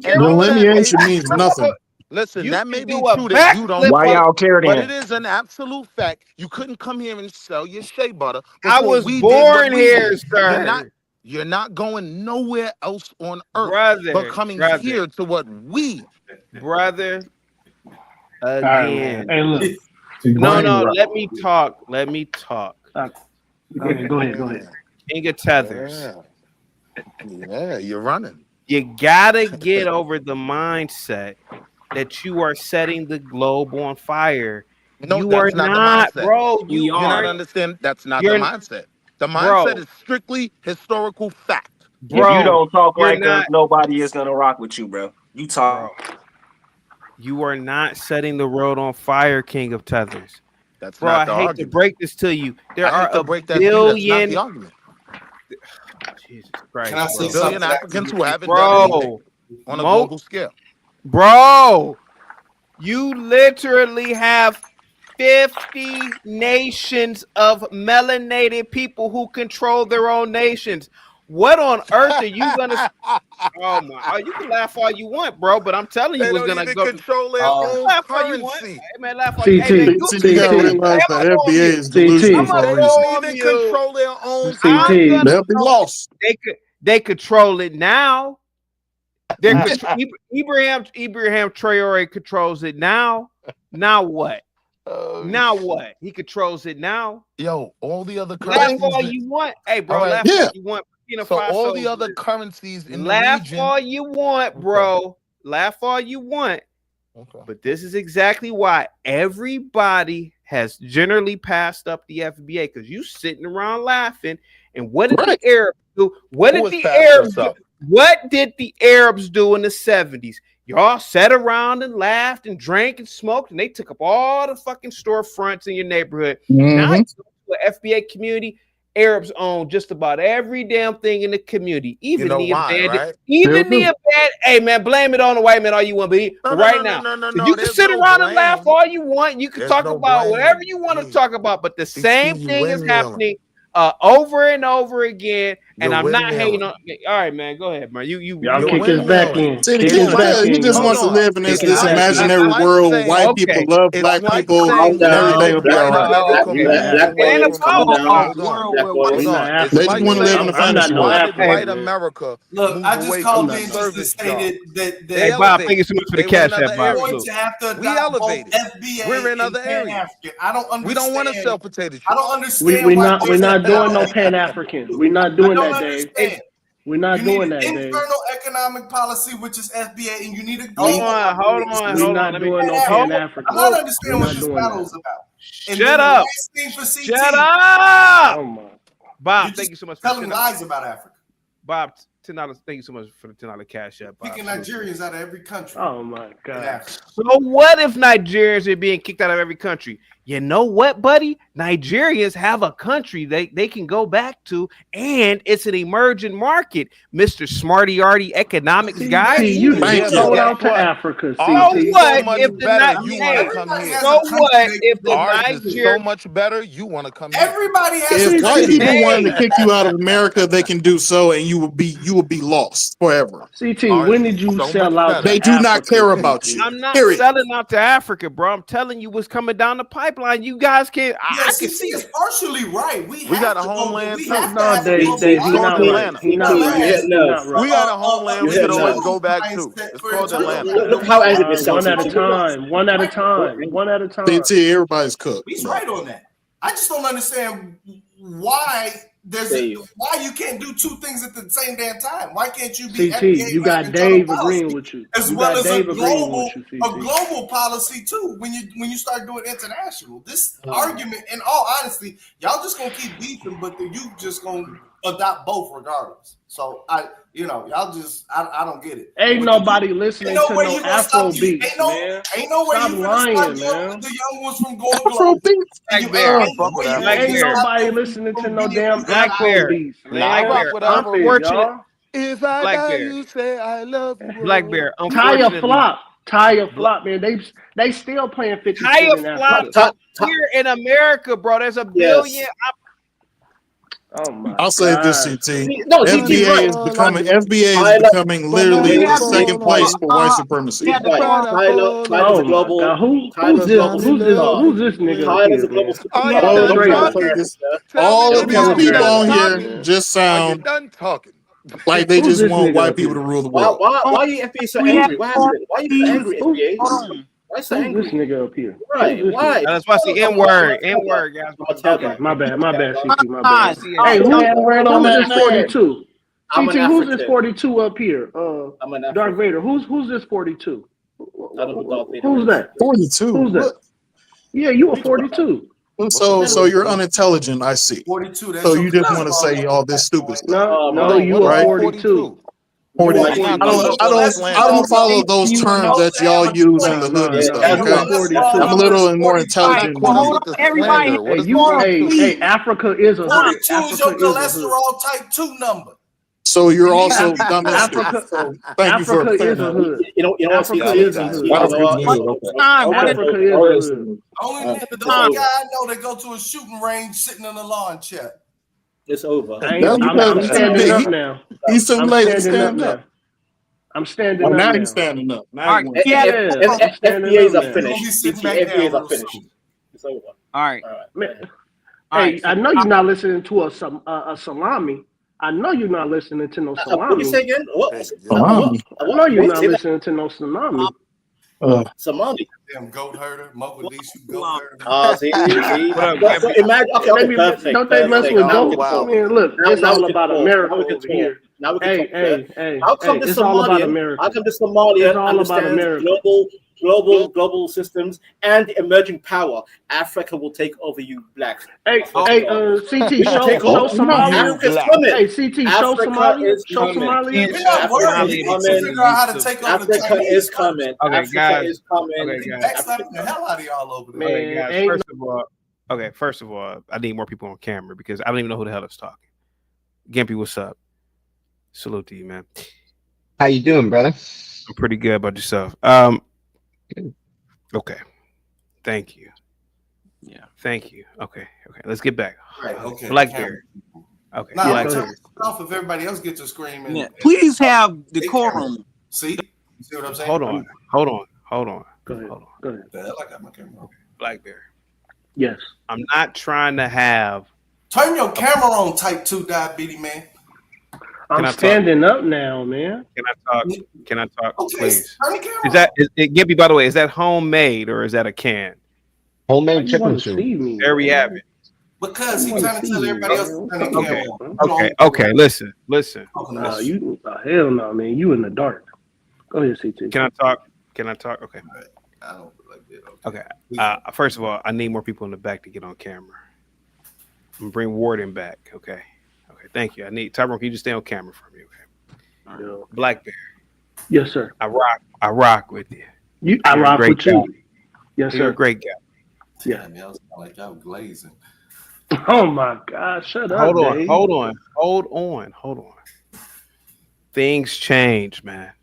care. Delineation means nothing. Listen, You that can may do be a true that you don't. backflip Why on- y'all care But then? it is an absolute fact. You couldn't come here and sell your shea butter I before was we did what born we here, did. sir. You're not going nowhere else on earth but coming Brother, here to what we. brother. All right, man. Again. Hey, look. No. Let me talk. Go ahead. King of Tethers. Yeah, you're running. You gotta get over the mindset that you are setting the globe on fire. No, You that's are not not, the mindset. bro. We You You're not are. understand. That's not You're- the mindset. The Bro. mindset is strictly historical fact. bro. If you don't talk you're like not, us, nobody is gonna rock with you, bro. You talk. bro. You are not setting the world on fire, King of Tethers. That's Bro, not I the hate argument. to break this to you. There I are hate to a break that to you. That's not billion. the argument. Jesus Christ, Can I bro. say A billion something? Africans who haven't done anything Bro, on a global scale. bro, you literally have 50 nations of melanated people who control their own nations. What on earth are you gonna? Oh my! Oh, you can laugh all you want, bro, but I'm telling you, They what's don't gonna even go. control their own Laugh all you want. currency. Hey man, laugh all you. Hey man, CT, See, you gotta realize the FBA is delusional I'm for a gonna They reason. don't even control their own CT. currency. They'll be lost. They control it now. Ibrahim Traore controls it now. Now what? Now what? He controls it now. Yo, all the other Laugh currencies. all you want. Hey, bro, All right. laugh Yeah. all you want. So all the other currencies in the laugh region. all you want, bro. Laugh all you want. Okay. But this is exactly why everybody has generally passed up the FBA because you sitting around laughing. And what did the Arabs do? What did the Arabs do? What did the Arabs do in the 70s? Y'all sat around and laughed and drank and smoked, and they took up all the fucking storefronts in your neighborhood. Now you go to the FBA community. Arabs own just about every damn thing in the community, even the abandoned, right? even the abandoned. Hey man, blame it on the white man all you want, but right now, you can sit around and laugh all you want. You can talk about whatever you want to talk about, but the same thing is happening over and over again. And I'm not hating on. All right, man, go ahead, man. Y'all kick his back in. See, the kid, he just wants to live in this imaginary world where white people love black people and everything will be all right. They just want to live in a fantasy world. White America. Look, I just called in just to say that Hey, Bob, thank you so much for the cash app, Bob. going to have to We adopt both elevated. FBA We're in and other areas. Pan-African. I don't understand. We don't want to sell potato chips. I don't understand. We're not doing no Pan-African. We're not doing that, Dave. Dave. We're not doing that, Dave. Internal economic policy, which is FBA, and you need a Hold global. on. We're not doing no Pan-African. I'm not understanding what this battle is about. And Shut then the up. last thing for CT, Shut up. Oh my. Bob, thank you so much for telling lies about Africa. Bob, $10. Thank you so much for the $10 cash app. Picking Nigerians out of every country. Oh my God. So what if Nigerians are being kicked out of every country? You know what, buddy? Nigerians have a country they can go back to, and it's an emerging market. Mr. Smarty-arty economics guy. You sold out to Africa. So what if the so much better? You want to come here? Everybody has. If white people wanted to kick you out of America, they can do so, and you will be lost forever. CT, when did you sell out? They do not care about you. I'm not Period. selling out to Africa, bro. I'm telling you what's coming down the pipeline. You guys can't. I can see it's partially right. We got a homeland. We too. have No, to Dave, have he's people not in right. He's not right. We got a homeland we could always go back to. It's called Atlanta. Look how active One at a time. One at a time. One at a time. See, everybody's cooked. He's right on that. I just don't understand why why you can't do two things at the same damn time. Why can't you be CT? You got Dave agreeing with you. as well as a global policy too? When you start doing international, this argument, in all honesty, y'all just gonna keep beefing, but then you just gonna adopt both regardless. So y'all just I don't get it. Ain't nobody listening to no Afro beats, man. Ain't no way Stop you lying, stop man. the young ones from going global. Ain't nobody listening to no damn Afro beats, man. Unfortunate. If I die, you say I love you. Black Bear. Taya Flop, man. They still playing 50 Taya Flop here in America, bro. There's a billion. I'll say this, CT. No, FBA is becoming literally the second place for white supremacy. Tyler's a global. Who's this nigga? Tyler's a global. All of these people on here just sound like they just want white people to rule the world. Why are you FBA so angry? What happened? Why are you so angry, FBA? Why so angry? This nigga up here. Right? Why? That's why I see N-word, guys. Okay, my bad, CT, my bad. Hey, who's this 42? CT, who's this 42 up here? Darth Vader. Who's this 42? Who's that? 42. Who's that? Yeah, you a 42. So you're unintelligent, I see. 42. So you just want to say all this stupid stuff. No, you are 42. I don't follow those terms that y'all use in the hood and stuff. Okay? I'm a little more intelligent. Everybody, hey, Africa is a hood. 42 is your cholesterol type 2 number. So you're also dumb as shit. So thank you for Africa is a hood. You know, Africa is a hood. Only the guy I know that go to a shooting range sitting in a lawn chair. It's over. I'm standing up now. He's too late to stand up. I'm standing up. Now he's standing up. FBA's are finished. FBA's are finished. It's over. All right. Hey, I know you're not listening to a salami. I know you're not listening to no salami. What you say again? Salami. I know you're not listening to no salami. Salami. Damn goat herder, Mogadishu goat herder. Imagine. Okay, perfect. Don't they mess with goats? I mean, look, it's all about America over here. Now we can Hey, how come this it's all about Somalian? America. How come the Somalia It's all about understands America. global systems and the emerging power? Africa will take over you blacks. Hey, CT, show Somalia. Africa's coming. Hey, CT, show Somalia. Show Somalia. We're not worried. We need to figure out how to take over the Africa Chinese. is coming. Okay, Africa guys. is coming. Okay, guys. Backstabbing the hell out of y'all over there. Okay, guys. ain't First of all, I need more people on camera because I don't even know who the hell is talking. Gimpy, what's up? Salute to you, man. How you doing, brother? I'm pretty good. About yourself. Okay. Thank you. Yeah. Thank you. Okay. Let's get back. Right, okay. Blackberry. Okay. Now, Blackberry. turn it off if everybody else gets to scream. And Please have decorum. See? You see what I'm saying? Hold on. Go ahead. The hell I got my camera on. Blackberry. Yes. I'm not trying to have. Turn your camera on, type 2 diabetes, man. I'm standing up now, man. Can I talk, Okay, please? turn the camera Is that Gimpy, by the way, is that homemade or is that a can? Homemade You chicken want to soup. see me? There we have it. Because he's trying to tell everybody else to turn the camera on. Okay. Listen. Hell no, man. You in the dark. Go ahead, CT. Can I talk? Okay. I don't like that. Okay. First of all, I need more people in the back to get on camera. I'm gonna bring Warden back. Okay. Thank you. Tyrone. Can you just stay on camera for me? Okay. Right. Blackberry. Yes, sir. I rock with you. I rock with you. Yes, You're sir. a great guy. Yeah. I was like y'all glazing. Oh my God! Shut up. Hold on. Things change, man.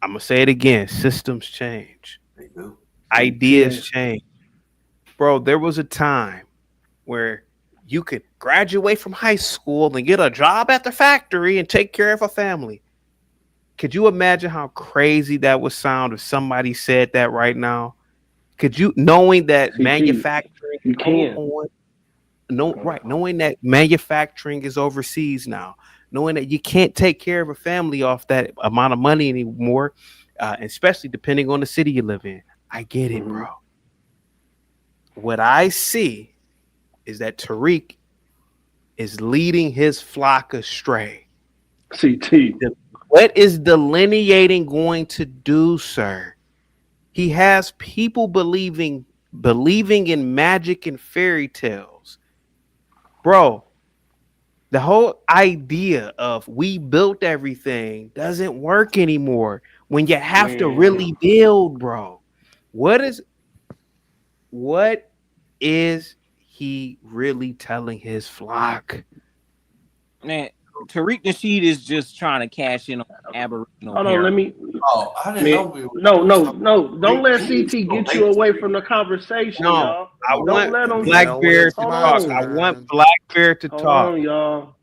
I'm gonna say it again. Systems change. They do. Ideas change. Bro, there was a time where you could graduate from high school and get a job at the factory and take care of a family. Could you imagine how crazy that would sound if somebody said that right now? Could you, knowing that manufacturing, you can. knowing that manufacturing is overseas now, knowing that you can't take care of a family off that amount of money anymore, especially depending on the city you live in. I get it, bro. What I see is that Tariq is leading his flock astray. CT. What is delineating going to do, sir? He has people believing in magic and fairy tales. Bro, the whole idea of we built everything doesn't work anymore when you have to really build, bro. What is he really telling his flock? Man, Tariq Nasheed is just trying to cash in on Aboriginal. Hold on, let me. Oh, I didn't know we were. No. Don't let CT get you away from the conversation, y'all. I want Black Bear to talk. I want Black Bear to talk. Hold on, y'all.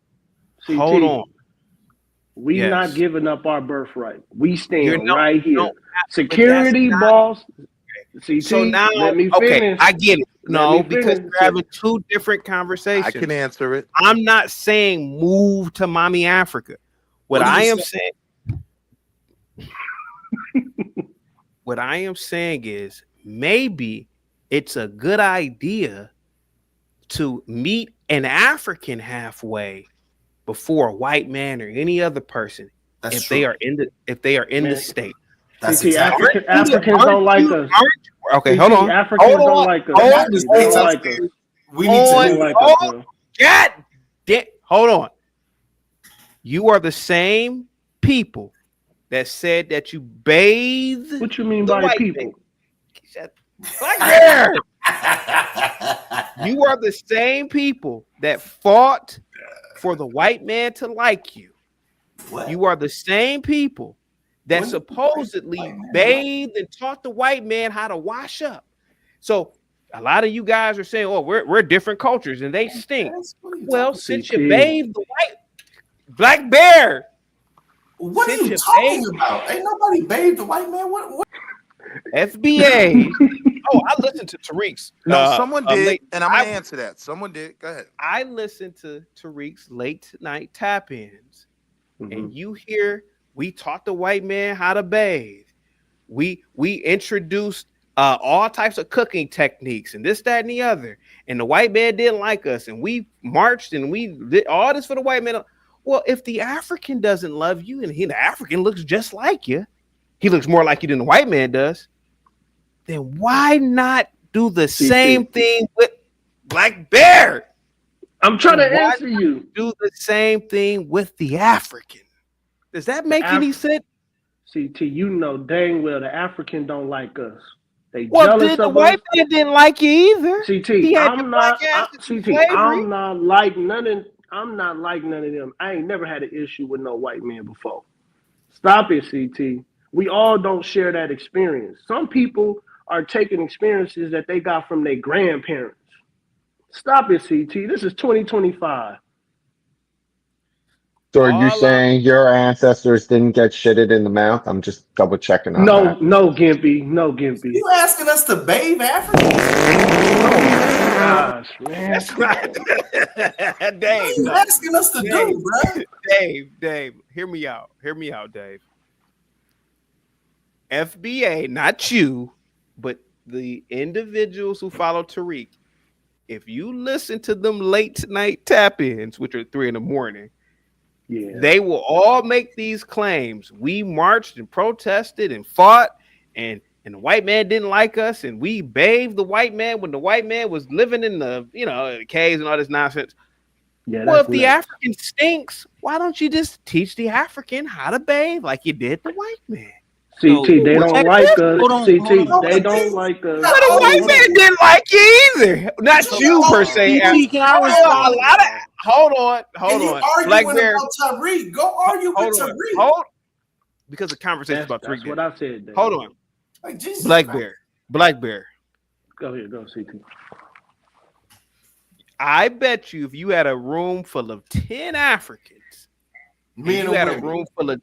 CT, hold on. We not giving up our birthright. We stand right here. Security, boss. CT, so now, let me finish. I get it. No, because we're having two different conversations. I can answer it. I'm not saying move to mommy Africa. What I am saying is maybe it's a good idea to meet an African halfway before a white man or any other person if they are in the state. That's exactly. Africans don't like us. Okay, hold on. Africans don't like us. They don't like us. We need to like us. God damn. Hold on. You are the same people that said that you bathe. What you mean by people? Black Bear. You are the same people that fought for the white man to like you. What? You are the same people that supposedly bathed and taught the white man how to wash up. So a lot of you guys are saying, "Oh, we're different cultures and they stink." Well, since you bathed the white Black Bear, what are you talking about? Ain't nobody bathed the white man. What? FBA. Oh, I listened to Tariq's. No, someone did, and I'm gonna answer that. Someone did. Go ahead. I listened to Tariq's late night tap-ins, and you hear we taught the white man how to bathe. We introduced all types of cooking techniques and this, that, and the other. And the white man didn't like us, and we marched and we did all this for the white man. Well, if the African doesn't love you, and the African looks just like you, he looks more like you than the white man does, then why not do the same thing with Black Bear? I'm trying to answer you. Do the same thing with the African. Does that make any sense? CT, you know dang well the African don't like us. They jealous of the white man didn't like you either. CT, I'm not like none of them. I ain't never had an issue with no white man before. Stop it, CT. We all don't share that experience. Some people are taking experiences that they got from their grandparents. Stop it, CT. This is 2025. So are you saying your ancestors didn't get shitted in the mouth? I'm just double checking on that. No, Gimpy. No, Gimpy. You asking us to bathe Africans? Oh, gosh, man. That's right. Dave. What are you asking us to do, bro? Dave, hear me out, Dave. FBA, not you, but the individuals who follow Tariq. If you listen to them late night tap-ins, which are 3 a.m, they will all make these claims. We marched and protested and fought, and the white man didn't like us, and we bathed the white man when the white man was living in the caves and all this nonsense. Yeah, well, if the African stinks, why don't you just teach the African how to bathe like you did the white man? CT, they don't like us. CT, they don't like us. But the white man didn't like you either. Not you per se. Hold on. Black Bear. Tariq. Go argue with Tariq. Because the conversation about Tariq. That's what I said. Dave. Hold on. Like, Jesus, Black Bear. Go ahead, go CT. I bet you if you had a room full of 10 Africans, you had a room full of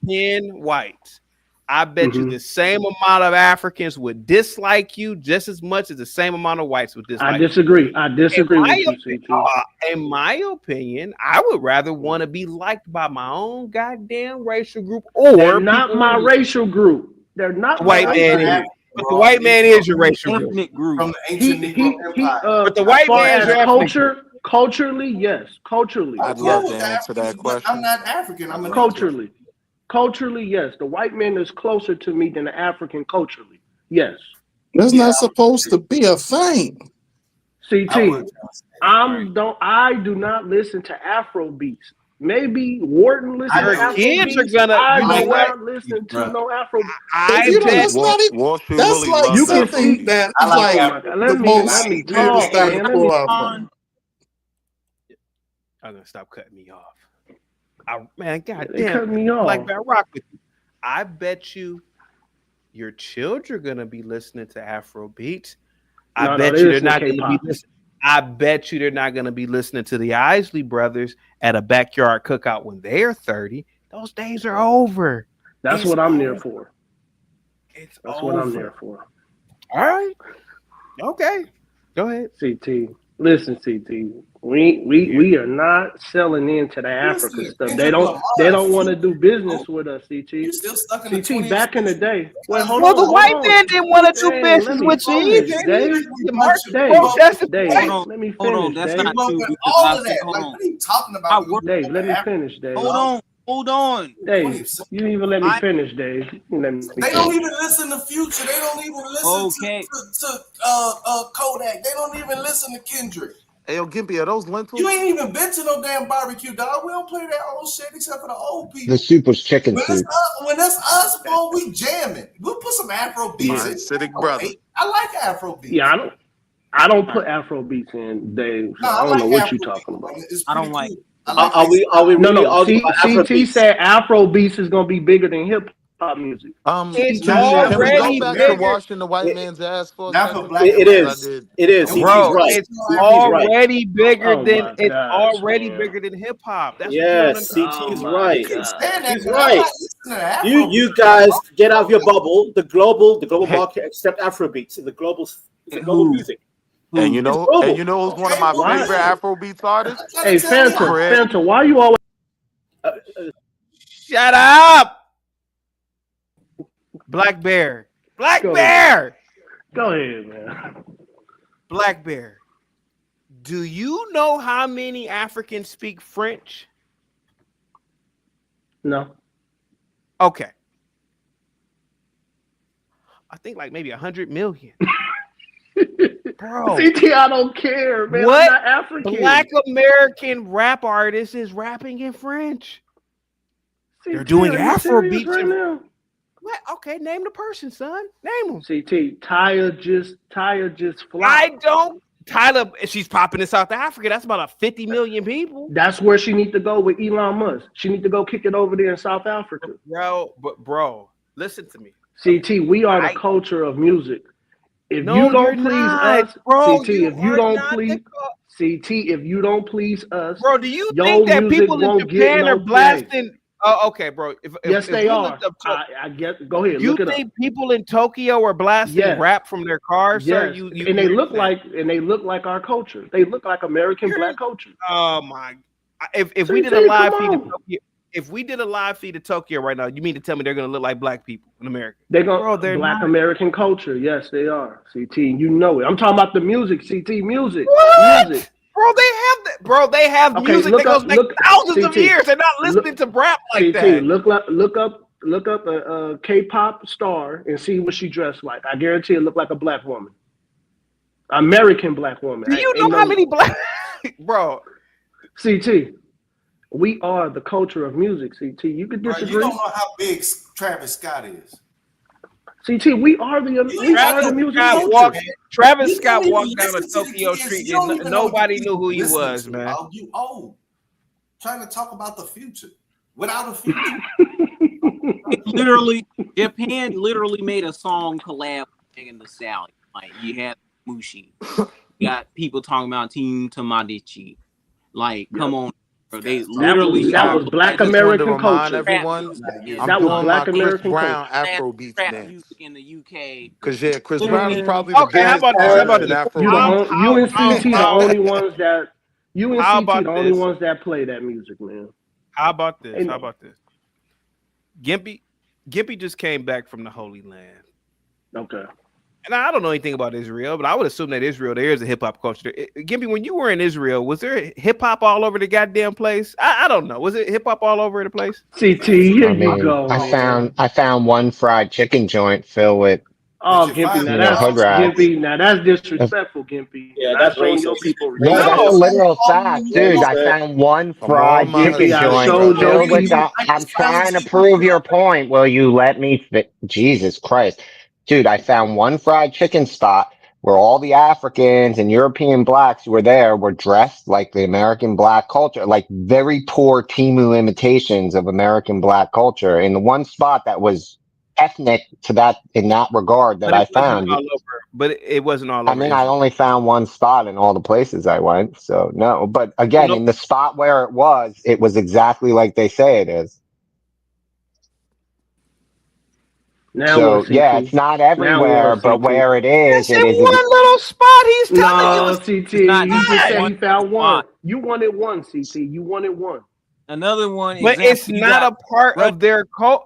10 whites, I bet you the same amount of Africans would dislike you just as much as the same amount of whites would dislike you. I disagree with you, CT. In my opinion, I would rather want to be liked by my own goddamn racial group, or they're not my racial group. They're not white man. But the white man is your racial group. From the ancient Negro Empire. But the white man is your culture. Culturally, yes. Culturally, I'd love to answer that question. I'm not African. I'm Culturally, yes. The white man is closer to me than the African culturally. Yes. That's not supposed to be a thing. CT, I do not listen to Afro beats. Maybe Wharton listens to Afro beats. I do not listen to no Afro beats. That's like you can think that like the most weirdest thing to pull out from. I'm gonna stop cutting me off. Man, goddamn, cut me off. Like I rock with you. I bet you your children are gonna be listening to Afro beats. I bet you they're not gonna be listening. I bet you they're not gonna be listening to the Isley Brothers at a backyard cookout when they're 30. Those days are over. That's what I'm there for. That's what I'm there for. All right. Okay. Go ahead. CT. Listen, CT. We are not selling into the Africa stuff. They don't want to do business with us, CT. You still stuck in CT back in the day. Well, the white man didn't want to do business with you either. Dave, let me finish. That's Dave. not true. All of that. Like, what are you talking about? Dave, let me finish, Dave. Hold on. Dave, you didn't even let me finish, Dave. They don't even listen to Future. They don't even listen to Kodak. They don't even listen to Kendrick. Hey, yo, Gimpy, are those lentils? You ain't even been to no damn barbecue, dog. We don't play that old shit except for the old people. The soup was chicken soup. When that's us, bro, we jamming. We'll put some Afro beats in. Acidic brother. I like Afro beats. Yeah, I don't put Afro beats in, Dave. So I don't know what you're talking about. I don't like. Are we really CT said Afro beats is gonna be bigger than hip hop music. It's already bigger. Washing the white man's ass for it is. Bro, right. it's already bigger than bigger than hip hop. Yes, CT's right. He's right. You guys get out of your bubble. The global market accept Afro beats. The global music. And you know who's one of my favorite Afrobeats artists? Hey, Fanta, why you always shut up? Black Bear. Bear. Go ahead, man. Black Bear. Do you know how many Africans speak French? No. Okay. I think like maybe 100 million. Bro, CT, I don't care, man. What I'm not African. Black American rap artist is rapping in French? CT, they're doing Afrobeats right now. What? Okay, name the person, son. Name him. CT, Tyler just flopped. I don't. Tyler, she's popping in South Africa. That's about 50 million people. That's where she needs to go with Elon Musk. She needs to go kick it over there in South Africa. Bro, listen to me. CT, we are the culture of music. If you don't please us, bro, CT, if you don't please CT, if you don't please us, bro, do you think that people in Japan are blasting? Oh, okay, bro. Yes, they are. I get. Go ahead. You think people in Tokyo are blasting rap from their cars? Yes. Sir? And they look like our culture. They look like American black culture. Oh my! If we did a live feed of Tokyo, if we did a live feed of Tokyo right now, you mean to tell me they're gonna look like black people in America? They're black American culture. Yes, they are. CT, you know it. I'm talking about the music. CT music. What? Music. Bro, they have that. Bro, they have music that goes back thousands of years. They're not listening to rap like that. Look up a K-pop star and see what she dressed like. I guarantee it look like a black woman, American black woman. Do you know how many black? Bro, CT, we are the culture of music. CT, you could disagree. You don't know how big Travis Scott is. CT, we are the music culture. Travis Scott walked down a Tokyo street and nobody knew who he was, man. You old. Trying to talk about the future without a future. Japan literally made a song collab with Megan Thee Stallion. Like, you had Mushi. You got people talking about Team Tamadichi. Like, come on. Bro, they literally that was black American culture. Everyone, that was black American Brown Afrobeats dance in the UK. Because Chris Brown is probably the best Afro. You and CT the only ones that the only ones that play that music, man. How about this? Gimpy just came back from the Holy Land. Okay. And I don't know anything about Israel, but I would assume that Israel, there is a hip hop culture. Gimpy, when you were in Israel, was there hip hop all over the goddamn place? I don't know. Was it hip hop all over the place? CT, here you go. I found one fried chicken joint filled with. Oh, Gimpy, now that's disrespectful, Gimpy. Yeah, that's showing your people. No, that's a literal fact, dude. I found one fried chicken joint filled with. I'm trying to prove your point. Will you let me? Jesus Christ. Dude, I found one fried chicken spot where all the Africans and European blacks who were there were dressed like the American black culture, like very poor Temu imitations of American black culture. In the one spot that was ethnic to that in that regard that I found. But it wasn't all over. I mean, I only found one spot in all the places I went, so no. But again, in the spot where it was exactly like they say it is. Now so yeah, it's not everywhere, but where it is, it is one little spot. He's telling you. CT, you just said he found one. You wanted one, CT. You wanted one. Another one, but it's not a part of their culture.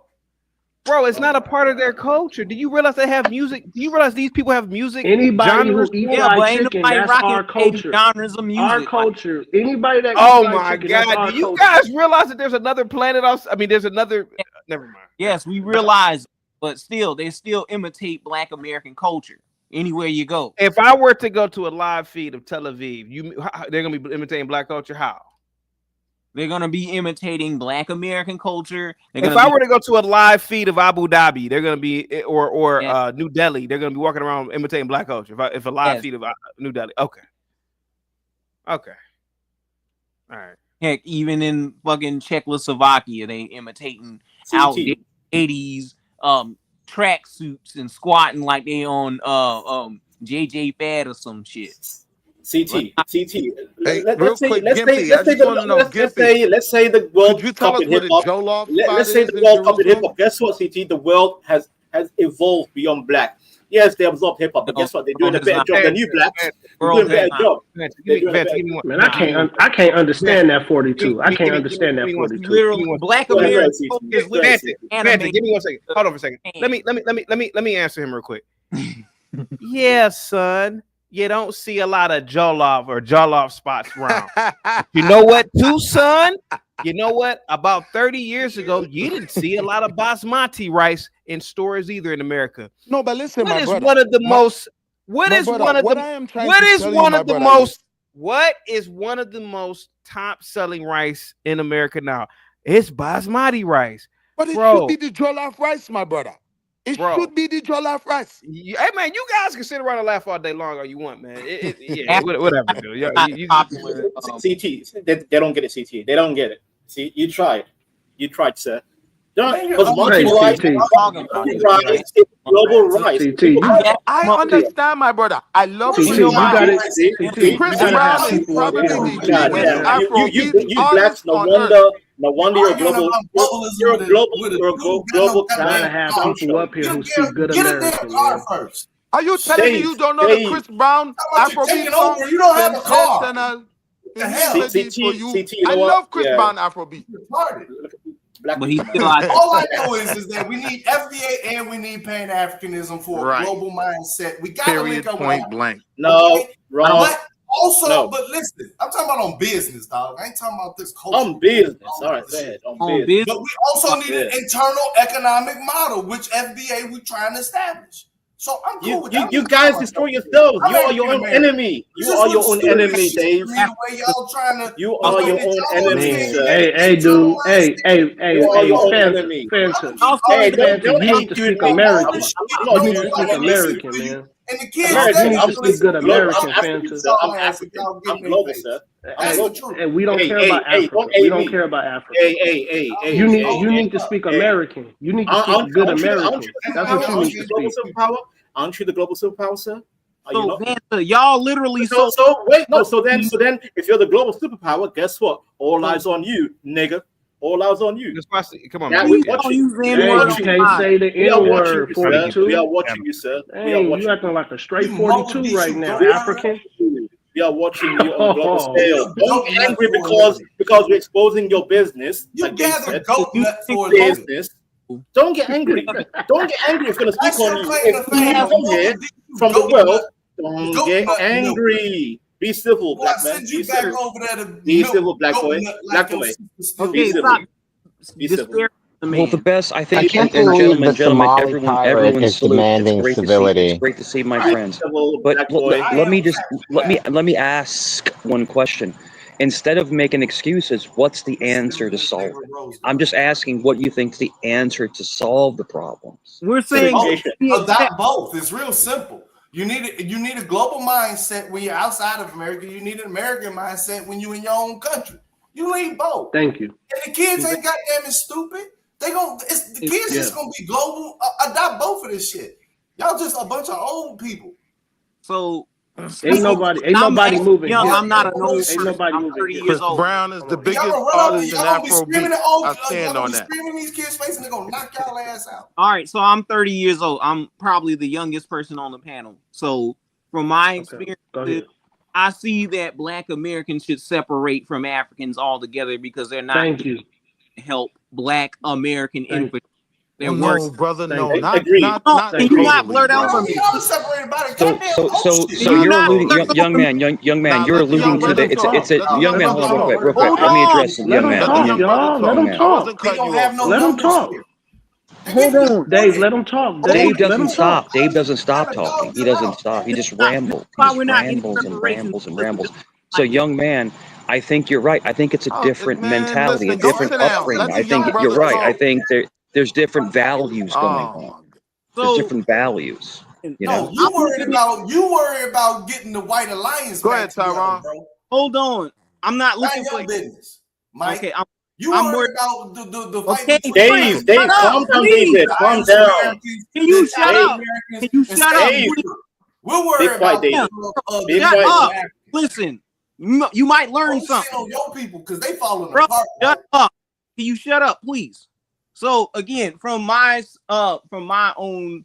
Bro, it's not a part of their culture. Do you realize they have music? Do you realize these people have music? Anybody who eats fried chicken, that's our culture. Genres of music. Our culture. Anybody that oh my God. Do you guys realize that there's another planet else? I mean, there's another. Never mind. Yes, we realize, but still, they still imitate Black American culture anywhere you go. If I were to go to a live feed of Tel Aviv, they're gonna be imitating Black culture. How? They're going to be imitating Black American culture. If I were to go to a live feed of Abu Dhabi, they're going to be, or New Delhi, they're going to be walking around imitating Black culture. If a live feed of New Delhi. Okay. All right. Heck, even in fucking Czechoslovakia, they imitating out 80s track suits and squatting like they on JJ Fad or some shit. CT. Hey, let's say the World Cup in hip hop. Let's say the World Cup in hip hop. Guess what, CT? The world has evolved beyond black. Yes, they absorb hip hop, but guess what? They're doing a better job than you blacks. They're doing a better job. Man, I can't understand that 42. I can't understand that 42. Literally, Black American is Fancy, give me 1 second. Hold on for a second. Let me answer him real quick. Yeah, son. You don't see a lot of jollof spots around. You know what, too, son? You know what? About 30 years ago, you didn't see a lot of basmati rice in stores either in America. No, but listen, what is one of the most top selling rice in America now? It's basmati rice. But it should be the jollof rice, my brother. It should be the jollof rice. Hey man, you guys can sit around and laugh all day long all you want, man. Whatever. CT, they don't get it. CT, they don't get it. See, you tried, sir. Global rice. I understand, my brother. I love Chris Brown is probably you blacks. No wonder you're global. You're a global. Gotta have people up here who see good American. Are you telling me you don't know the Chris Brown Afrobeat song? You don't have a car. I love Chris Brown Afrobeat. But all I know is that we need FBA and we need Pan-Africanism for a global mindset. We got to link up point blank. No, wrong. But also, but listen, I'm talking about on business, dog. I ain't talking about this culture. On business. All right, go ahead. On business. But we also need an internal economic model, which FBA we trying to establish. So I'm cool with that. You guys destroy yourselves. You are your own enemy. You are your own enemy, Dave. You are your own enemy, sir. Hey, dude. Hey, Fenton. You need to speak American. You need to speak American, man. And the kids, you need to speak good American, Fenton. I'm African. I'm global, sir. And we don't care about Africa. We don't care about Africa. Hey. You need to speak American. You need to speak good American. That's what you need to speak. Aren't you the global superpower, sir? So y'all literally So then if you're the global superpower, guess what? All eyes on you, nigga. All eyes on you. Come on, man. You can't say the N-word. 42. We are watching you, sir. You acting like a straight 42 right now, African. We are watching you on a global scale. Don't be angry because we're exposing your business. You gather goat nut for business. Don't get angry. Don't get angry if it's going to speak on you. If you come here from the world, don't get angry. Be civil, black man. Be civil. Be civil, black boy. Black boy. Be civil. Be civil. Well, the best, I think, and gentlemen, everyone is demanding civility. It's great to see my friends. But let me ask one question. Instead of making excuses, what's the answer to solve it? I'm just asking what you think's the answer to solve the problems. We're saying adopt both. It's real simple. You need a global mindset when you're outside of America. You need an American mindset when you're in your own country. You need both. Thank you. And the kids ain't goddamn stupid. The kids just gonna be global. Adopt both of this shit. Y'all just a bunch of old people. So ain't nobody moving. Young, I'm not an old person. Ain't nobody I'm moving. 30 years Chris old. Brown is the biggest artist in Afrobeat. I stand on that. Screaming in these kids' face and they're gonna knock y'all ass out. All right, so I'm 30 years old. I'm probably the youngest person on the panel. So from my experience, I see that Black Americans should separate from Africans altogether because they're not help Black American infantry. They're worse. No, brother, no, you. not Can you not blurt out from me? So you're alluding, young man, you're alluding to the. It's a young man. Hold on, real quick. Let me address the young man. Let him talk. Let him talk. Hold on, Dave. Let him talk. Dave doesn't stop. Dave doesn't stop talking. He doesn't stop. He just rambles. He just rambles and rambles and rambles. So, young man, I think you're right. I think it's a different mentality, a different upbringing. I think you're right. I think there's different values going on. There's different values. You know? You worry about getting the White Alliance. Go ahead, Tyron. Bro. Hold on. I'm not looking for business, Mike. Okay, I'm worried about the fight. Okay, Dave, calm down, David. Calm down. Can you shut up? Can you shut up? We'll worry about shut up. Listen, you might learn something. On your people because they falling apart. Shut up. Can you shut up, please? So again, from my own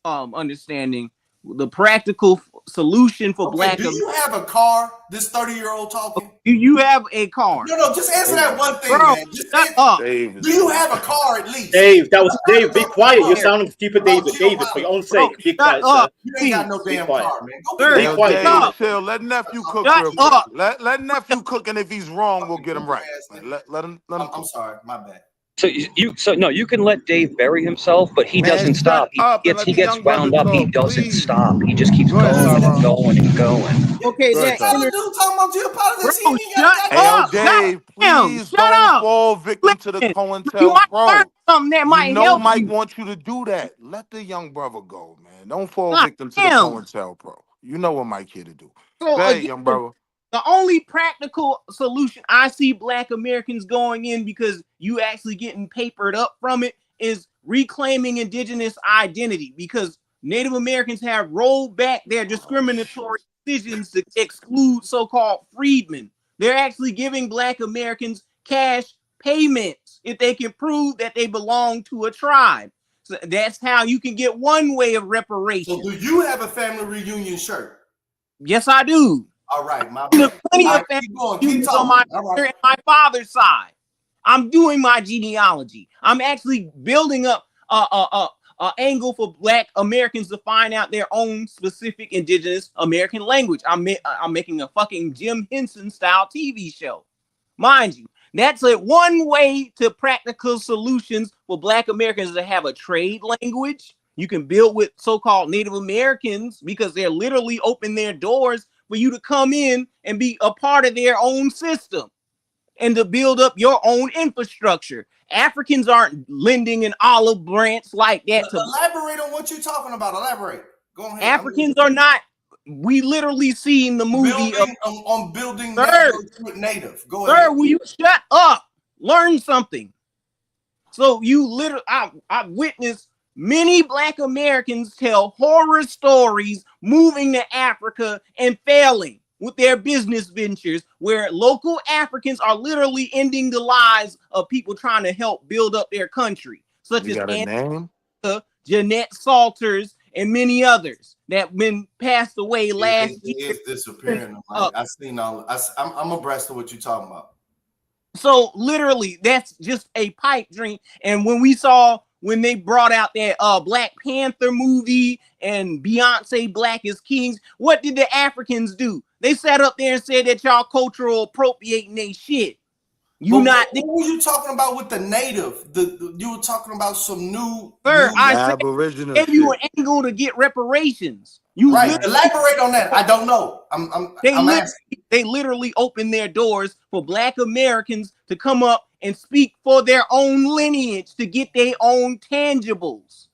understanding, the practical solution for Black. Do you have a car? This 30-year-old talking. Do you have a car? No. Just answer that one thing, bro, man. Just shut up. Do you have a car at least? Dave, that was Dave. Be quiet. You're sounding stupid, David. David, for your own sake, be quiet, sir. You ain't got no damn car, man. Be quiet. Chill. Let nephew cook real quick. Let nephew cook, and if he's wrong, we'll get him right. Let him. I'm sorry, my bad. So you can let Dave bury himself, but he doesn't stop. He gets wound up. He doesn't stop. He just keeps going and going and going. Okay, that talking about geopolitics. Dave, please don't fall victim to the COINTELPRO. Something that might help Mike wants you to do that. Let the young brother go, man. Don't fall victim to the COINTELPRO. You know what Mike here to do. So, hey, young brother. The only practical solution I see Black Americans going in, because you actually getting papered up from it, is reclaiming indigenous identity, because Native Americans have rolled back their discriminatory decisions to exclude so-called freedmen. They're actually giving Black Americans cash payments if they can prove that they belong to a tribe. So that's how you can get one way of reparation. So do you have a family reunion shirt? Yes, I do. All right, my bad. Plenty of family on my mother and my father's side. I'm doing my genealogy. I'm actually building up a angle for Black Americans to find out their own specific indigenous American language. I'm making a fucking Jim Henson style TV show, mind you. That's one way to practical solutions for Black Americans to have a trade language. You can build with so-called Native Americans because they're literally open their doors for you to come in and be a part of their own system and to build up your own infrastructure. Africans aren't lending an olive branch like that. Elaborate on what you're talking about. Elaborate. Go ahead. Africans are not. We literally seen the movie on building with Native. Go ahead. Sir, will you shut up? Learn something. So you literally, I've witnessed many Black Americans tell horror stories moving to Africa and failing with their business ventures, where local Africans are literally ending the lives of people trying to help build up their country, such as Jeanette Salters and many others that been passed away last year. It's disappearing. I've seen all. I'm abreast of what you're talking about. So literally, that's just a pipe dream. And when they brought out that Black Panther movie and Beyonce Black is Kings, what did the Africans do? They sat up there and said that y'all cultural appropriating they shit. What were you talking about with the native? You were talking about some new. Sir, I said gave you an angle to get reparations. Elaborate on that. I don't know. They literally opened their doors for Black Americans to come up and speak for their own lineage to get their own tangibles.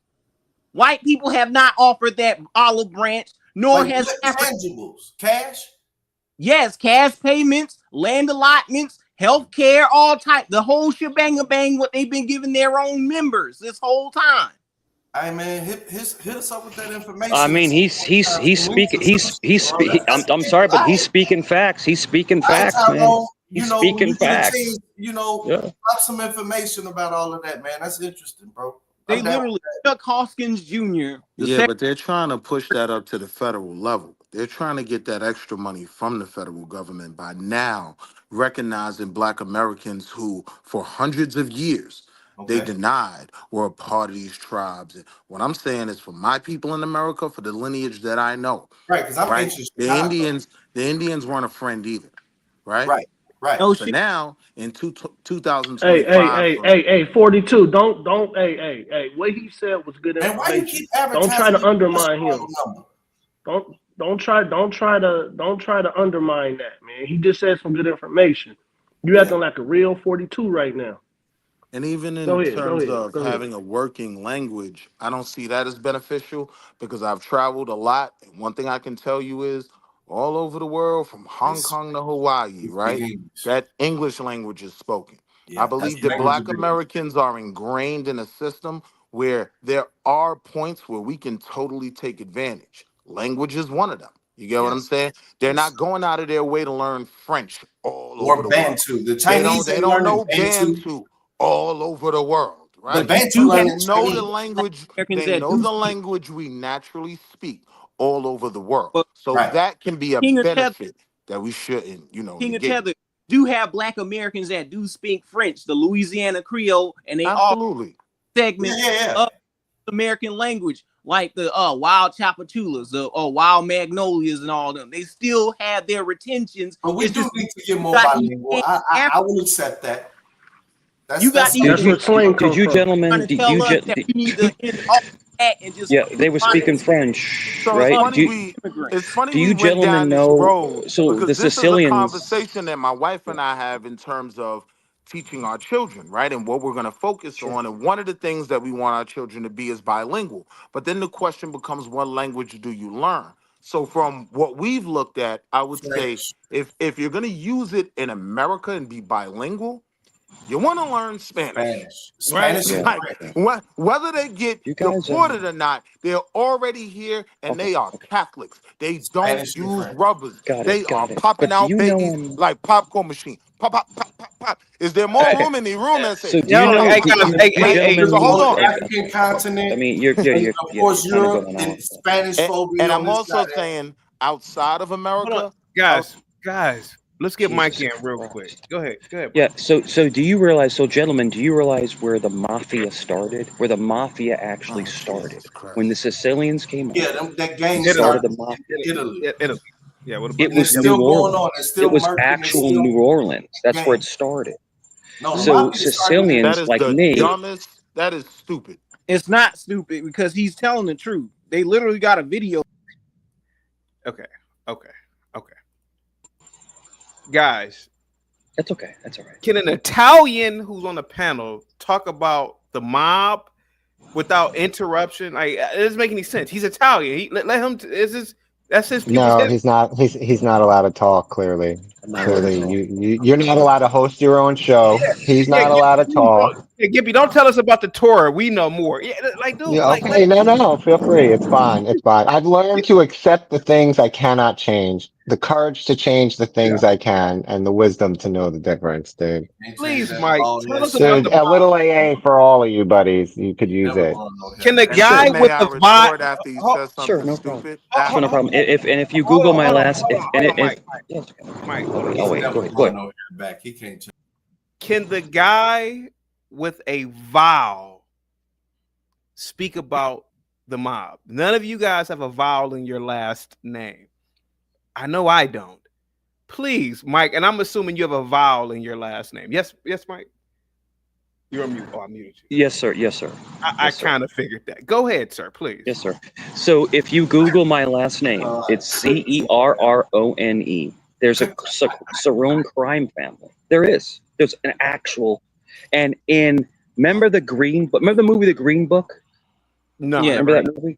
White people have not offered that olive branch, nor has tangibles. Cash? Yes, cash payments, land allotments, healthcare, all type, the whole shebang bang. What they've been giving their own members this whole time. Hey man, hit us up with that information. I mean, he's speaking. I'm sorry, but he's speaking facts. He's speaking facts, man. He's speaking facts. Drop some information about all of that, man. That's interesting, bro. They literally Chuck Hoskins Jr. But they're trying to push that up to the federal level. They're trying to get that extra money from the federal government by now recognizing Black Americans who, for hundreds of years, they denied were a part of these tribes. And what I'm saying is, for my people in America, for the lineage that I know, right? Because I'm interested. The Indians weren't a friend either, right? Right. Oh, so now in 2025. Hey, 42. Don't. Hey. What he said was good information. And why you keep don't try to undermine him. Don't try to undermine that, man. He just said some good information. You acting like a real 42 right now. And even in terms of having a working language, I don't see that as beneficial because I've traveled a lot. And one thing I can tell you is all over the world, from Hong Kong to Hawaii, right? That English language is spoken. I believe that Black Americans are ingrained in a system where there are points where we can totally take advantage. Language is one of them. You get what I'm saying? They're not going out of their way to learn French all over the world. Bantu. The Chinese they don't know Bantu all over the world, right? They know the language. They know the language we naturally speak all over the world. So that can be a benefit that we shouldn't, King of Tether do have Black Americans that do speak French, the Louisiana Creole, and they all segment of American language, like the wild Chapatulas, the wild Magnolias, and all them. They still have their retentions. But we do need to get more bilingual. I will accept that. That's what slang did you gentlemen? Did you they were speaking French, right? It's funny. Do you gentlemen know? So the Sicilians. This is a conversation that my wife and I have in terms of teaching our children, right? And what we're going to focus on. And one of the things that we want our children to be is bilingual. But then the question becomes, what language do you learn? So from what we've looked at, I would say if you're going to use it in America and be bilingual, you want to learn Spanish. Right? Whether they get deported or not, they're already here and they are Catholics. They don't use rubbers. They are popping out babies like popcorn machine. Pop, pop, pop, pop, pop. Is there more room in the room that says? So hold on. African continent. I mean, you're of course, Europe and Spanish phobia. And I'm also saying outside of America, guys. Let's get Mike in real quick. Go ahead. Yeah. So do you realize? So, gentlemen, do you realize where the mafia started? Where the mafia actually started? When the Sicilians came over. Yeah, that gang started the mafia. Italy. Yeah. It was New Orleans. It was actual New Orleans. That's where it started. So Sicilians like me. That is stupid. It's not stupid because he's telling the truth. They literally got a video. Okay. Guys, that's okay. That's all right. Can an Italian who's on the panel talk about the mob without interruption? Like, it doesn't make any sense. He's Italian. Let him. That's his. No, he's not. He's not allowed to talk. Clearly, you're not allowed to host your own show. He's not allowed to talk. Yeah, Gibby, don't tell us about the Torah. We know more. Yeah, dude. Yeah, okay, no. Feel free. It's fine. I've learned to accept the things I cannot change, the courage to change the things I can, and the wisdom to know the difference, dude. Please, Mike. Dude, a little AA for all of you, buddies. You could use it. Can the guy with the vibe? Sure, no problem. No problem. If you Google my last, Mike. Oh wait, go ahead. He can't. Can the guy with a vowel speak about the mob? None of you guys have a vowel in your last name. I know I don't. Please, Mike, and I'm assuming you have a vowel in your last name. Yes, Mike? You're on mute. Oh, I muted you. Yes, sir. I kind of figured that. Go ahead, sir, please. Yes, sir. So if you Google my last name, it's Cerrone. There's a Cerrone crime family. There's an actual, and remember the movie The Green Book? No. Yeah, remember that movie?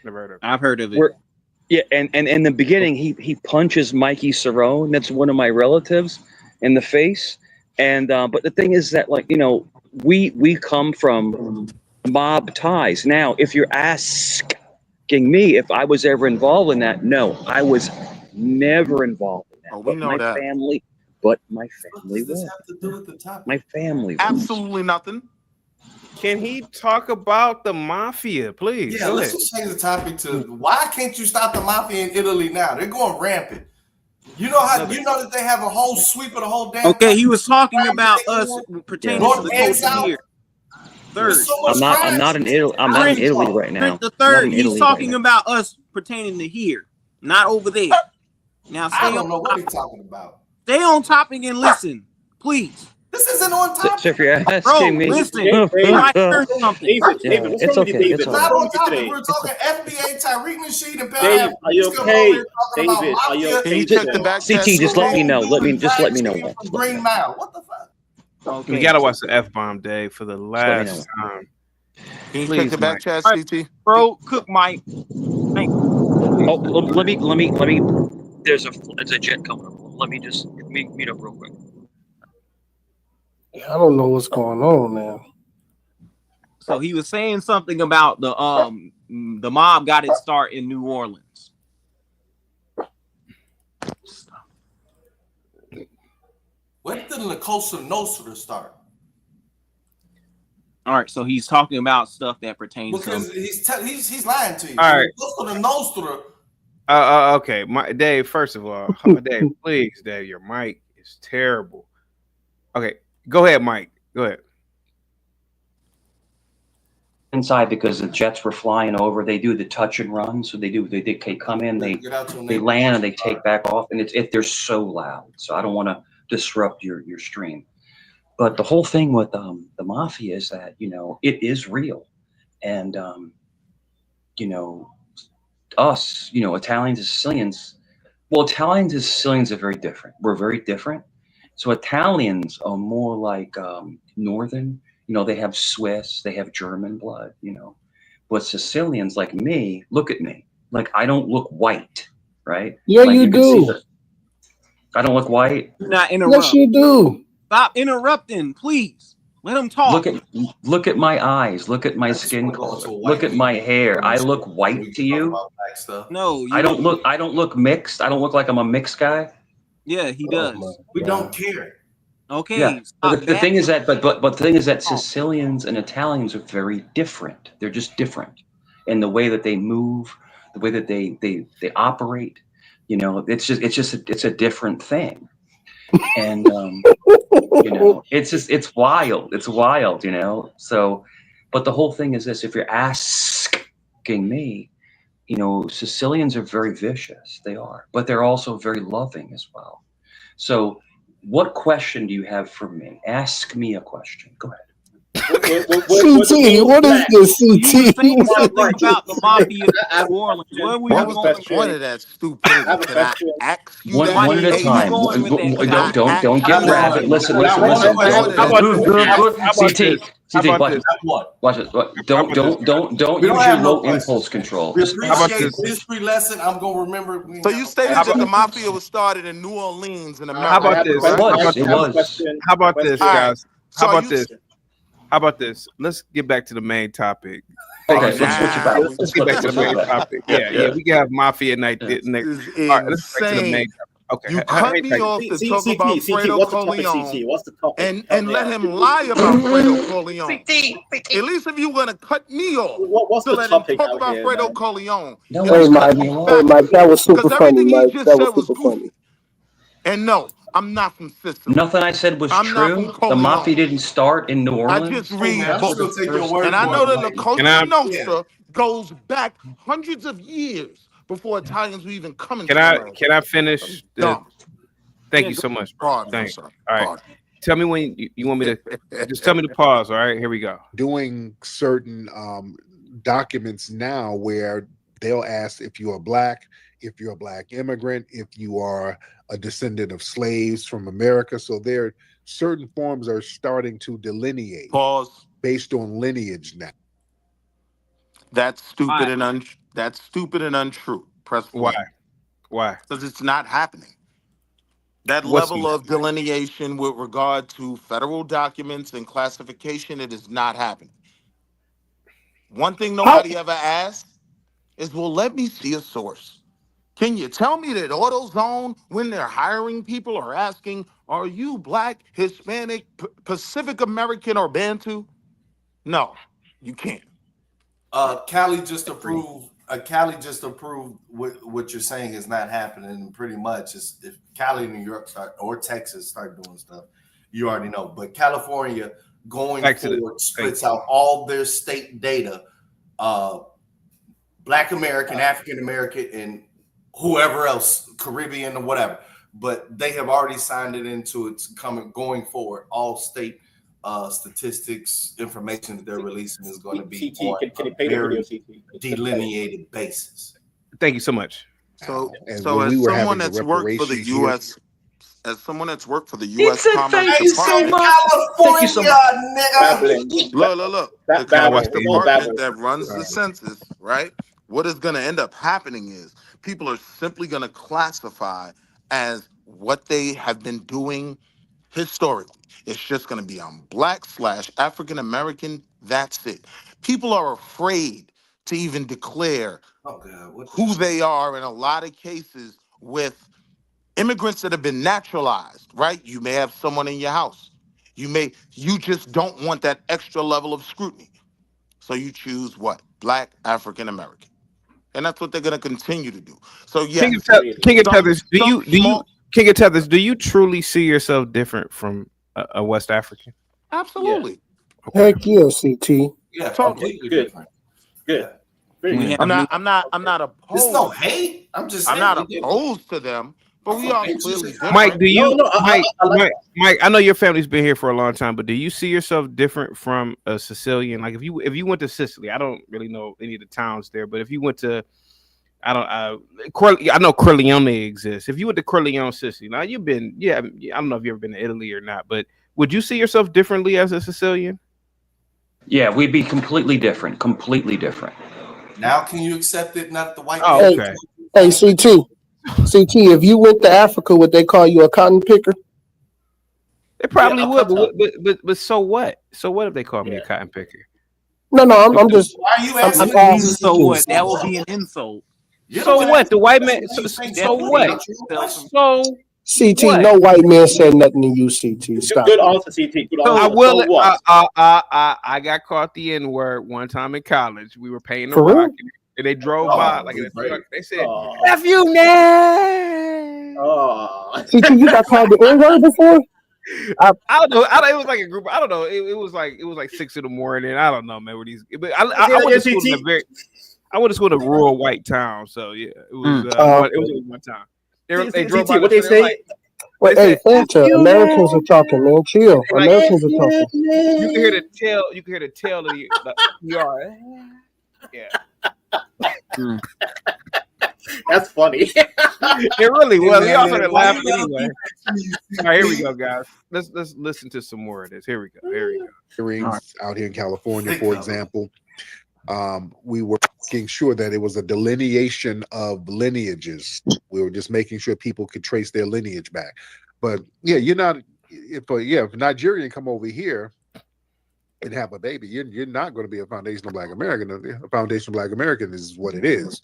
Never heard of it. I've heard of it. And in the beginning, he punches Mikey Cerrone. That's one of my relatives in the face. And but the thing is that, like, you know, we come from mob ties. Now, if you're asking me if I was ever involved in that, no, I was never involved in that. Oh, we know that. Family, my family was. My family was. Absolutely nothing. Can he talk about the mafia, please? Yeah, let's just change the topic to why can't you stop the mafia in Italy now? They're going rampant. You know that they have a whole sweep of the whole damn. Okay, he was talking about us pertaining to the culture here. Third, I'm not in Italy. I'm not in Italy right now. The third, he's talking about us pertaining to here, not over there. Now, I don't know what he's talking about. Stay on topic and listen, please. This isn't on topic. So if you're asking me, listen. David, it's okay. It's not on topic. We're talking FBA, Tyreek Nasheed, and David, are you okay? David, are you okay? Can you check the back? CT, just let me know. Let me know. Green Mile. What the fuck? Okay. We gotta watch the F-bomb, Dave, for the last time. Can you check the back chat, CT? Bro, cook Mike. Oh, let me. There's a jet coming up. Let me just meet up real quick. I don't know what's going on now. So he was saying something about the mob got its start in New Orleans. When did the Cosa Nostra start? All right, so he's talking about stuff that pertains because to he's lying to you. All right. Cosa Nostra. Okay, Dave. First of all, Dave, please, Dave, your mic is terrible. Okay, go ahead, Mike. Go ahead. Inside because the jets were flying over. They do the touch and run. So they come in, they land, and they take back off, and they're so loud. So I don't want to disrupt your stream. But the whole thing with the mafia is that, you know, it is real, and you know, us, you know, Italians and Sicilians. Well, Italians and Sicilians are very different. We're very different. So Italians are more like northern. You know, they have Swiss, they have German blood, you know. But Sicilians like me, look at me. Like, I don't look white, right? Yeah, like you do. I don't look white. Do not interrupt. Yes, you do. Stop interrupting, please. Let him talk. Look at my eyes. Look at my skin color. Look at my hair. I look white to you? No, I don't look mixed. I don't look like I'm a mixed guy. Yeah, he does. We don't care. Okay. Yeah. The thing is that, but the thing is that Sicilians and Italians are very different. They're just different in the way that they move, the way that they operate. You know, it's a different thing. And you know, it's wild. It's wild, you know. So, but the whole thing is this: if you're asking me, you know, Sicilians are very vicious. They are, but they're also very loving as well. So, what question do you have for me? Ask me a question. Go ahead. CT, what is this, CT? Something about the mafia of New Orleans. What was the point of that stupidity? Can I ask you that? One at a time. Don't get rapid. Listen. Watch it. Don't use your low impulse control. History lesson. I'm gonna remember. So you stated that the mafia was started in New Orleans in America. How about this? How about this, guys? How about this? Let's get back to the main topic. Okay, let's get back to the main topic. Yeah, we can have mafia night next. All right, let's get back to the main topic. Okay, you cut me off to talk about Fredo Corleone and let him lie about Fredo Corleone. At least if you were gonna cut me off to let him talk about Fredo Corleone. Hey, Mike, that was super funny, Mike. That was super funny. And no, I'm not from Sicily. Nothing I said was true. The mafia didn't start in New Orleans. I just read books. And I know that the Cosa Nostra goes back hundreds of years before Italians were even coming to America. Can I finish? Thank you so much. Thanks. All right. Tell me when you want me to just tell me to pause. All right, here we go. Doing certain documents now where they'll ask if you are black, if you're a black immigrant, if you are a descendant of slaves from America. So there certain forms are starting to delineate based on lineage now. That's stupid and untrue. Press why? Why? Because it's not happening. That level of delineation with regard to federal documents and classification, it is not happening. One thing nobody ever asked is, well, let me see a source. Can you tell me that AutoZone, when they're hiring people, are asking, are you Black, Hispanic, Pacific American, or Bantu? No, you can't. Cali just approved what you're saying is not happening. And pretty much, if Cali, New York or Texas start doing stuff, you already know. But California going forward splits out all their state data, Black American, African American, and whoever else, Caribbean or whatever. But they have already signed it into it's going forward. All state statistics information that they're releasing is going to be on a very delineated basis. Thank you so much. So as someone that's worked for the U.S. Commerce Department, Thank you so much. Look. The Commerce Department that runs the census, right? What is going to end up happening is people are simply going to classify as what they have been doing historically. It's just going to be on Black / African American. That's it. People are afraid to even declare who they are in a lot of cases with immigrants that have been naturalized, right? You may have someone in your house. You just don't want that extra level of scrutiny. So you choose what? Black African American. And that's what they're going to continue to do. So yeah. King of Tethers, do you truly see yourself different from a West African? Absolutely. Yeah. Heck yeah, CT. Yeah, totally. Good. I'm not opposed. There's no hate. I'm not opposed to them, but we are clearly different. Mike, Mike, I know your family's been here for a long time, but do you see yourself different from a Sicilian? Like if you went to Sicily, I don't really know any of the towns there, but if you went to I know Corleone exists. If you went to Corleone, Sicily, now you've been, I don't know if you've ever been to Italy or not, but would you see yourself differently as a Sicilian? Yeah, we'd be completely different. Now, can you accept it? Not the white. Oh, okay. Hey, CT, if you went to Africa, would they call you a cotton picker? They probably would, but so what? So what if they call me a cotton picker? No, I'm just. Why are you asking? So what? That would be an insult. So what? The white man. So what? So CT, what? No white man said nothing to you. CT, stop. Good answer, CT. Good answer. I will. I got caught the N word one time in college. We were paying the rock, and they drove by like they said, "F you, man." CT, you got called the N word before? I don't know. It was like a group. I don't know. It was like 6 in the morning. I don't know, man. Where these? But I went to school in a I went to school in a rural white town. So yeah, it was. It was only one time. They drove by. What they say? Like, wait, hey, Fanta, Americans are talking, man. Chill. Like, Americans are talking. You can hear the tail. You can hear the tail of the ER. Yeah. That's funny. It really was. We all started laughing anyway. All right, here we go, guys. Let's listen to some more of this. Here we go. Hearings out here in California, for example, we were making sure that it was a delineation of lineages. We were just making sure people could trace their lineage back. But yeah, if a Nigerian come over here and have a baby, you're not going to be a foundational Black American. A foundational Black American is what it is.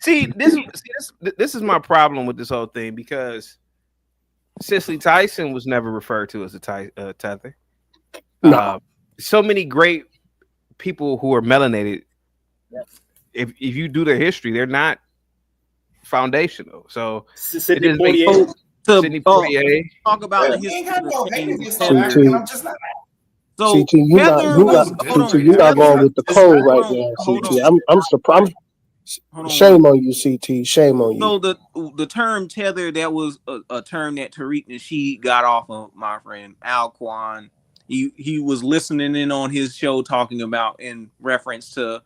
This is my problem with this whole thing, because Cicely Tyson was never referred to as a tether. No. So many great people who are melanated, if you do their history, they're not foundational. So Sidney Poitier. Talk about the history. I'm just not. So CT, you not going with the code right now, CT. I'm surprised. Shame on you, CT. Shame on you. So the term tether, that was a term that Tariq Nasheed got off of my friend Alquan. He was listening in on his show talking about in reference to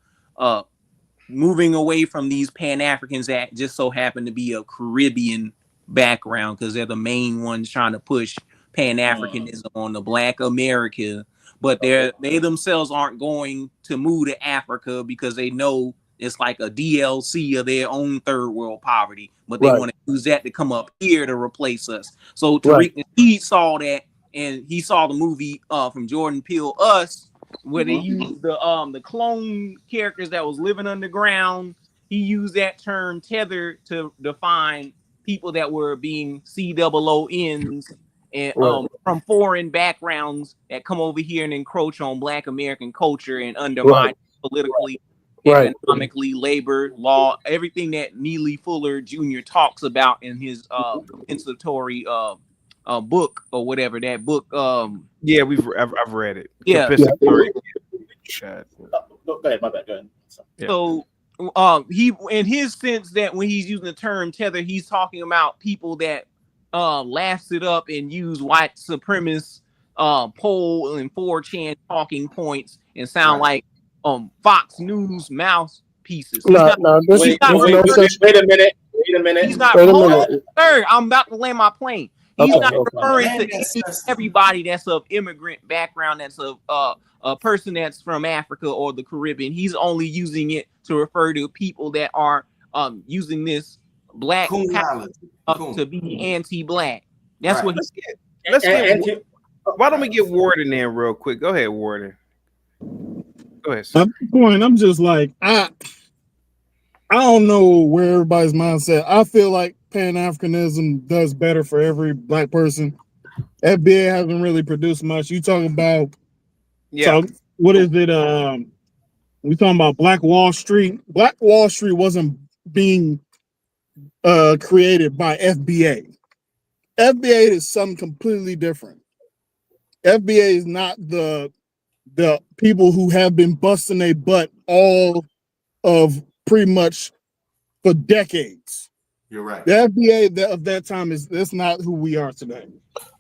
moving away from these Pan-Africans that just so happen to be a Caribbean background, because they're the main ones trying to push Pan-Africanism on the Black America. But they themselves aren't going to move to Africa because they know It's like a DLC of their own third world poverty, but they want to use that to come up here to replace us. So Tariq he saw that, and he saw the movie from Jordan Peele, Us, where they used the clone characters that was living underground. He used that term tether to define people that were being COONs and from foreign backgrounds that come over here and encroach on Black American culture and undermine politically, economically, labor, law, everything that Neely Fuller Jr. talks about in his compensatory book or whatever that book. Yeah, I've read it. Yeah. Go ahead, my bad. Go ahead. So he, in his sense, that when he's using the term tether, he's talking about people that laughs it up and use white supremacist poll and 4chan talking points and sound like Fox News mouthpieces. Wait a minute. He's not. Sir, I'm about to land my plane. He's not referring to everybody that's of immigrant background, that's of a person that's from Africa or the Caribbean. He's only using it to refer to people that are using this black to be anti-black. That's what he's getting. Let's get. Why don't we get Warden in real quick? Go ahead, Warden. Go ahead. Sir. At the point, I'm just like I don't know where everybody's mindset. I feel like Pan-Africanism does better for every black person. FBA hasn't really produced much. You talking about what is it? We talking about Black Wall Street. Black Wall Street wasn't being created by FBA. FBA is something completely different. FBA is not the people who have been busting their butt all of pretty much for decades. You're right. The FBA of that time that's not who we are today.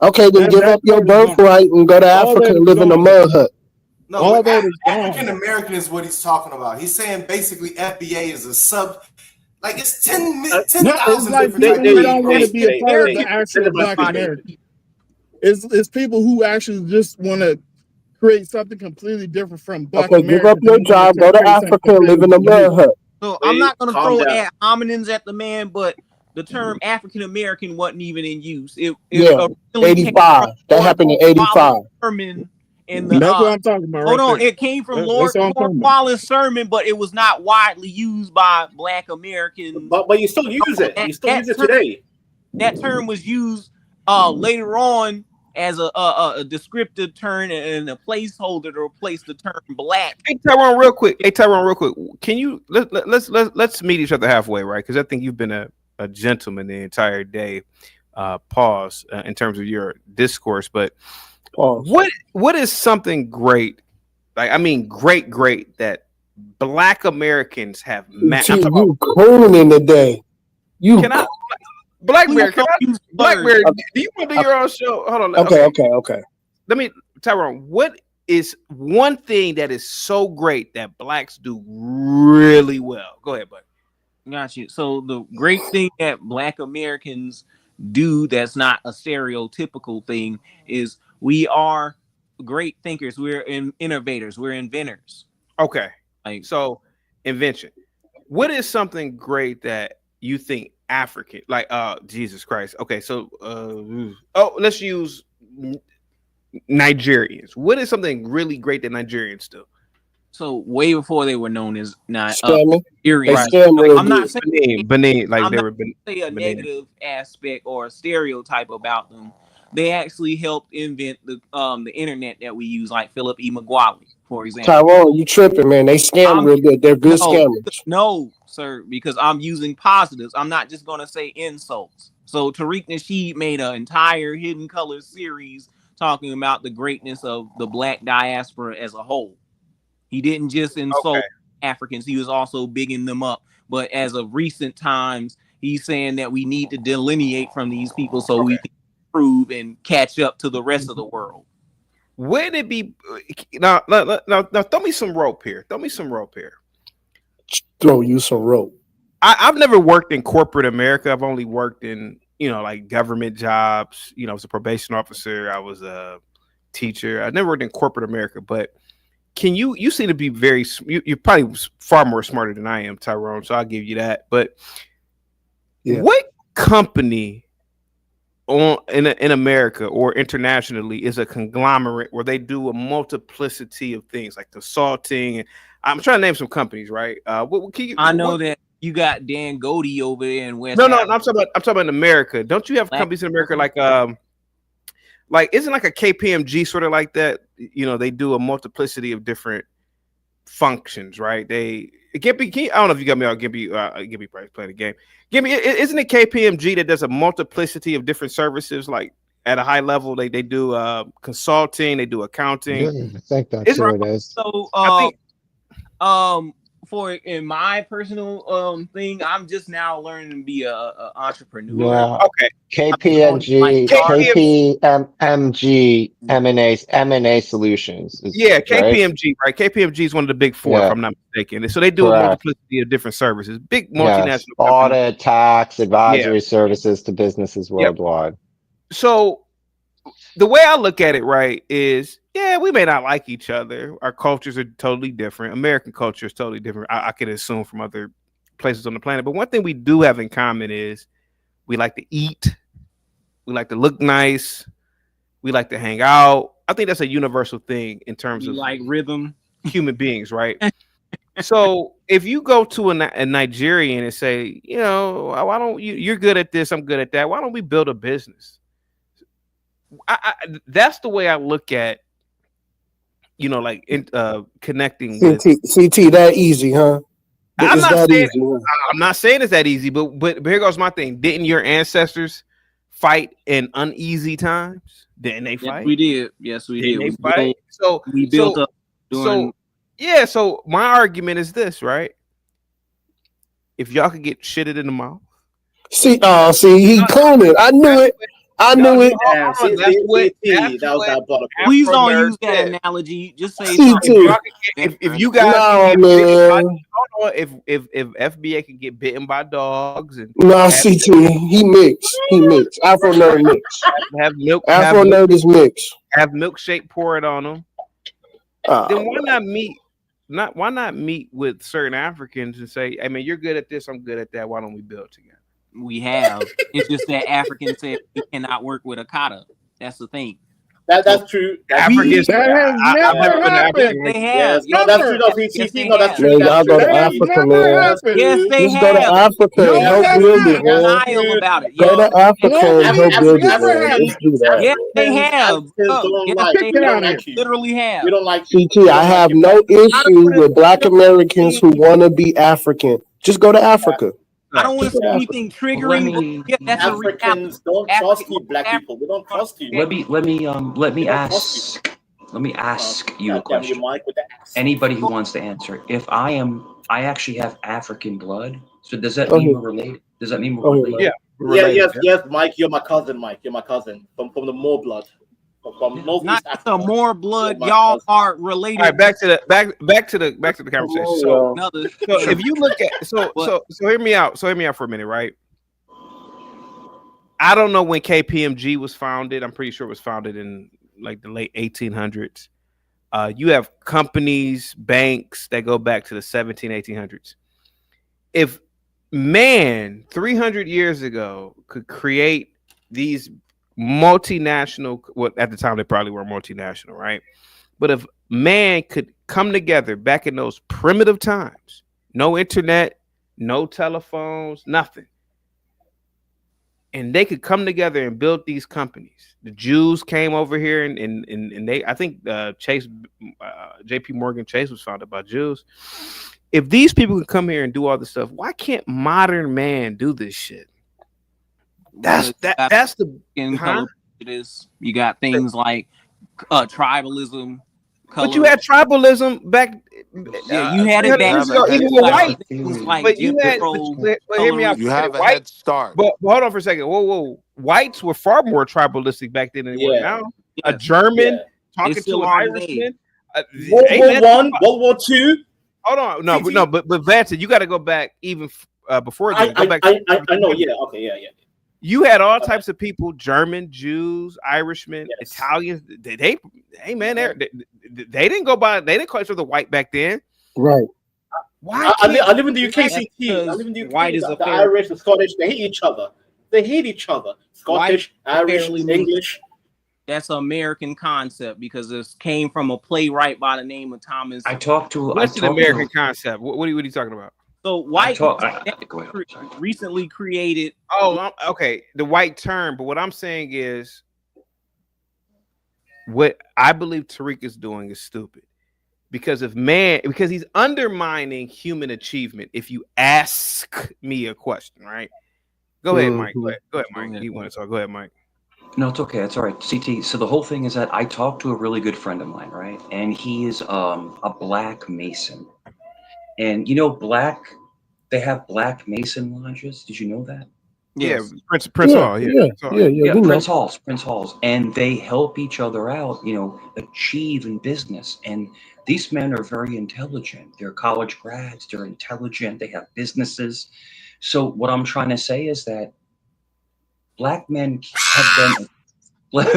Okay, then give up your birthright and go to Africa and live in a mud hut. No, African American is what he's talking about. He's saying basically FBA is a sub, like it's 10,000 like different. They don't want to be a part of the actual Black American. It's people who actually just want to create something completely different from Black American. Give up your job, go to Africa and live in a mud hut. So I'm not going to throw ad hominems at the man, but the term African American wasn't even in use. It 85. That happened in 85. In the, that's what I'm talking about. Hold on, it came from Lord Wallace Sermon, but it was not widely used by Black Americans. But you still use it. You still use it today. That term was used later on as a descriptive term and a placeholder to replace the term black. Hey Tyrone, real quick. Can you let's meet each other halfway, right? Because I think you've been a gentleman the entire day. Pause in terms of your discourse, but what is something great? Like I mean, great that Black Americans have. You cooling in the day. You can I? Blackberry, Blackberry, do you want to do your own show? Hold on. Okay. Let me, Tyrone, what is one thing that is so great that blacks do really well? Go ahead, bud. Got you. So the great thing that Black Americans do that's not a stereotypical thing is we are great thinkers. We're innovators. We're inventors. Okay. So invention. What is something great that you think African, like Jesus Christ. Okay, so let's use Nigerians. What is something really great that Nigerians do? So way before they were known as not Benin. I'm not saying Benin, like I'm they not were say a negative aspect or a stereotype about them. They actually helped invent the internet that we use, like Philip E. Maguire, for example. Tyrone, you tripping, man. They scam real good. They're good scammers. No, sir, because I'm using positives. I'm not just going to say insults. So Tariq Nasheed made an entire Hidden Colors series talking about the greatness of the Black diaspora as a whole. He didn't just insult Africans. He was also bigging them up. But as of recent times, he's saying that we need to delineate from these people so we can improve and catch up to the rest of the world. Would it be now? Throw me some rope here. Throw you some rope. I've never worked in corporate America. I've only worked in like government jobs. I was a probation officer. I was a teacher. I never worked in corporate America. But can you seem to be you're probably far more smarter than I am, Tyrone, so I'll give you that. But what company in America or internationally is a conglomerate where they do a multiplicity of things like consulting? And I'm trying to name some companies, right? I know that you got Dan Goody over there in West. No, I'm talking about in America. Don't you have companies in America like isn't like a KPMG sort of like that? You know, they do a multiplicity of different functions, right? I don't know if you got me out. Gibby probably playing the game. Isn't it KPMG that does a multiplicity of different services, like at a high level? They do consulting, they do accounting. I think that's who it is. So for in my personal thing, I'm just now learning to be a entrepreneur. Yeah. Okay. KPMG, M&A Solutions. KPMG, right? KPMG is one of the big four, if I'm not mistaken. So they do a multiplicity of different services. Big multinational audit, tax, advisory services to businesses worldwide. So the way I look at it, right, is we may not like each other. Our cultures are totally different. American culture is totally different. I can assume from other places on the planet. But one thing we do have in common is we like to eat. We like to look nice. We like to hang out. I think that's a universal thing in terms of like rhythm, human beings, right? So if you go to a Nigerian and say, why don't you're good at this, I'm good at that. Why don't we build a business? That's the way I look at, connecting with CT that easy, huh? I'm not saying it's that easy, but here goes my thing. Didn't your ancestors fight in uneasy times? Didn't they fight? Yes, we did. Yes, we did. They fight. So we built up. So my argument is this, right? If y'all could get shitted in the mouth. See, he cloned it. I knew it. Please don't use that analogy. Just say if you guys if FBA can get bitten by dogs and CT he mixed Afro nerd mix. Have milk. Afro nerd is mixed. Have milkshake pour it on them. Then why not meet with certain Africans and say, "Hey man, you're good at this. I'm good at that. Why don't we build together?" We have. It's just that Africans said we cannot work with Akata. That's the thing. That's true. Africans that has never happened. They have. No, that's true. That's true. Y'all go to Africa, man. Yes, they Just have. go to Africa and help build it, man. Denial about it. Go to Africa and help build it, man. Let's do that. Yes, they have. They literally have. We don't like CT. I have no issue with Black Americans who want to be African. Just go to Africa. I don't want to say anything triggering. That's Africans don't trust you, black people. We don't trust you. Let me ask you a question. Anybody who wants to answer. If I actually have African blood. So does that mean we're related? Does that mean we're related? Yes, Mike. You're my cousin, Mike. You're my cousin from the Moor blood. Not the more blood, y'all are related. All right, back to the conversation. So if you look at so hear me out. So hear me out for a minute, right? I don't know when KPMG was founded. I'm pretty sure it was founded in like the late 1800s. You have companies, banks that go back to the 1800s. If man 300 years ago could create these multinational, well, at the time they probably were multinational, right? But if man could come together back in those primitive times, no internet, no telephones, nothing, and they could come together and build these companies. The Jews came over here and they, I think Chase, JP Morgan Chase was founded by Jews. If these people can come here and do all this stuff, why can't modern man do this shit? That's the it is. You got things like tribalism. But you had tribalism back. Yeah, you had it back. Even with white. But you had. But hear me out. You have a head start. But hold on for a second. Whoa. Whites were far more tribalistic back then than they were now. A German talking to an Irishman. World War II. Hold on. No. But Vance, you got to go back even before that. I know. Yeah. Okay. Yeah. You had all types of people: German, Jews, Irishmen, Italians. They didn't go by. They didn't call each other white back then. Right. Why? I live in the UK, CT. I live in the UK. White is the Irish, the Scottish, they hate each other. Scottish, Irish, English. That's an American concept because this came from a playwright by the name of Thomas. What's an American concept? What are you talking about? So white recently created. Oh, okay. The white term, but what I'm saying is, what I believe Tariq is doing is stupid. Because he's undermining human achievement. If you ask me a question, right? Go ahead, Mike. Go ahead, Mike. You want to talk? Go ahead, Mike. No, it's okay. It's all right. CT. So the whole thing is that I talked to a really good friend of mine, right? And he is a black Mason. And they have black Mason lodges. Did you know that? Yes. Yeah, Prince Hall. Yeah, Prince Halls. And they help each other out, achieve in business. And these men are very intelligent. They're college grads. They're intelligent. They have businesses. So what I'm trying to say is that black men have been black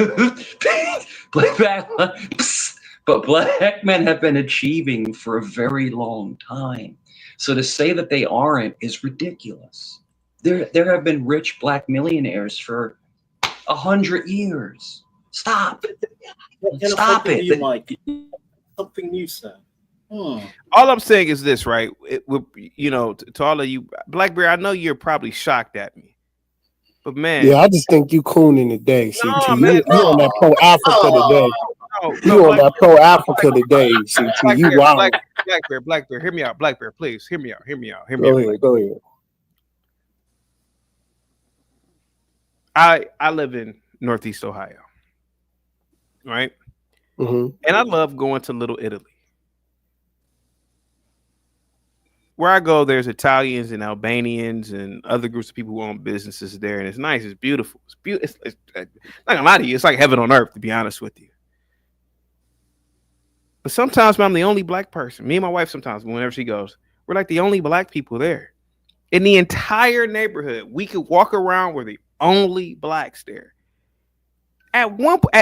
men have been achieving for a very long time. So to say that they aren't is ridiculous. There have been rich black millionaires for 100 years. Stop it. You, Mike. Something new, sir. All I'm saying is this, right? To all of you, Blackberry, I know you're probably shocked at me, but man, yeah, I just think you cooning today. CT, you on that pro Africa today. You on that pro Africa today, CT. You wild. Blackberry, hear me out. Blackberry, please hear me out. Go ahead. I live in Northeast Ohio, right? Mm-hmm. And I love going to Little Italy. Where I go, there's Italians and Albanians and other groups of people who own businesses there, and it's nice. It's beautiful. It's beautiful. It's not gonna lie to you. It's like heaven on earth, to be honest with you. But sometimes I'm the only black person. Me and my wife, sometimes whenever she goes, we're like the only black people there in the entire neighborhood. We could walk around. We're the only blacks there. At one point,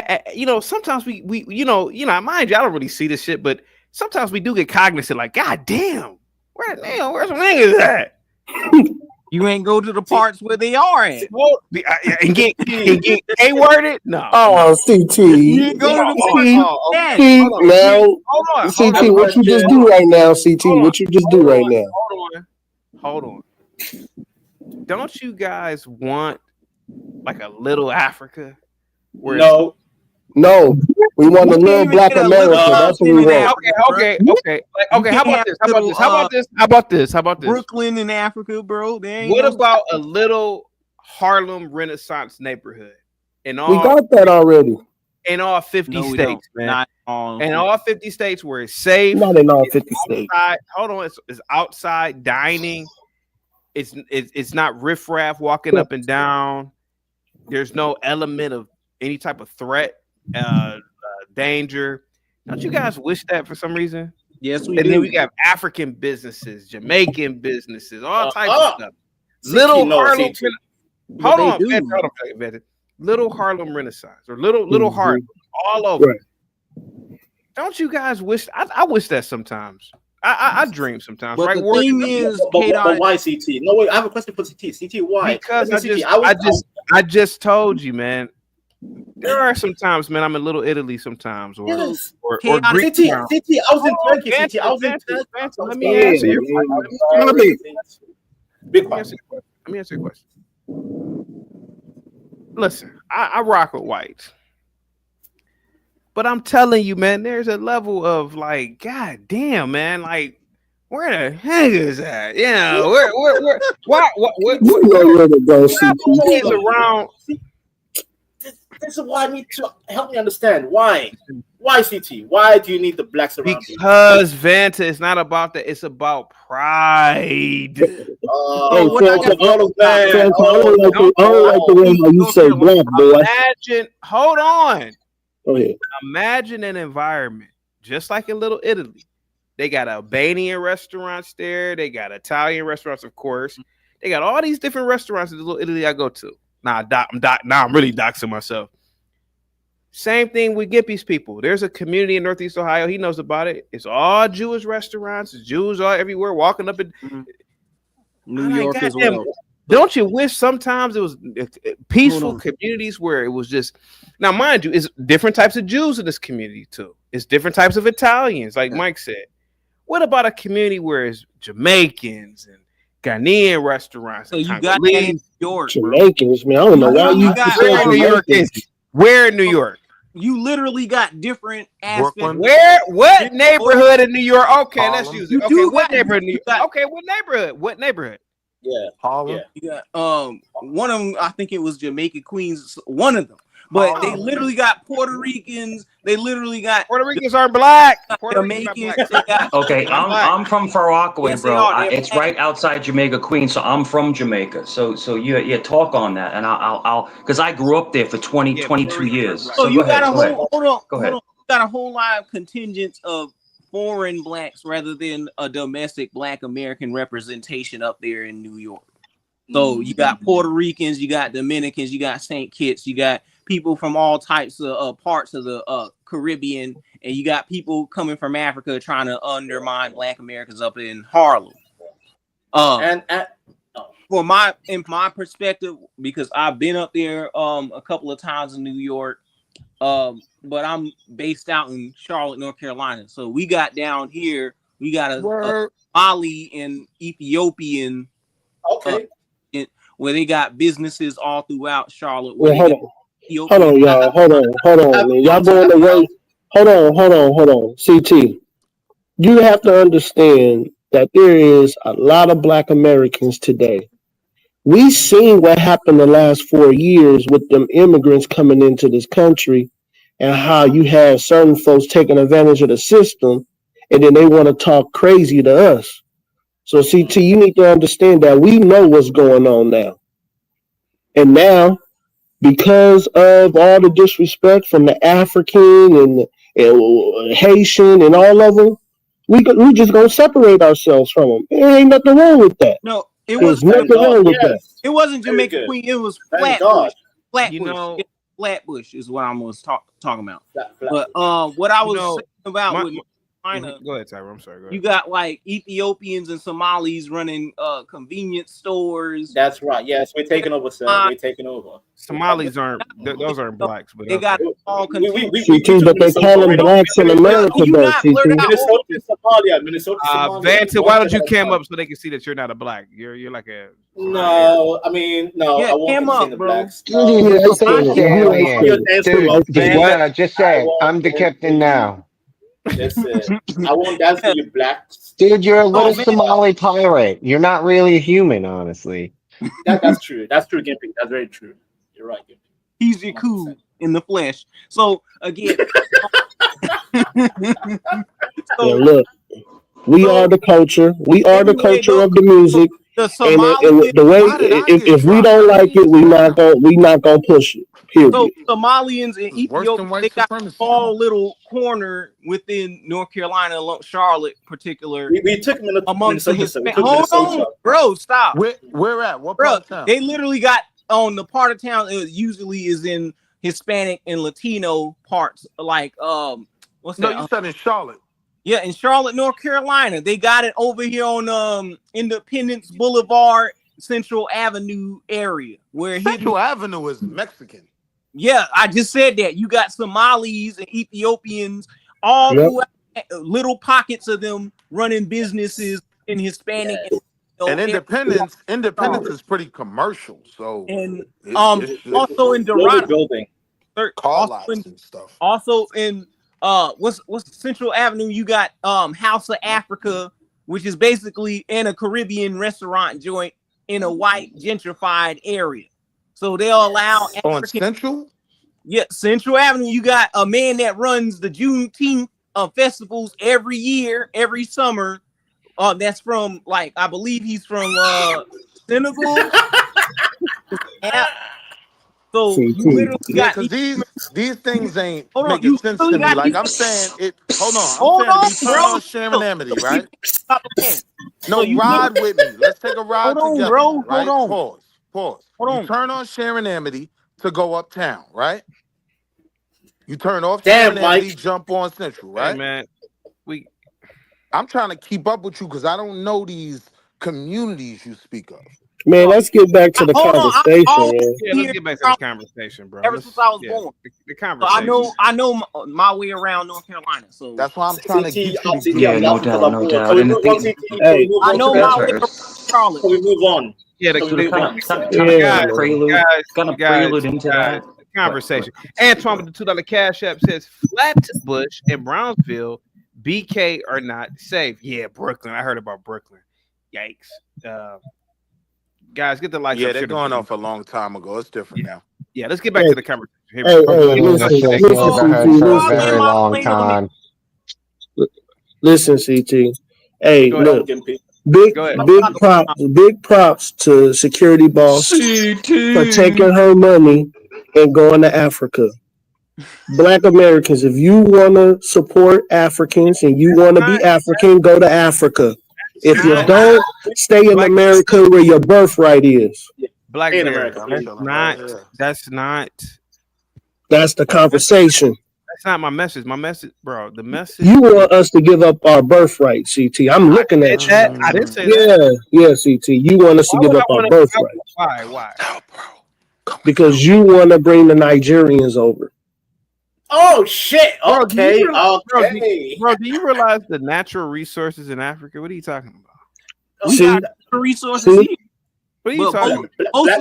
sometimes we mind you, I don't really see this shit, but sometimes we do get cognizant, like, God damn, where's the niggas at? You ain't go to the parts where they are at. And get A-worded? No. Oh, CT. You go to the now, CT, what you just do right now, CT? What you just do right now? Hold on. Don't you guys want like a little Africa? No, we want a little black America. That's what we want. Okay. How about this? Brooklyn in Africa, bro. What about a little Harlem Renaissance neighborhood? We got that already. In all 50 states, man. In all 50 states where it's safe. Not in all 50 states. Hold on, it's outside dining. It's not riffraff walking up and down. There's no element of any type of threat, danger. Don't you guys wish that for some reason? Yes, we do. And then we got African businesses, Jamaican businesses, all types of stuff. Little Harlem. Hold on, Little Harlem Renaissance or little Harlem all over. Right. Don't you guys wish? I wish that sometimes. I dream sometimes. But right? The thing is, but why CT? No, wait. I have a question for CT. CT, why? Because I just told you, man. There are some times, man. I'm in Little Italy sometimes, or Greek. CT, I was in Turkey. CT, I was in Turkey. Let me answer your question. Let me answer your question. Listen, I rock with whites, but I'm telling you, man, there's a level of like, God damn, man, like, where the heck is that? Yeah, where is around? This is why I need to help me understand why CT? Why do you need the blacks around? Because Vanta, it's not about that. It's about pride. I don't like the way how you say black, boy. Imagine. Hold on. Go ahead. Imagine an environment just like in Little Italy. They got Albanian restaurants there. They got Italian restaurants, of course. They got all these different restaurants in Little Italy I go to. Nah, I'm really doxing myself. Same thing with Gippy's people. There's a community in Northeast Ohio. He knows about it. It's all Jewish restaurants. It's Jews all everywhere walking up in New York as well. Don't you wish sometimes it was peaceful communities where it was just, now mind you, it's different types of Jews in this community too. It's different types of Italians, like Mike said. What about a community where it's Jamaicans and Ghanaian restaurants? So you got that in New York, Jamaicans, man. I don't know why you where in New York is it? Where in New York? You literally got different aspects. What neighborhood in New York? Okay, let's use it. Okay, what neighborhood in New York? Okay, what neighborhood? What neighborhood? Yeah, Harlem. You got one of them. I think it was Jamaica, Queens. One of them, but they literally got Puerto Ricans. They literally got Puerto Ricans aren't black. Jamaicans. Okay, I'm from Far Rockaway, Yes, bro. they are. It's right outside Jamaica, Queens. So I'm from Jamaica. So you talk on that, and I'll because I grew up there for 22 years. So you got a whole Go ahead. You got a whole lot of contingents of foreign blacks rather than a domestic black American representation up there in New York. So you got Puerto Ricans, you got Dominicans, you got St. Kitts, you got people from all types of parts of the Caribbean, and you got people coming from Africa trying to undermine black Americans up in Harlem. In my perspective, because I've been up there a couple of times in New York, but I'm based out in Charlotte, North Carolina. So we got down here, we got a Mali and Ethiopian, where they got businesses all throughout Charlotte. Well, hold on, y'all. Hold on, man. Y'all going away. Hold on. CT, you have to understand that there is a lot of black Americans today. We seen what happened the last 4 years with them immigrants coming into this country and how you have certain folks taking advantage of the system and then they want to talk crazy to us. So CT, you need to understand that we know what's going on now. And now, because of all the disrespect from the African and Haitian and all of them, we just gonna separate ourselves from them. There ain't nothing wrong with that. No, it There's was nothing wrong with that. It wasn't Jamaica Queen. It was Flatbush. Flatbush. Flatbush is what I was talking about. But what I was saying about with China. Go ahead, Tyra. I'm sorry. Go ahead. You got like Ethiopians and Somalis running convenience stores. That's right. Yes, we're taking over, sir. We're taking over. Somalis aren't; those aren't blacks, but they got all CT, but they call them blacks in America, though. Minnesota. Vanta, why don't you cam up so they can see that you're not a black? You're like a no. I mean, no. Yeah, I won't cam up, the bro. blacks. Just say I'm the captain now. Listen, I won't dance for you blacks. Dude, you're a little Somali pirate. You're not really a human, honestly. That's true. That's true, Gimpy. That's very true. You're right, Gimpy. He's your cool in the flesh. So again, look, we are the culture. We are the culture of the music. And the way, if we don't like it, we not gonna push it. Period. So Somalians and Ethiopians, they got a small little corner within North Carolina, Charlotte, particular. We took them amongst the Hispanic. Hold on, bro, stop. Where at? What part of town? They literally got on the part of town. It usually is in Hispanic and Latino parts, like what's that? No, you said in Charlotte. Yeah, in Charlotte, North Carolina. They got it over here on Independence Boulevard, Central Avenue area. Where Central Avenue is Mexican. Yeah, I just said that. You got Somalis and Ethiopians, all throughout, little pockets of them running businesses in Hispanic. And Independence is pretty commercial. So and also in Dorado building, also in what's Central Avenue? You got House of Africa, which is basically in a Caribbean restaurant joint in a white gentrified area. So they'll allow on Central. Yeah, Central Avenue. You got a man that runs the Juneteenth festivals every year, every summer. That's from I believe he's from Senegal. Yeah. So you literally got these things ain't hold on, making sense to me. Like I'm saying it. Hold on, I'm saying to be sharing amity, right? No, ride with me. Let's take a ride together. Bro. Right? Hold on. Pause. Pause. Hold on. You turn on Sharon Amity to go uptown, right? You turn off Damn, Sharon Amity, Mike. jump on Central, right? Hey, man, I'm trying to keep up with you because I don't know these communities you speak of. Man, let's get back to the Hold on, conversation, yeah, let's get back to the conversation, bro. Ever since I was born. The So conversation. I know my way around North Carolina. So that's why I'm trying to get you to Yeah, no doubt, no doubt. Can we And the move on, thing, CT? Hey, I know my way around Charlotte. Can we move on? Yeah, Can we move on? Yeah, kind of prelude into that. the conversation. Antoine with the $2 Cash App says Flatbush and Brownsville, BK are not safe. Yeah, Brooklyn. I heard about Brooklyn. Yikes. Guys, get the lights Yeah, up. they're going off a long time ago. It's different now. Yeah, let's get back to the conversation. Here Hey, we go. hey, Been in this neighborhood for a very long time. Listen, CT. Hey, Go ahead. look, big props to Security Boss for taking her money and going to Africa. Black Americans, if you want to support Africans and you want to be African, go to Africa. If you don't, stay in America where your birthright is. Black in America. That's not. That's the conversation. That's not my message. My message, bro. The message. You want us to give up our birthright, CT. I'm looking at you. I didn't say that. Yeah, CT. You want us to give up our birthright. Why? Because you want to bring the Nigerians over. Oh shit! Bro, Okay, Bro, do you realize the natural resources in Africa? What are you talking about? We got resources here. What are you talking about?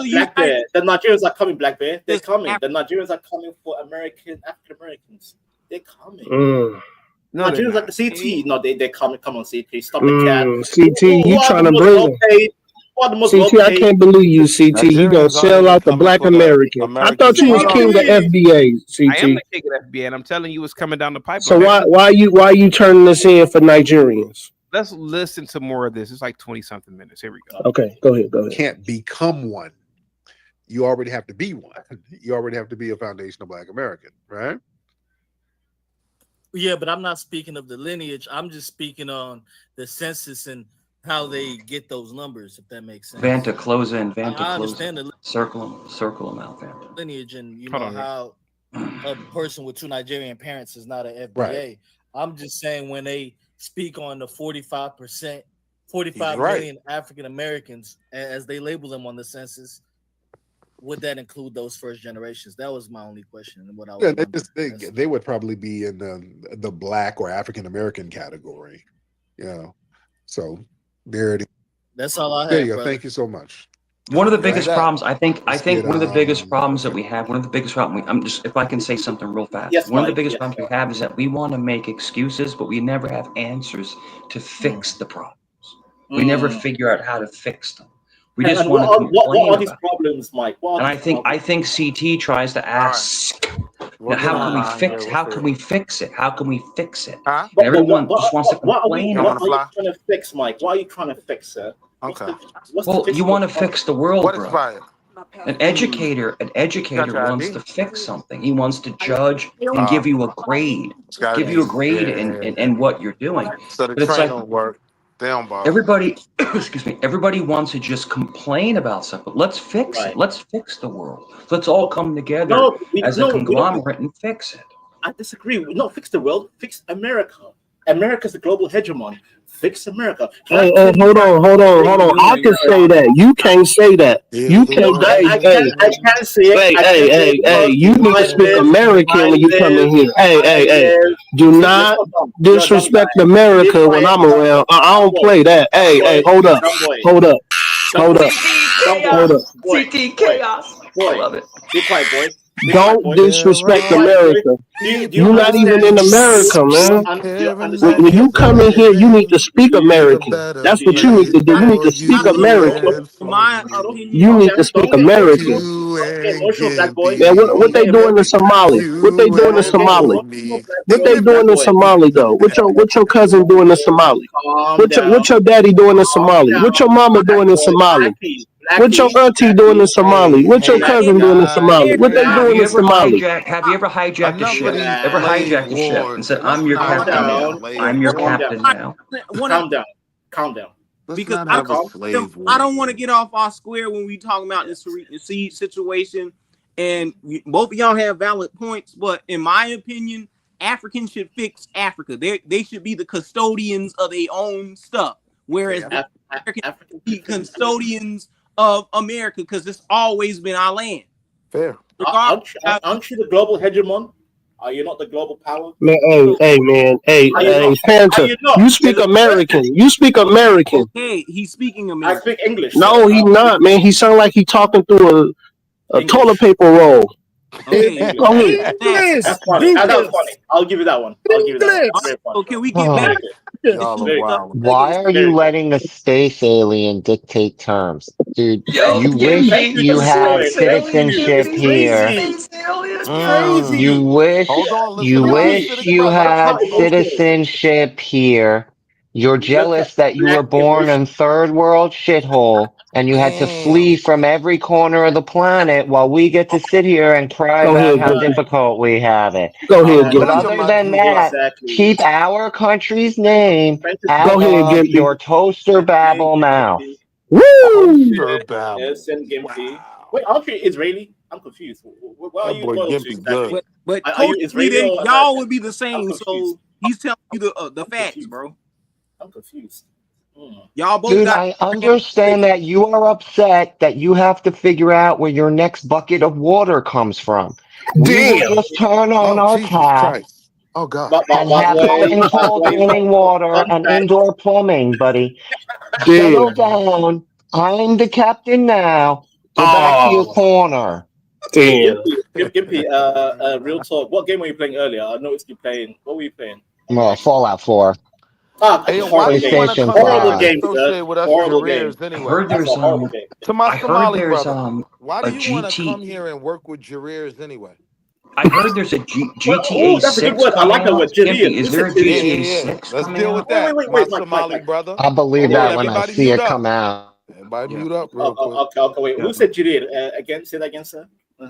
Black Bear. The Nigerians are coming, Black Bear. They're coming. The Nigerians are coming for African Americans. They're coming. No, Nigerians like the CT. No, they're coming. Come on, CT. Stop the cat. CT, you trying to bring them. CT, I can't believe you, CT. You gonna sell out the Black American. I thought you was king of FBA, CT. I am the king of FBA, and I'm telling you, it's coming down the pipeline. So why you turning this in for Nigerians? Let's listen to more of this. It's like 20-something minutes. Here we go. Okay, go ahead. You can't become one. You already have to be one. You already have to be a foundational Black American, right? Yeah, but I'm not speaking of the lineage. I'm just speaking on the census and how they get those numbers, if that makes sense. Vanta, close in. I understand the circle them out there. lineage and you know how a person with 2 Nigerian parents is not an FBA. Right. I'm just saying when they speak on the 45%, 45 million African Americans as they label them on the census, would that include those first generations? That was my only question. And what I was they would probably be in the Black or African American category, so there it is. That's all I have. There you go. Brother. Thank you so much. One of the biggest problems, I think one of the biggest problems that we have, if I can say something real fast. Yes, one of the biggest problems we have is that we want to make excuses, but we never have answers to fix the problems. We never figure out how to fix them. We just want to complain what are these problems, Mike? And I think CT tries to ask, how can we fix it? How can we fix it? Huh? Everyone just wants to complain. What are you trying to fix, Mike? What are you trying to fix, sir? Okay. Well, you want to fix the world, What is bro. fire? An educator wants to fix something. He wants to judge and give you a grade. In what you're doing. So the But it's train like don't work. They don't bother. Everybody wants to just complain about something. Let's fix it. Let's fix the world. Let's all come together as a conglomerate and fix it. I disagree. No, fix the world. Fix America. America's the global hegemon. Fix America. Hold on. I can say that. You can't say that. You can't. I can't say it. Hey. You need to speak American when you come in here. Hey. Do not disrespect America when I'm around. I don't play that. Hey. Hold up. CT chaos. I love it. Be quiet, boy. Don't disrespect America. You're not even in America, man. When you come in here, you need to speak American. That's what you need to do. You need to speak American. You need to speak American. Man, what they doing in Somali? What they doing in Somali? What they doing in Somali though? What your cousin doing in Somali? What your daddy doing in Somali? What your mama doing in Somali? What your auntie doing in Somali? What your cousin doing in Somali? What they doing in Somali? Have you ever hijacked a ship? Ever hijacked a ship and said, "I'm your captain now. I'm your captain now." Calm down. because not have a slave I don't want to get off our square when we talking about this Tariq Nasheed situation. And both of y'all have valid points, but in my opinion, Africans should fix Africa. They should be the custodians of their own stuff, whereas Africans be custodians of America because it's always been our land. Fair. Aren't you the global hegemon? Are you not the global power? Man, hey, Panther, you speak American. You speak American. Okay, he's speaking American. I speak English. No, he not, man. He sound like he talking through a toilet paper roll. Okay, go ahead. That's funny. That's funny. I'll give you that one. So can we get back? Why are you letting a space alien dictate terms? Dude, you wish you had citizenship here. You wish you had citizenship here. You're jealous that you were born in third world shithole and you had to flee from every corner of the planet while we get to sit here and cry about how difficult we have it. But other than that, keep our country's name out of your toaster babble mouth. Woo! Wait, aren't you Israeli? I'm confused. Why are you loyal to exactly? But Israeli then or y'all would be the same. So he's telling you the facts, bro. I'm confused. Y'all both Dude, I understand that you are upset that you have to figure out where your next bucket of water comes from. We will just turn on our tap Oh God! and have cold running water and indoor plumbing, buddy. Settle down. I'm the captain now. Go back to your corner. Gimpy, real talk. What game were you playing earlier? I noticed you playing. What were you playing? Fallout 4. Hey, why do you want to come horrible here and game, associate with us Jareers anyway? Heard there's to my Somali brother. Why do a you want to GT come here and work with Jareers anyway? I heard there's a GTA 6 I like that word, Gimpy, is there a GTA 6 Let's coming deal with that. Wait, my Somali brother. I'll believe that when I see it come out. Everybody mute up real quick. Okay, wait. Who said Jareer? Again, say that again, sir. I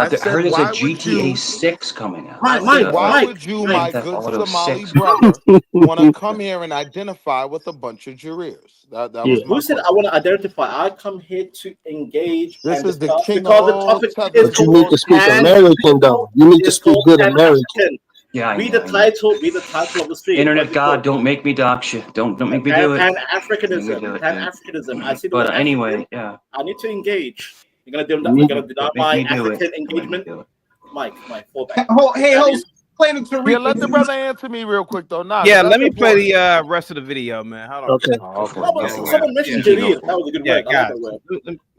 heard there's a GTA 6 coming out. Why would you, my good Somali brother, want to come here and identify with a bunch of Jareers? That was my Who said I want to identify? I come here to engage. This is the king because of all the topic is But you need to speak American, though. You need to speak good American. Yeah, read the title of the stream. Internet God, don't make me dox you. Don't make me do it. Pan-Africanism. Pan-Africanism. I see the But anyway, yeah. I need to engage. You're gonna deny my African engagement. Mike, fall back. Hey, host, play the Tariq. Yeah, let the brother answer me real quick though. Let me play the rest of the video, man. Hold on. Okay. Someone mentioned Jareer. That was a good word.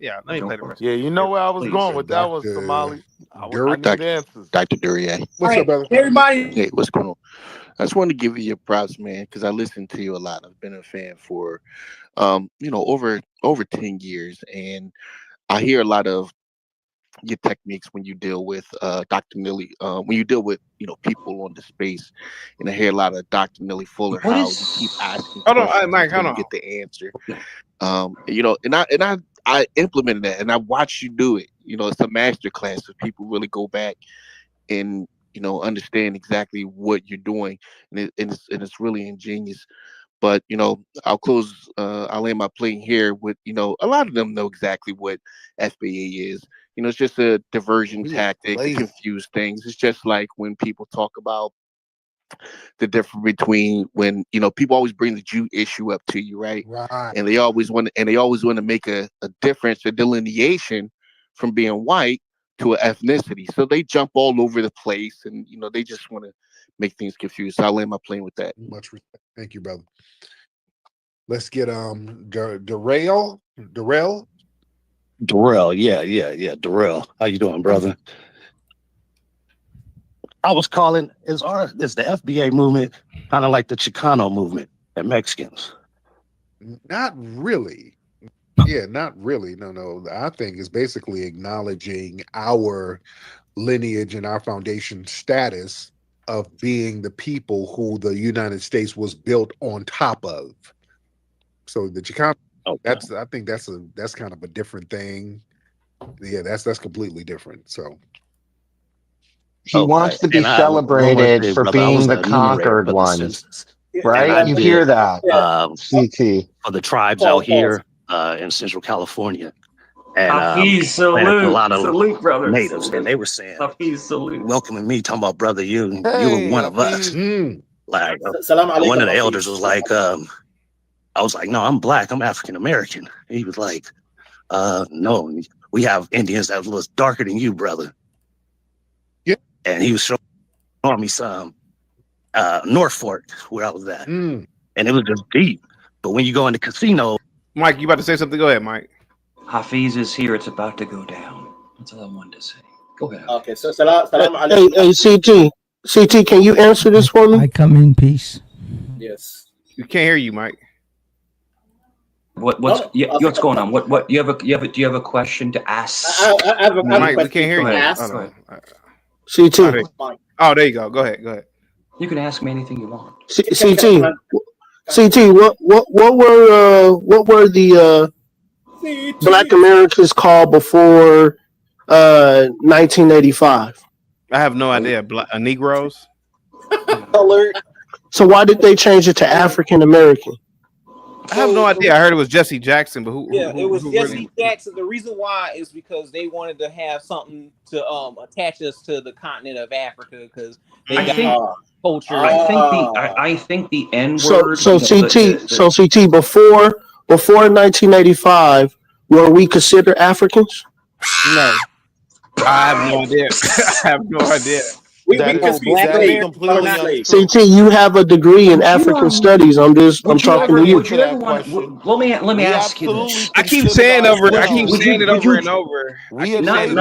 Let me play the rest. Yeah, you know where I was going with that one, Somali. Dr. Duryea. What's up, brother? Everybody. Hey, what's going on? I just wanted to give you your props, man, because I listen to you a lot. I've been a fan for, over 10 years, and I hear a lot of your techniques when you deal with Dr. Nilly, when you deal with people on the space, and I hear a lot of Dr. Nilly Fuller how you keep asking Mike, hold on. get the answer. And I implemented that, and I watched you do it. It's a master class if people really go back and understand exactly what you're doing, and it's really ingenious. But I'll close. I'll land my plane here with a lot of them know exactly what FBA is. It's just a diversion tactic to confuse things. It's just like when people talk about the difference between when people always bring the Jew issue up to you, right? And they always want to make a difference, a delineation from being white to an ethnicity. So they jump all over the place, and they just want to make things confused. So I'll land my plane with that. Much respect. Thank you, brother. Let's get Darrell. Yeah, Darrell. How you doing, brother? I was calling, is the FBA movement kind of like the Chicano movement and Mexicans? Not really. Yeah, not really. No. I think it's basically acknowledging our lineage and our foundation status of being the people who the United States was built on top of. So the Chicano, I think that's kind of a different thing. Yeah, that's completely different. So he wants to be celebrated for being the conquered ones. Right? You hear that. CT. For the tribes out here in Central California. And a lot of natives, and they were saying, welcoming me, talking about, brother, you were one of us. Like one of the elders was like, I was like, no, I'm black, I'm African American. He was like, no, we have Indians that was darker than you, brother. Yeah. And he was showing me some North Fork where I was at, and it was just deep. But when you go in the casino, Mike, you about to say something? Go ahead, Mike. Hafiz is here. It's about to go down. That's all I wanted to say. Go ahead. Okay, so salam hey, CT, can you answer this for me? I come in peace. Yes. We can't hear you, Mike. What's going on? What do you have a question to ask? I have a Mike, we question can't hear to you. ask. CT. Oh, there you go. Go ahead. You can ask me anything you want. CT, what were the Black Americans called before 1985? I have no idea. Negroes. Colored. So why did they change it to African American? I have no idea. I heard it was Jesse Jackson, but who? It was Jesse really... Jackson. The reason why is because they wanted to have something to attach us to the continent of Africa because they got culture. I think the N word. So CT before 1985, were we considered Africans? No, I have no idea. I have no idea. CT, you have a degree in African studies. I'm talking to you. Let me ask you this. I keep saying it over and over. We Hold on,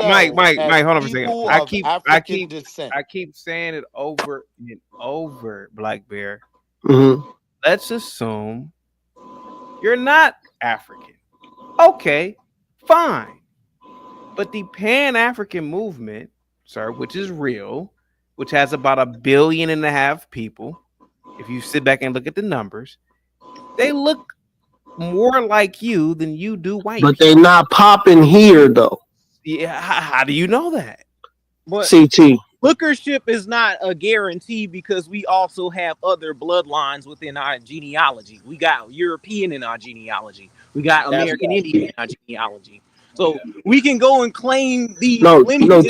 Mike, hold on for a second. I keep saying it over and over, Black Bear. Mm-hmm. Let's assume you're not African. Okay, fine. But the Pan-African movement, sir, which is real, which has about 1.5 billion people. If you sit back and look at the numbers, they look more like you than you do white. But they're not popping here, though. Yeah, how do you know that? But CT. Lookership is not a guarantee because we also have other bloodlines within our genealogy. We got European in our genealogy. We got American Indian in our genealogy. So we can go and claim the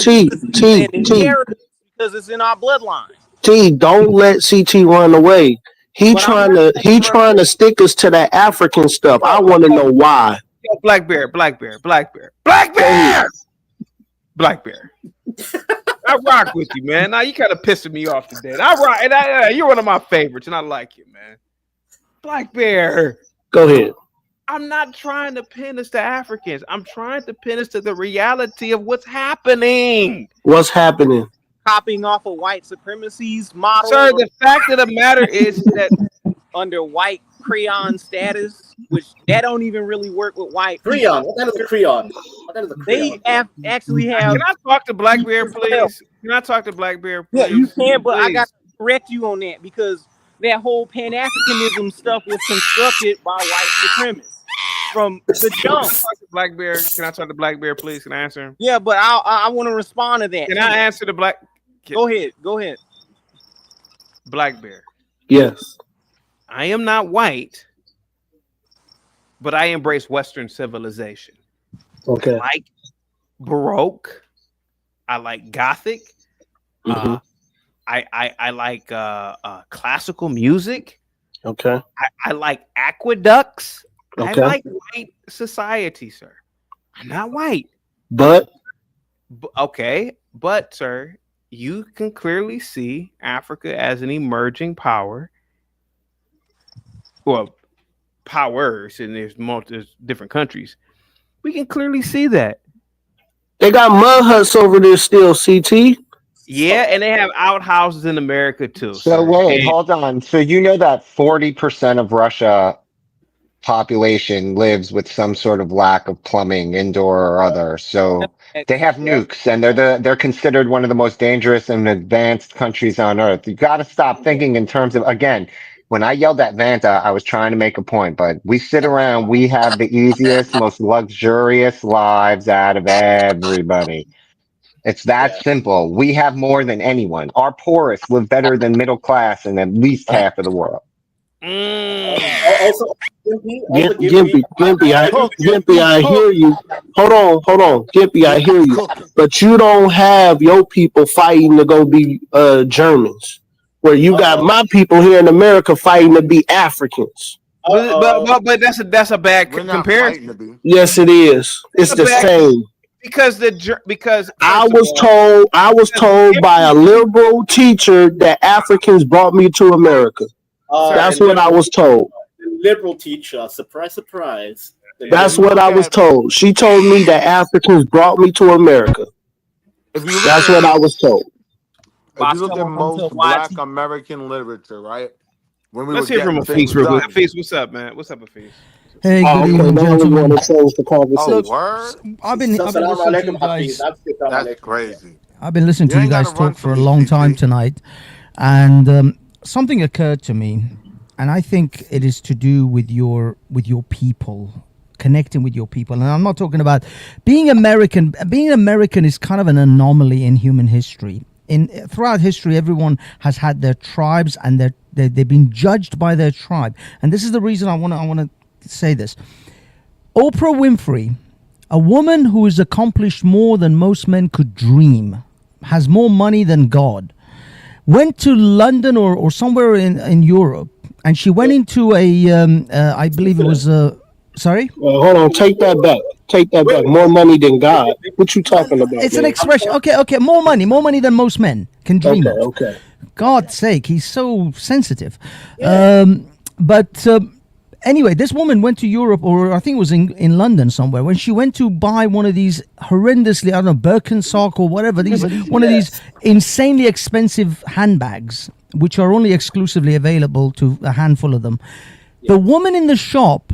T because it's in our bloodline. T, don't let CT run away. He trying to stick us to that African stuff. I want to know why. Black Bear. I rock with you, man. Now you kind of pissing me off today. I rock, and you're one of my favorites, and I like you, man. Black Bear. Go ahead. I'm not trying to pin us to Africans. I'm trying to pin us to the reality of what's happening. What's happening? Copying off of white supremacy's model. Sir, the fact of the matter is that under white crayon status, which that don't even really work with white crayon. What kind of a crayon? They actually have. Can I talk to Black Bear, please? Can I talk to Black Bear, please? Yeah, you can, but please. I got to correct you on that because that whole Pan-Africanism stuff was constructed by white supremacists from the jump. Black Bear, can I talk to Black Bear, please? Can I answer him? Yeah, but I want to respond to that. Can I answer the Black? Go ahead. Black Bear. Yes. I am not white, but I embrace Western civilization. Okay. I like Baroque. I like Gothic. Mm-hmm. I like classical music. Okay. I like aqueducts. Okay. I like white society, sir. I'm not white. But okay, but sir, you can clearly see Africa as an emerging power. Well, powers, and there's different countries. We can clearly see that. They got mud huts over there still, CT. Yeah, and they have outhouses in America too. So wait, hold on. So you know that 40% of Russia population lives with some sort of lack of plumbing, indoor or other. So they have nukes, and they're considered one of the most dangerous and advanced countries on earth. You got to stop thinking in terms of, again, when I yelled at Vanta, I was trying to make a point, but we sit around, we have the easiest, most luxurious lives out of everybody. It's that simple. We have more than anyone. Our poorest live better than middle class in at least half of the world. Also, Gimpy, I hear you. Hold on, Gimpy, I hear you. But you don't have your people fighting to go be Germans, where you got my people here in America fighting to be Africans. But that's a bad comparison. Yes, it is. It's the same. Because I was told by a liberal teacher that Africans brought me to America. That's what I was told. Liberal teacher, surprise, surprise. That's what I was told. She told me that Africans brought me to America. That's what I was told. If you look at most Black American literature, right? When we Let's hear from Hafiz real quick. Hafiz, what's up, man? What's up, Hafiz? Hey, good evening, gentlemen. I've been listening to you guys. That's crazy. I've been listening to you guys talk for a long time tonight, and something occurred to me, and I think it is to do with your people, connecting with your people. And I'm not talking about being American. Being American is kind of an anomaly in human history. Throughout history, everyone has had their tribes, and they've been judged by their tribe. And this is the reason I want to say this. Oprah Winfrey, a woman who has accomplished more than most men could dream, has more money than God, went to London or somewhere in Europe, and she went into I believe it was sorry? Hold on, take that back. Take that back. More money than God. What you talking about? It's an expression. Okay. More money than most men can dream of. Okay. God's sake, he's so sensitive. Anyway, this woman went to Europe, or I think it was in London somewhere, when she went to buy one of these horrendously, I don't know, Birkenstock or whatever, of these insanely expensive handbags, which are only exclusively available to a handful of them. The woman in the shop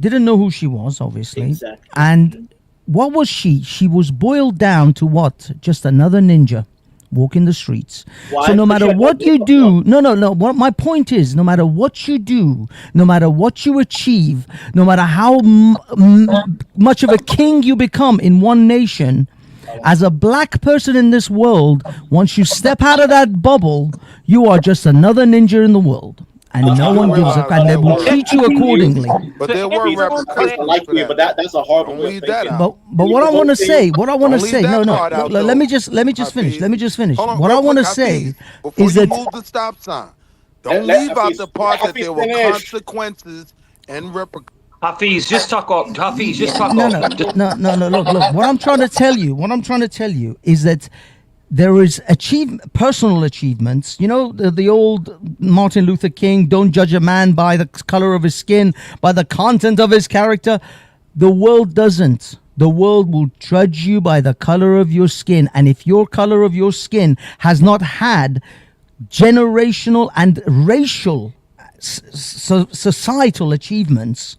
didn't know who she was, obviously. Exactly. And what was she? She was boiled down to what? Just another ninja walking the streets. Why? So no matter what you do, no. What my point is, no matter what you do, no matter what you achieve, no matter how much of a king you become in one nation, as a black person in this world, once you step out of that bubble, you are just another ninja in the world. And no one gives a and they will treat you accordingly. But there were repercussions. But that's a horrible way of thinking. But what I want to say, let me just finish. What I want to say is that move the stop sign. Don't leave out the part that there were consequences and repercussions. Hafiz, just talk off. No. Look. What I'm trying to tell you is that there is personal achievements. You know, the old Martin Luther King, don't judge a man by the color of his skin, by the content of his character. The world doesn't. The world will judge you by the color of your skin. And if your color of your skin has not had generational and racial societal achievements,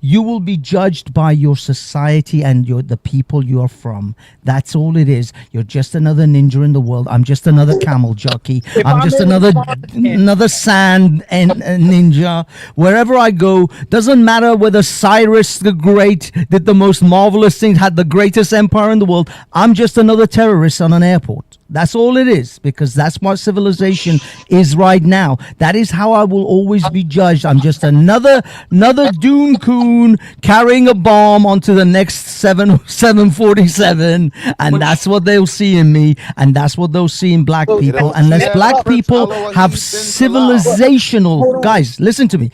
you will be judged by your society and the people you are from. That's all it is. You're just another ninja in the world. I'm just another camel jockey. I'm just another sand and ninja. Wherever I go, doesn't matter whether Cyrus the Great did the most marvelous thing, had the greatest empire in the world. I'm just another terrorist on an airport. That's all it is, because that's what civilization is right now. That is how I will always be judged. I'm just another Dune coon carrying a bomb onto the next 747, and that's what they'll see in me, and that's what they'll see in black people. Unless black people have civilizational, guys, listen to me.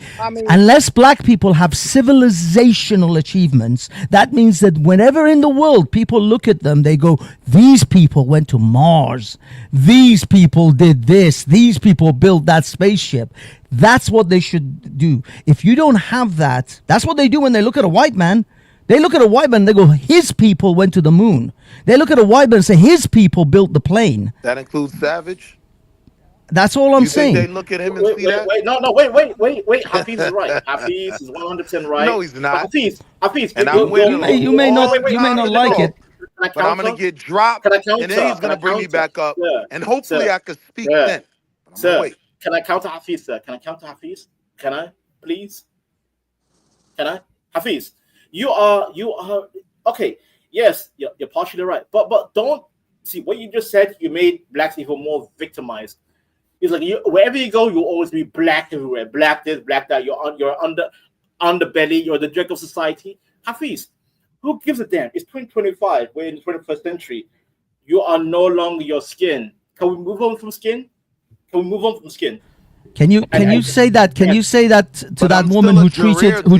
Unless black people have civilizational achievements, that means that whenever in the world people look at them, they go, these people went to Mars. These people did this. These people built that spaceship. That's what they should do. If you don't have that, that's what they do when they look at a white man. They look at a white man and they go, his people went to the moon. They look at a white man and say, his people built the plane. That includes Savage? That's all I'm saying. They look at him and see that? Wait. Hafiz is right. Hafiz is 100% right. No, he's not. Hafiz. And you may not like it. But I'm going to get dropped, and then he's going to bring me back up, and hopefully I can speak then. Sir, can I counter Hafiz, sir? Can I counter Hafiz? Can I, please? Can I? Hafiz, you are okay. Yes, you're partially right, but don't see what you just said. You made blacks even more victimized. It's like wherever you go, you'll always be black everywhere. Black this, black that. You're underbelly. You're the jerk of society. Hafiz, who gives a damn? It's 2025. We're in the 21st century. You are no longer your skin. Can we move on from skin? Can we move on from skin? Can you say that? Can you say that to that woman who treated people,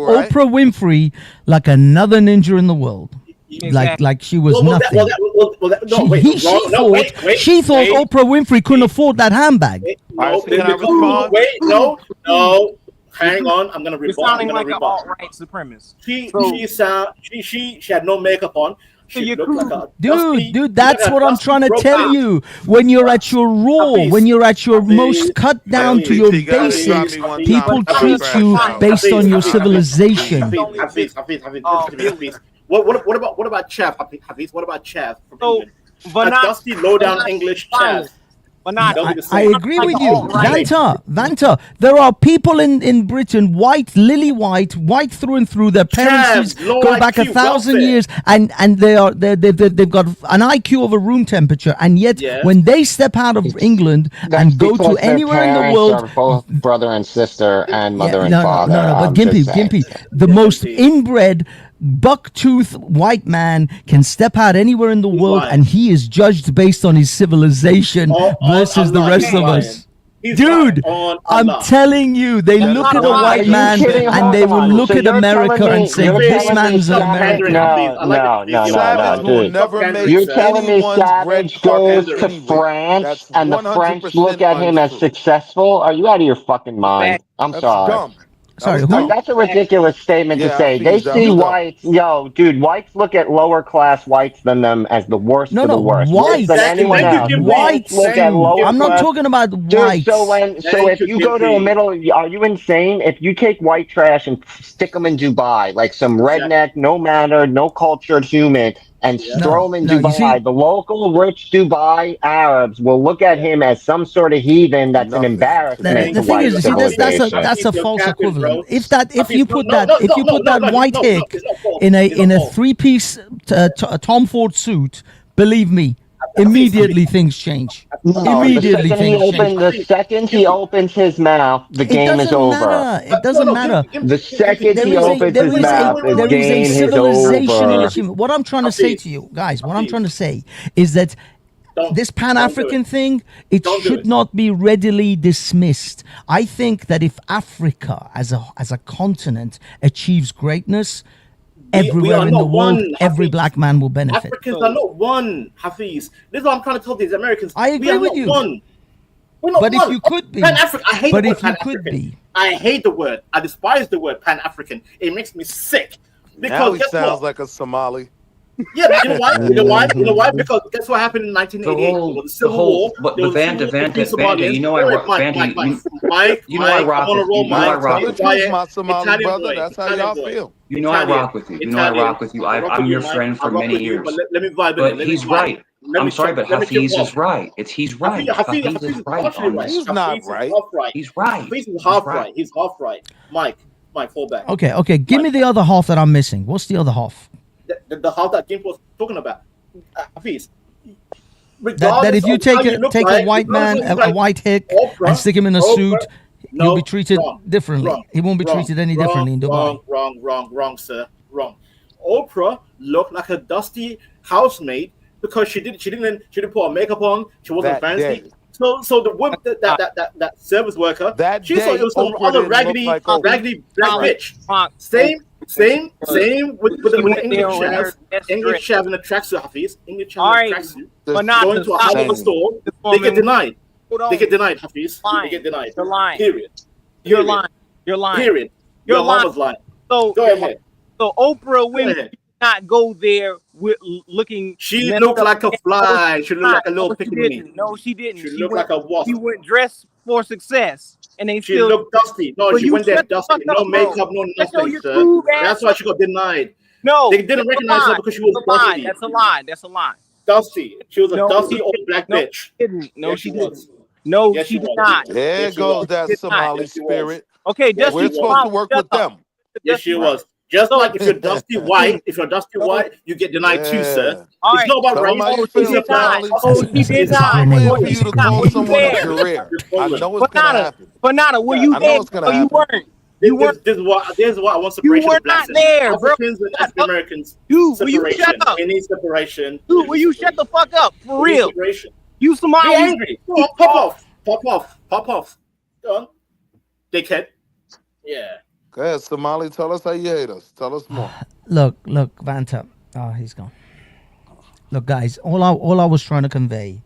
right? Oprah Winfrey like another ninja in the world? Exactly. Like she was nothing. She thought Oprah Winfrey couldn't afford that handbag. No, hang on. I'm gonna rebut. You're sounding like an alt-right supremacist. She had no makeup on. She looked like a dude, that's what I'm trying to tell you. When you're at your raw, when you're at your most cut down to your basics, people treat you based on your civilization. What about Chav? Hafiz, what about Chav from England? A dusty, low-down English Chav. I agree with you, Vanta. There are people in Britain, lily white through and through. Their parents go back 1,000 years, and they've got an IQ of a room temperature, and yet when they step out of England and go to anywhere in the world, are both brother and sister and mother and father. No, but Gimpy, the most inbred buck-toothed white man can step out anywhere in the world, and he is judged based on his civilization versus the rest of us. Dude, I'm telling you, they look at a white man and they will look at America and say, this man's an American. No, dude. You're telling me Savage goes to France and the French look at him as successful? Are you out of your fucking mind? I'm sorry. Sorry, that's a ridiculous statement to say. They see whites, dude. Whites look at lower class whites than them as the worst of the worst. Whites than anyone else. Whites look at lower. I'm not talking about whites. Dude, so if you go to a middle, are you insane? If you take white trash and stick them in Dubai, like some redneck, no manner, no cultured human, and throw him in Dubai, the local rich Dubai Arabs will look at him as some sort of heathen that's an embarrassment. The thing is, that's a false equivalent. If you put that white hick in a three-piece Tom Ford suit, believe me, immediately things change. The second he opens his mouth, the game is over. It doesn't matter. The second he opens his mouth, the game is over. What I'm trying to say to you guys, is that this Pan-African thing, it should not be readily dismissed. I think that if Africa as a continent achieves greatness, everywhere in the world, every black man will benefit. Africans are not one, Hafiz. This is what I'm trying to tell these Americans. I agree with you. We're not but one. if you could be, I hate the word. I despise the word Pan-African. It makes me sick. Because now he sounds like a Somali. Yeah, but you know why? Because guess what happened in 1988? The Civil War. But the Vanta, you know I rock. Mike, you know I rock with you. My Somali brother. That's how y'all feel. You know I rock with you. You know I rock with you. I'm your friend for many years. Let me vibe. But he's right. I'm sorry, but Hafiz is right. He's right. Hafiz is right on this. He's not right. He's right. Hafiz is half right. He's half right. Mike, fall back. Okay. Give me the other half that I'm missing. What's the other half? The half that Gimp was talking about. Hafiz. That if you take a white man, a white hick, and stick him in a suit, he'll be treated differently. He won't be treated any differently in Dubai. Wrong, sir. Wrong. Oprah looked like a dusty housemaid because she didn't put her makeup on. She wasn't fancy. So the woman that service worker, she thought it was some other raggedy black bitch. Same with the English chef in a tracksuit, Hafiz. English chef in a tracksuit. Going to a hardware store, they get denied. They get denied, Hafiz. They get denied. You're lying. Period. You're lying. You're lying. Period. Your mom was lying. So go ahead. So Oprah Winfrey did not go there with looking. She looked like a fly. She looked like a little pickaninny. No, she didn't. She looked like a wasp. She went dressed for success. And they she looked dusty. No, she went there dusty. No makeup, no nothing, sir. That's why she got denied. No, they didn't recognize her because she was dusty. That's a lie. That's a lie. Dusty. She was a dusty old black bitch. No, she didn't. No, she did not. There goes that Somali spirit. Okay, we're supposed to work with them. Yes, she was. Just like if you're Dusty White, you get denied too, sir. All It's not about race. he did not. He did not. I know it's gonna happen. Banana, were you there? Or you weren't? You weren't. This is why I want separation. You were not there, bro. Africans and African Americans. Dude, will you shut up? We need separation. Dude, will you shut the fuck up? For real. Separation. You Somali. Be angry. Go on, pop off. Go on, dickhead. Yeah. Go ahead, Somali. Tell us how you hate us. Tell us more. Look, Vanta. Oh, he's gone. Look, guys, all I was trying to convey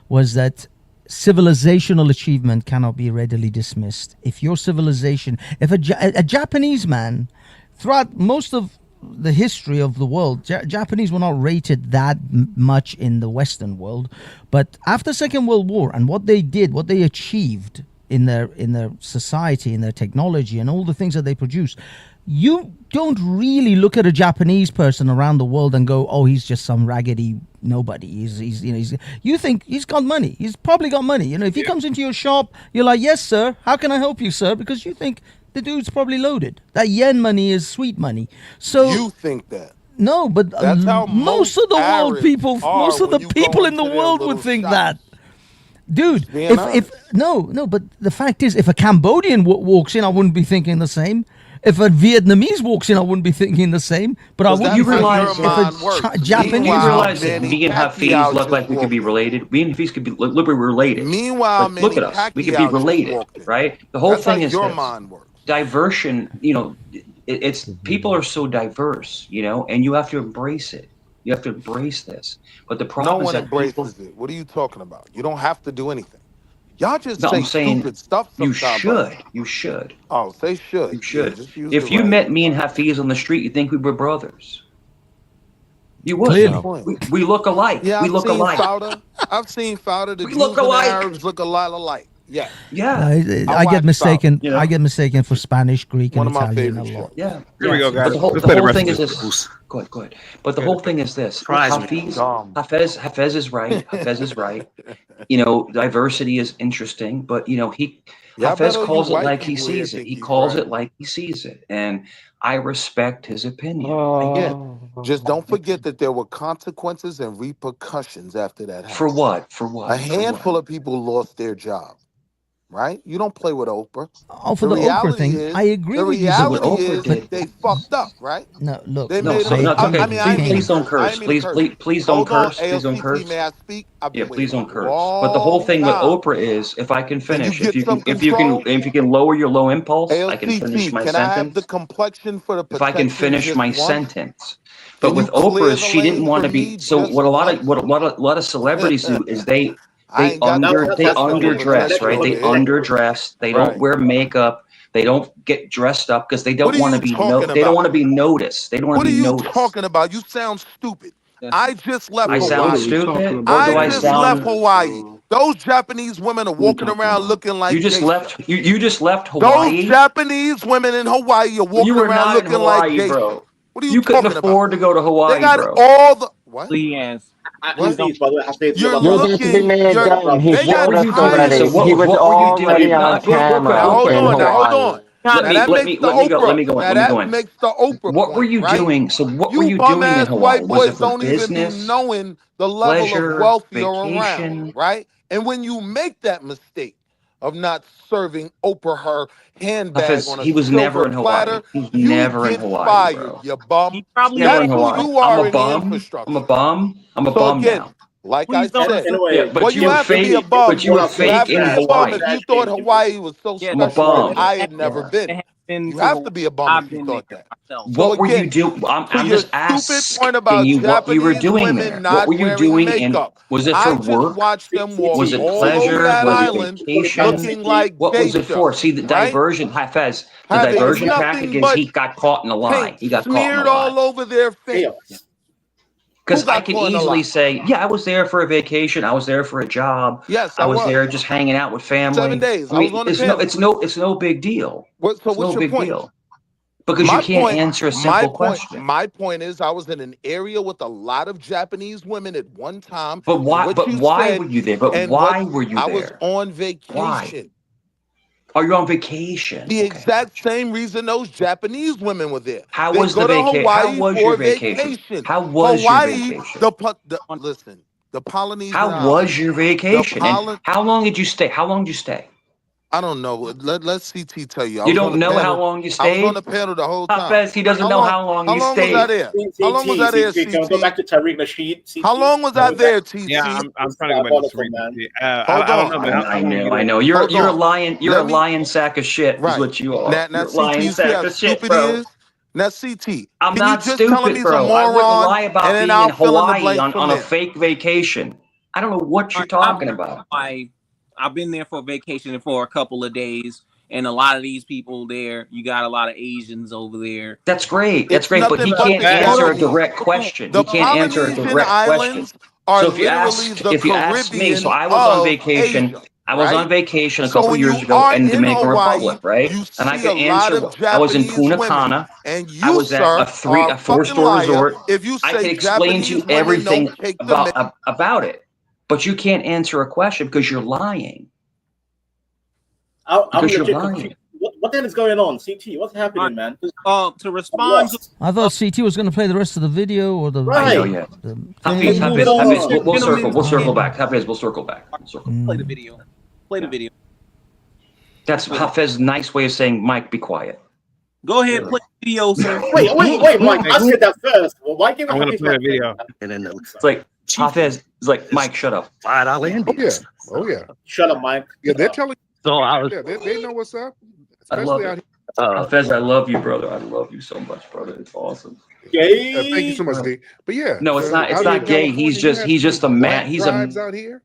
was that civilizational achievement cannot be readily dismissed. If your civilization, if a Japanese man, throughout most of the history of the world, Japanese were not rated that much in the Western world, but after Second World War and what they did, what they achieved in their society, in their technology, and all the things that they produce, you don't really look at a Japanese person around the world and go, "Oh, he's just some raggedy nobody." You think he's got money. He's probably got money. If he comes into your shop, you're like, "Yes, sir. How can I help you, sir?" Because you think the dude's probably loaded. That yen money is sweet money. So you think that? No, but that's how most of the world people, most of the people in the world would think that. Dude, if but the fact is, if a Cambodian walks in, I wouldn't be thinking the same. If a Vietnamese walks in, I wouldn't be thinking the same. But I would. You realize Japanese. You realize that me and Hafiz look like we could be related. Me and Hafiz could be look we're related. Meanwhile, look at us. We could be related, right? The whole thing is this. Diversion. It's people are so diverse, and you have to embrace it. You have to embrace this. But the problem is that embraces it. What are you talking about? You don't have to do anything. Y'all just say stupid stuff sometimes. You should. Oh, say should. You should. If you met me and Hafiz on the street, you'd think we were brothers. You would. We look alike. Yeah, we look alike. I've seen Fowler. The Jews and Arabs look a lot alike. Yeah. Yeah. I get mistaken. I get mistaken for Spanish, Greek, and Italian a lot. Yeah. Here we go, guys. The whole thing is this. Go ahead. But the whole thing is this. Hafez is right. Hafez is right. Diversity is interesting, but Hafez calls it like he sees it. He calls it like he sees it, and I respect his opinion. Again, just don't forget that there were consequences and repercussions after that happened. For what? For what? A handful of people lost their job. Right? You don't play with Oprah. Oh, for the Oprah thing, I agree with you. The reality is they fucked up, right? No, look. Please don't curse. Please don't curse. Please don't curse. May I speak? Yeah, please don't curse. But the whole thing with Oprah is, if I can finish, if you can lower your low impulse, I can finish my sentence. I have the complexion for the if I can finish my sentence. But with Oprah, is she didn't want to be. So what a lot of celebrities do is they underdress, right? They underdress. They don't wear makeup. They don't get dressed up because they don't want to be. They don't want to be noticed. They don't want to be noticed. What are you talking about? You sound stupid. I just left Hawaii. Sound stupid? I just left Hawaii. Those Japanese women are walking around looking like you just left. You just left Hawaii. Those Japanese women in Hawaii are walking around looking like Jason. Bro. What are you couldn't afford to go to Hawaii, They got bro. all the what? Please. You're looking. He's showed us already. He was already on camera. Hold on. Let me go. That makes the Oprah. What were you doing? So what were you doing in Hawaii? White Was it boys for don't business? even be knowing the level pleasure, of wealth you're vacation? around, right? And when you make that mistake of not serving Oprah her handbag on a he was never in Hawaii. platter, He was you never get in Hawaii, fired, bro. you bum. He probably Never in That's Hawaii. who you are I'm a in the bum. infrastructure. I'm a bum. I'm a So bum again, now. like Please I don't said, Yeah, but you you were have to be a fake. bum. But you were have to fake be in a bum Hawaii. if you thought Hawaii was so Yeah, I'm a special bum. that I had never been. You have to be a bum if you thought that. What were you doing? I'm just stupid point about asking you what you were Japanese doing women there. not What were you wearing doing? And makeup. was it I for just work? watched them walk Was it all pleasure? over that Was it island vacation? looking like What was it geisha, for? See, the right? diversion, Hafez, the Having diversion nothing packages, but he got caught in a lie. paint He got caught in a smeared lie. all over their face. Because Who got I can caught in a easily lie? say, yeah, I was there for a vacation. I was there for a job. Yes, I was there just hanging out with family. 7 days. I was on the panel. It's no big deal. So It's what's no your big point? deal. Because you can't answer a simple question. My point is, I was in an area with a lot of Japanese women at one time. But why? But why were you there? But why were you there? I was on vacation. Why? Oh, you're on vacation. The exact same reason those Japanese women were there. How They was go the to vacation? Hawaii How was for your vacation? How was your vacation? Listen, the Polynesian How islands, was your vacation? And how long did you stay? How long did you stay? I don't know. Let's CT tell you. You don't know how long you stayed? I was on the panel the whole time. Hafez, he doesn't know how long you stayed. Was I there? How long was I there, CT? Can we go back to Tariq Nasheed? How long was I there, TT? Yeah, I'm trying to go back to Tariq. I know. You're a lion. You're a lion sack of shit. Is what you are. Now You're a lion sack of shit, bro. Now, CT, I'm can not you just tell him stupid, he's bro. a moron, I wouldn't lie about and being then in I'll fill in the Hawaii blank on a there. fake vacation. I don't know what you're talking about. I've been there for vacation for a couple of days, and a lot of these people there, you got a lot of Asians over there. That's great. That's great, but he can't answer a direct question. He can't answer a direct question. So if you ask me, so I was on vacation. I was on vacation a couple years ago in Dominican Republic, right? And I could answer. I was in Punta Cana. I was at a 4-star resort. I can explain to you everything about it, but you can't answer a question because you're lying. I'm legit confused. What the hell is going on, CT? What's happening, man? To respond, I thought CT was going to play the rest of the video or the. Right. I know, yeah. Hafiz, we'll circle. We'll circle back. Hafiz, we'll circle back. Play the video. Play the video. That's Hafiz's nice way of saying, Mike, be quiet. Go ahead, play the video, sir. Wait, Mike. I said that first. Well, why give I'm going to play the video. And then it's like Hafez. It's like Mike, shut up. $5 Indians. Oh yeah. Shut up, Mike. Yeah, they're telling. So I was. Yeah, they know what's up. I love Especially it. Hafez, I love you, brother. I love you so much, brother. It's awesome. Gay. Thank you so much, D. But yeah. No, it's not. It's out not here in gay. California, He's just a man. He's a. tribes out here.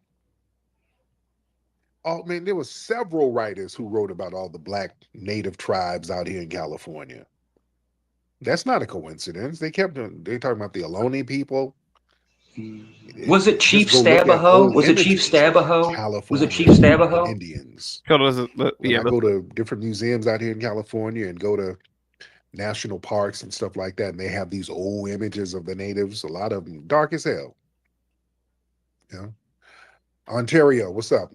Oh man, there was several writers who wrote about all the black native tribes out here in California. That's not a coincidence. They talking about the Ohlone people. Was it Chief Stabaho? Was it Chief Stabaho? Was it Chief Stabaho? Indians. Yeah, I go to different museums out here in California and go to national parks and stuff like that, and they have these old images of the natives. A lot of them dark as hell. Yeah. Ontario, what's up?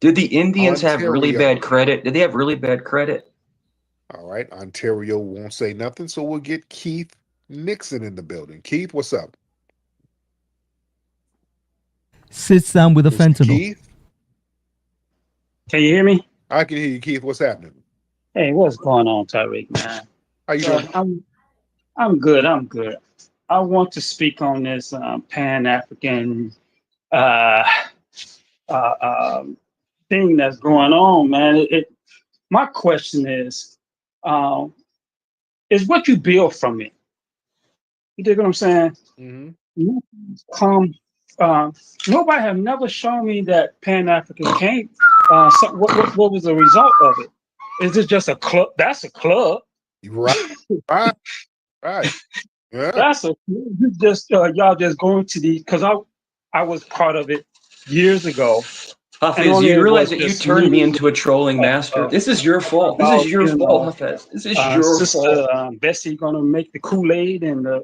Did the Indians have really bad credit? Did they have really bad credit? All right. Ontario won't say nothing, so we'll get Keith Nixon in the building. Keith, what's up? Sits down with a fentanyl. Keith? Can you hear me? I can hear you, Keith. What's happening? Hey, what's going on, Tariq, man? How you doing? I'm good. I'm good. I want to speak on this Pan-African thing that's going on, man. My question is what you build from it. You dig what I'm saying? Mm-hmm. Nobody have never shown me that Pan-African came. What was the result of it? Is it just a club? That's a club. Right. Yeah. That's a just y'all just going to the because I was part of it years ago. Hafez, you realize that you turned me into a trolling master? This is your fault. This is your fault, Hafez. This is your fault. Bessie gonna make the Kool-Aid and why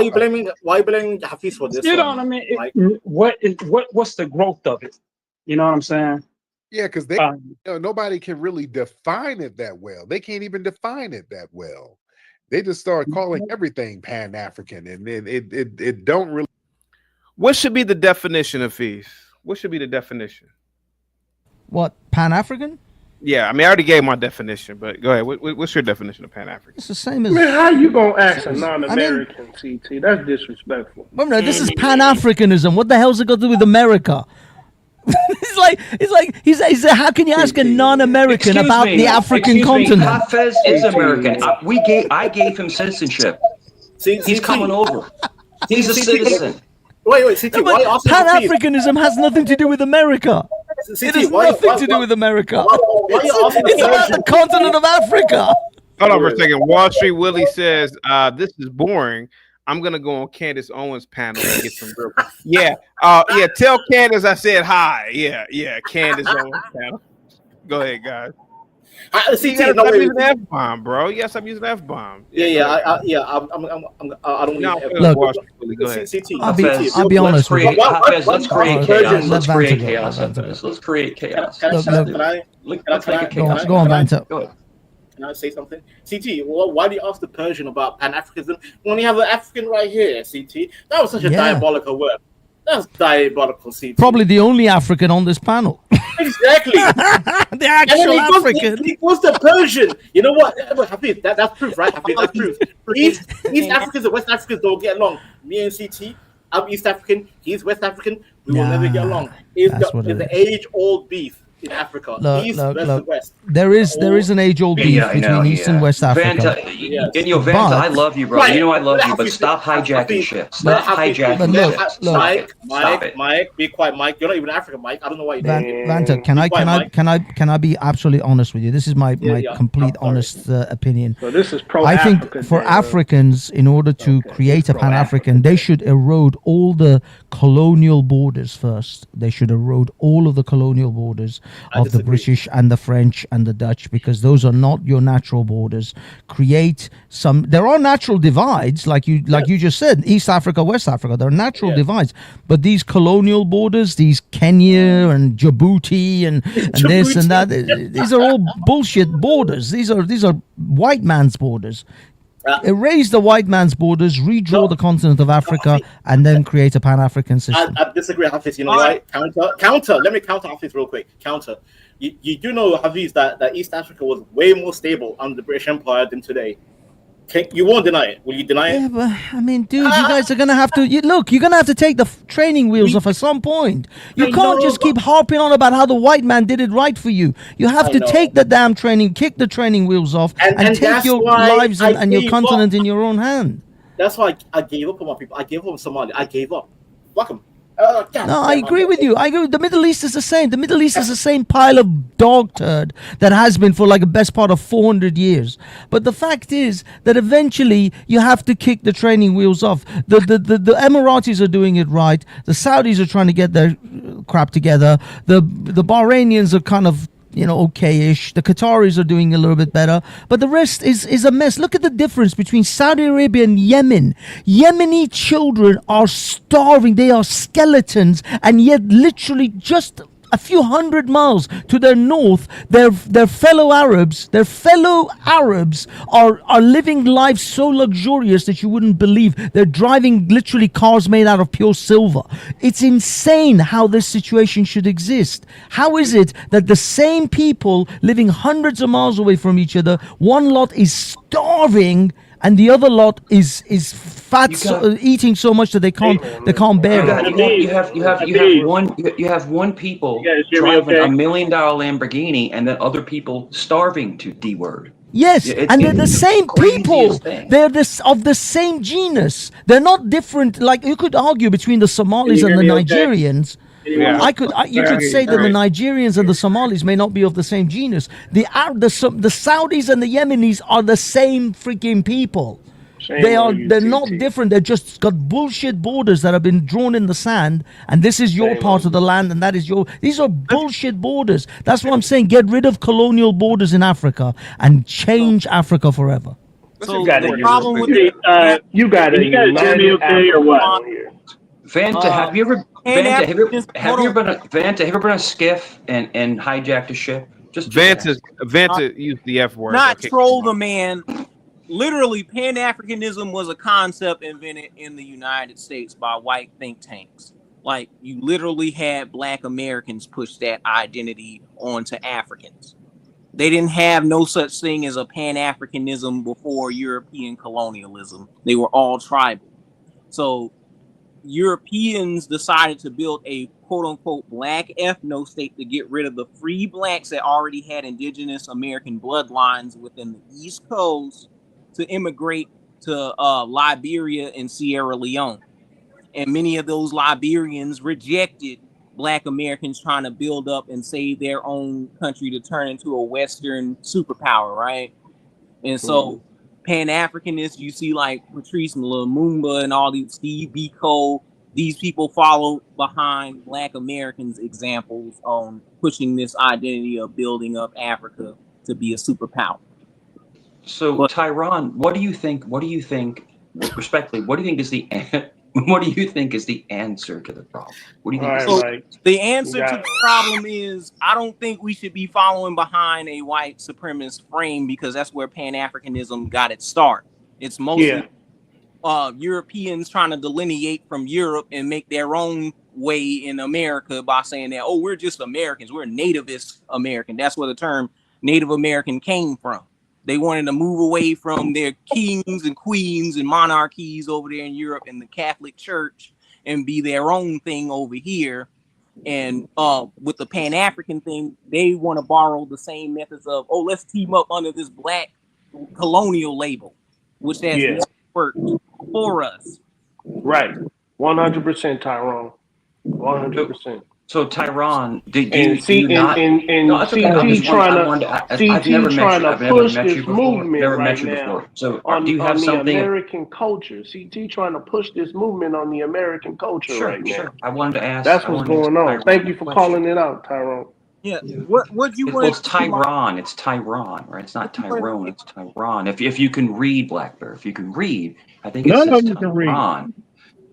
you blaming Hafez for this? You know what I mean? What's the growth of it? You know what I'm saying? Yeah, because nobody can really define it that well. They can't even define it that well. They just start calling everything Pan-African, and it don't really. What should be the definition of fees? What should be the definition? What, Pan-African? Yeah, I mean, I already gave my definition, but go ahead. What's your definition of Pan-African? It's the same as. Man, how you gonna ask a non-American, CT? That's disrespectful. Well, no, this is Pan-Africanism. What the hell's it got to do with America? it's like he said, how can you ask a non-American about the African continent? Hafez is American. I gave him citizenship. He's coming over. He's a citizen. Wait, CT, no, why also Pan-Africanism has nothing to do with America. It has nothing to do with America. It's about the continent of Africa. Hold on for a second. Wall Street Willie says, this is boring. I'm gonna go on Candace Owens' panel and get some real. Yeah. Tell Candace I said hi. Yeah. Candace Owens panel. Go ahead, guys. Yes, I'm using F-bomb, bro. Yes, I'm using F-bomb. I don't look, I'll be honest with you. Let's create chaos. Let's create chaos. Let's create chaos. Let's make it chaos. Go on, Vanta. Go ahead. Can I say something? CT, why do you ask the Persian about Pan-Africanism when you have the African right here, CT? That was such a diabolical word. That's diabolical, CT. Probably the only African on this panel. Exactly. The actual African. He was the Persian. You know what? Hafiz, that's proof, right? Hafiz, that's proof. East Africans and West Africans don't get along. Me and CT, I'm East African, he's West African. We will never get along. It's the age-old beef in Africa. East versus West. There is an age-old beef between East and West Africa. Vanta, I love you, bro. You know I love you, but stop hijacking shit. Stop hijacking shit. Mike, be quiet, Mike. You're not even African, Mike. I don't know why you're doing Vanta, can I be absolutely honest with you? This is my complete honest opinion. So this is I think for Africans, in order to create a Pan-African, they should erode all the colonial borders first. They should erode all of the colonial borders of the British and the French and the Dutch, because those are not your natural borders. Create some. There are natural divides, like you just said, East Africa, West Africa. There are natural divides, but these colonial borders, these Kenya and Djibouti and this and that, these are all bullshit borders. These are white man's borders. Erase the white man's borders, redraw the continent of Africa, and then create a Pan-African system. I disagree, Hafiz. You know why? Counter. Let me counter Hafiz real quick. Counter. You do know, Hafiz, that East Africa was way more stable under the British Empire than today. You won't deny it. Will you deny it? Yeah, but I mean, dude, you guys are gonna have to. You're gonna have to take the training wheels off at some point. You can't just keep harping on about how the white man did it right for you. You have to take the damn training, kick the training wheels off, and take your lives and your continent in your own hand. That's why I gave up on my people. I gave up on Somalia. I gave up. Fuck them. No, I agree with you. I agree. The Middle East is the same. The Middle East is the same pile of dog turd that has been for like the best part of 400 years. But the fact is that eventually you have to kick the training wheels off. The Emiratis are doing it right. The Saudis are trying to get their crap together. The Bahrainians are kind of, okay-ish. The Qataris are doing a little bit better, but the rest is a mess. Look at the difference between Saudi Arabia and Yemen. Yemeni children are starving. They are skeletons, and yet literally just a few hundred miles to their north, their fellow Arabs are living lives so luxurious that you wouldn't believe. They're driving literally cars made out of pure silver. It's insane how this situation should exist. How is it that the same people living hundreds of miles away from each other, one lot is starving and the other lot is fat, eating so much that they can't bear it. You have one people driving $1 million Lamborghini, and then other people starving to D-word. Yes, and they're the same people. They're of the same genus. They're not different. Like you could argue between the Somalis and the Nigerians. Yeah. You could say that the Nigerians and the Somalis may not be of the same genus. The Saudis and the Yemenis are the same freaking people. They're not different. They're just got bullshit borders that have been drawn in the sand, and this is your part of the land, and that is these are bullshit borders. That's what I'm saying. Get rid of colonial borders in Africa and change Africa forever. So the problem with you guys hear me okay or what? Vanta, have you ever been a skiff and hijacked a ship? Vanta used the F word. Not troll the man. Literally, Pan-Africanism was a concept invented in the United States by white think tanks. Like, you literally had Black Americans push that identity onto Africans. They didn't have no such thing as a Pan-Africanism before European colonialism. They were all tribal. So Europeans decided to build a quote-unquote black ethno-state to get rid of the free blacks that already had indigenous American bloodlines within the East Coast to immigrate to Liberia and Sierra Leone. And many of those Liberians rejected Black Americans trying to build up and save their own country to turn into a Western superpower, right? And so Pan-Africanists, you see like Patrice Lumumba and all these, Steve Biko, these people follow behind Black Americans' examples on pushing this identity of building up Africa to be a superpower. So, Tyron, what do you think? Respectfully, what do you think is the what do you think is the answer to the problem? What do you think? The answer to the problem is I don't think we should be following behind a white supremacist frame, because that's where Pan-Africanism got its start. It's mostly Europeans trying to delineate from Europe and make their own way in America by saying that, oh, we're just Americans. We're nativist American. That's where the term Native American came from. They wanted to move away from their kings and queens and monarchies over there in Europe and the Catholic Church and be their own thing over here. And with the Pan-African thing, they want to borrow the same methods of, oh, let's team up under this black colonial label, which has never worked for us. Right. 100%, Tyrone. 100%. So Tyron, CT trying to push this movement right now. So on, do you have on something? the American culture? CT trying to push this movement on the American culture right now. I wanted to ask. That's what's going on. Thank you for calling it out, Tyrone. Yeah. What you want? Well, it's Tyron. It's Tyron, right? It's not Tyrone. It's Tyron. If you can read, Black Bear, if you can read, I think it says Tyron.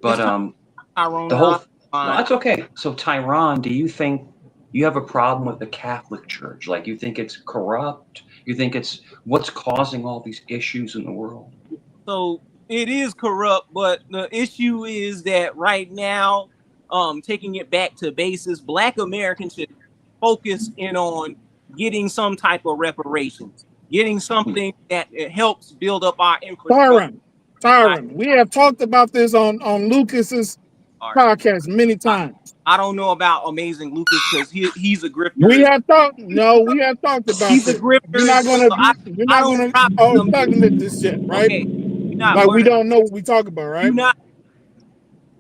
But Tyrone, the whole. No, that's okay. So, Tyron, do you think you have a problem with the Catholic Church? Like, you think it's corrupt? You think it's what's causing all these issues in the world? So it is corrupt, but the issue is that right now, taking it back to basis, Black Americans should focus in on getting some type of reparations, getting something that helps build up our infrastructure. Tyron, we have talked about this on Lucas's podcast many times. I don't know about Amazing Lucas because he's a grifter. We have talked about he's a grifter. You're not gonna talking to this shit, right? Okay. Like we don't know what we talk about, right?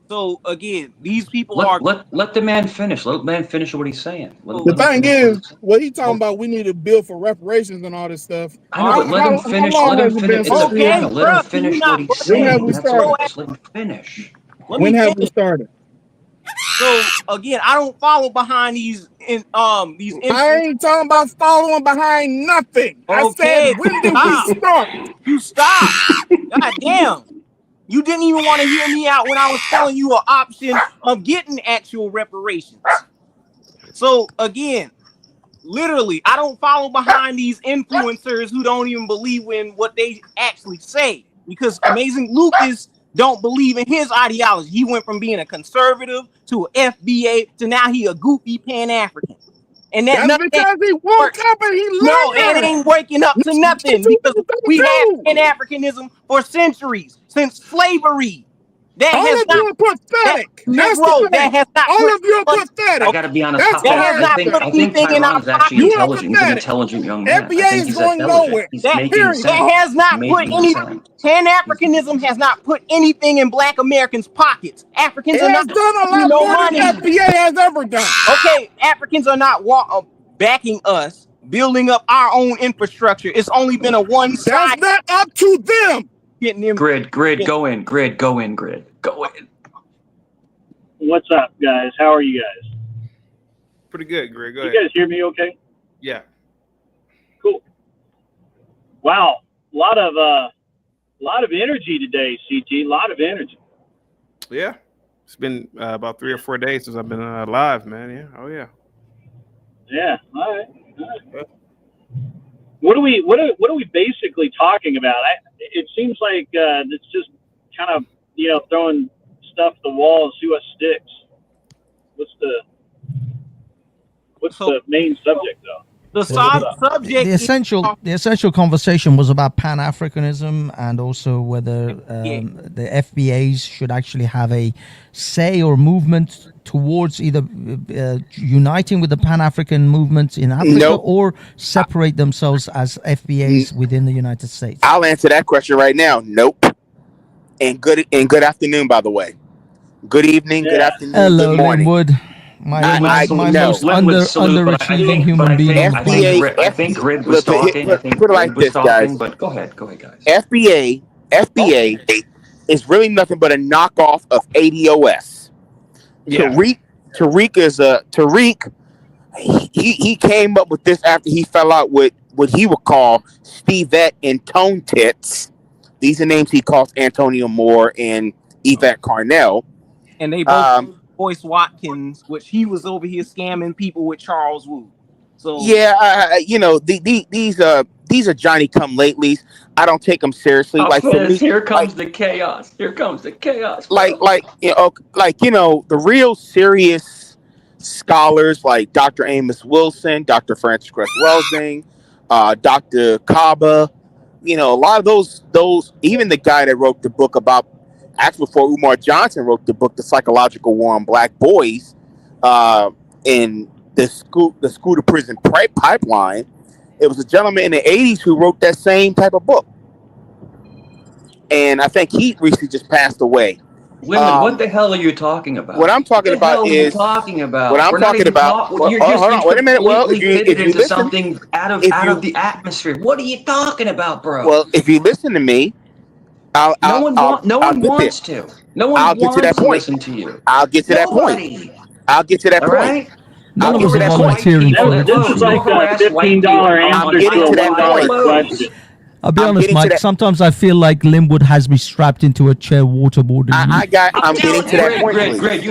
So again, these people let the man finish. Let the man finish what he's saying. The thing is, what he talking about, we need to build for reparations and all this stuff. I know, but let him finish. Let him finish. Okay, let him finish what he's saying. When have we started? Just let him finish. When have we started? So again, I don't follow behind these. I ain't talking about following behind nothing. Okay, I said, when did we start? You stop. God damn. You didn't even want to hear me out when I was telling you an option of getting actual reparations. So again, literally, I don't follow behind these influencers who don't even believe in what they actually say, because Amazing Lucas don't believe in his ideology. He went from being a conservative to an FBA to now he a goofy Pan-African. And that's because he woke up and he learned. No, it ain't waking up to nothing, because we had Pan-Africanism for centuries, since slavery. That all has of you are pathetic. That has not. All of you are pathetic. I gotta be honest. I think Tyron is actually intelligent. He's an intelligent young man. FBA is going nowhere. That has not put anything. Pan-Africanism has not put anything in Black Americans' pockets. Africans are not done a lot more than FBA has ever done. Okay, Africans are not backing us, building up our own infrastructure. It's only been a one side. That's not up to them. Grid, go in. What's up, guys? How are you guys? Pretty good, Greg. Go ahead. You guys hear me okay? Yeah. Cool. Wow. A lot of energy today, CT. A lot of energy. Yeah. It's been about 3 or 4 days since I've been live, man. Yeah. Oh, yeah. Yeah. All right. What are we basically talking about? It seems like it's just kind of throwing stuff at the wall and see what sticks. What's the main subject though? The essential conversation was about Pan-Africanism and also whether the FBAs should actually have a say or movement towards either uniting with the Pan-African movement in Africa or separate themselves as FBAs within the United States. I'll answer that question right now. Nope. And good afternoon, by the way. Good evening, good afternoon, hello, good morning. Linwood. My most underachieving human being. I think Grid was talking. Put it like this, guys. But go ahead, guys. FBA is really nothing but a knockoff of ADOS. Yeah. Tariq, he came up with this after he fell out with what he would call Stevette and Tone Tits. These are names he calls Antonio Moore and Yvette Carnell. And they both voice Watkins, which he was over here scamming people with Charles Wu. So yeah, you know, these are Johnny come latelys. I don't take them seriously. Like for me, here comes the chaos. Here comes the chaos. Bro. You know, the real serious scholars like Dr. Amos Wilson, Dr. Francis Cress Welsing, Dr. Kaba. You know, a lot of those, even the guy that wrote the book about, actually before Umar Johnson wrote the book, The Psychological War on Black Boys, in the school to prison pipeline. It was a gentleman in the 80s who wrote that same type of book. And I think he recently just passed away. Lyndon, what the hell are you talking about? What I'm talking about is What I'm talking about. You're hold on, wait a minute. Well, if you listen, something out of the atmosphere. What are you talking about, bro? Well, if you listen to me, no one wants to. No one wants to listen to you. I'll get to that point. I'll get to that point. None of us are volunteering for it. This is like a $15 answer to a $1 question. I'll be honest, Mike. Sometimes I feel like Linwood has me strapped into a chair, waterboarding. I'm getting to that point. Greg,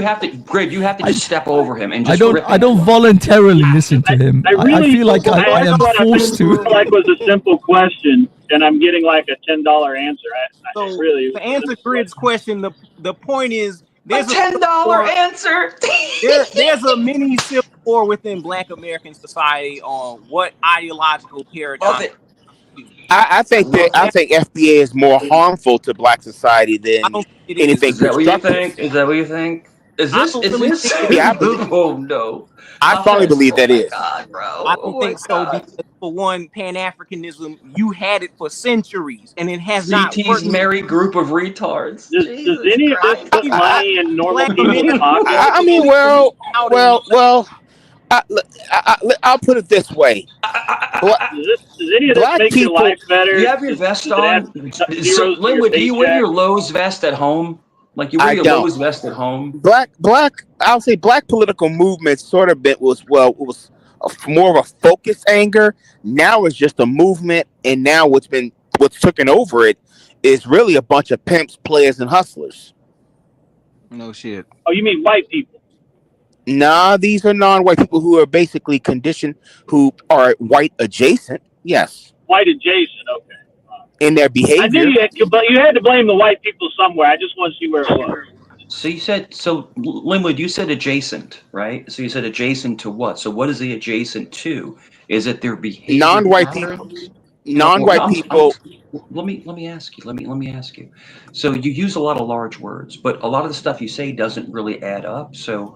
you have to just step over him and just. I don't voluntarily listen to him. I feel like I am forced to. Like was a simple question, and I'm getting like a $10 answer. To answer Grid's question, the point is there's a $10 answer. There's a mini civil war within Black American society on what ideological paradigm. I think FBA is more harmful to Black society than anything. Is that what you think? Is that what you think? Is this? Yeah, oh no! I firmly believe that is. God, bro. I don't think so. Because for one, Pan-Africanism, you had it for centuries, and it has not worked. Merry group of retards. Does any of this put money in normal people's pockets? I mean, well. I'll put it this way. Does any of this make your life better? You have your vest on. So, Linwood, do you wear your Lowe's vest at home? Like you wear your Lowe's vest at home? I'll say black political movement sort of was more of a focus anger. Now it's just a movement, and now what's taken over it is really a bunch of pimps, players, and hustlers. No shit. Oh, you mean white people? Nah, these are non-white people who are basically conditioned, who are white adjacent. Yes. White adjacent, okay. In their behavior. I knew you had to blame the white people somewhere. I just want to see where it was. So Linwood, you said adjacent, right? So you said adjacent to what? So what is the adjacent to? Is it their behavior? Non-white people. Non-white people. Let me ask you. So you use a lot of large words, but a lot of the stuff you say doesn't really add up. So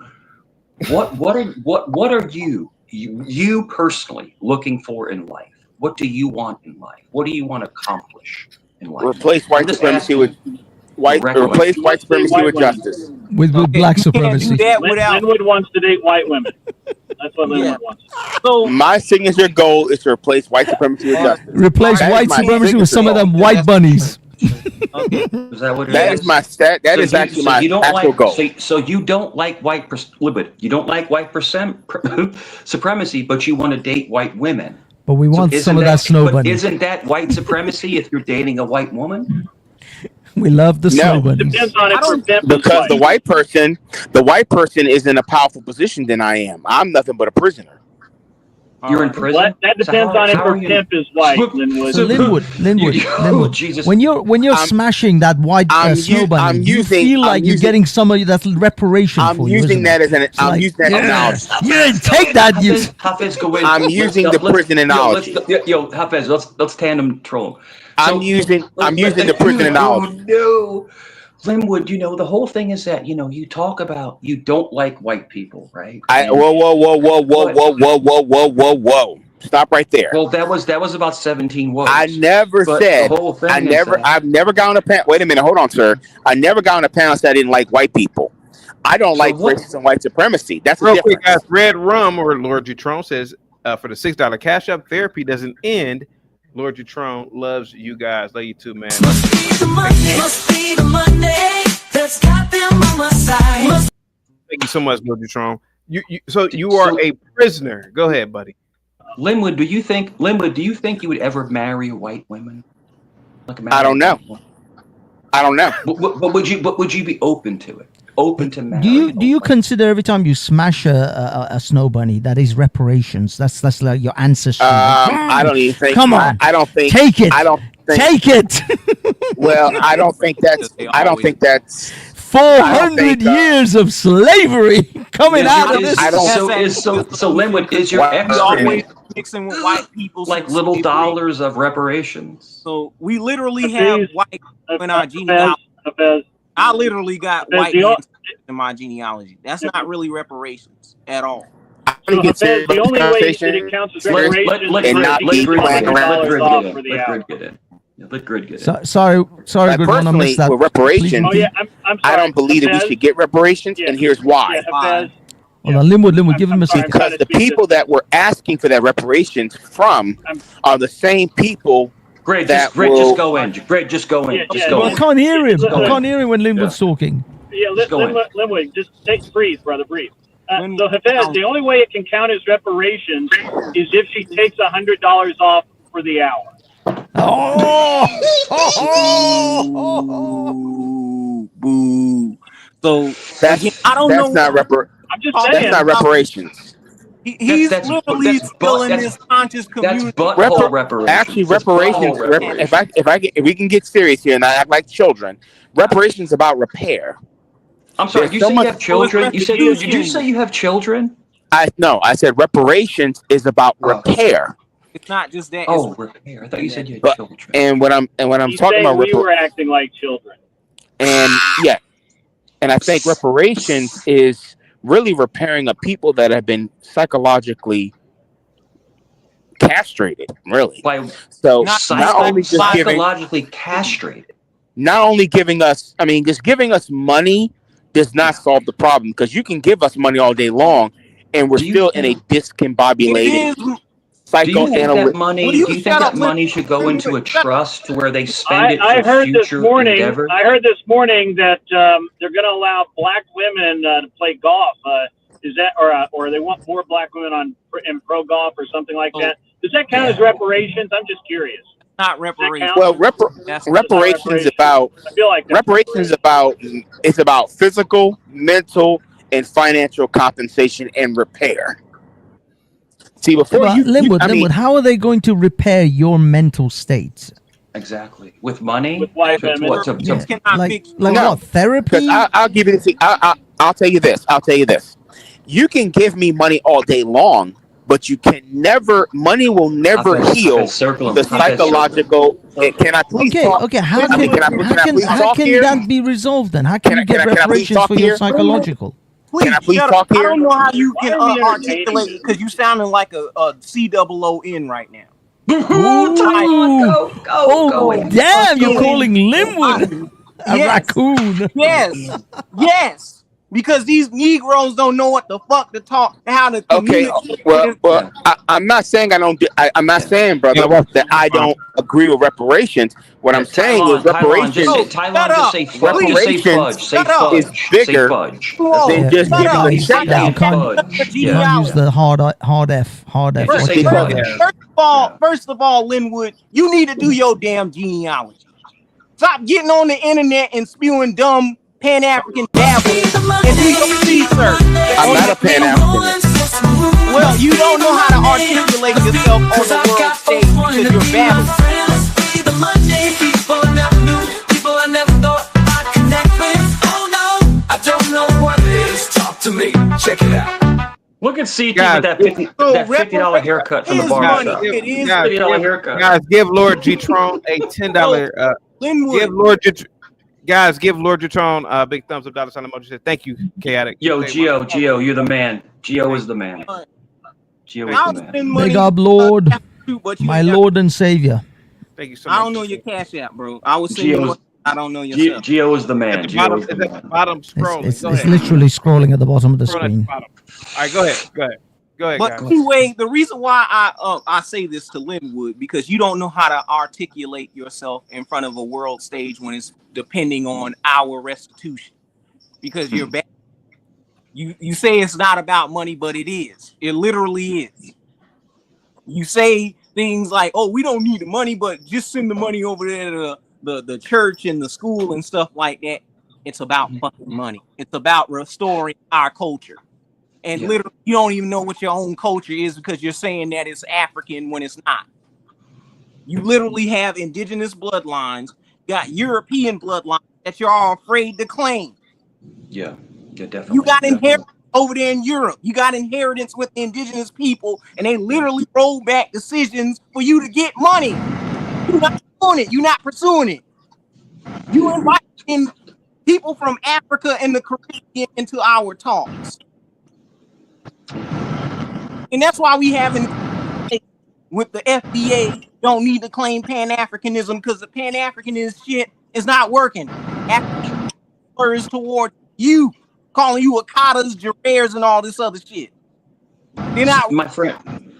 what are you personally looking for in life? What do you want in life? What do you want to accomplish in life? Replace white supremacy with justice. With black supremacy. Linwood wants to date white women. That's what Linwood wants. So my signature goal is to replace white supremacy with justice. Replace white supremacy with some of them white bunnies. Okay. Is that what it is? That is actually my actual goal. So you don't like you don't like white supremacy, but you want to date white women. But we want some of that snow bunny. Isn't that white supremacy if you're dating a white woman? We love the snow bunnies. Because the white person is in a powerful position than I am. I'm nothing but a prisoner. You're in prison. That depends on if her pimp is white. Linwood. So Linwood. Jesus. When you're smashing that white snow bunny, you feel like you're getting somebody that's reparation for you. I'm using that as analogy. You didn't take that. Hafez, go in. I'm using the prison analogy. Hafez, let's tandem troll. I'm using the prison analogy. No. Linwood, the whole thing is that, you talk about you don't like white people, right? Whoa. Stop right there. Well, that was about 17 words. I never said, I've never gone on a panel. Wait a minute, hold on, sir. I never got on a panel that I didn't like white people. I don't like racism and white supremacy. That's real quick, guys. Red Rum or Lord Jutron says for the $6 cash up, therapy doesn't end. Lord Jutron loves you guys. Love you too, man. Must be the Monday that's got them on my side. Thank you so much, Lord Jutron. So you are a prisoner. Go ahead, buddy. Linwood, do you think you would ever marry white women? Like I don't know. I don't know. But would you be open to it? Open to marry? Do you consider every time you smash a snow bunny that is reparations? That's like your ancestry. I don't even think. Come on. I don't think. Take it. I don't think, take it. Well, I don't think that's. I don't think that's. 400 years of slavery coming out of this. So Linwood, is your ex always mixing with white people like little dollars of reparations? So we literally have white in our genealogy. I literally got white in my genealogy. That's not really reparations at all. The only way that it counts as reparations let Grid get it. Sorry, Grid, I missed that. With reparations, I don't believe that we should get reparations, and here's why. Hold on, Linwood, give him a second. Because the people that we're asking for that reparations from are the same people. Grid, just go in. Grid, just go in. I can't hear him. I can't hear him when Linwood's talking. Yeah, Linwood, just breathe, brother, breathe. So Hafez, the only way it can count as reparations is if she takes $100 off for the hour. Boo. So I don't know. I'm just saying. That's not reparations. He's literally still in this conscious community. Reparations. Actually, reparations. If we can get serious here and not act like children, reparations about repair. I'm sorry. You say you have children. Did you say you have children? I said reparations is about repair. It's not just that. Oh, repair. I thought you said you had children. And when I'm talking about we were acting like children. And and I think reparations is really repairing a people that have been psychologically castrated. Really. So not only just psychologically castrated. Not only giving us, just giving us money does not solve the problem, because you can give us money all day long, and we're still in a discombobulated. Do you think that money should go into a trust where they spend it for future endeavor? I heard this morning that they're going to allow black women to play golf. Is that or they want more black women in pro golf or something like that? Does that count as reparations? I'm just curious. Not reparations. Well, reparations about. I feel like reparations it's about physical, mental, and financial compensation and repair. See, before Linwood, how are they going to repair your mental state? Exactly, with money. With white like what, therapy? I'll give you this. I'll tell you this. You can give me money all day long, but you can never. Money will never heal the psychological. Can I please talk? Okay. How can that be resolved then? How can you get reparations for your psychological? Please, can I please talk here? I don't know how you can articulate, because you sounding like a COON right now. Go. Damn, you're calling Linwood a raccoon. Yes. Because these Negroes don't know what the fuck to talk, how to communicate. Well, I'm not saying I'm not saying, brother, that I don't agree with reparations. What I'm saying is reparations. Reparations is bigger than just giving a shutdown. You can't use the hard F. First of all, Linwood, you need to do your damn genealogy. Stop getting on the internet and spewing dumb Pan-African dabble and do your research. I'm not a Pan-Africanist. Well, you don't know how to articulate yourself on the world stage because you're babbling. People I never thought I'd connect with. Oh no, I don't know what it is. Talk to me. Check it out. Look at CT with that $50 haircut from the barbershop. It is $50 haircut. Guys, give Lord G-Tron a $10. Give Lord G-Tron a big thumbs up, dollar sign emoji. Said thank you, Chaotic. Yo, Geo, you're the man. Geo is the man. Geo is the man. Big up, Lord, my Lord and Savior. Thank you so much. I don't know your cash app, bro. I was saying I don't know yourself. Geo is the man. Bottom scrolling. It's literally scrolling at the bottom of the screen. All right, go ahead. But guys. Anyway, the reason why I say this to Linwood, because you don't know how to articulate yourself in front of a world stage when it's depending on our restitution, because you're bad. You say it's not about money, but it is. It literally is. You say things like, "Oh, we don't need the money, but just send the money over there to the church and the school and stuff like that." It's about fucking money. It's about restoring our culture. And literally, you don't even know what your own culture is because you're saying that it's African when it's not. You literally have indigenous bloodlines, got European bloodlines that you're all afraid to claim. Yeah, definitely. You got inheritance over there in Europe. You got inheritance with the indigenous people, and they literally roll back decisions for you to get money. You're not doing it. You're not pursuing it. You invite in people from Africa and the Caribbean into our talks. And that's why we having with the FBA don't need to claim Pan-Africanism, because the Pan-Africanism shit is not working. African is toward you, calling you Akatas, Jareers, and all this other shit. They're not, my friend.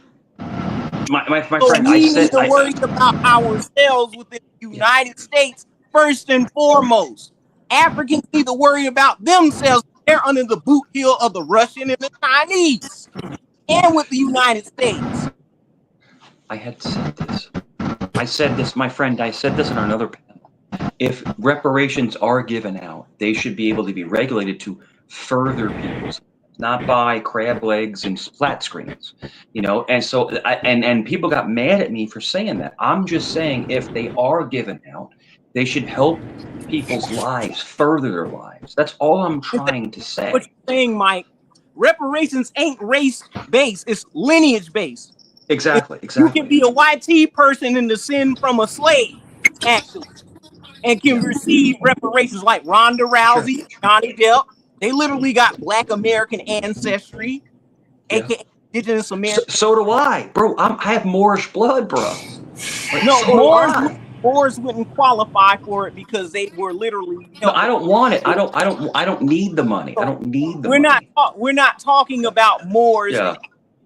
My so friend, we I need said, to worry about ourselves within the United States first and foremost. Africans need to worry about themselves. They're under the boot heel of the Russian and the Chinese, and with the United States. I had said this. I said this, my friend. I said this on another panel. If reparations are given out, they should be able to be regulated to further people's, not by crab legs and flat screens, you know. And so, and people got mad at me for saying that. I'm just saying, if they are given out, they should help people's lives, further their lives. That's all I'm trying to say. What you're saying, Mike? Reparations ain't race-based; it's lineage-based. Exactly. You can be a YT person and descend from a slave, actually, and can receive reparations like Ronda Rousey, Johnny Depp. They literally got Black American ancestry, aka Indigenous American. So do I, bro. I have Moorish blood, bro. Like, no, so Moors wouldn't qualify for it because they were literally. No, I don't want it. I don't need the money. I don't need the money. We're not talking about Moors and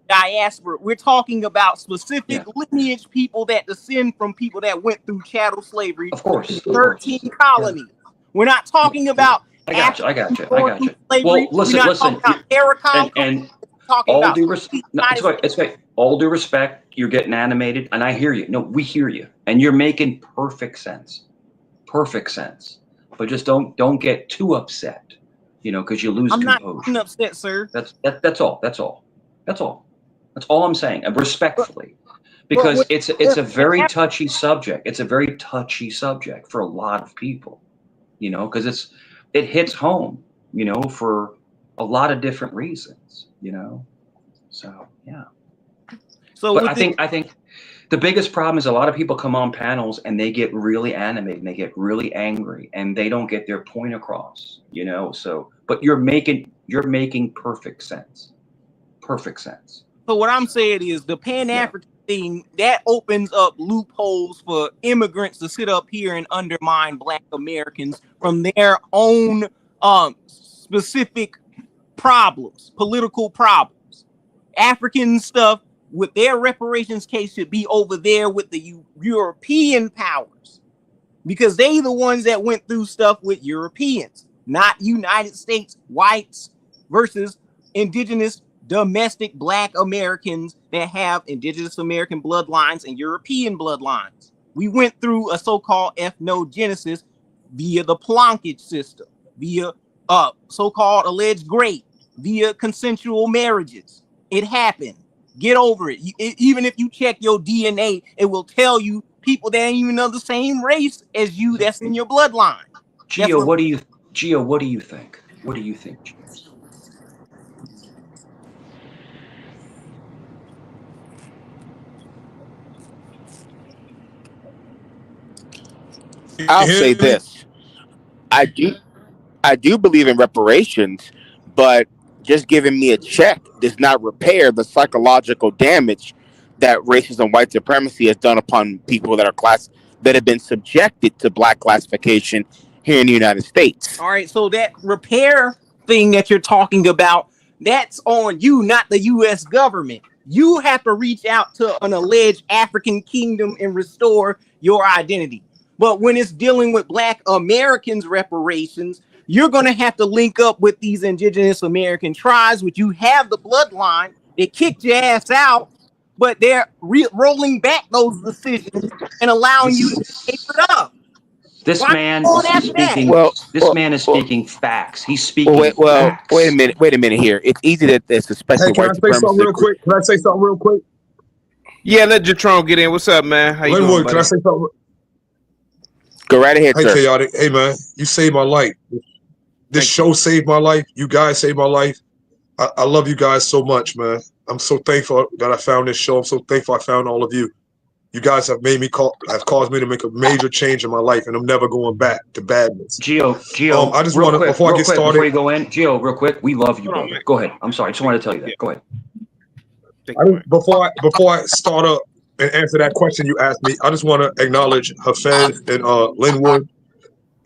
diaspora. We're talking about specific lineage people that descend from people that went through chattel slavery. Of course. 13 colonies. We're not talking about. I got you. Well, listen. And all due respect, it's right. All due respect, you're getting animated, and I hear you. No, we hear you, and you're making perfect sense. Perfect sense. But just don't get too upset, you know, because you lose composure. I'm not upset, sir. That's all. That's all I'm saying, and respectfully, because it's a very touchy subject. It's a very touchy subject for a lot of people, you know, because it hits home, you know, for a lot of different reasons, you know. So yeah. So but I think the biggest problem is a lot of people come on panels and they get really animated and they get really angry and they don't get their point across, you know. So, but you're making perfect sense. Perfect sense. So what I'm saying is the Pan-African thing that opens up loopholes for immigrants to sit up here and undermine Black Americans from their own specific problems, political problems. African stuff with their reparations case should be over there with the European powers, because they the ones that went through stuff with Europeans, not United States whites versus indigenous domestic Black Americans that have indigenous American bloodlines and European bloodlines. We went through a so-called ethnogenesis via the Plunkett system, via so-called alleged rape, via consensual marriages. It happened. Get over it. Even if you check your DNA, it will tell you people that ain't even of the same race as you that's in your bloodline. Gio, what do you think? What do you think, Gio? I'll say this. I do believe in reparations, but just giving me a check does not repair the psychological damage that racism, white supremacy has done upon people that have been subjected to Black classification here in the United States. All right, so that repair thing that you're talking about, that's on you, not the U.S. government. You have to reach out to an alleged African kingdom and restore your identity. But when it's dealing with Black Americans reparations, you're going to have to link up with these indigenous American tribes, which you have the bloodline. They kicked your ass out but they're rolling back those decisions and allowing you to shape it up. This man is speaking. This man is speaking facts. He's speaking. Facts. Wait a minute here. It's easy that there's especially Hey, can I white say something real supremacists. quick? Can I say something real quick? Yeah, let Jatron get in. What's up, man? How you doing, Linwood, buddy? can I say something? Go right ahead, Hey, sir. chaotic. Hey, man, you saved my life. This show saved my life. You guys saved my life. I love you guys so much, man. I'm so thankful that I found this show. I'm so thankful I found all of you. You guys have have caused me to make a major change in my life, and I'm never going back to badness. Gio, I just want to, before I get started, before you go in, Gio, real quick, we love you, brother. Go ahead. I'm sorry, I just wanted to tell you that. Go ahead. Before I start up and answer that question you asked me, I just want to acknowledge Hafez and Linwood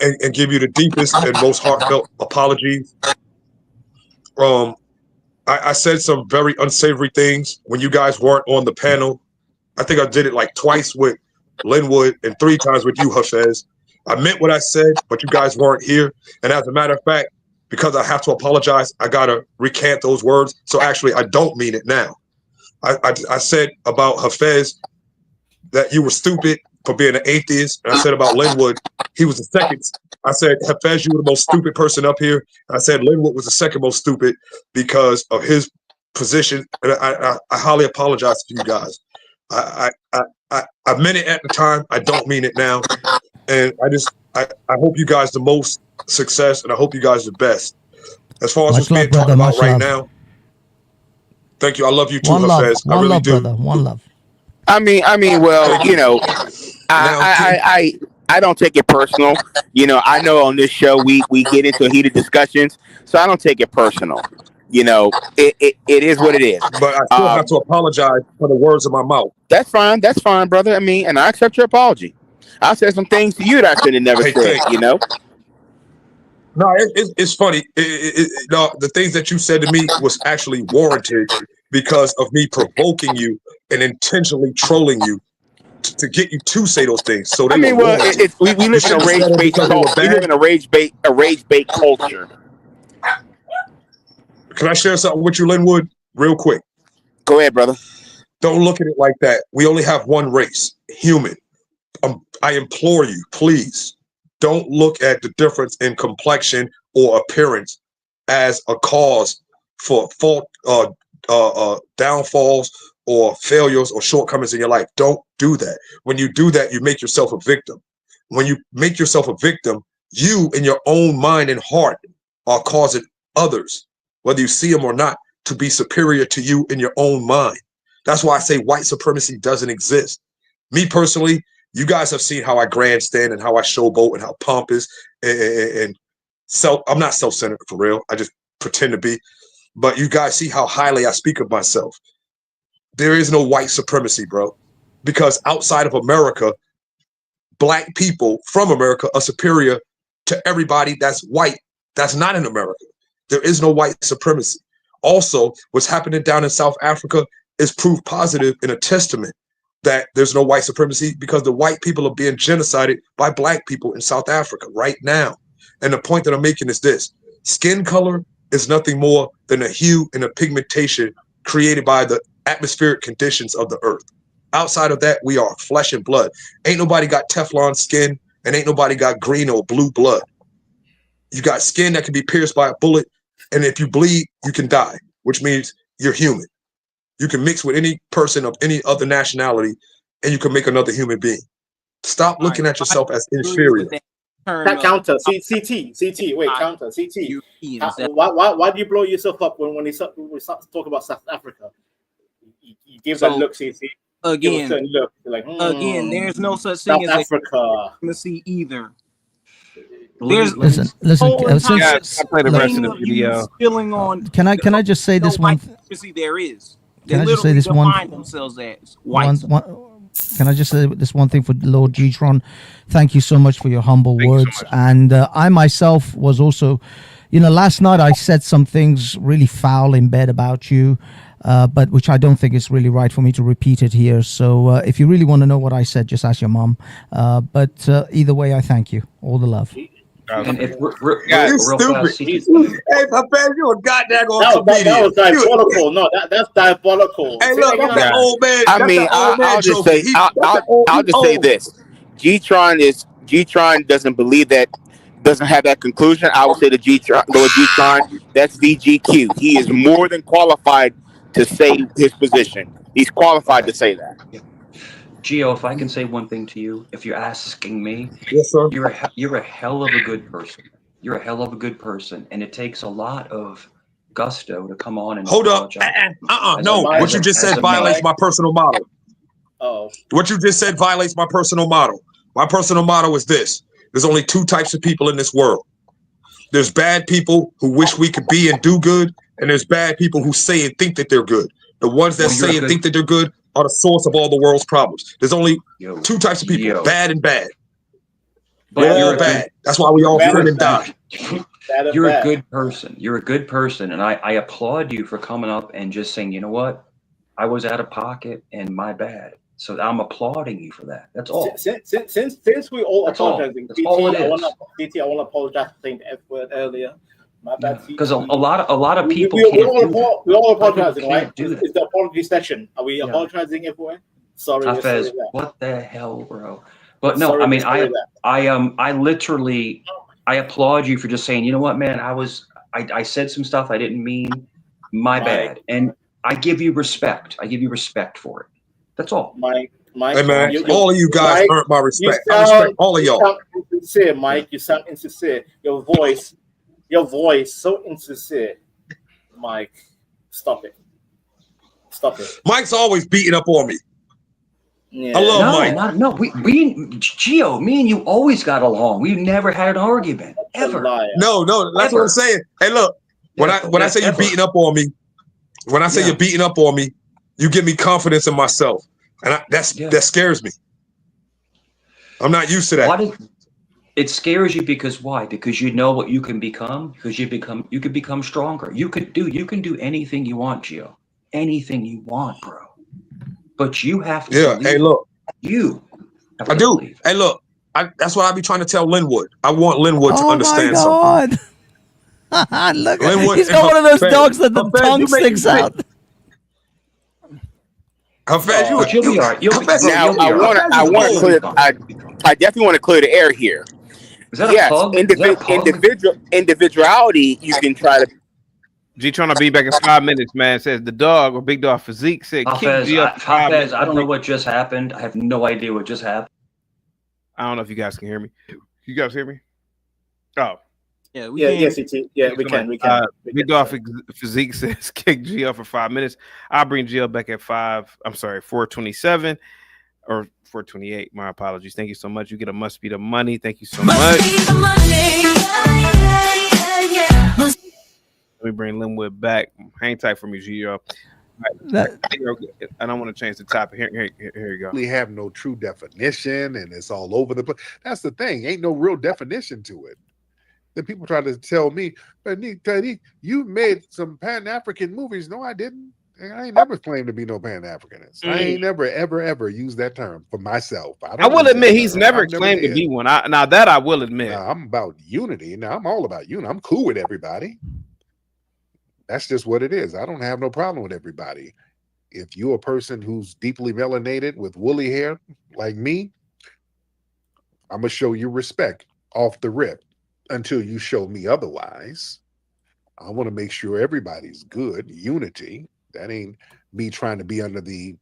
and give you the deepest and most heartfelt apologies. I said some very unsavory things when you guys weren't on the panel. I think I did it like twice with Linwood and 3 times with you, Hafez. I meant what I said, but you guys weren't here. And as a matter of fact, because I have to apologize, I got to recant those words. So actually, I don't mean it now. I said about Hafez that you were stupid for being an atheist. And I said about Linwood, he was the second. I said, Hafez, you were the most stupid person up here. I said Linwood was the second most stupid because of his position. And I highly apologize to you guys. I meant it at the time. I don't mean it now. And I hope you guys the most success, and I hope you guys the best. As far as what's being talked about right now, thank you. I love you too, Hafez. I really do. Brother. One love. I mean, well, you know, I don't take it personal. You know, I know on this show we get into heated discussions, so I don't take it personal. You know, it is what it is. But I still have to apologize for the words of my mouth. That's fine, brother. I mean, and I accept your apology. I said some things to you that I should have never said. You know. No, it's funny. No, the things that you said to me was actually warranted because of me provoking you and intentionally trolling you to get you to say those things. So I mean, well, we live in a rage-based culture. We live in a rage-based culture. Can I share something with you, Linwood, real quick? Go ahead, brother. Don't look at it like that. We only have one race, human. I implore you, please. Don't look at the difference in complexion or appearance as a cause for downfalls or failures or shortcomings in your life. Don't do that. When you do that, you make yourself a victim. When you make yourself a victim, you in your own mind and heart are causing others, whether you see them or not, to be superior to you in your own mind. That's why I say white supremacy doesn't exist. Me personally, you guys have seen how I grandstand and how I showboat and how pompous and I'm not self-centered for real. I just pretend to be. But you guys see how highly I speak of myself. There is no white supremacy, bro. Because outside of America, black people from America are superior to everybody that's white that's not in America. There is no white supremacy. Also, what's happening down in South Africa is proof positive and a testament that there's no white supremacy because the white people are being genocided by black people in South Africa right now. And the point that I'm making is this: skin color is nothing more than a hue and a pigmentation created by the atmospheric conditions of the earth. Outside of that, we are flesh and blood. Ain't nobody got Teflon skin and ain't nobody got green or blue blood. You got skin that can be pierced by a bullet, and if you bleed, you can die, which means you're human. You can mix with any person of any other nationality and you can make another human being. Stop looking at yourself as inferior. Counter, CT, wait, counter, CT. Why do you blow yourself up when we start talking about South Africa? You give that look, CT. Again, look, like, again, there's no such thing South as Africa. Supremacy either. Listen. I play the rest of the video. Can I just say this one? There is. Can I just say this one? Define themselves as white. Can I just say this one thing for Lord G-Tron? Thank you so much for your humble words. And I myself was also, last night I said some things really foul in bed about you, but which I don't think is really right for me to repeat it here. So if you really want to know what I said, just ask your mom. But either way, I thank you. All the love. And if You stupid. Hey, Hafez, you a goddamn comedian. That was diabolical. No, that's diabolical. Hey, look, that's that old man. I mean, I'll just say, I'll just say this: G-Tron doesn't believe that, doesn't have that conclusion. I would say to G-Tron, that's VGQ. He is more than qualified to say his position. He's qualified to say that. Gio, if I can say one thing to you, if you're asking me, yes, sir. You're a hell of a good person. You're a hell of a good person, and it takes a lot of gusto to come on and hold up. No, what you just said violates my personal model. Oh, what you just said violates my personal model. My personal model is this: there's only two types of people in this world. There's bad people who wish we could be and do good, and there's bad people who say and think that they're good. The ones that say and think that they're good are the source of all the world's problems. There's only two types of people, bad and bad. But you're bad. That's why we all sin and die. You're a good person. You're a good person, and I applaud you for coming up and just saying, you know what, I was out of pocket and my bad. So I'm applauding you for that. That's all. Since we all apologizing, That's all it is. I want to apologize for saying the F word earlier. My bad. Because a lot of people we can't all apologizing, right? do that. It's the apology session. Are we apologizing everywhere? Sorry. Hafez, what the hell, bro? But no, I mean, I literally, I applaud you for just saying, you know what, man, I said some stuff I didn't mean, my bad, and I give you respect. I give you respect for it. That's all. Mike, hey man, all of you guys earned my respect. I respect all of y'all. You sound insincere, Mike. You sound insincere. Your voice, so insincere. Mike, stop it. Stop it. Mike's always beating up on me. Yeah. I love Mike. We Gio, me and you always got along. We've never had an argument ever. No, that's what I'm saying. Hey, look, when I say you're beating up on me, you're beating up on me, you give me confidence in myself, and that scares me. I'm not used to that. It scares you because why? Because you know what you can become. Because you can become stronger. You can do anything you want, Gio. Anything you want, bro. But you have to. Yeah. Hey, look. I do. Believe. Hey, look. That's what I be trying to tell Linwood. I want Linwood to understand something. Look, Linwood, he's got one of those dogs that the tongue sticks out. How fast you'll be all right. Now, I definitely want to clear the air here. Is that a pug? Individuality, you can try to. G trying to be back in 5 minutes, man. Says the dog or Big Dog Physique said, Hafez, I don't know what just happened. I have no idea what just happened. I don't know if you guys can hear me. You guys hear me? Oh. Yeah, we can. We can. Big Dog Physique says kick Gio for 5 minutes. I'll bring Gio back at 4:27 or 4:28. My apologies. Thank you so much. You get a must be the money. Thank you so much. Let me bring Linwood back. Hang tight for me, Gio. I don't want to change the topic. Here you go. We have no true definition, and it's all over the place. That's the thing. Ain't no real definition to it. Then people try to tell me, but Teddy, you made some Pan-African movies. No, I didn't. I ain't never claimed to be no Pan-Africanist. I ain't never, ever used that term for myself. I will admit he's never claimed to be one. Now that I will admit. I'm about unity. Now I'm all about unity. I'm cool with everybody. That's just what it is. I don't have no problem with everybody. If you're a person who's deeply melanated with woolly hair like me, I'm going to show you respect off the rip until you show me otherwise. I want to make sure everybody's good. Unity. That ain't me trying to be under the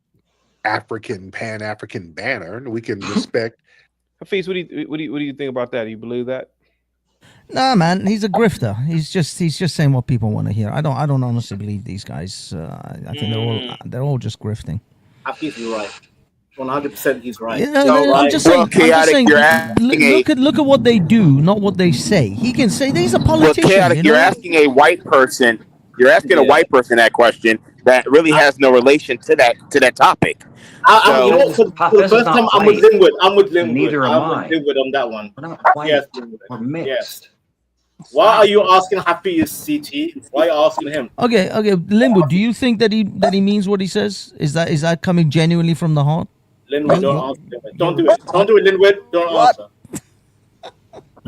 Pan-African banner. We can respect. Hafiz, what do you think about that? Do you believe that? Nah, man, he's a grifter. He's just saying what people want to hear. I don't honestly believe these guys. I think they're all just grifting. Hafiz, you're right. 100%, he's right. I'm just saying. Look at what they do, not what they say. He can say he's a politician. Well, Chaotic, you're asking a white person. You're asking a white person that question that really has no relation to that topic. For the first time, I'm with Linwood. Neither am I. With Linwood on that one. We're not white. Yes, we're mixed. Yes. Why are you asking Hafiz, CT? Why are you asking him? Okay, Linwood, do you think that he means what he says? Is that coming genuinely from the heart? Linwood, don't answer. Don't do it. Don't do it, Linwood. Don't answer.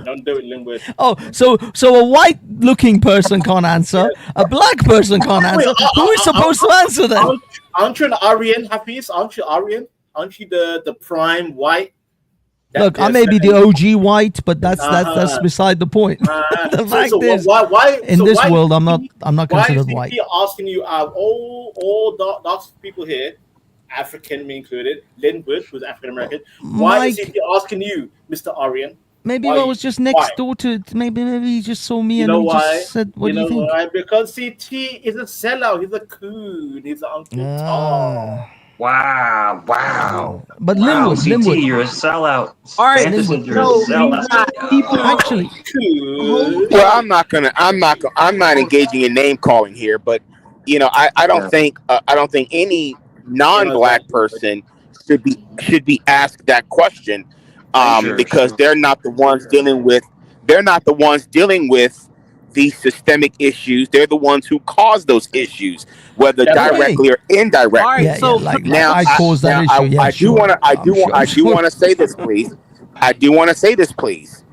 Don't do it, Linwood. Oh, so a white-looking person can't answer. A black person can't answer. Who is supposed to answer then? Aren't you an Aryan, Hafiz? Aren't you Aryan? Aren't you the prime white? Look, I may be the OG white, but that's beside the point. The fact is, in this world, I'm not considered white. Why is he asking you out all dark people here, African me included, Linwood, who's African American? Why is he asking you, Mr. Aryan? Maybe I was just next door to. Maybe he just saw me and he just said, "What do you think?" Why? Because CT is a sellout. He's a coon. He's an Uncle Tom. Wow. But Linwood, Linwood, you're a sellout. All right, You're a sellout. People actually. Well, I'm not engaging in name calling here, but I don't think any non-black person should be asked that question, because they're not the ones dealing with these systemic issues. They're the ones who cause those issues, whether directly or indirectly. All right, so now I caused that issue. Yeah, I do want to say this, please. I do want to say this, please.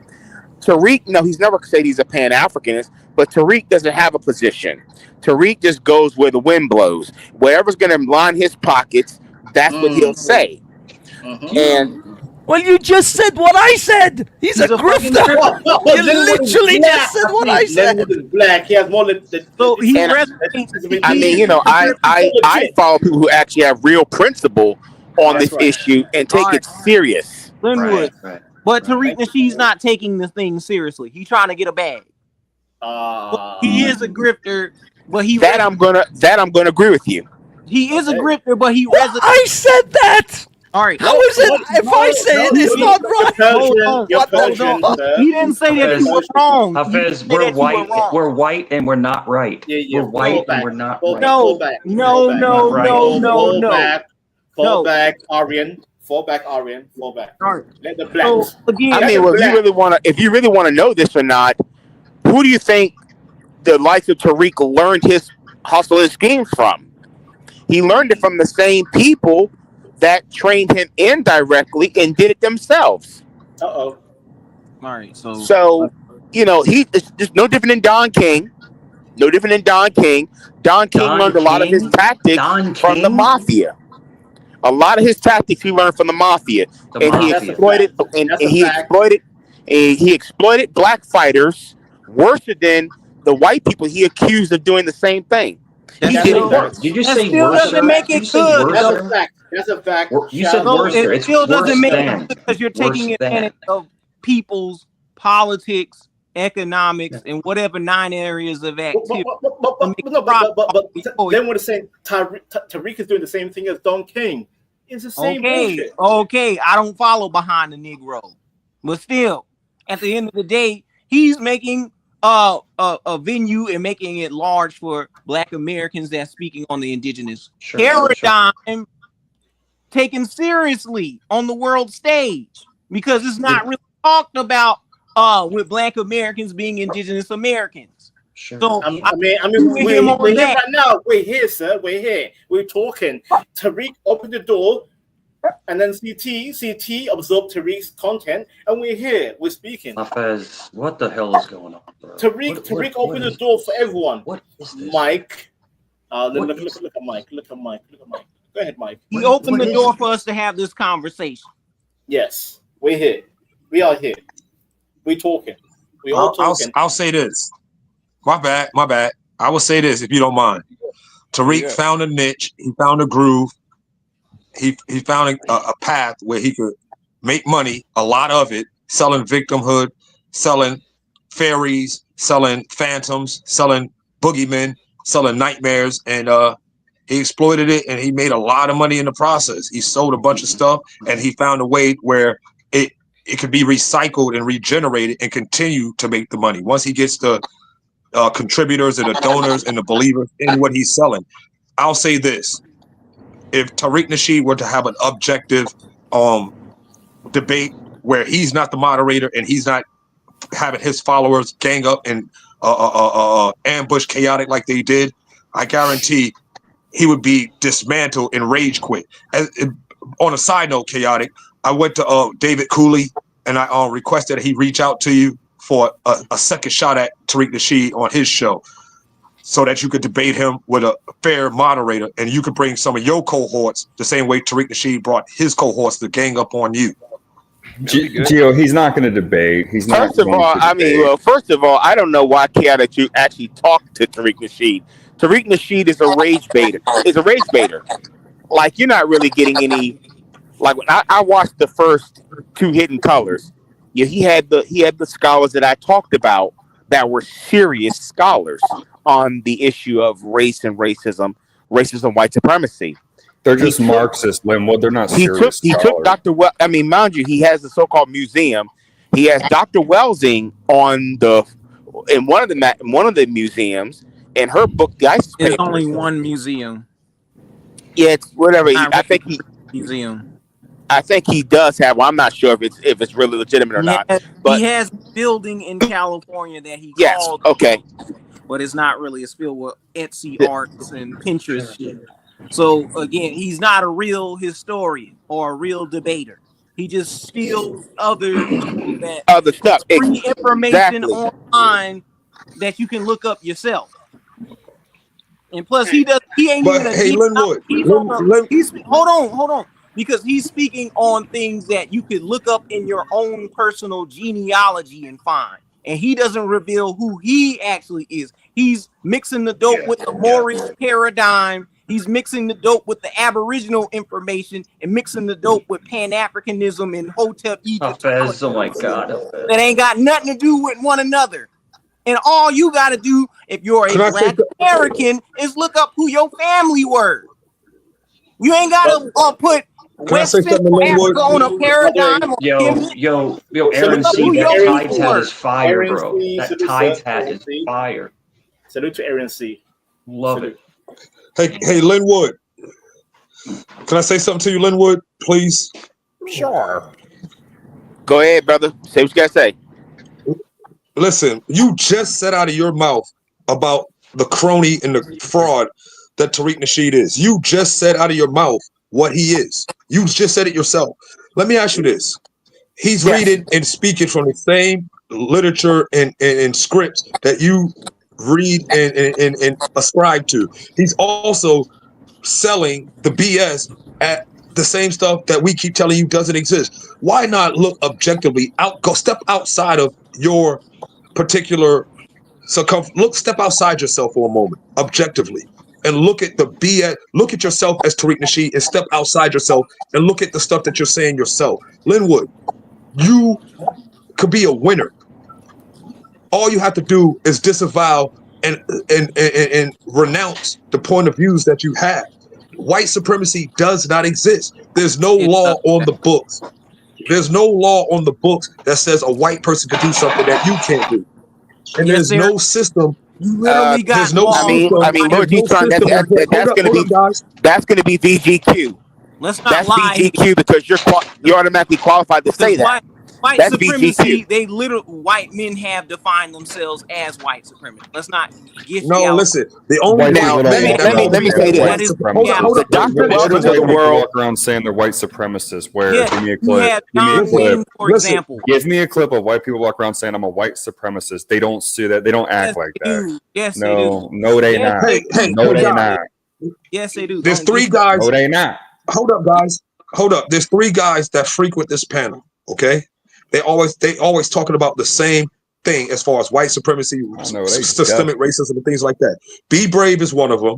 Tariq, no, he's never said he's a Pan-Africanist, but Tariq doesn't have a position. Tariq just goes where the wind blows. Wherever's going to line his pockets, that's what he'll say. And well, you just said what I said. He's a grifter. You literally just said what I said. Linwood is black. He has more than so he. I mean, I follow people who actually have real principle on this issue and take it serious. Linwood, but Tariq Nasheed's not taking this thing seriously. He's trying to get a bag. He is a grifter, but I'm gonna agree with you. He is a grifter, but he I said that. All right. How is it? If I say it, it's not right. He didn't say that you were wrong. Hafez, we're white. We're white and we're not right. We're white and we're not right. No. Fall back, Aryan. Fall back. Let the blacks. I mean, well, if you really want to know this or not, who do you think the likes of Tariq learned his hustle and schemes from? He learned it from the same people that trained him indirectly and did it themselves. All right. So he's just no different than Don King. Don King learned a lot of his tactics from the mafia. A lot of his tactics he learned from the mafia, he exploited black fighters worse than the white people he accused of doing the same thing. He did it worse. Did you say worse? Doesn't make it good. That's a fact. You said worse. It still doesn't make it because you're taking advantage of people's politics, economics, and whatever 9 areas of activity. Then what it's saying, Tariq is doing the same thing as Don King. It's the same bullshit. Okay, I don't follow behind the Negro, but still, at the end of the day, he's making a venue and making it large for Black Americans that's speaking on the indigenous paradigm, taken seriously on the world stage, because it's not really talked about with Black Americans being indigenous Americans. So we're here right now. We're here, sir. We're here. We're talking. Tariq opened the door, and then CT absorbed Tariq's content, and we're here. We're speaking. Hafez, what the hell is going on, bro? Tariq opened the door for everyone. What is this? Mike, look at Mike. Look at Mike. Go ahead, Mike. He opened the door for us to have this conversation. Yes, we're here. We are here. We're talking. We all talking. I'll say this. My bad. I will say this, if you don't mind. Tariq found a niche. He found a groove. He found a path where he could make money, a lot of it, selling victimhood, selling fairies, selling phantoms, selling boogeymen, selling nightmares, and he exploited it, and he made a lot of money in the process. He sold a bunch of stuff, and he found a way where it could be recycled and regenerated and continue to make the money. Once he gets the contributors and the donors and the believers in what he's selling. I'll say this. If Tariq Nasheed were to have an objective debate where he's not the moderator and he's not having his followers gang up and ambush Chaotic like they did, I guarantee he would be dismantled and rage quit. On a side note, Chaotic, I went to David Cooley and I requested that he reach out to you for a second shot at Tariq Nasheed on his show, so that you could debate him with a fair moderator, and you could bring some of your cohorts the same way Tariq Nasheed brought his cohorts to gang up on you. Gio, he's not going to debate. He's not. First of all, first of all, I don't know why, care that you actually talked to Tariq Nasheed. Tariq Nasheed is a rage baiter. Like, you're not really getting any. Like, when I watched the first 2 Hidden Colors, yeah, he had the scholars that I talked about that were serious scholars on the issue of race and racism, white supremacy. They're just Marxist, Linwood. They're not serious. He took Dr. I mean, mind you, he has a so-called museum. He has Dr. Welsing in one of the museums, and her book. There's only one museum. Yeah, it's whatever. I think he does have one. I'm not sure if it's really legitimate or not. But he has a building in California that he called. Okay. But it's not really. It's filled with Etsy arts and Pinterest shit. So again, he's not a real historian or a real debater. He just steals other stuff, free information online that you can look up yourself. And plus, he ain't but even. Hey, Linwood. Hold on. Because he's speaking on things that you could look up in your own personal genealogy and find. And he doesn't reveal who he actually is. He's mixing the dope with the Moorish paradigm. He's mixing the dope with the Aboriginal information and mixing the dope with Pan-Africanism and Hotep Egypt. Oh my God. That ain't got nothing to do with one another. And all you got to do, if you're a Black American, is look up who your family were. You ain't got to put West Central Africa on a paradigm. Yo, Aaron C. That Tides hat is fire, bro. That Tides hat is fire. Salute to Aaron C. Love it. Hey, Linwood. Can I say something to you, Linwood, please? Sure. Go ahead, brother. Say what you got to say. Listen, you just said out of your mouth about the crony and the fraud that Tariq Nasheed is. You just said out of your mouth what he is. You just said it yourself. Let me ask you this. He's reading and speaking from the same literature and scripts that you read and ascribe to. He's also selling the BS at the same stuff that we keep telling you doesn't exist. Why not look objectively step outside of your particular step outside yourself for a moment, objectively, and look at the BS, look at yourself as Tariq Nasheed and step outside yourself and look at the stuff that you're saying yourself. Linwood, you could be a winner. All you have to do is disavow and renounce the point of views that you have. White supremacy does not exist. There's no law on the books. There's no law on the books that says a white person can do something that you can't do. And there's no system. You literally got there's no system. I mean, Lord G-Tron, that's going to be VGQ. Let's not lie. VGQ because you're automatically qualified to say that. White That's supremacy, VGQ. white men have defined themselves as white supremacists. Let's not get listen. The only let me say this. Hold up. Dr. Wells of the world walk around saying they're white supremacists. Where give me a clip. For example, give me a clip of white people walk around saying I'm a white supremacist. They don't see that. They don't act like that. Yes, no, they not. No, they not. Yes, they do. There's 3 guys. No, they not. Hold up, guys. Hold up. There's 3 guys that frequent this panel. Okay. They always talking about the same thing as far as white supremacy, systemic racism, and things like that. Be Brave is one of them.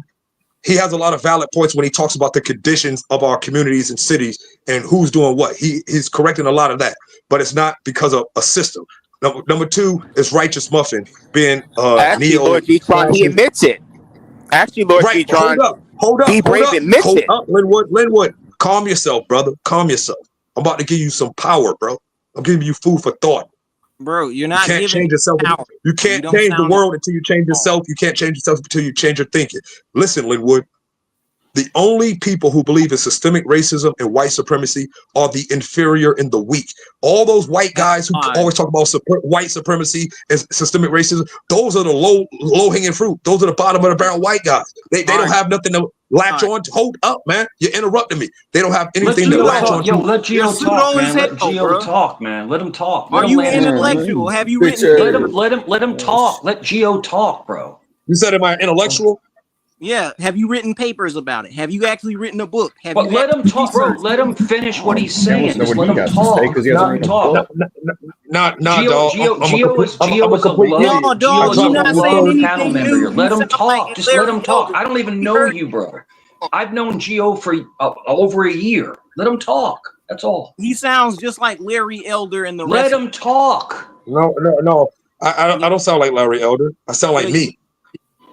He has a lot of valid points when he talks about the conditions of our communities and cities and who's doing what. He's correcting a lot of that, but it's not because of a system. Number 2 is Righteous Muffin being Actually, Lord G-Tron, he admits it. Actually, Lord G-Tron, hold up. Be Brave admits it. Linwood, calm yourself, brother. Calm yourself. I'm about to give you some power, bro. I'm giving you food for thought. Bro, you're not giving change yourself. Power. You can't change the world until you change yourself. You can't change yourself until you change your thinking. Listen, Linwood, the only people who believe in systemic racism and white supremacy are the inferior and the weak. All those white guys who always talk about white supremacy and systemic racism, those are the low-hanging fruit. Those are the bottom of the barrel white guys. They don't have nothing to latch on. Hold up, man. You're interrupting me. They don't have anything to latch on. Yo, let Gio talk, man. Let Gio talk, man. Let him talk. Are you intellectual? Have you written? Let him talk. Let Gio talk, bro. You said, am I intellectual? Yeah. Have you written papers about it? Have you actually written a book? Have But you let him talk, bro. Let him finish what he's saying. Just let him talk. Let him talk. Gio is No, dog. You're not saying anything new. Let him talk. Just let him talk. I don't even know you, bro. I've known Gio for over a year. Let him talk. That's all. He sounds just like Larry Elder and the Let rest. him talk. No. I don't sound like Larry Elder. I sound like me.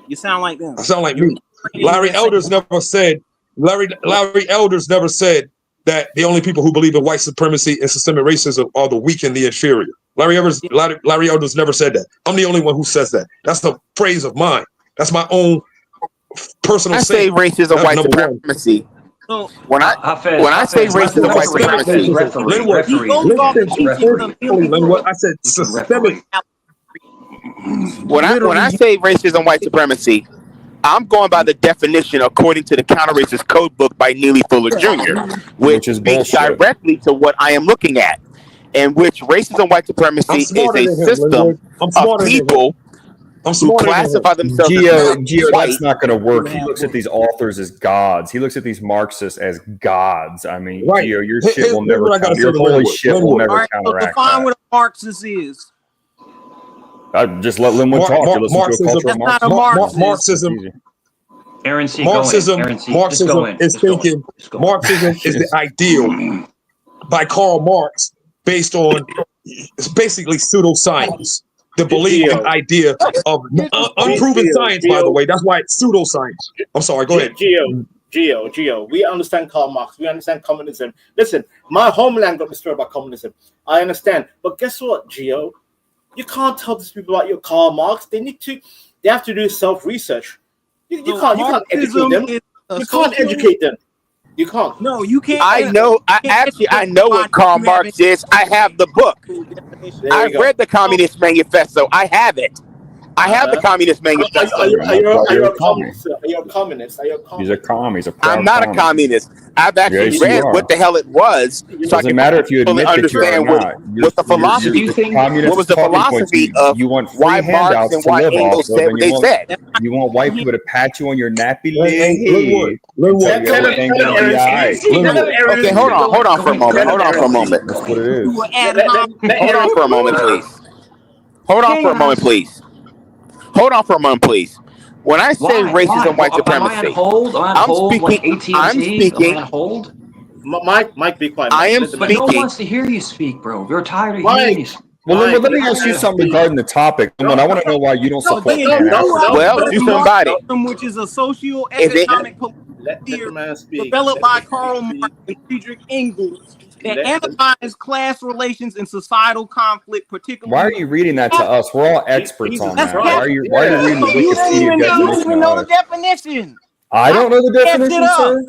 You sound like them. I sound like me. Larry Elders never said. Larry Elders never said that the only people who believe in white supremacy and systemic racism are the weak and the inferior. Larry Elders never said that. I'm the only one who says that. That's a phrase of mine. That's my own personal. I say racism, white supremacy. When I say racism, white supremacy, I said systemic. When I say racism, white supremacy, I'm going by the definition according to the Counter-Racist Code Book by Neely Fuller Jr., which speaks directly to what I am looking at, in which racism, white supremacy is a system of people who classify themselves Gio, that's not going to work. He looks at these authors as gods. He looks at these Marxists as gods. I mean, Gio, your shit will never counteract. Your holy shit will never counteract. Define what a Marxist is. Just let Linwood talk. Marxism. Aaron C. Marxism is thinking. Marxism is the ideal by Karl Marx, based on basically pseudoscience. The belief and idea of unproven science, by the way. That's why it's pseudoscience. I'm sorry. Go ahead. Gio. We understand Karl Marx. We understand communism. Listen, my homeland got destroyed by communism. I understand, but guess what, Gio? You can't tell these people about your Karl Marx. They have to do self-research. You can't educate them. You can't educate them. You can't. No, you can't. I know what Karl Marx is. I have the book. I've read the Communist Manifesto. I have it. I have the Communist Manifesto. Are you a communist? Are you a communist? He's a commie. I'm not a communist. I've actually read what the hell it was, so I can matter if you admit understand what the philosophy. What was the philosophy of why Marx and why Engels said what they said? You want white people to pat you on your nappy leg? Okay, hold on for a moment. That's what it is. Hold on for a moment, please. Hold on for a moment, please. When I say racism, white supremacy, I'm speaking. Mike, be quiet. I am But speaking. no one wants to hear you speak, bro. We're tired of hearing you. Well, let me ask you something regarding the topic. I want to know why you don't support Well, do somebody. Which is a socio-economic theory developed by Karl Marx and Friedrich Engels that analyzes class relations and societal conflict, particularly. Why are you reading that to us? We're all experts on that. Why are you reading the Wikipedia definition? You don't even know the definition. I don't know the definition, sir.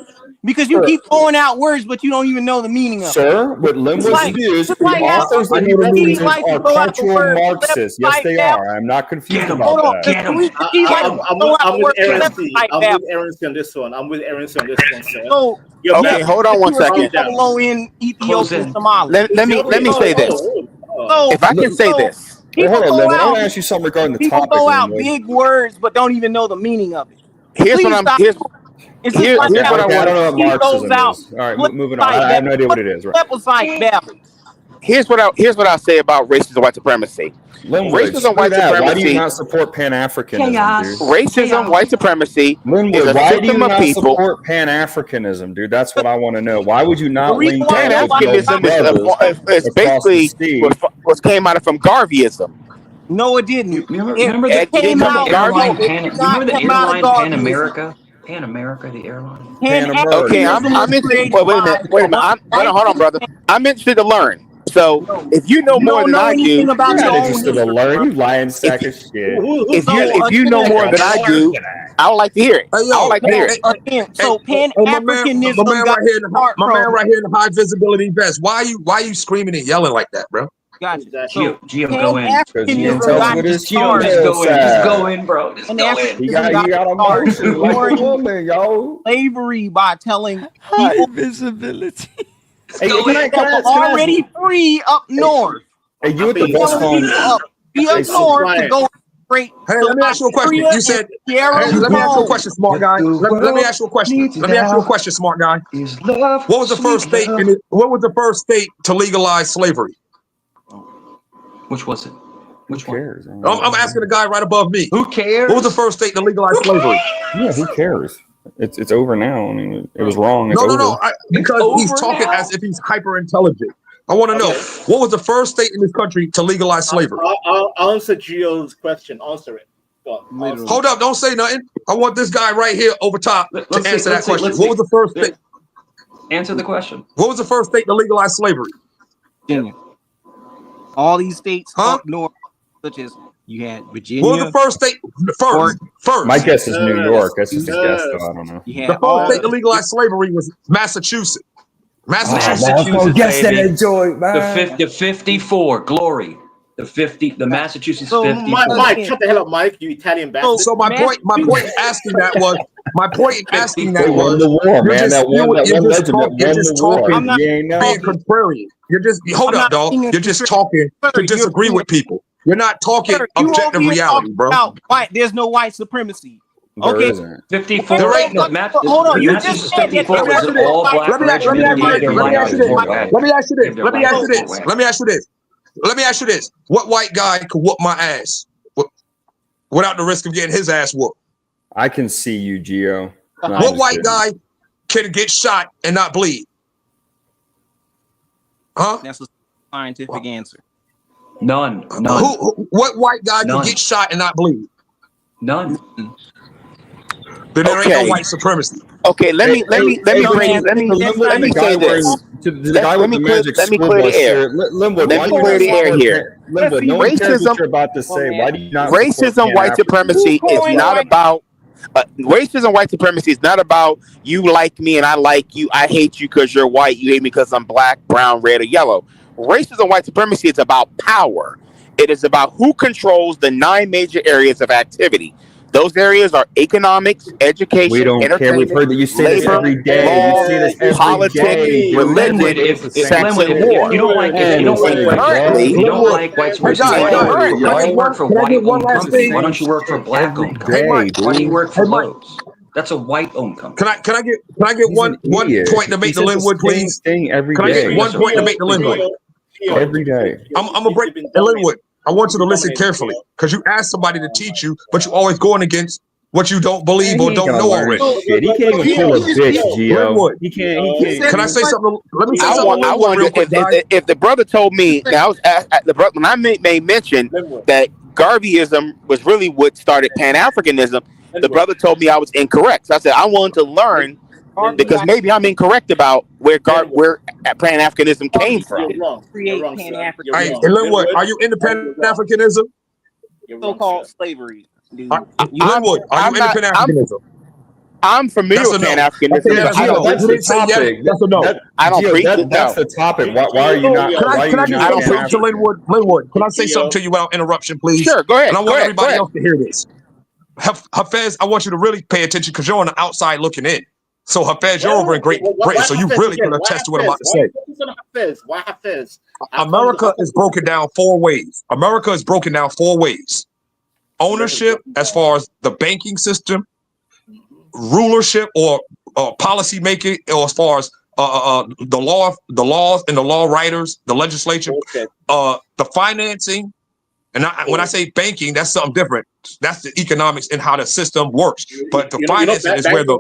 Because you keep throwing out words, but you don't even know the meaning of it. Sir, with Linwood's views, the authors that know the meanings are cultural Marxists. Yes, they are. I'm not confused about that. I'm with Aaron C. On this one. Sir. Okay, hold on 1 second. Low-end Ethiopian Somali. Let me say this. If I can say this. Hold on, Linwood. I want to ask you something regarding the topic. People throw out big words, but don't even know the meaning of it. Here's what I want to know what Marxism is. All right, moving on. I have no idea what it is. Here's what I'll say about racism, white supremacy. Racism, white supremacy. Why do you not support Pan-Africanism, dude? Racism, white supremacy is a why do you system of not people. support Pan-Africanism, dude? That's what I want to know. Why would you not link Pan-Africanism is basically what came out of from Garveyism. No, it didn't. Remember the airline Pan America? Pan America, the airline. Okay, I'm interested. Wait a minute. Hold on, brother. I'm interested to learn. So, if you know more than I do, you're not interested to learn. You lying sack of shit. If you know more than I do, I would like to hear it. I would like to hear it. So Pan-Africanism. My man right here in the high visibility vest. Why are you screaming and yelling like that, bro? Gotcha. Exactly. Gio, go in. Just go in, bro. Just go in. He got emotion like a woman, yo. Slavery by telling High people visibility. Hey, already free up north. Hey, you at the bus phone? Be up north to go straight. Hey, let me ask you a question. You said, hey, let me ask you a question, smart guy. Let me ask you a question. Let me ask you a question, smart guy. What was the first state? What was the first state to legalize slavery? Which was it? Which one? Cares? I'm asking the guy right above me. Who cares? What was the first state to legalize slavery? Yeah, who cares? It's over now. I mean, it was wrong. It's No. over. Because he's talking as if he's hyper intelligent. I want to know what was the first state in this country to legalize slavery? I'll answer Gio's question. Answer it. Go on. Hold up, don't say nothing. I want this guy right here over top to answer that question. What was the first state? Answer the question. What was the first state to legalize slavery? Virginia. All these states up north, such as you had Virginia. What was the first state? First. My guess is New York. That's just a guess, though. I don't know. The first state to legalize slavery was Massachusetts. The 54 glory. The Massachusetts 50. Mike, shut the hell up, Mike. You Italian bastard. So my point in asking that was the war, man. That one legend that won the war. Being contrarian. You're just hold up, dog. You're just talking to disagree with people. You're not talking objective reality, bro. There's no white supremacy. Okay, 54. Hold on, you just said that. Let me ask you this. What white guy could whoop my ass without the risk of getting his ass whooped? I can see you, Gio. What white guy can get shot and not bleed? Huh? That's a scientific answer. None. What white guy can get shot and not bleed? None. Then there ain't no white supremacy. Okay, let me say this. Let me clear the air. Here. Racism, white supremacy is not about. Racism, white supremacy is not about you like me and I like you. I hate you because you're white. You hate me because I'm black, brown, red, or yellow. Racism, white supremacy is about power. It is about who controls the 9 major areas of activity. Those areas are economics, education, we don't care. We've heard that you say this every day. Law, you see this every politics, day. religion, sex, and war. You don't like white supremacy. Why don't you work for white-owned companies? Why don't you work for black-owned companies? Why don't you work for those? That's a white-owned company. Can I get one point to make the Linwood, please? Can I get one point to make the Linwood? Every day. I'm gonna break Linwood. I want you to listen carefully because you ask somebody to teach you, but you're always going against what you don't believe or don't know already. He can't even pull a bitch, Gio. He can't. Can I say something? Let me say something. I wonder if the brother told me that I was the brother when I made mention that Garveyism was really what started Pan-Africanism. The brother told me I was incorrect. So I said I wanted to learn because maybe I'm incorrect about where Pan-Africanism came from. Linwood, are you into Pan-Africanism? So-called slavery. Linwood, are you into Pan-Africanism? I'm familiar with Pan-Africanism. I don't preach it. That's the topic. Why are you not? I don't preach to Linwood. Linwood, can I say something to you without interruption, please? Sure, go ahead. And I want everybody else to hear this. Hafez, I want you to really pay attention because you're on the outside looking in. So Hafez, you're over in Great Britain, so you really can attest to what I'm about to say. Why Hafez? America is broken down 4 ways. America is broken down 4 ways. Ownership, as far as the banking system, rulership or policy making, or as far as the laws and the law writers, the legislature, the financing. And when I say banking, that's something different. That's the economics and how the system works. But the financing is where the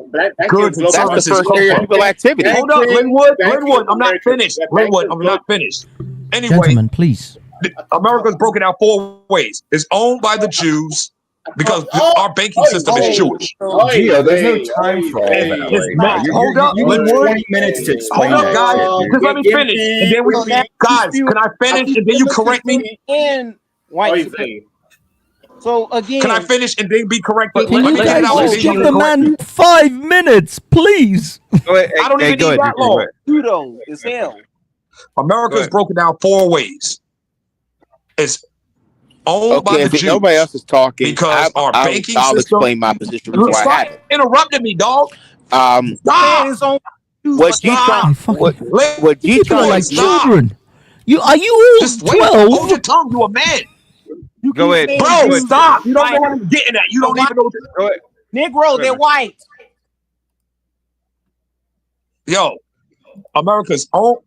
goods and services come from. Activity. Hold up, Linwood, I'm not finished. Linwood, I'm not finished. Anyway, gentlemen, please. America is broken down 4 ways. It's owned by the Jews because our banking system is Jewish. Gio, there's no time for all that. Hold up, you need 20 minutes to explain that. Hold up, guys. Just let me finish. And then guys, can I finish and then you correct me? White So again, can I finish and then be corrected? Can you guys just give the man 5 minutes, please? I don't even need that long. Pseudo is hell. America is broken down 4 ways. is owned by the Jews. Nobody else is talking Because our banking I'll system. explain my position before I have it. Interrupted me, dog. What You people are like children. Are you all Just wait. 12? Hold your tongue. You a man. Go ahead. Bro, stop. You don't know what I'm getting at. You don't even know. Go ahead. Negro, they're white. Yo, America's owned.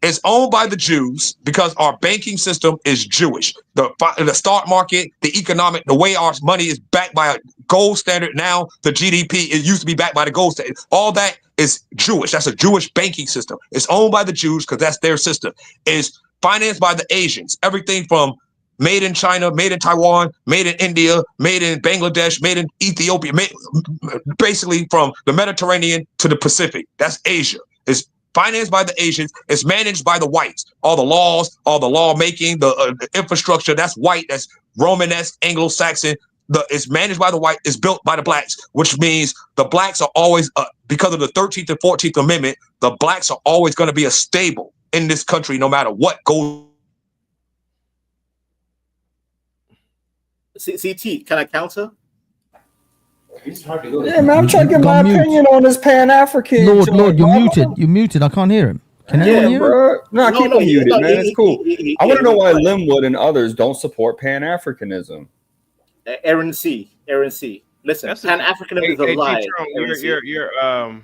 It's owned by the Jews because our banking system is Jewish. The stock market, the economic, the way our money is backed by a gold standard. Now the GDP, it used to be backed by the gold standard. All that is Jewish. That's a Jewish banking system. It's owned by the Jews because that's their system. It's financed by the Asians. Everything from made in China, made in Taiwan, made in India, made in Bangladesh, made in Ethiopia, basically from the Mediterranean to the Pacific. That's Asia. It's financed by the Asians. It's managed by the whites. All the laws, all the lawmaking, the infrastructure, that's white. That's Romanesque, Anglo-Saxon. It's managed by the white. It's built by the blacks, which means the blacks are always, because of the 13th and 14th Amendment, the blacks are always going to be a stable in this country no matter what goes. CT, can I counter? Yeah, man, I'm trying to get my opinion on this Pan-African. Lord, you're muted. You're muted. I can't hear him. Can anyone hear him? No, keep him muted, man. It's cool. I want to know why Linwood and others don't support Pan-Africanism. Aaron C. Listen, Pan-Africanism is a lie. You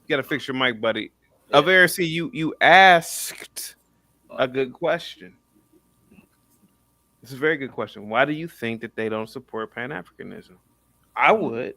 gotta fix your mic, buddy. Of Aaron C, you asked a good question. It's a very good question. Why do you think that they don't support Pan-Africanism? I would.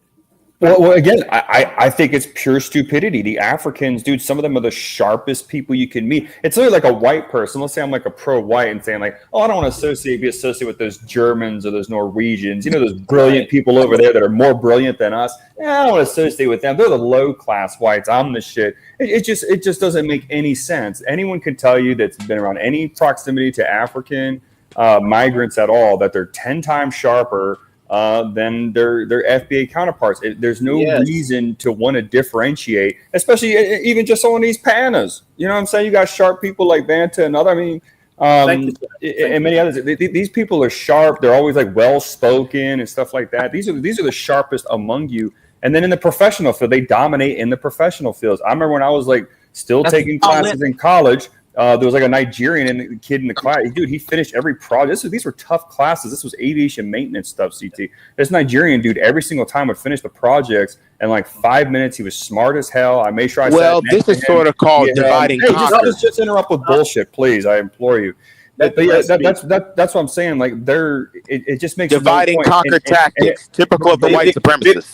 Well, again, I think it's pure stupidity. The Africans, dude, some of them are the sharpest people you can meet. It's literally like a white person. Let's say I'm like a pro-white and saying like, oh, I don't want to be associated with those Germans or those Norwegians. You know, those brilliant people over there that are more brilliant than us. I don't want to associate with them. They're the low-class whites. I'm the shit. It just doesn't make any sense. Anyone can tell you that's been around any proximity to African migrants at all that they're 10 times sharper than their FBA counterparts. There's no reason to want to differentiate, especially even just on these panas. You know what I'm saying? You got sharp people like Banta and other. I mean, and many others. These people are sharp. They're always like well spoken and stuff like that. These are the sharpest among you. And then in the professional field, they dominate in the professional fields. I remember when I was like still taking classes in college. There was like a Nigerian kid in the class. Dude, he finished every project. These were tough classes. This was aviation maintenance stuff, CT. This Nigerian dude every single time would finish the projects in like 5 minutes. He was smart as hell. I made sure I Well, this is sort of called dividing conquer. Just interrupt with bullshit, please. I implore you. But yeah, that's what I'm saying. Like it just makes dividing conquer tactics, typical of the white supremacists.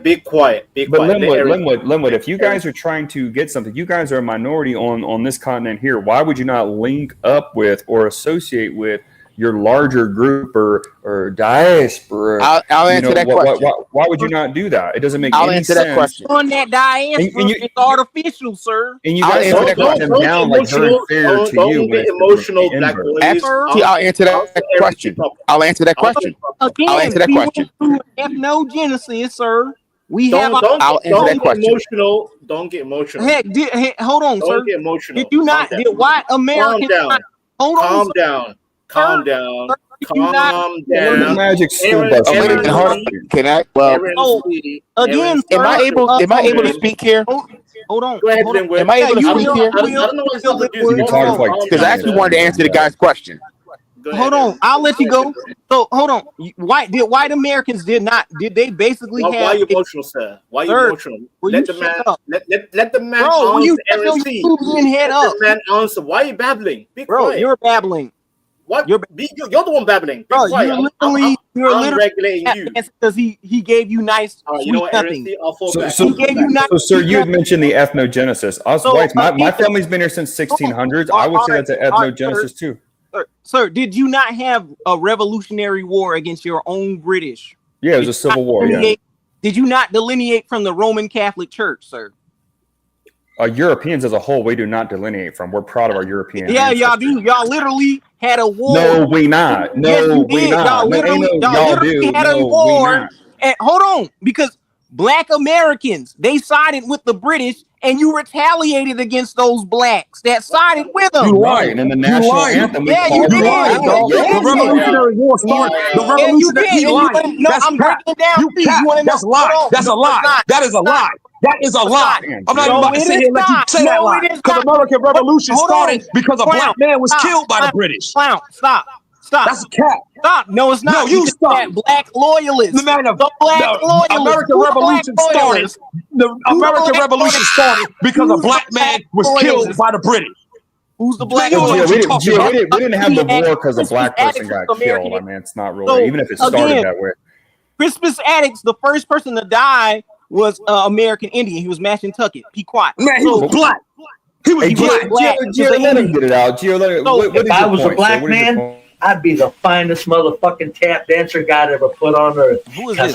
Be quiet. But Linwood, if you guys are trying to get something, you guys are a minority on this continent here. Why would you not link up with or associate with your larger group or diaspora? I'll answer that question. Why would you not do that? It doesn't make I'll any answer sense. that question. On that diaspora, it's artificial, sir. And you guys put them down like very fair to you. Don't get emotional, black boys. I'll answer that question. I'll answer that question. Again, I'll answer that question. Ethnogenesis, sir. I'll answer that question. Don't get emotional. Heck, hold on, sir. Don't get emotional. Did you not? Did white Americans? Calm down. Calm down. Magic school bus. Can I? Well, again, am I able to speak here? Hold on. Go ahead, Am I able to speak here? I don't know Because I actually wanted to answer the guy's question. Hold on, I'll let you go. So hold on. White Americans did they basically have? Why are you emotional, sir? Why are you emotional? Let the man bro, answer. Aaron C. Head up. Let the man answer. Why are you babbling? Be bro, quiet. You're babbling. What? You're the one babbling. Be bro, quiet. You're literally regulating you because he gave you nice sweet nothing. So, sir, you had mentioned the ethnogenesis. Us whites, my family's been here since 1600s. I would say that's an ethnogenesis too. Sir, did you not have a revolutionary war against your own British? Yeah, it was a civil war. Yeah. Did you not delineate from the Roman Catholic Church, sir? Europeans as a whole, we do not delineate from. We're proud of our European. Yeah, y'all do. Y'all literally had a war. No, we not. No, we not. Y'all literally had a war. And hold on, because Black Americans, they sided with the British and you retaliated against those blacks that sided with them. You lied, and the national anthem. Yeah, you did. The Revolutionary War started. The Revolutionary He lied. No, I'm breaking it down. That's a lie. That's a lie. That is a lie. That is a lie. I'm not even about to sit here and let you say that lie. Because the American Revolution started because a black man was killed by the British. Stop. That's a cap. Stop. No, it's not. No, you stop. Black loyalists. The black loyalists. American Revolution started. The American Revolution started because a black man was killed by the British. Who's the black? We didn't have the war because a black person got killed. I mean, it's not really, even if it started that way. Crispus Attucks, the first person to die was American Indian. He was Mashantucket. Be quiet. Man, he was black. He was black. Gio, let him get it out. Gio, if I was a black man, I'd be the finest motherfucking tap dancer God ever put on earth. Who is this?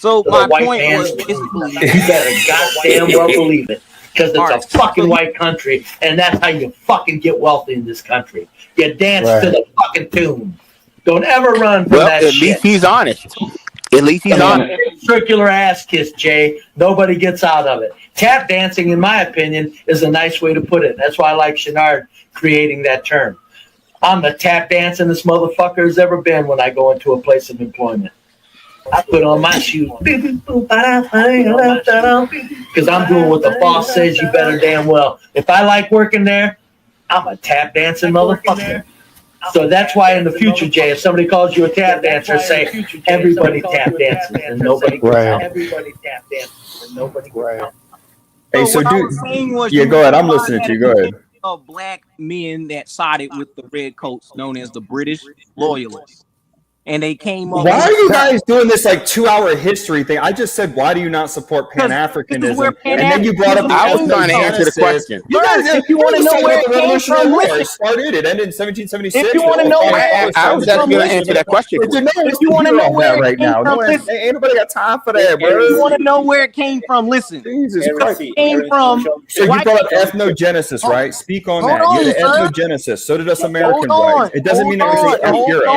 So my point was, you better goddamn well believe it, because it's a fucking white country, and that's how you fucking get wealthy in this country. You dance to the fucking tune. Don't ever run from that shit. At least he's honest. At least he's honest. Circular ass kiss, Jay. Nobody gets out of it. Tap dancing, in my opinion, is a nice way to put it. That's why I like Shenard creating that term. I'm the tap dancing this motherfucker has ever been when I go into a place of employment. I put on my shoes because I'm doing what the boss says you better damn well. If I like working there, I'm a tap dancing motherfucker. So that's why in the future, Jay, if somebody calls you a tap dancer, say everybody tap dances and nobody everybody tap dances and nobody Hey, so dude, yeah, go ahead. I'm listening to you. Go ahead. Of black men that sided with the redcoats, known as the British loyalists, and they came up. Why are you guys doing this like 2-hour history thing? I just said, why do you not support Pan-Africanism? And then you brought up. I was trying to answer the question. You guys, if you want to know where it came from, listen. Started it ended in 1776. If you want to know where I was actually going to answer that question. If you want to know where it came from, ain't nobody got time for that, bro. If you want to know where it came from, listen. Jesus Christ. It came from. So you brought up ethnogenesis, right? Speak on that. You had ethnogenesis. So did us Americans, right? It doesn't mean that we say F Europe.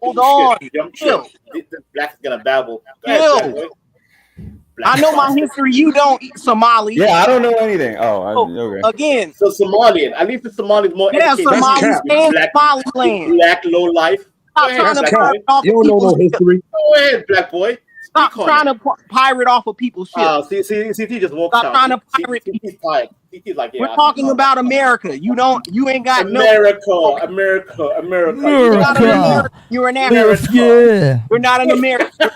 Hold on. Black is gonna babble. I know my history. You don't, Somali. Yeah, I don't know anything. Okay. Again, so Somalian. At least the Somalian more. Yeah, Somalians and Somaliland. Black low life. Stop trying to pirate off you don't know no history. Go ahead, black boy. Stop trying to pirate off of people's shit. CT just walked Stop trying to pirate. CT's like, We're talking about America. You ain't got America. You're an African. Yeah. We're not an American.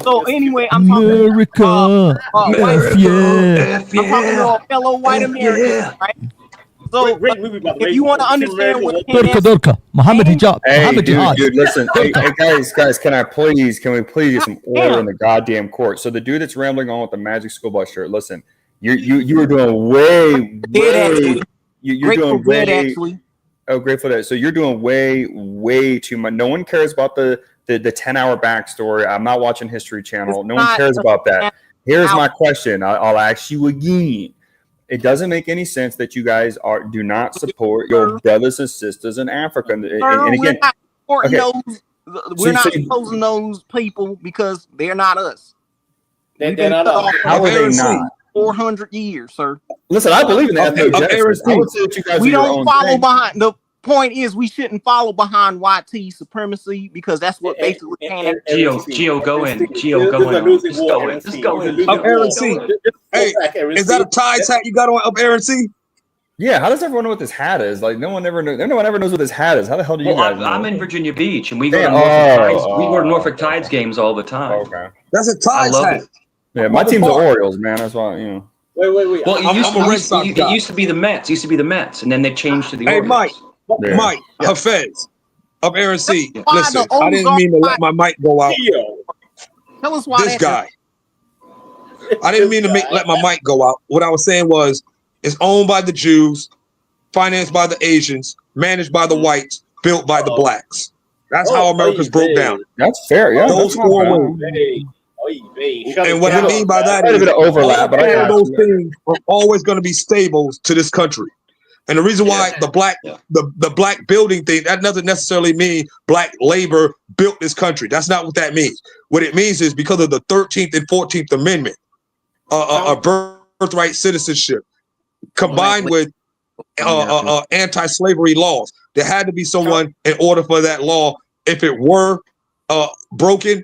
So anyway, I'm talking America. I'm talking to a fellow white American, right? So if you want to understand what Muhammad Hijab. Hey, dude, listen. Hey, guys, can we please get some order in the goddamn court? So the dude that's rambling on with the Magic School Bus shirt, listen, you are doing way you're doing way. Oh, Grateful Dead. So you're doing way too much. No one cares about the 10-hour backstory. I'm not watching History Channel. No one cares about that. Here's my question. I'll ask you again. It doesn't make any sense that you guys do not support your brothers and sisters in Africa. And again, we're not opposing those people because they're not us. They're not us. How are they not? 400 years, sir. Listen, I believe in the ethnogenesis. I would say that you guys we don't follow behind. The point is, we shouldn't follow behind YT supremacy because that's what basically. Gio, go in. Gio, go in. Just go in. Up Aaron C. Hey, is that a Tides hat you got on up Aaron C? Yeah, how does everyone know what this hat is? Like, no one ever knows what this hat is. How the hell do you guys know? I'm in Virginia Beach, and we go to Norfolk Tides games all the time. Okay, that's a Tides hat. Yeah, my team's the Orioles, man. That's why, you know. Wait. Well, it used to be the Mets. And then they changed to the Orioles. Hey, Mike, Hafez, up Aaron C. Listen, I didn't mean to let my mic go out. Tell us why this guy. I didn't mean to let my mic go out. What I was saying was, it's owned by the Jews, financed by the Asians, managed by the whites, built by the blacks. That's how America's broke down. That's fair, yeah. Those 4 words. And what I mean by that is, all those things are always going to be staples to this country. And the reason why the black building thing, that doesn't necessarily mean black labor built this country. That's not what that means. What it means is because of the 13th and 14th Amendment, a birth birthright citizenship combined with anti-slavery laws. There had to be someone in order for that law, if it were broken,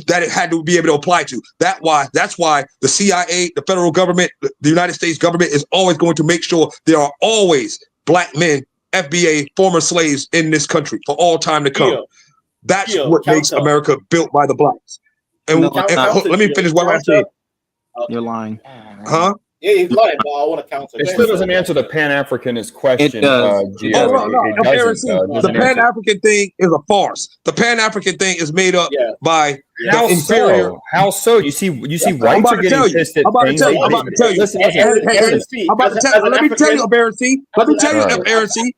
that it had to be able to apply to. That's why the CIA, the federal government, the United States government is always going to make sure there are always black men, FBA, former slaves in this country for all time to come. That's what makes America built by the blacks. And, let me finish what I said. You're lying. Huh? Yeah, he's lying, but I want to counter. It still doesn't answer the Pan-Africanist question. The Pan-African thing is a farce. The Pan-African thing is made up by the inferior. How so? You see whites are getting pissed at things. I'm about to tell you. Let me tell you, Baron C. Let me tell you, Aaron C.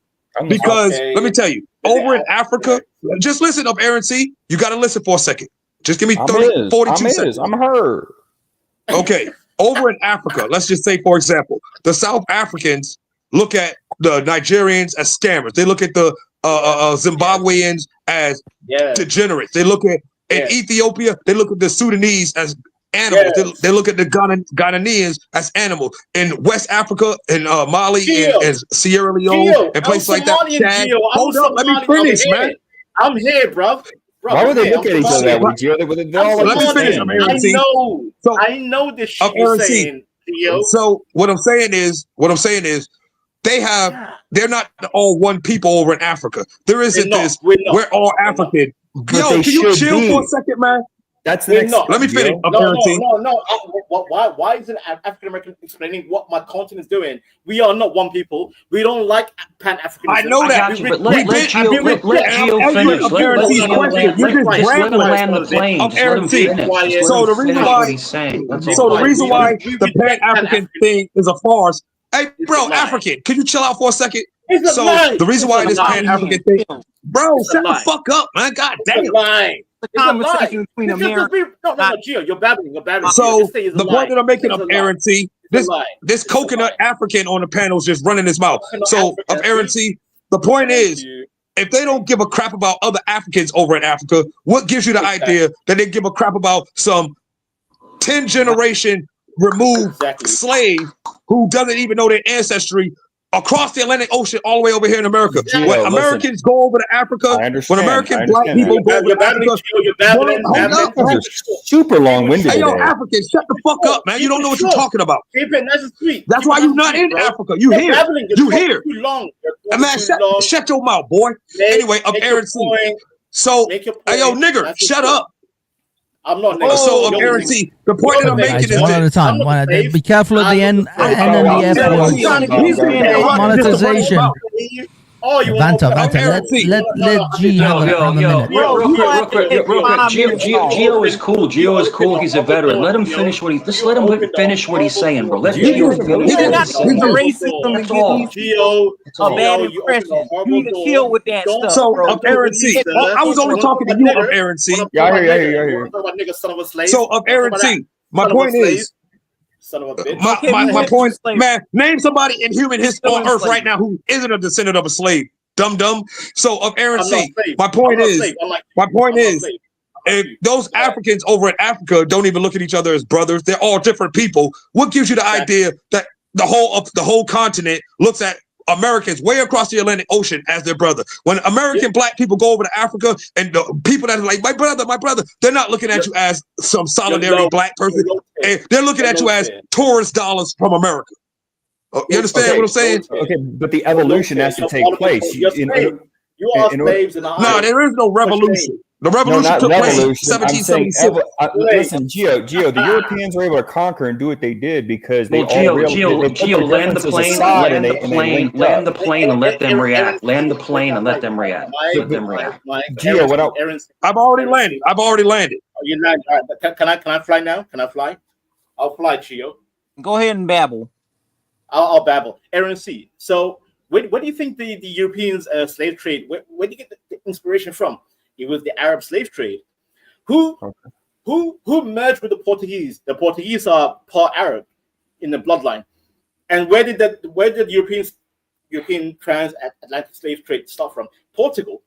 Because let me tell you, over in Africa, just listen up, Aaron C. You got to listen for a second. Just give me 42 seconds. I'm heard. Okay. Over in Africa, let's just say, for example, the South Africans look at the Nigerians as scammers. They look at the Zimbabweans as degenerates. They look at in Ethiopia, they look at the Sudanese as animals. They look at the Ghanaians as animals. In West Africa, in Mali, and Sierra Leone, and places like that. Hold up, let me finish, man. I'm here, bro. Why would they look at each other that way, Gio? Let me finish. I know this shit you're saying, Theo. So what I'm saying is, they're not all one people over in Africa. There isn't this. We're all African. Yo, can you chill for a second, man? That's the next. Let me finish. No. Why is an African American explaining what my continent is doing? We are not one people. We don't like Pan Africanism. I know that. Let Gio finish. Let him land the plane. Let him finish. So the reason why the Pan African thing is a farce. Hey, bro, African, can you chill out for a second? So the reason why this Pan African thing, bro, shut the fuck up, man. God damn. The conversation between America. No, Gio, you're babbling. So the point that I'm making of Aaron C, this coconut African on the panel is just running his mouth. So of Aaron C, the point is, if they don't give a crap about other Africans over in Africa, what gives you the idea that they give a crap about some 10 generation removed slave who doesn't even know their ancestry across the Atlantic Ocean all the way over here in America? When Americans go over to Africa, when American black people go over to Africa, super long-winded. Hey, yo, Africans, shut the fuck up, man. You don't know what you're talking about. That's why you're not in Africa. You here. You here. Man, shut your mouth, boy. Anyway, I'm Aaron C. So, hey, yo, nigger, shut up. I'm not. So, Aaron C, the point that I'm making is one at a time. Be careful at the end and the F monetization. Banter. Let G have a minute. Real quick. Gio is cool. Gio is cool. He's a veteran. Let him finish what just let him finish what he's saying, bro. Let Gio finish. Racism and Gio a bad impression. You need to chill with that stuff. So, of Aaron C, I was only talking to you, of Aaron C. Yeah, I hear you. So, of Aaron C, my point is, son of a bitch. My point, man, name somebody in human history on earth right now who isn't a descendant of a slave. Dumb. So of Aaron C, my point is, if those Africans over in Africa don't even look at each other as brothers, they're all different people. What gives you the idea that the whole continent looks at Americans way across the Atlantic Ocean as their brother? When American black people go over to Africa and the people that are like, my brother, they're not looking at you as some solidarity black person. And they're looking at you as tourist dollars from America. You understand what I'm saying? Okay, but the evolution has to take place. You are slaves in the No, there is no revolution. The revolution took place in 1776. Listen, Gio, the Europeans were able to conquer and do what they did because they Gio, land the plane and let them react. Land the plane and let them react. Gio, I've already landed. You landed. Can I fly now? Can I fly? I'll fly, Gio. Go ahead and babble. I'll babble. Aaron C. So, where do you think the Europeans slave trade? Where do you get the inspiration from? It was the Arab slave trade. Who merged with the Portuguese? The Portuguese are part Arab in the bloodline. And where did European transatlantic slave trade start from? Portugal.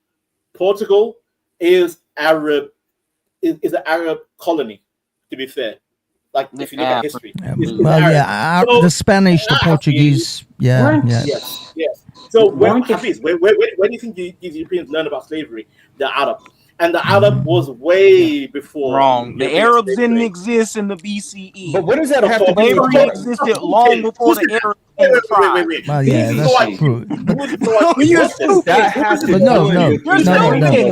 Portugal is Arab. Is an Arab colony, to be fair. Like if you look at history, the Spanish, the Portuguese, yes. So where do you think these Europeans learned about slavery? The Arab. And the Arab was way before. Wrong. The Arabs didn't exist in the BCE. But what does that have to do with slavery existed long before the Arabs? Wait. Well, yeah, that's true. You're stupid. No.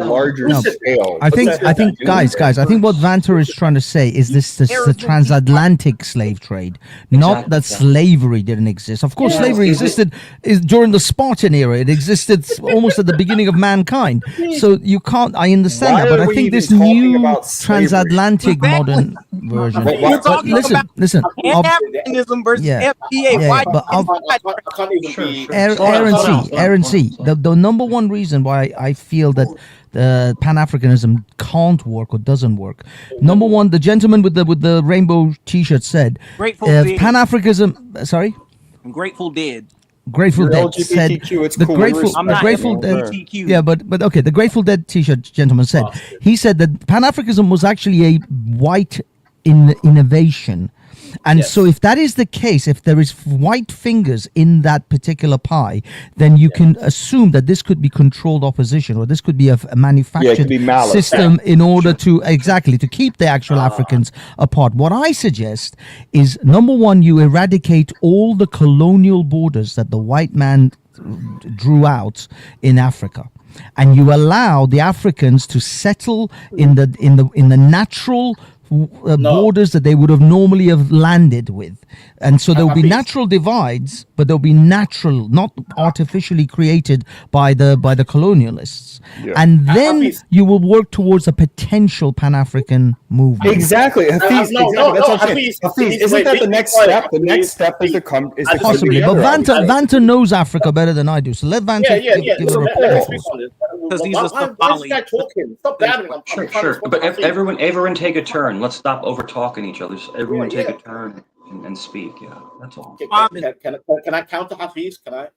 Larger scale. I think, guys, I think what Vanta is trying to say is the transatlantic slave trade, not that slavery didn't exist. Of course, slavery existed during the Spartan era. It existed almost at the beginning of mankind. So you can't. I understand that, but I think this new transatlantic modern version. Listen. Pan-Africanism versus FBA. But Aaron C. The number one reason why I feel that the Pan-Africanism can't work or doesn't work. Number one, the gentleman with the rainbow T-shirt said, Pan-Africanism. Sorry, Grateful Dead. Grateful Dead said the Grateful Dead. Yeah, but okay. The Grateful Dead T-shirt gentleman said he said that Pan-Africanism was actually a white innovation. And so if that is the case, if there is white fingers in that particular pie, then you can assume that this could be controlled opposition, or this could be a manufactured system in order to keep the actual Africans apart. What I suggest is, number one, you eradicate all the colonial borders that the white man drew out in Africa, and you allow the Africans to settle in the natural borders that they would have normally have landed with. And so there will be natural divides, but they'll be natural, not artificially created by the colonialists. And then you will work towards a potential Pan-African movement. Exactly. Hafiz, isn't that the next step? The next step is possibly. But Vanta knows Africa better than I do. So let Vanta give a report. Because these are talking. Stop battling. Sure. But everyone take a turn. Let's stop over talking each other. So everyone take a turn and speak. Yeah, that's all. Can I counter Hafiz? Can I?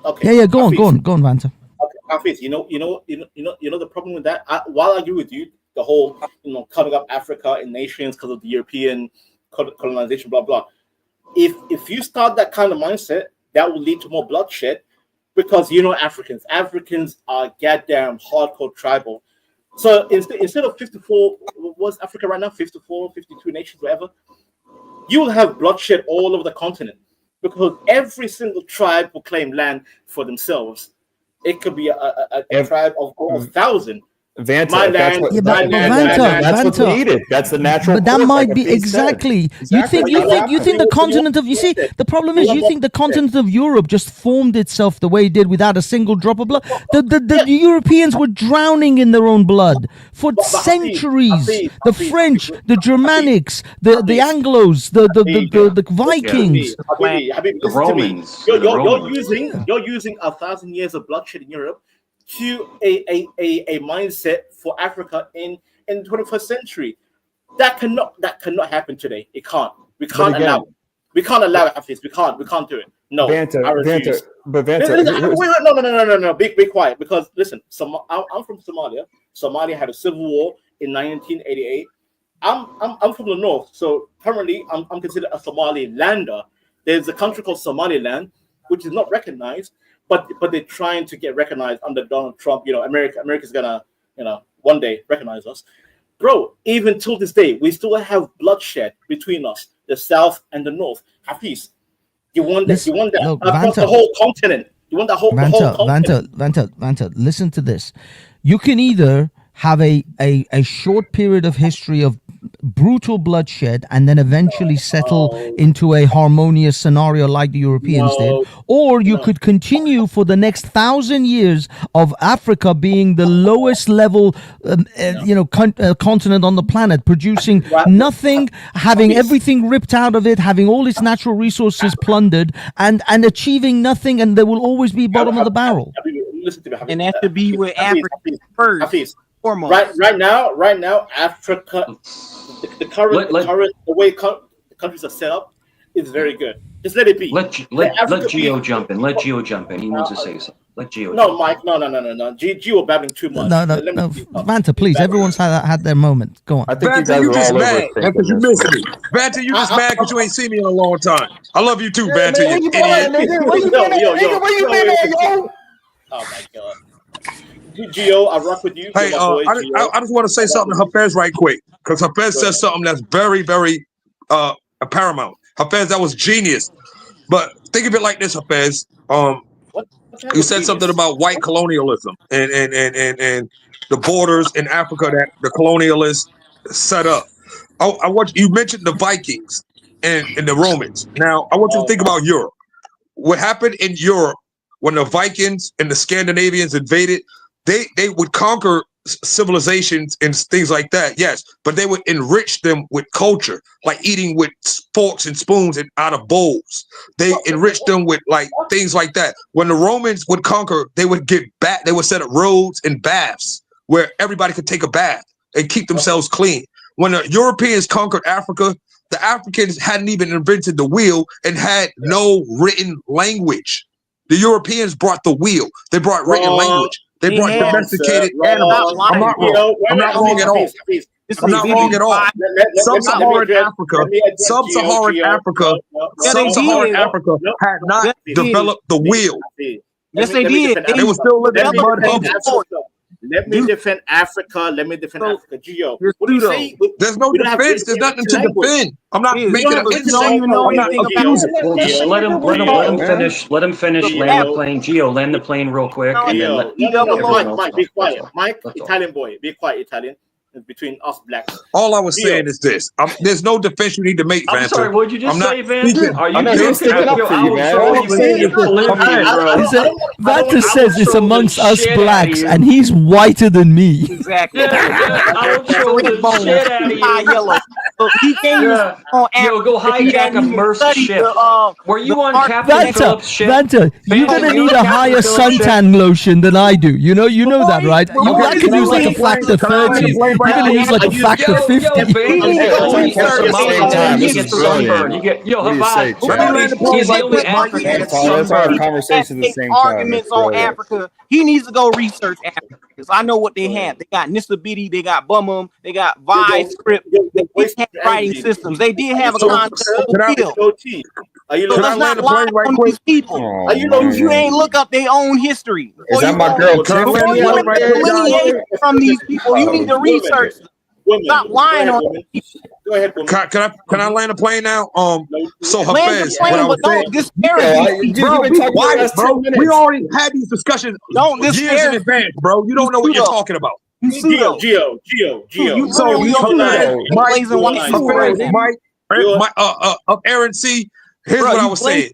Okay. Yeah. Go on, Vanta. Okay, Hafiz. You know the problem with that. While I agree with you, the whole cutting up Africa in nations because of the European colonization, blah blah. If you start that kind of mindset, that will lead to more bloodshed, because Africans are goddamn hardcore tribal. So instead of 54, what's Africa right now? 54, 52 nations, whatever. You will have bloodshed all over the continent, because every single tribe will claim land for themselves. It could be a tribe of 1,000. Vanta, that's what's needed. That's the natural. But that might be exactly. You think the continent of the problem is you think the continent of Europe just formed itself the way it did without a single drop of blood. The Europeans were drowning in their own blood for centuries. The French, the Germanics, the Anglos, the Vikings, the Romans. You're using 1,000 years of bloodshed in Europe to a mindset for Africa in the 21st century. That cannot happen today. It can't. We can't allow it. We can't allow it, Hafiz. We can't do it. No. Vanta. Wait, no. Be quiet, because listen, I'm from Somalia. Somalia had a civil war in 1988. I'm from the north, so currently I'm considered a Somalilander. There's a country called Somaliland, which is not recognized. But they're trying to get recognized under Donald Trump. America's gonna, one day recognize us. Bro, even till this day, we still have bloodshed between us, the South and the North. Hafiz, you want that across the whole continent. You want the whole continent. Vanta, listen to this. You can either have a short period of history of brutal bloodshed and then eventually settle into a harmonious scenario like the Europeans did, or you could continue for the next 1,000 years of Africa being the lowest level continent on the planet, producing nothing, having everything ripped out of it, having all its natural resources plundered, and achieving nothing, and there will always be bottom of the barrel. Listen to me, and that should be where Africa first. Right now, Africa, the current the way countries are set up is very good. Just let it be. Let Gio jump in. He wants to say something. Let Gio. No, Mike. No. Gio babbling too much. No. Vanta, please. Everyone's had their moment. Go on. I think Vanta, you just mad because you missed me. Vanta, you just mad because you ain't seen me in a long time. I love you too, Vanta. Man, You where idiot. you been at, nigga? Where you been at, yo? Oh my god. Gio, I rock with you. Hey, I just want to say something to Hafez right quick because Hafez says something that's very, very paramount. Hafez, that was genius. But think of it like this, Hafez. You said something about white colonialism and the borders in Africa that the colonialists set up. I want you mentioned the Vikings and the Romans. Now I want you to think about Europe. What happened in Europe when the Vikings and the Scandinavians invaded? They would conquer civilizations and things like that, yes, but they would enrich them with culture, like eating with forks and spoons and out of bowls. They enriched them with like things like that. When the Romans would conquer, they would get back. They would set up roads and baths where everybody could take a bath and keep themselves clean. When the Europeans conquered Africa, the Africans hadn't even invented the wheel and had no written language. The Europeans brought the wheel. They brought written language. They brought domesticated animals. I'm not wrong. I'm not wrong at all. I'm not wrong at all. Sub-Saharan Africa had not developed the wheel. Yes, they did. They were still living in mud bubbles. Let me defend Africa. Gio, what do you say? There's no defense. There's nothing to defend. I'm not making an insult. I'm not accusing. Just let him finish. Let him finish. Land the plane. Gio, land the plane real quick. And then Mike, be quiet. Mike, Italian boy, be quiet, Italian. Between us blacks. All I was saying is this: there's no defense you need to make, Vanta. I'm sorry, what'd you just say, Vanta? Are you sticking up for you, man? Vanta says it's amongst us blacks, and he's whiter than me. Exactly. I will show the shit out of you. Yellow. He came on. Yo, go hijack a Mercer ship. Were you on Captain Phillips' ship? Vanta, you're gonna need a higher suntan lotion than I do. You know that, right? I could use like a factor 30. You're gonna use like a factor 50. He's the only African. That's our conversation at the same time. Arguments on Africa. He needs to go research Africa because I know what they have. They got Nisabiti, they got Bumum, they got Vice Script, they have writing systems. They did have a concept of the field. Can I land the plane right quick? People, you ain't look up their own history. Is that my girl? From these people, you need to research. Stop lying on people. Go ahead. Can I land a plane now? So land the plane, but don't disparage bro. We already had these discussions years in advance, bro. You don't know what you're talking about. Gio. Mike, Aaron C. Here's what I was saying.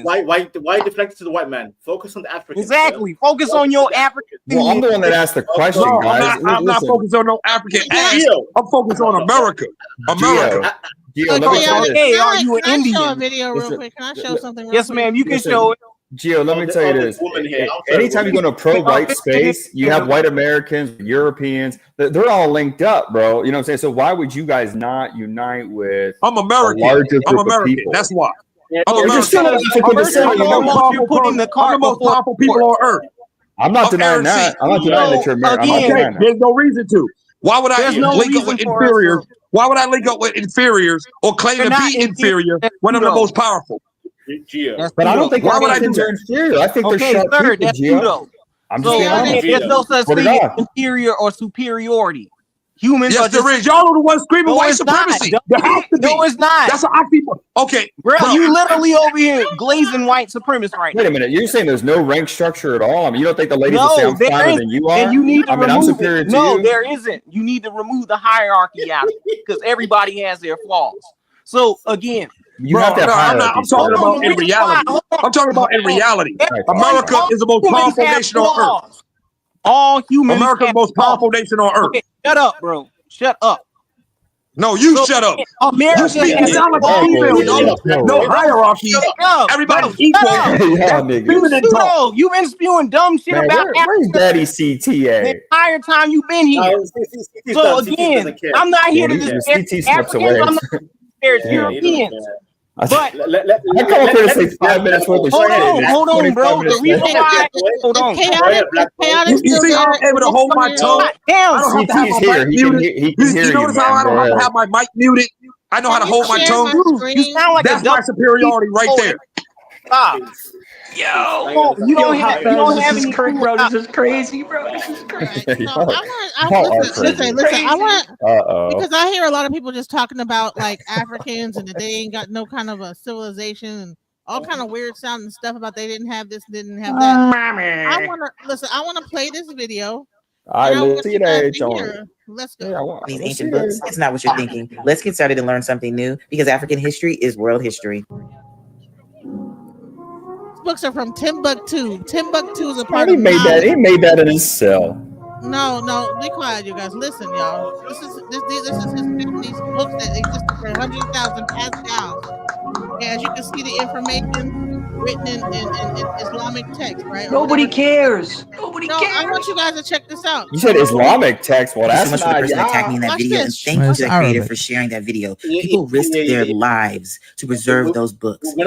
Why deflect to the white man? Focus on the African. Exactly. Focus on your African. Well, I'm the one that asked the question, guys. I'm not focused on no African ass. I'm focused on America. Gio, let me tell you this. Are you an Indian? Show a video real quick. Can I show something? Yes, ma'am. You can show it. Gio, let me tell you this. Anytime you go to a pro-white space, you have white Americans, Europeans. They're all linked up, bro. You know what I'm saying? So why would you guys not unite with? I'm American. I'm American. That's why. I'm You're still an African descent. I'm the most powerful people on earth. I'm not denying that. I'm not denying that you're American. There's no reason to. Why would I link up with inferiors? Why would I link up with inferiors or claim to be inferior when I'm the most powerful? But I don't think Africans are inferior. I think they're sharp people, Gio. I'm just being honest. There's no such thing as inferior or superiority. Humans yes, there is. Y'all are the ones screaming white supremacy. There has to be. No, it's not. That's what I people. Okay, bro, you literally over here glazing white supremacists right now. Wait a minute. You're saying there's no rank structure at all? I mean, you don't think the ladies will say I'm flatter than you are? And you need to I'm superior to you. No, there isn't. You need to remove the hierarchy out of it because everybody has their flaws. So again, you have to I'm talking about in reality. I'm talking about in reality. America is the most powerful nation on earth. All humans. America is the most powerful nation on earth. Okay, shut up, bro. Shut up. No, you shut up. America is no hierarchy. Everybody's equal. You've been spewing dumb shit about where's Daddy CTA? the entire time you've been here. So again, I'm not here to disparage Africans. I'm not here to disparage Europeans. I come up here to say 5 minutes worth of shit. Hold on, bro. The reason why, hold on. You see how I'm able to hold my tongue? I don't have to have my mic muted. You notice how I don't have to have my mic muted? I know how to hold my tongue. You sound like that's my superiority right there. Stop. Yo, you don't have any crazy, bro. This is crazy, bro. This is crazy. Listen, I want because I hear a lot of people just talking about like Africans and that they ain't got no kind of a civilization and all kind of weird sounding stuff about they didn't have this, didn't have that. I want to play this video. Let's see that, John. Let's go. These ancient books, it's not what you're thinking. Let's get started and learn something new because African history is world history. Books are from Timbuktu. Timbuktu is a part He of made that. Mali. He made that in his cell. No, be quiet, you guys. Listen, y'all. This is these books that existed for 100,000 passed down. Okay, as you can see, the information written in Islamic text, right? Nobody cares. Nobody cares. I want you guys to check this out. You said Islamic text. Well, Thank you that's so much for the not. person that tagged me in that video, and thank you to the creator for sharing that video. People risked their lives to preserve those books, and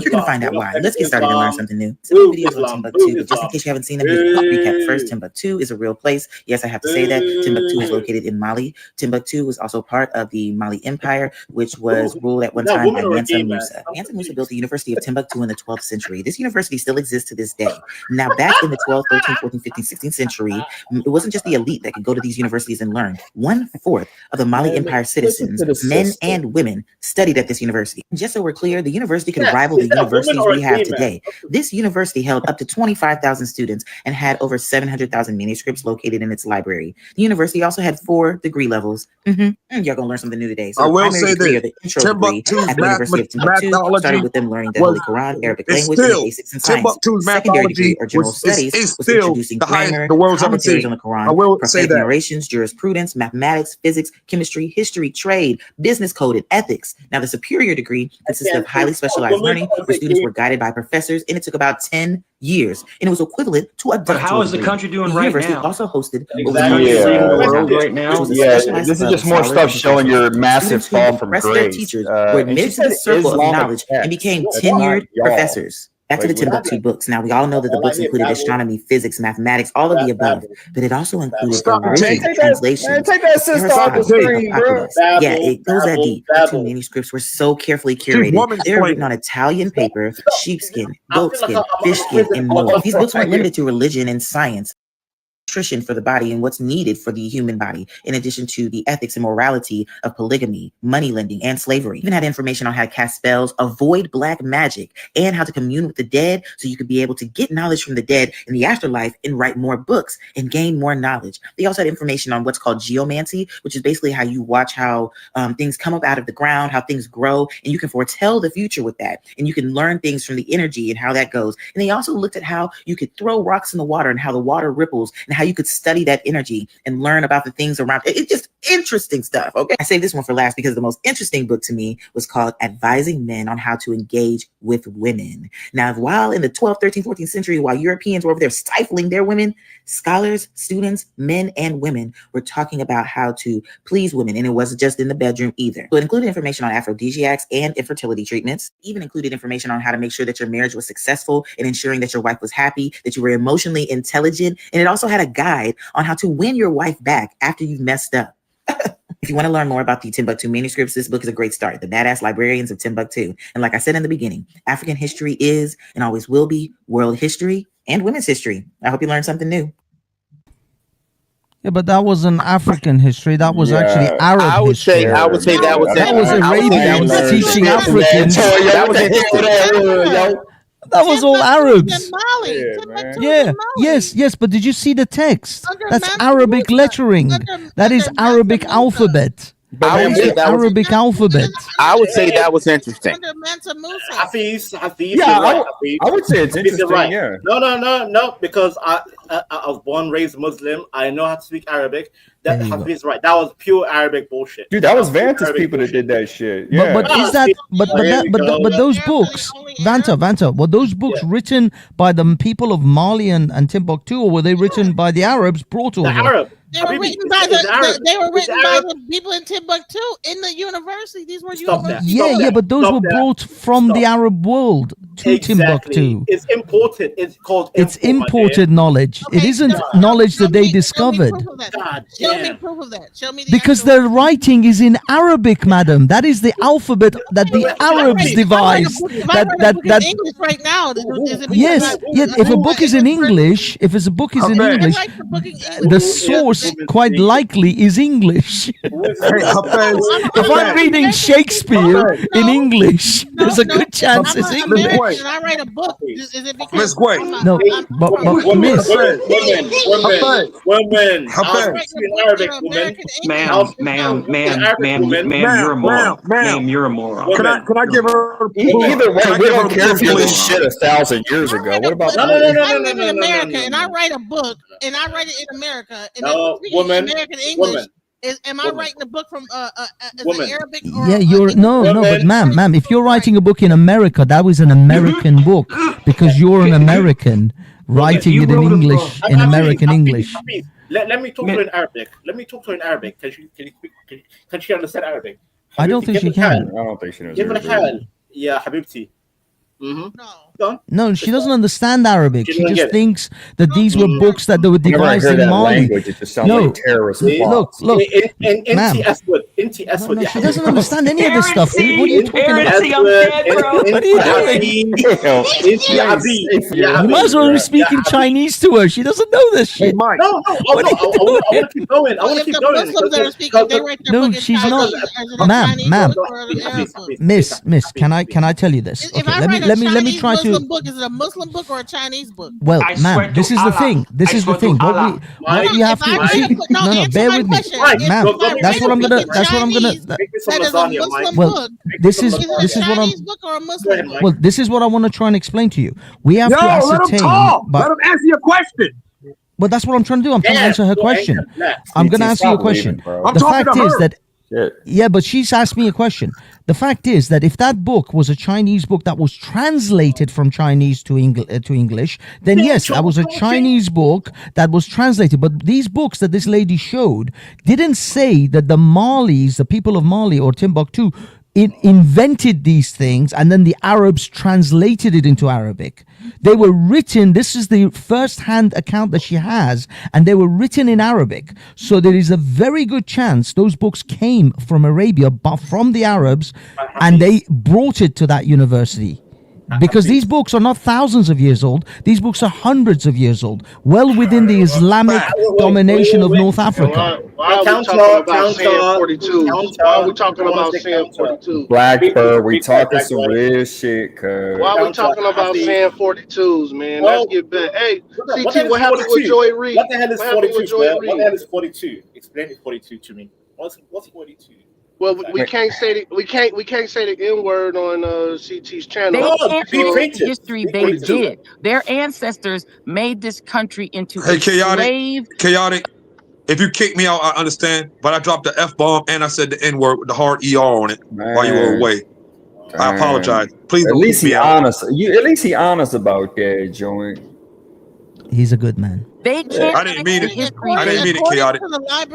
you're gonna find out why. Let's get started and learn something new. Some videos on Timbuktu, but just in case you haven't seen them, here's a quick recap. First, Timbuktu is a real place. Yes, I have to say that. Timbuktu is located in Mali. Timbuktu was also part of the Mali Empire, which was ruled at one time by Mansa Musa. Mansa Musa built the University of Timbuktu in the 12th century. This university still exists to this day. Now, back in the 12th, 13th, 14th, 15th, 16th century, it wasn't just the elite that could go to these universities and learn. 1/4 of the Mali Empire citizens, men and women, studied at this university. Just so we're clear, the university could rival the universities we have today. This university held up to 25,000 students and had over 700,000 manuscripts located in its library. The university also had 4 degree levels. Y'all gonna learn something new today. So I will primary say degree, that or the intro degree at the University of Timbuktu started with them learning the Holy Quran, Arabic language, and the basics in science. Secondary degree or general studies was introducing grammar, commentaries on the Quran, prophetic narrations, jurisprudence, mathematics, physics, chemistry, history, trade, business code, and ethics. Now, the superior degree consisted of highly specialized learning where students were guided by professors, and it took about 10 years, and it was equivalent to a doctoral But how is the degree. country doing The right university now? also hosted right now. Yeah, this is just more stuff showing your massive fall from their grace. teachers were admitted to the circle of knowledge and became tenured professors. Back to the Timbuktu books. Now, we all know that the books included astronomy, physics, mathematics, all of the above, but it also included original translations. Take that sister off the screen, bro. Yeah, it goes that deep. The 2 manuscripts were so carefully curated. They were written on Italian paper, sheepskin, goatskin, fish skin, and more. These books weren't limited to religion and science. Nutrition for the body and what's needed for the human body, in addition to the ethics and morality of polygamy, money lending, and slavery. Even had information on how to cast spells, avoid black magic, and how to commune with the dead so you could be able to get knowledge from the dead in the afterlife and write more books and gain more knowledge. They also had information on what's called geomancy, which is basically how you watch how things come up out of the ground, how things grow, and you can foretell the future with that. And you can learn things from the energy and how that goes. And they also looked at how you could throw rocks in the water and how the water ripples and how you could study that energy and learn about the things around it. It's just interesting stuff. Okay. I saved this one for last because the most interesting book to me was called Advising Men on How to Engage with Women. Now, while in the 12th, 13th, 14th century, while Europeans were over there stifling their women, scholars, students, men, and women were talking about how to please women. And it wasn't just in the bedroom either. So it included information on aphrodisiacs and infertility treatments, even included information on how to make sure that your marriage was successful and ensuring that your wife was happy, that you were emotionally intelligent. And it also had a guide on how to win your wife back after you've messed up. If you want to learn more about the Timbuktu manuscripts, this book is a great start. The Badass Librarians of Timbuktu. And like I said in the beginning, African history is and always will be world history and women's history. I hope you learned something new. Yeah, but that wasn't African history. That was actually Arab history. I would say that was Arabians teaching Africans. That was all Arabs. Yeah, yes, but did you see the text? That's Arabic lettering. That is Arabic alphabet. I would say that Arabic alphabet. I would say that was interesting. Hafiz, Yeah, right, I would say it's interesting. Right. Yeah. No, because I was born raised Muslim. I know how to speak Arabic. That Hafiz right. That was pure Arabic bullshit. Dude, that was Vanta's people that did that shit. Yeah. But is that but those books, Vanta, were those books written by the people of Mali and Timbuktu, or were they written by the Arabs brought over? The Arab. They were written by the people in Timbuktu in the university. These were universities. Yeah, but those were brought from the Arab world to Timbuktu. It's imported. It's called. It's imported knowledge. It isn't knowledge that they discovered. Show me proof of that. Show me the Because their writing is in Arabic, madam. That is the alphabet that the Arabs devised. That English right now. Yes, if a book is in English, the source quite likely is English. If I'm reading Shakespeare in English, there's a good chance it's English. And I write a book. Is it because Miss Gway. No, but Miss. Women. Ma'am, you're a moron. Ma'am, you're a moron. Can I give her? Either way, we don't care if you did shit 1,000 years ago. What about? I live in America and I write a book and I write it in America and then American English. Am I writing a book from Arabic? Or Yeah, but ma'am, if you're writing a book in America, that was an American book because you're an American writing it in English, in American English. Let me talk to her in Arabic. Can she understand Arabic? I don't think she can. I don't think she knows. Yeah, Habibti. No, she doesn't understand Arabic. She just thinks that these were books that they were devised in Mali. It just sounds like terrorist plots. Look, ma'am. She doesn't understand any of this stuff, dude. What are you talking about? What are you doing? You might as well be speaking Chinese to her. She doesn't know this shit. No, I want to keep going. I want to keep going. No, she's not. Ma'am. Miss, can I tell you this? Okay, let me try to. Book. Is it a Muslim book or a Chinese book? Well, ma'am, this is the thing. This is the thing. What we have to see. No, bear with me, ma'am. That's what I'm gonna. Well, this is what I'm. Well, this is what I want to try and explain to you. We have to ascertain. Let him answer your question. Well, that's what I'm trying to do. I'm trying to answer her question. I'm going to answer your question. The fact is that. Yeah, but she's asked me a question. The fact is that if that book was a Chinese book that was translated from Chinese to English, then yes, that was a Chinese book that was translated. But these books that this lady showed didn't say that the Malis, the people of Mali or Timbuktu, invented these things and then the Arabs translated it into Arabic. They were written, this is the first-hand account that she has, and they were written in Arabic. So there is a very good chance those books came from Arabia, but from the Arabs, and they brought it to that university. Because these books are not thousands of years old. These books are hundreds of years old, well within the Islamic domination of North Africa. Why are we talking about saying 42? Why are we talking about saying 42? Blackbird, we talking some real shit, cuz. Why are we talking about saying 42s, man? Let's get back. Hey, CT, what happened with Joy Reid? What the hell is 42, man? What the hell is 42? Explain 42 to me. What's 42? Well, we can't say the N word on CT's channel. They can't fix the history they did. Their ancestors made this country into a slave. Chaotic. If you kick me out, I understand. But I dropped the F-bomb and I said the N-word with the hard ER on it while you were away. I apologize. Please. At least he honest. At least he honest about that, Joey. He's a good man. They can't. I didn't mean it. I didn't mean it, Chaotic.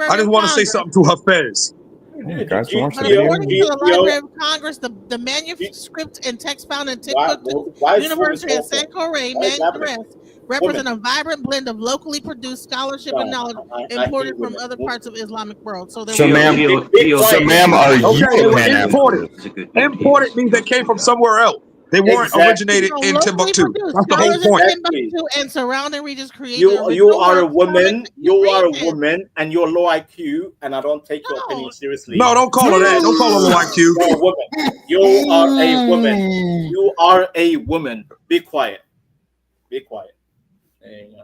I just want to say something to Hafez. According to the Library of Congress, the manuscript and text found in Timbuktu University of Sankore manuscripts represent a vibrant blend of locally produced scholarship and knowledge imported from other parts of the Islamic world. So ma'am, are you imported? Imported means they came from somewhere else. They weren't originated in Timbuktu. That's the whole point. Timbuktu and surrounding regions created. You are a woman. You are a woman, and you're low IQ, and I don't take your opinion seriously. No, don't call her that. Don't call her low IQ. You're a woman. You are a woman. You are a woman. Be quiet. Be quiet. There you go.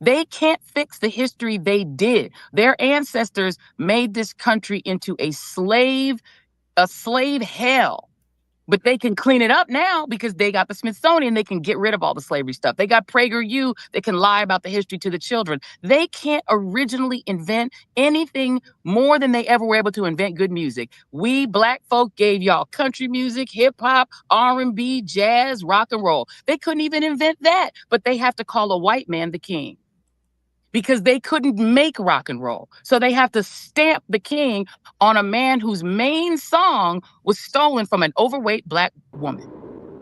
They can't fix the history they did. Their ancestors made this country into a slave hell. But they can clean it up now because they got the Smithsonian. They can get rid of all the slavery stuff. They got PragerU. They can lie about the history to the children. They can't originally invent anything more than they ever were able to invent good music. We black folk gave y'all country music, hip hop, R&B, jazz, rock and roll. They couldn't even invent that, but they have to call a white man the king, because they couldn't make rock and roll. So they have to stamp the king on a man whose main song was stolen from an overweight black woman.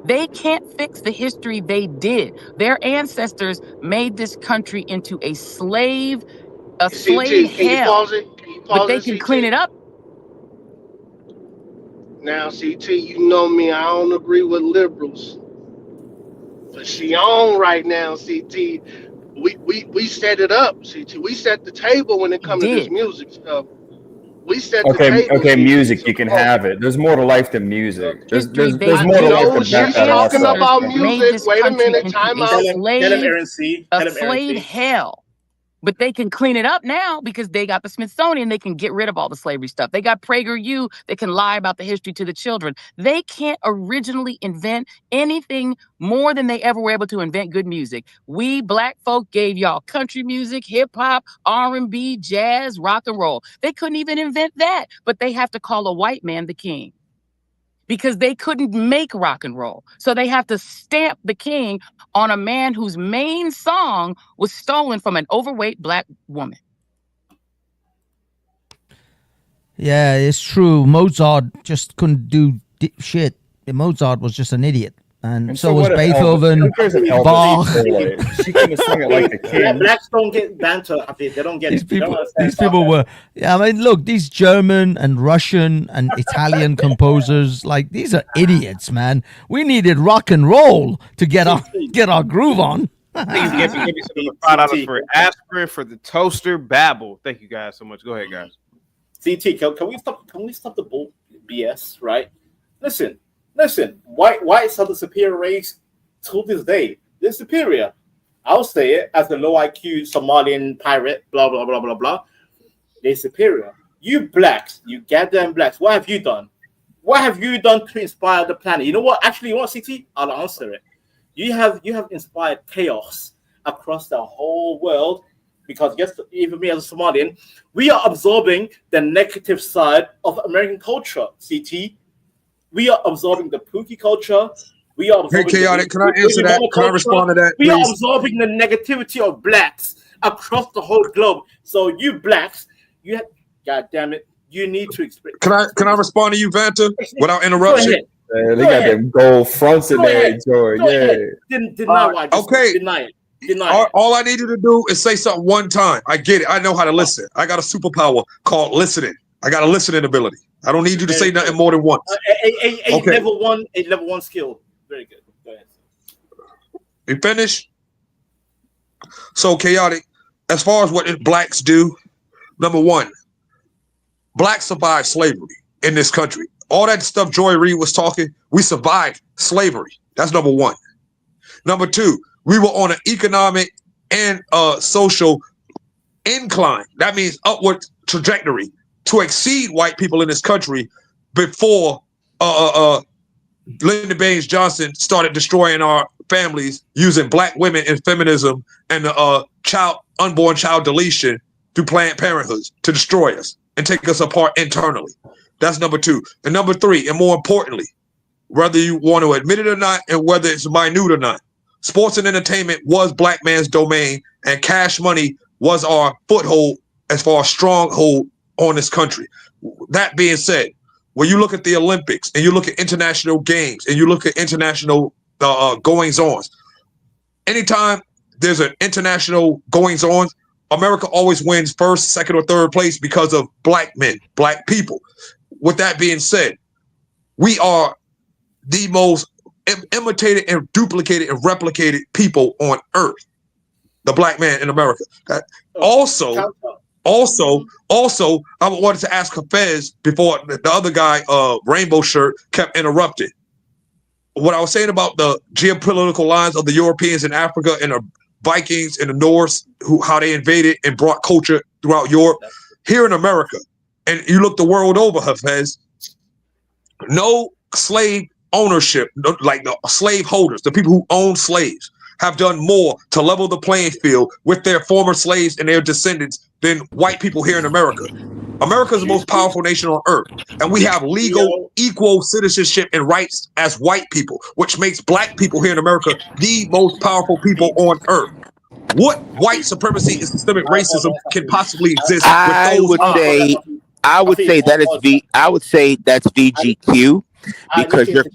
They can't fix the history they did. Their ancestors made this country into a slave hell. But they can clean it up. Now, CT, you know me, I don't agree with liberals. But she on right now, CT. We set it up, CT. We set the table when it comes to this music stuff. We set the table. Okay, music, you can have it. There's more to life than music. There's more to life than she's talking about music. Wait a minute, time out. A slave hell. But they can clean it up now because they got the Smithsonian. They can get rid of all the slavery stuff. They got PragerU. They can lie about the history to the children. They can't originally invent anything more than they ever were able to invent good music. We black folk gave y'all country music, hip hop, R&B, jazz, rock and roll. They couldn't even invent that, but they have to call a white man the king, because they couldn't make rock and roll. So they have to stamp the king on a man whose main song was stolen from an overweight black woman. Yeah, it's true. Mozart just couldn't do shit. Mozart was just an idiot. And so was Beethoven, Bach. She couldn't sing it like the king. Blacks don't get banter. They don't get these people. These people were. Yeah, I mean, look, these German and Russian and Italian composers, like, these are idiots, man. We needed rock and roll to get our groove on. Please give me some $5 for aspirin for the toaster babble. Thank you guys so much. Go ahead, guys. CT, can we stop the bull BS? Right? Listen, whites are the superior race to this day. They're superior. I'll say it as the low IQ Somalian pirate, blah, blah, blah, blah, blah. They're superior. You blacks, you goddamn blacks, what have you done? What have you done to inspire the planet? You know what? Actually, you want CT? I'll answer it. You have inspired chaos across the whole world, because yes, even me as a Somalian, we are absorbing the negative side of American culture, CT. We are absorbing the Pookie culture. We are absorbing Chaotic, can I answer that? Can I respond to that, We are please? absorbing the negativity of blacks across the whole globe. So you blacks, God damn it, you need to explain. Can I respond to you, Vanta, without interruption? They got them gold fronts in there, George. Yeah. Deny okay. Deny it. All I need you to do is say something one time. I get it. I know how to listen. I got a superpower called listening. I got a listening ability. I don't need you to say nothing more than once. Level one skill. Very good. Go ahead. You finished? So, Chaotic, as far as what blacks do, number one, blacks survived slavery in this country. All that stuff Joy Reid was talking, we survived slavery. That's number one. Number two, we were on an economic and social incline. That means upward trajectory to exceed white people in this country before Lyndon Baines Johnson started destroying our families using black women and feminism and unborn child deletion through Planned Parenthood to destroy us and take us apart internally. That's number two. And number three, and more importantly, whether you want to admit it or not, and whether it's minute or not, sports and entertainment was black man's domain, and cash money was our foothold as far as stronghold on this country. That being said, when you look at the Olympics and you look at international games and you look at international goings-ons, anytime there's an international goings-on, America always wins first, second, or third place because of black men, black people. With that being said, we are the most imitated and duplicated and replicated people on earth, the black man in America. Also, I wanted to ask Hafez before the other guy, Rainbow Shirt, kept interrupting. What I was saying about the geopolitical lines of the Europeans in Africa and the Vikings and the Norse, how they invaded and brought culture throughout Europe. Here in America, and you look the world over, Hafez, no slave ownership, like the slave holders, the people who own slaves, have done more to level the playing field with their former slaves and their descendants than white people here in America. America is the most powerful nation on earth, and we have legal, equal citizenship and rights as white people, which makes black people here in America the most powerful people on earth. What white supremacy and systemic racism can possibly exist? I would say that's VGQ because you're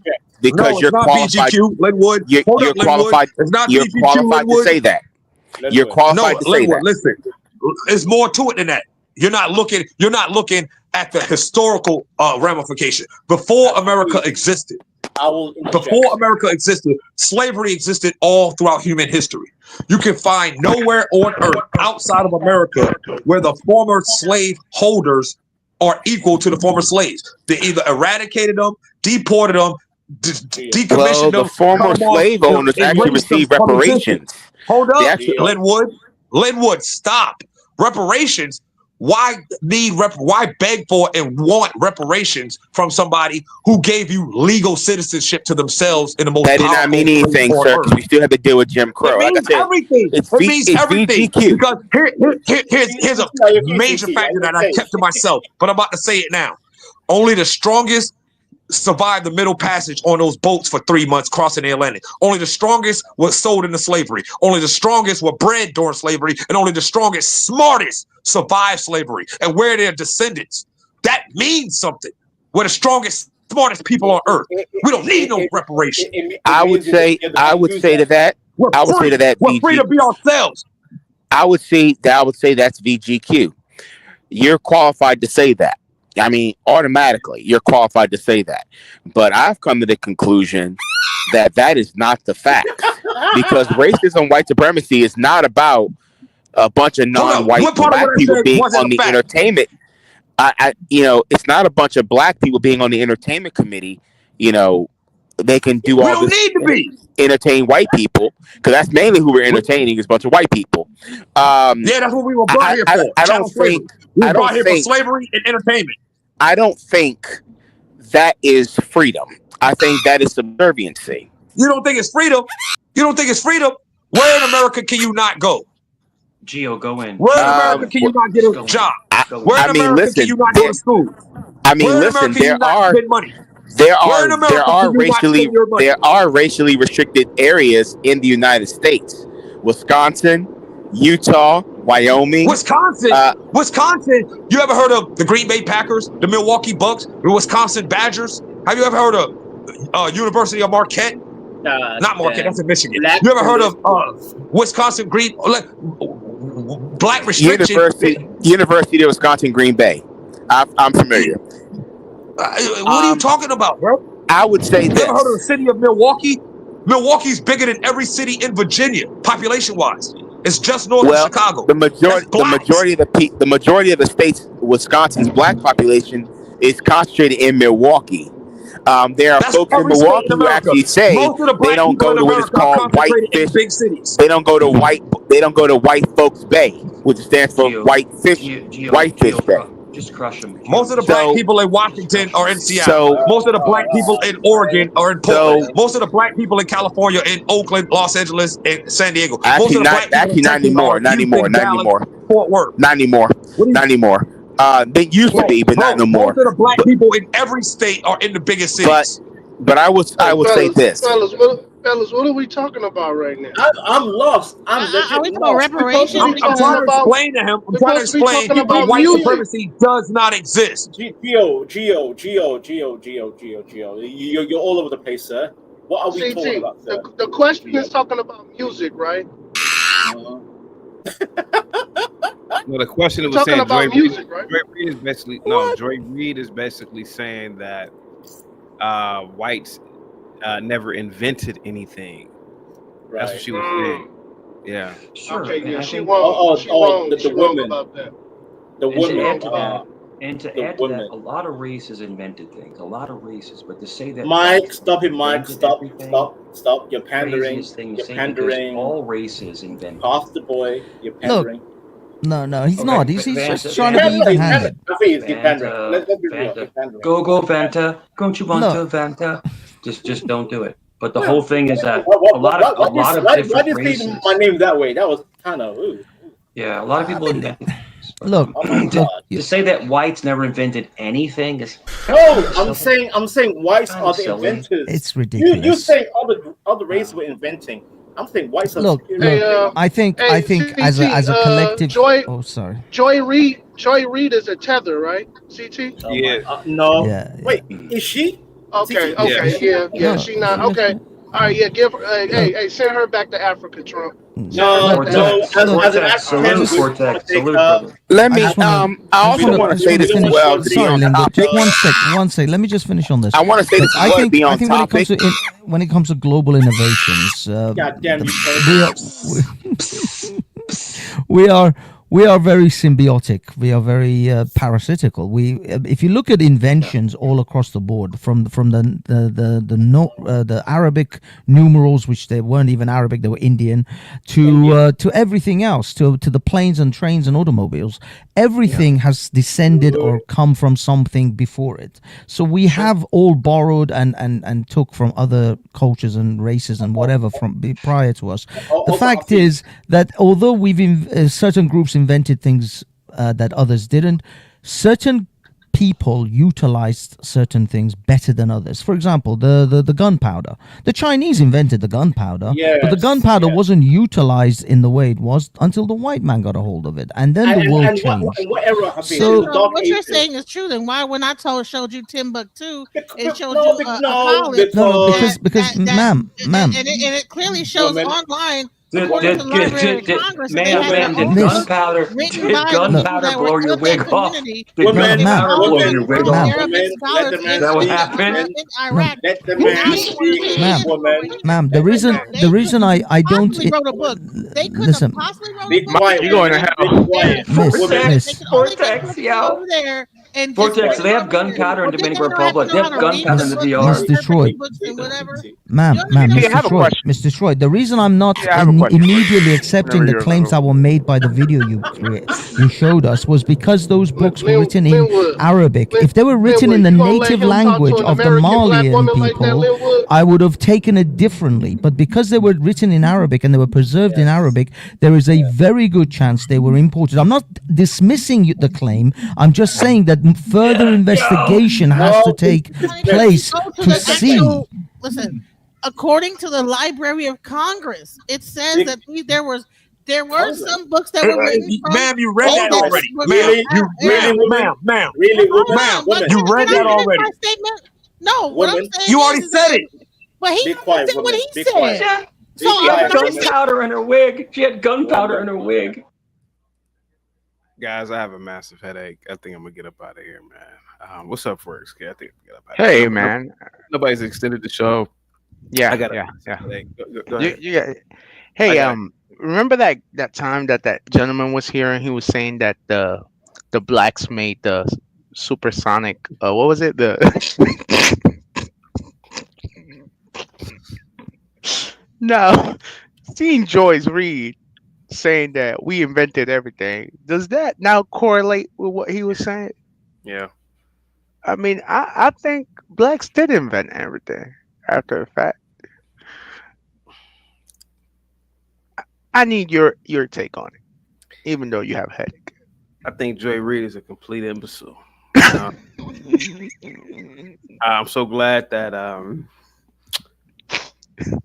qualified. Linwood, you're qualified. It's not you're VGQ, qualified to say that. You're qualified to say that. Listen, there's more to it than that. You're not looking at the historical ramification. Before America existed, slavery existed all throughout human history. You can find nowhere on earth outside of America where the former slave holders are equal to the former slaves. They either eradicated them, deported them, decommissioned them. The former slave owners actually received reparations. Hold up, Linwood, stop. Reparations. Why beg for and want reparations from somebody who gave you legal citizenship to themselves in the most that did not mean anything, sir. We still have to deal with Jim Crow. It means everything. It means everything. Because here's a major factor that I kept to myself, but I'm about to say it now. Only the strongest survived the Middle Passage on those boats for 3 months crossing the Atlantic. Only the strongest was sold into slavery. Only the strongest were bred during slavery, and only the strongest, smartest survived slavery. And we're their descendants. That means something. We're the strongest, smartest people on earth. We don't need no reparation. I would say to that. We're free to be ourselves. I would say that's VGQ. You're qualified to say that. I mean, automatically, you're qualified to say that. But I've come to the conclusion that is not the fact. Because racism, white supremacy is not about a bunch of non-white black people being on the entertainment. It's not a bunch of black people being on the entertainment committee. They can do all this. We don't need to be. Entertain white people, because that's mainly who we're entertaining, is a bunch of white people. That's what we were brought here for. I don't think for slavery and entertainment. I don't think that is freedom. I think that is subserviency. You don't think it's freedom? Where in America can you not go? Gio, go in. Where in America can you not get a job? Where in America can you not go to school? There are racially restricted areas in the United States. Wisconsin, Utah, Wyoming. Wisconsin. You ever heard of the Green Bay Packers, the Milwaukee Bucks, the Wisconsin Badgers? Have you ever heard of University of Marquette? Not Marquette, that's in Michigan. You ever heard of Wisconsin Black restriction? University of Wisconsin Green Bay. I'm familiar. What are you talking about, bro? I would say this. You ever heard of the city of Milwaukee? Milwaukee's bigger than every city in Virginia, population-wise. It's just north of Chicago. The majority of the state's Wisconsin's black population is concentrated in Milwaukee. There are folks in Milwaukee who actually say they don't go to what is called Whitefish. Big cities. They don't go to White Folks Bay, which stands for Whitefish Bay. Just crush them. Most of the black people in Washington are in Seattle. Most of the black people in Oregon are in Portland. Most of the black people in California, in Oakland, Los Angeles, and San Diego. Actually, not anymore. Fort Worth. Not anymore. They used to be, but not no more. Most of the black people in every state are in the biggest cities. But I would say this. Fellas, what are we talking about right now? I'm lost. Are we talking about reparations? I'm trying to explain to him. I'm trying to explain white supremacy does not exist. Gio. You're all over the place, sir. What are we talking about, sir? The question is talking about music, right? Well, the question was saying Joy music, right? Reid is basically Joy Reid is basically saying that whites never invented anything. Right. That's what she was saying. Yeah. Sure. Okay, yeah, she wrong. The woman about that. The woman. And to add to that, a lot of races invented things. A lot of races, but to say that Mike, stop. Stop. You're pandering. You're pandering. All races invented. Off the boy. You're pandering. No, he's not. He's just trying to be even-handed. Go, Vanta. Don't you want to, Vanta? Just don't do it. But the whole thing is that Why a lot of different you races. say my name that way? That was kind of Yeah, a lot of people invented. Look, To say that whites never invented anything is no. I'm saying whites are the silly. inventors. It's ridiculous. You saying other races were inventing. I'm saying whites are. Look, I think as a collective. Oh, sorry. Joy Reid is a tether, right? CT. Yeah. No. Yeah. Wait, is she? Okay. Yeah. Yeah. She not okay. All right. Yeah. Give her. Hey. Send her back to Africa, Trump. No. Let me. I also want to say this as well. Sorry, Lingo. Just one sec. Let me just finish on this. I want to say this as well. Be on topic. When it comes to global innovations, God damn you! we are very symbiotic. We are very parasitical. If you look at inventions all across the board, from the Arabic numerals, which they weren't even Arabic, they were Indian, to everything else, to the planes and trains and automobiles, everything has descended or come from something before it. So we have all borrowed and took from other cultures and races and whatever from prior to us. The fact is that although certain groups invented things that others didn't, certain people utilized certain things better than others. For example, the gunpowder. The Chinese invented the gunpowder, but the gunpowder wasn't utilized in the way it was until the white man got a hold of it, and then the world changed. So what you're saying is true. Then why, when I showed you Timbuktu, it showed you a college? No, because ma'am, and it clearly shows online. Did gunpowder blow your wig off? Did gunpowder blow your wig off? Is that what happened? Ma'am, the reason I don't listen. You're going to hell. Vortex, yo. Vortex, they have gunpowder in Dominican Republic. They have gunpowder in the DR. Mr. Detroit. Ma'am, Mr. Detroit, the reason I'm not immediately accepting the claims that were made by the video you showed us was because those books were written in Arabic. If they were written in the native language of the Malian people, I would have taken it differently. But because they were written in Arabic and they were preserved in Arabic, there is a very good chance they were imported. I'm not dismissing the claim. I'm just saying that further investigation has to take place to see. Listen, according to the Library of Congress, it says that there were some books that were written from. Ma'am, you read that already. Ma'am, you read that already. No, what I'm saying you already said it. But he said what he said. So she had gunpowder in her wig. She had gunpowder in her wig. Guys, I have a massive headache. I think I'm gonna get up out of here, man. What's up, Works? I think I'm gonna get up out of here. Hey, man. Nobody's extended the show. Yeah, I got yeah. Go ahead. Hey, remember that time that gentleman was here and he was saying that the blacks made the supersonic. What was it? No, seeing Joyce Reid saying that we invented everything, does that now correlate with what he was saying? Yeah. I mean, I think blacks did invent everything after the fact. I need your take on it, even though you have a headache. I think Joy Reid is a complete imbecile. I'm so glad that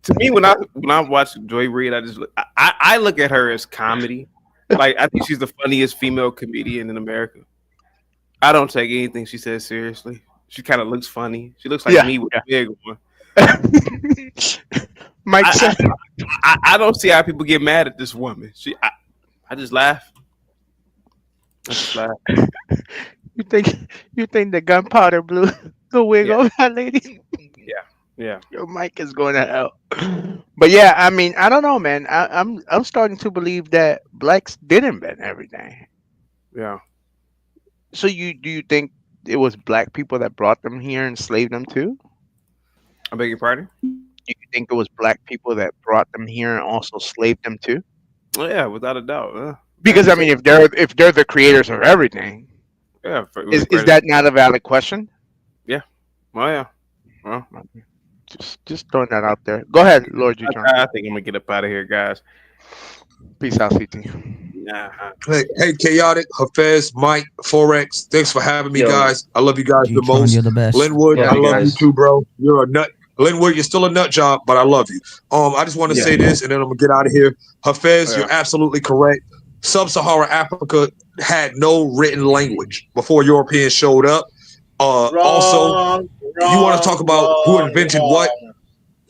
to me, when I watch Joy Reid, I look at her as comedy. Like, I think she's the funniest female comedian in America. I don't take anything she says seriously. She kind of looks funny. She looks like me with a wig on. I don't see how people get mad at this woman. I just laugh. You think the gunpowder blew the wig off that lady? Yeah. Your mic is going to hell. But yeah, I mean, I don't know, man. I'm starting to believe that blacks did invent everything. Yeah. So do you think it was black people that brought them here and enslaved them too? I beg your pardon? Do you think it was black people that brought them here and also slaved them too? Oh, yeah, without a doubt. Because I mean, if they're the creators of everything, yeah, is that not a valid question? Yeah. Oh yeah. Well, Just throwing that out there. Go ahead, Lord Jutron. I think I'm gonna get up out of here, guys. Peace out, CT. Hey, Chaotic, Hafez, Mike, Forex. Thanks for having me, guys. I love you guys the most. You're the best. Linwood, I love you too, bro. You're a nut. Linwood, you're still a nut job, but I love you. I just want to say this, and then I'm gonna get out of here. Hafez, you're absolutely correct. Sub-Saharan Africa had no written language before Europeans showed up. Also, you want to talk about who invented what?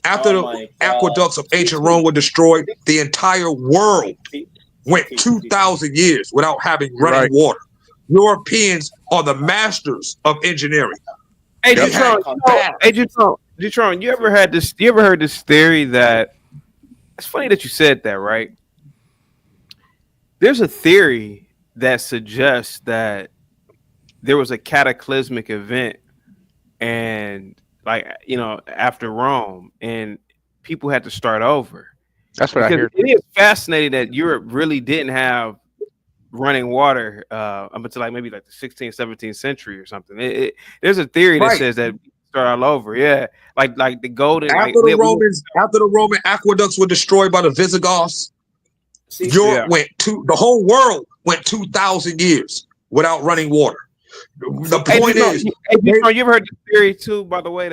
After the aqueducts of ancient Rome were destroyed, the entire world went 2,000 years without having running water. Europeans are the masters of engineering. Hey, Jutron, you ever heard this theory that it's funny that you said that, right? There's a theory that suggests that there was a cataclysmic event and after Rome, and people had to start over. That's what I heard. It is fascinating that Europe really didn't have running water up until maybe the 16th, 17th century or something. There's a theory that says that start all over. Yeah, like the golden. After the Roman aqueducts were destroyed by the Visigoths, Europe the whole world went 2,000 years without running water. The point is, you ever heard the theory too, by the way,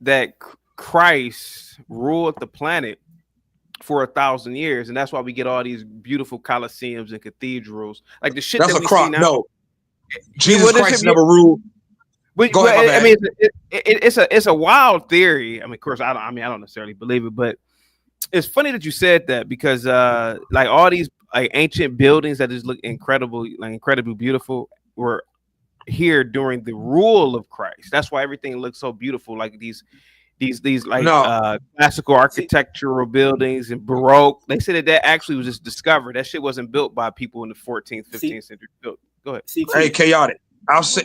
that Christ ruled the planet for 1,000 years, and that's why we get all these beautiful coliseums and cathedrals, like the shit. That's that we see now. No, Jesus Christ never ruled. Go ahead, I mean, it's a wild theory. I mean, of course, I don't necessarily believe it, but it's funny that you said that because like all these ancient buildings that just look incredibly beautiful were here during the rule of Christ. That's why everything looks so beautiful, like these classical architectural buildings and Baroque. They said that actually was just discovered. That shit wasn't built by people in the 14th, 15th century. Go ahead. Hey, Chaotic. I'll say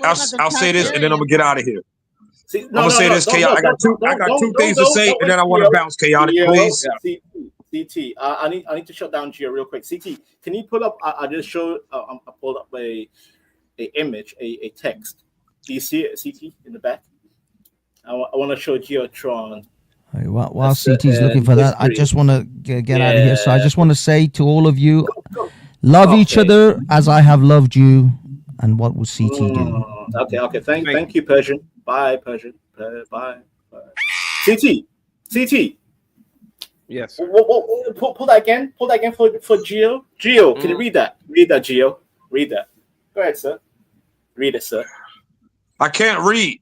this, and then I'm gonna get out of here. I'm gonna say this, Chaotic. I got two things to say, and then I want to bounce, Chaotic, please. CT, I need to shut down Gio real quick. CT, can you pull up? I just showed. I pulled up a image, a text. Do you see it, CT, in the back? I want to show Geotron. While CT's looking for that, I just want to get out of here. So I just want to say to all of you, love each other as I have loved you. And what will CT do? Okay. Thank you, Persian. Bye, Persian. Bye. CT. Yes. Pull that again. Pull that again for Gio. Gio, can you read that? Read that, Gio. Read that. Go ahead, sir. Read it, sir. I can't read.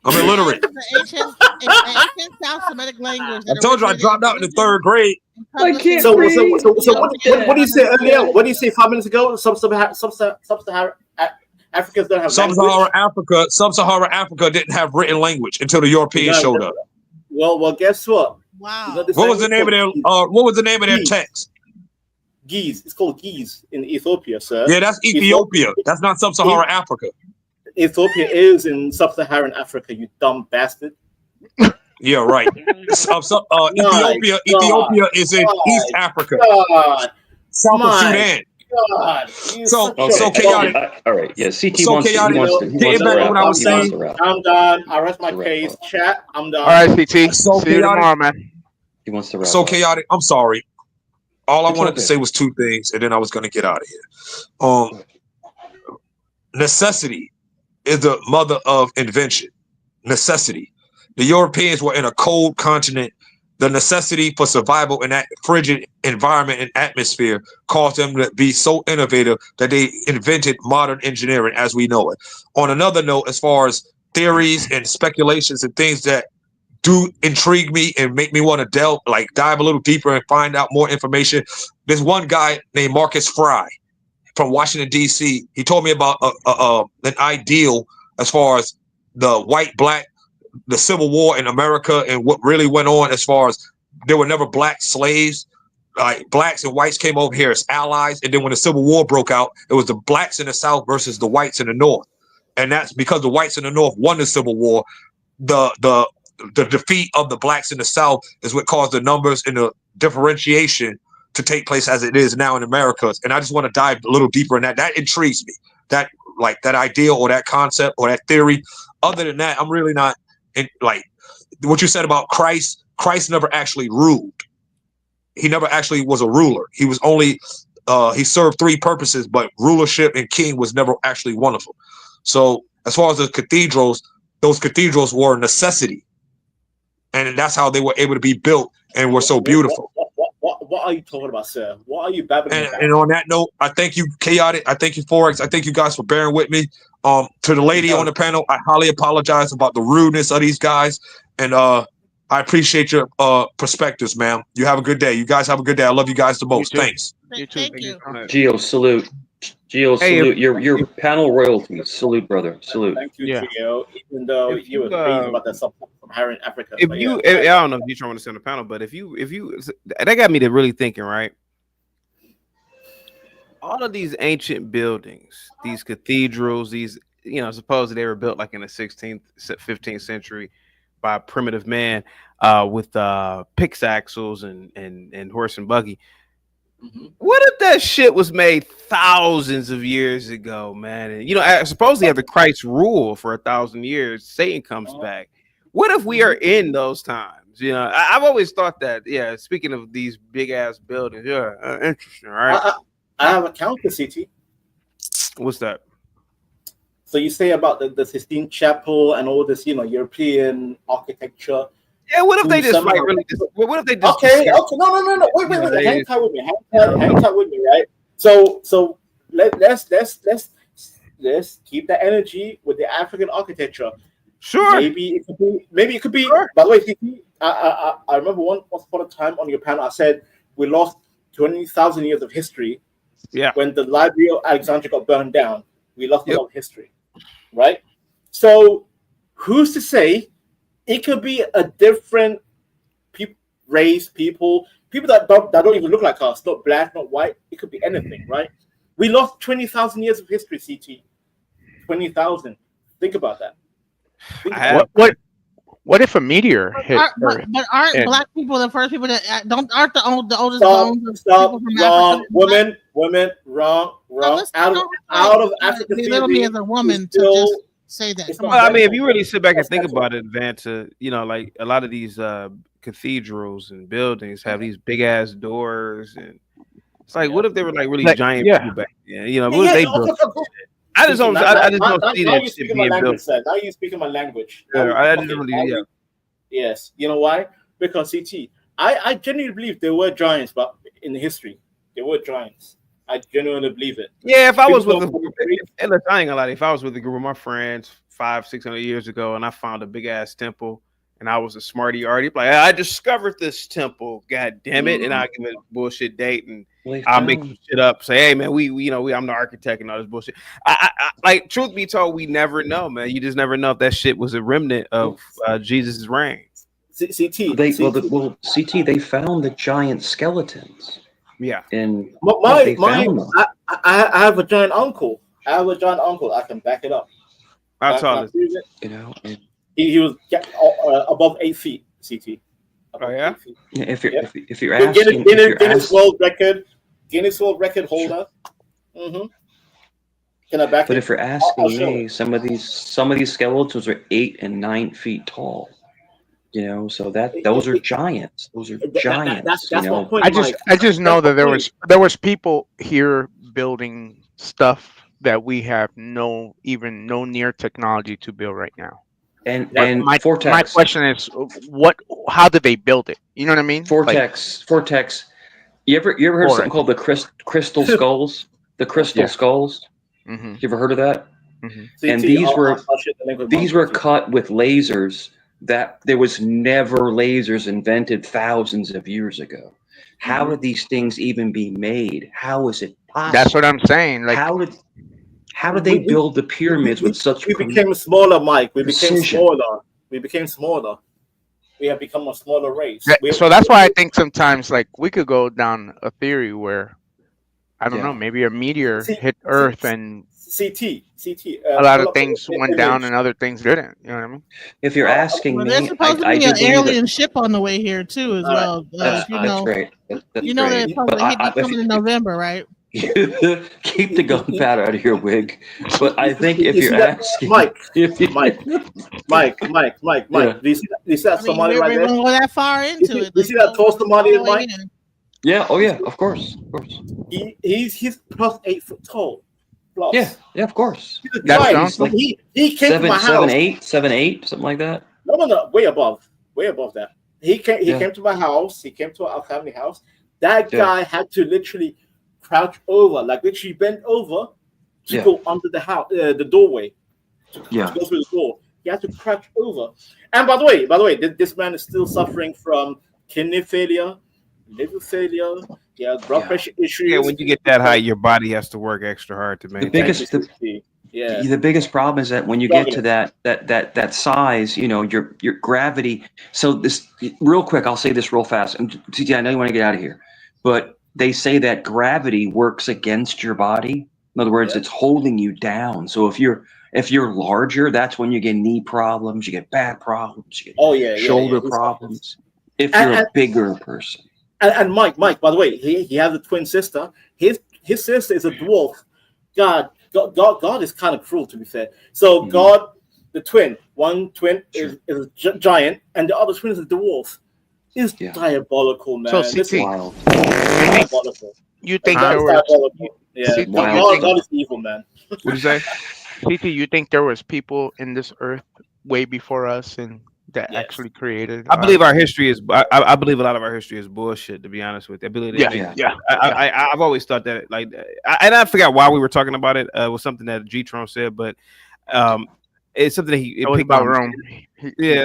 I'm illiterate. It's ancient South Semitic language. I told you I dropped out in the 3rd grade. I can't read. So what do you say earlier? What do you say 5 minutes ago? Sub-Saharan Africans don't have Sub-Saharan Africa didn't have written language until the Europeans showed up. Well, guess what? Wow. What was the name of their text? Ge'ez. It's called Ge'ez in Ethiopia, sir. Yeah, that's Ethiopia. That's not Sub-Saharan Africa. Ethiopia is in Sub-Saharan Africa, you dumb bastard. Yeah, right. Ethiopia is in East Africa. South of Sudan. So chaotic. All right. Yeah, CT so wants to wrap. I'm done. I rest my case. Chat. I'm done. All right, CT. See you tomorrow, man. He wants to wrap. So chaotic. I'm sorry. All I wanted to say was 2 things, and then I was going to get out of here. Necessity is the mother of invention. Necessity. The Europeans were in a cold continent. The necessity for survival in that frigid environment and atmosphere caused them to be so innovative that they invented modern engineering as we know it. On another note, as far as theories and speculations and things that do intrigue me and make me want to dive a little deeper and find out more information, there's one guy named Marcus Fry from Washington, D.C. He told me about an ideal as far as the Civil War in America and what really went on as far as there were never black slaves. Like blacks and whites came over here as allies. And then when the Civil War broke out, it was the blacks in the South versus the whites in the North. And that's because the whites in the North won the Civil War. The defeat of the blacks in the South is what caused the numbers and the differentiation to take place as it is now in America. And I just want to dive a little deeper in that. That intrigues me. That idea or that concept or that theory. Other than that, I'm really not what you said about Christ. Christ never actually ruled. He never actually was a ruler. He was only he served three purposes, but rulership and king was never actually one of them. So as far as the cathedrals, those cathedrals were a necessity, and that's how they were able to be built and were so beautiful. What are you talking about, sir? What are you babbling about? And on that note, I thank you, Chaotic. I thank you, Forex. I thank you guys for bearing with me. To the lady on the panel, I highly apologize about the rudeness of these guys, and I appreciate your perspectives, ma'am. You have a good day. You guys have a good day. I love you guys the most. Thanks. You too. Thank you. Gio, salute. Gio, salute. Your panel royalty. Salute, brother. Salute. Thank you, Gio. Even though you were crazy about that stuff from Harry in Africa. If you, I don't know if you're trying to sit on the panel, but if you, that got me to really thinking, right? All of these ancient buildings, these cathedrals, these, supposedly they were built like in the 16th, 15th century by primitive man with pickaxes and horse and buggy. What if that shit was made thousands of years ago, man? And supposedly after Christ rule for 1,000 years, Satan comes back. What if we are in those times? I've always thought that. Yeah, speaking of these big ass buildings, interesting, right? I have a counter, CT. What's that? So you say about the Sistine Chapel and all this, European architecture. Yeah, what if they just like really? What if they just? Okay, no. Wait. Hang tight with me. Hang tight with me, right? So let's keep that energy with the African architecture. Sure. Maybe it could be. Sure. By the way, I remember once upon a time on your panel, I said we lost 20,000 years of history. Yeah. When the Library of Alexandria got burned down, we lost a lot of history, right? So who's to say? It could be a different race, people that don't even look like us, not black, not white. It could be anything, right? We lost 20,000 years of history, CT. 20,000. Think about that. What if a meteor hit Earth? But aren't black people the first people that aren't the oldest bones? Wrong, women, wrong. Out of Africa, belittle me as a woman to just say that. Well, I mean, if you really sit back and think about it, Vanta, like a lot of these cathedrals and buildings have these big ass doors, and it's like, what if they were like really giant people back then? What if they built? I just don't see that shit being built. Now you're speaking my language. Yes, you know why? Because CT, I genuinely believe there were giants, but in history, there were giants. I genuinely believe it. Yeah, if I was with a group, I ain't gonna lie, if I was with a group of my friends 500-600 years ago and I found a big ass temple and I was a smarty already, like, I discovered this temple, god damn it, and I give it a bullshit date and I'll make some shit up, say, hey man, I'm the architect and all this bullshit. I like, truth be told, we never know, man. You just never know if that shit was a remnant of Jesus' reign. CT, they found the giant skeletons. Yeah, and I have a giant uncle. I can back it up. How tall is it? He was above 8 feet. CT. Oh yeah. Yeah, if you're asking, Guinness World Record holder. Mm-hmm. Can I back it? But if you're asking me, some of these skeletons are 8 and 9 feet tall. So those are giants. Those are giants. That's my point. I just know that there was people here building stuff that we have no near technology to build right now. And my question is, how did they build it? You know what I mean? Vortex. You ever heard of something called the crystal skulls? The crystal skulls. Mm-hmm. You ever heard of that? Mm-hmm. And these were cut with lasers. That there was never lasers invented thousands of years ago. How did these things even be made? How is it possible? That's what I'm saying. Like, how did they build the pyramids with such? We became smaller, Mike. We became smaller. We have become a smaller race. So that's why I think sometimes, like, we could go down a theory where, I don't know, maybe a meteor hit Earth and CT. A lot of things went down and other things didn't. You know what I mean? If you're asking me, there's supposed to be an alien ship on the way here too, as well. That's great. They're supposed to hit coming in November, right? Keep the gunpowder out of your wig. But I think if you're asking, Mike, yeah. do you see that Somali right we there? won't go that far into it. You see that tall Somali, Mike? Yeah. Oh yeah. Of course. He's plus 8 foot tall. Plus. Yeah. Of course. That's like he came to my house. 7'8", something like that. No, way above that. He came to my house. He came to our family house. That guy had to literally crouch over, like literally bend over to go under the house, the doorway, to go through the door. He had to crouch over. And by the way, this man is still suffering from kidney failure, liver failure. He has blood pressure issues. Yeah, when you get that high, your body has to work extra hard to maintain. The biggest problem is that when you get to that size, your gravity. So this real quick, I'll say this real fast. And TT, I know you want to get out of here, but they say that gravity works against your body. In other words, it's holding you down. So if you're larger, that's when you get knee problems, you get back problems, you get shoulder problems. If you're a bigger person. And Mike, by the way, he has a twin sister. His sister is a dwarf. God is kind of cruel, to be fair. So God, the twin, one twin is a giant, and the other twin is a dwarf. Is diabolical, man. So This is CT, diabolical. you think That's there was? diabolical. Yeah, CT, God is evil, man. What did you say? CT, you think there was people in this earth way before us and that actually created? I believe our history is. I believe a lot of our history is bullshit. To be honest with you, I believe. I've always thought that. And I forgot why we were talking about it. It was something that G-Tron said, but it's something that he picked about my Rome.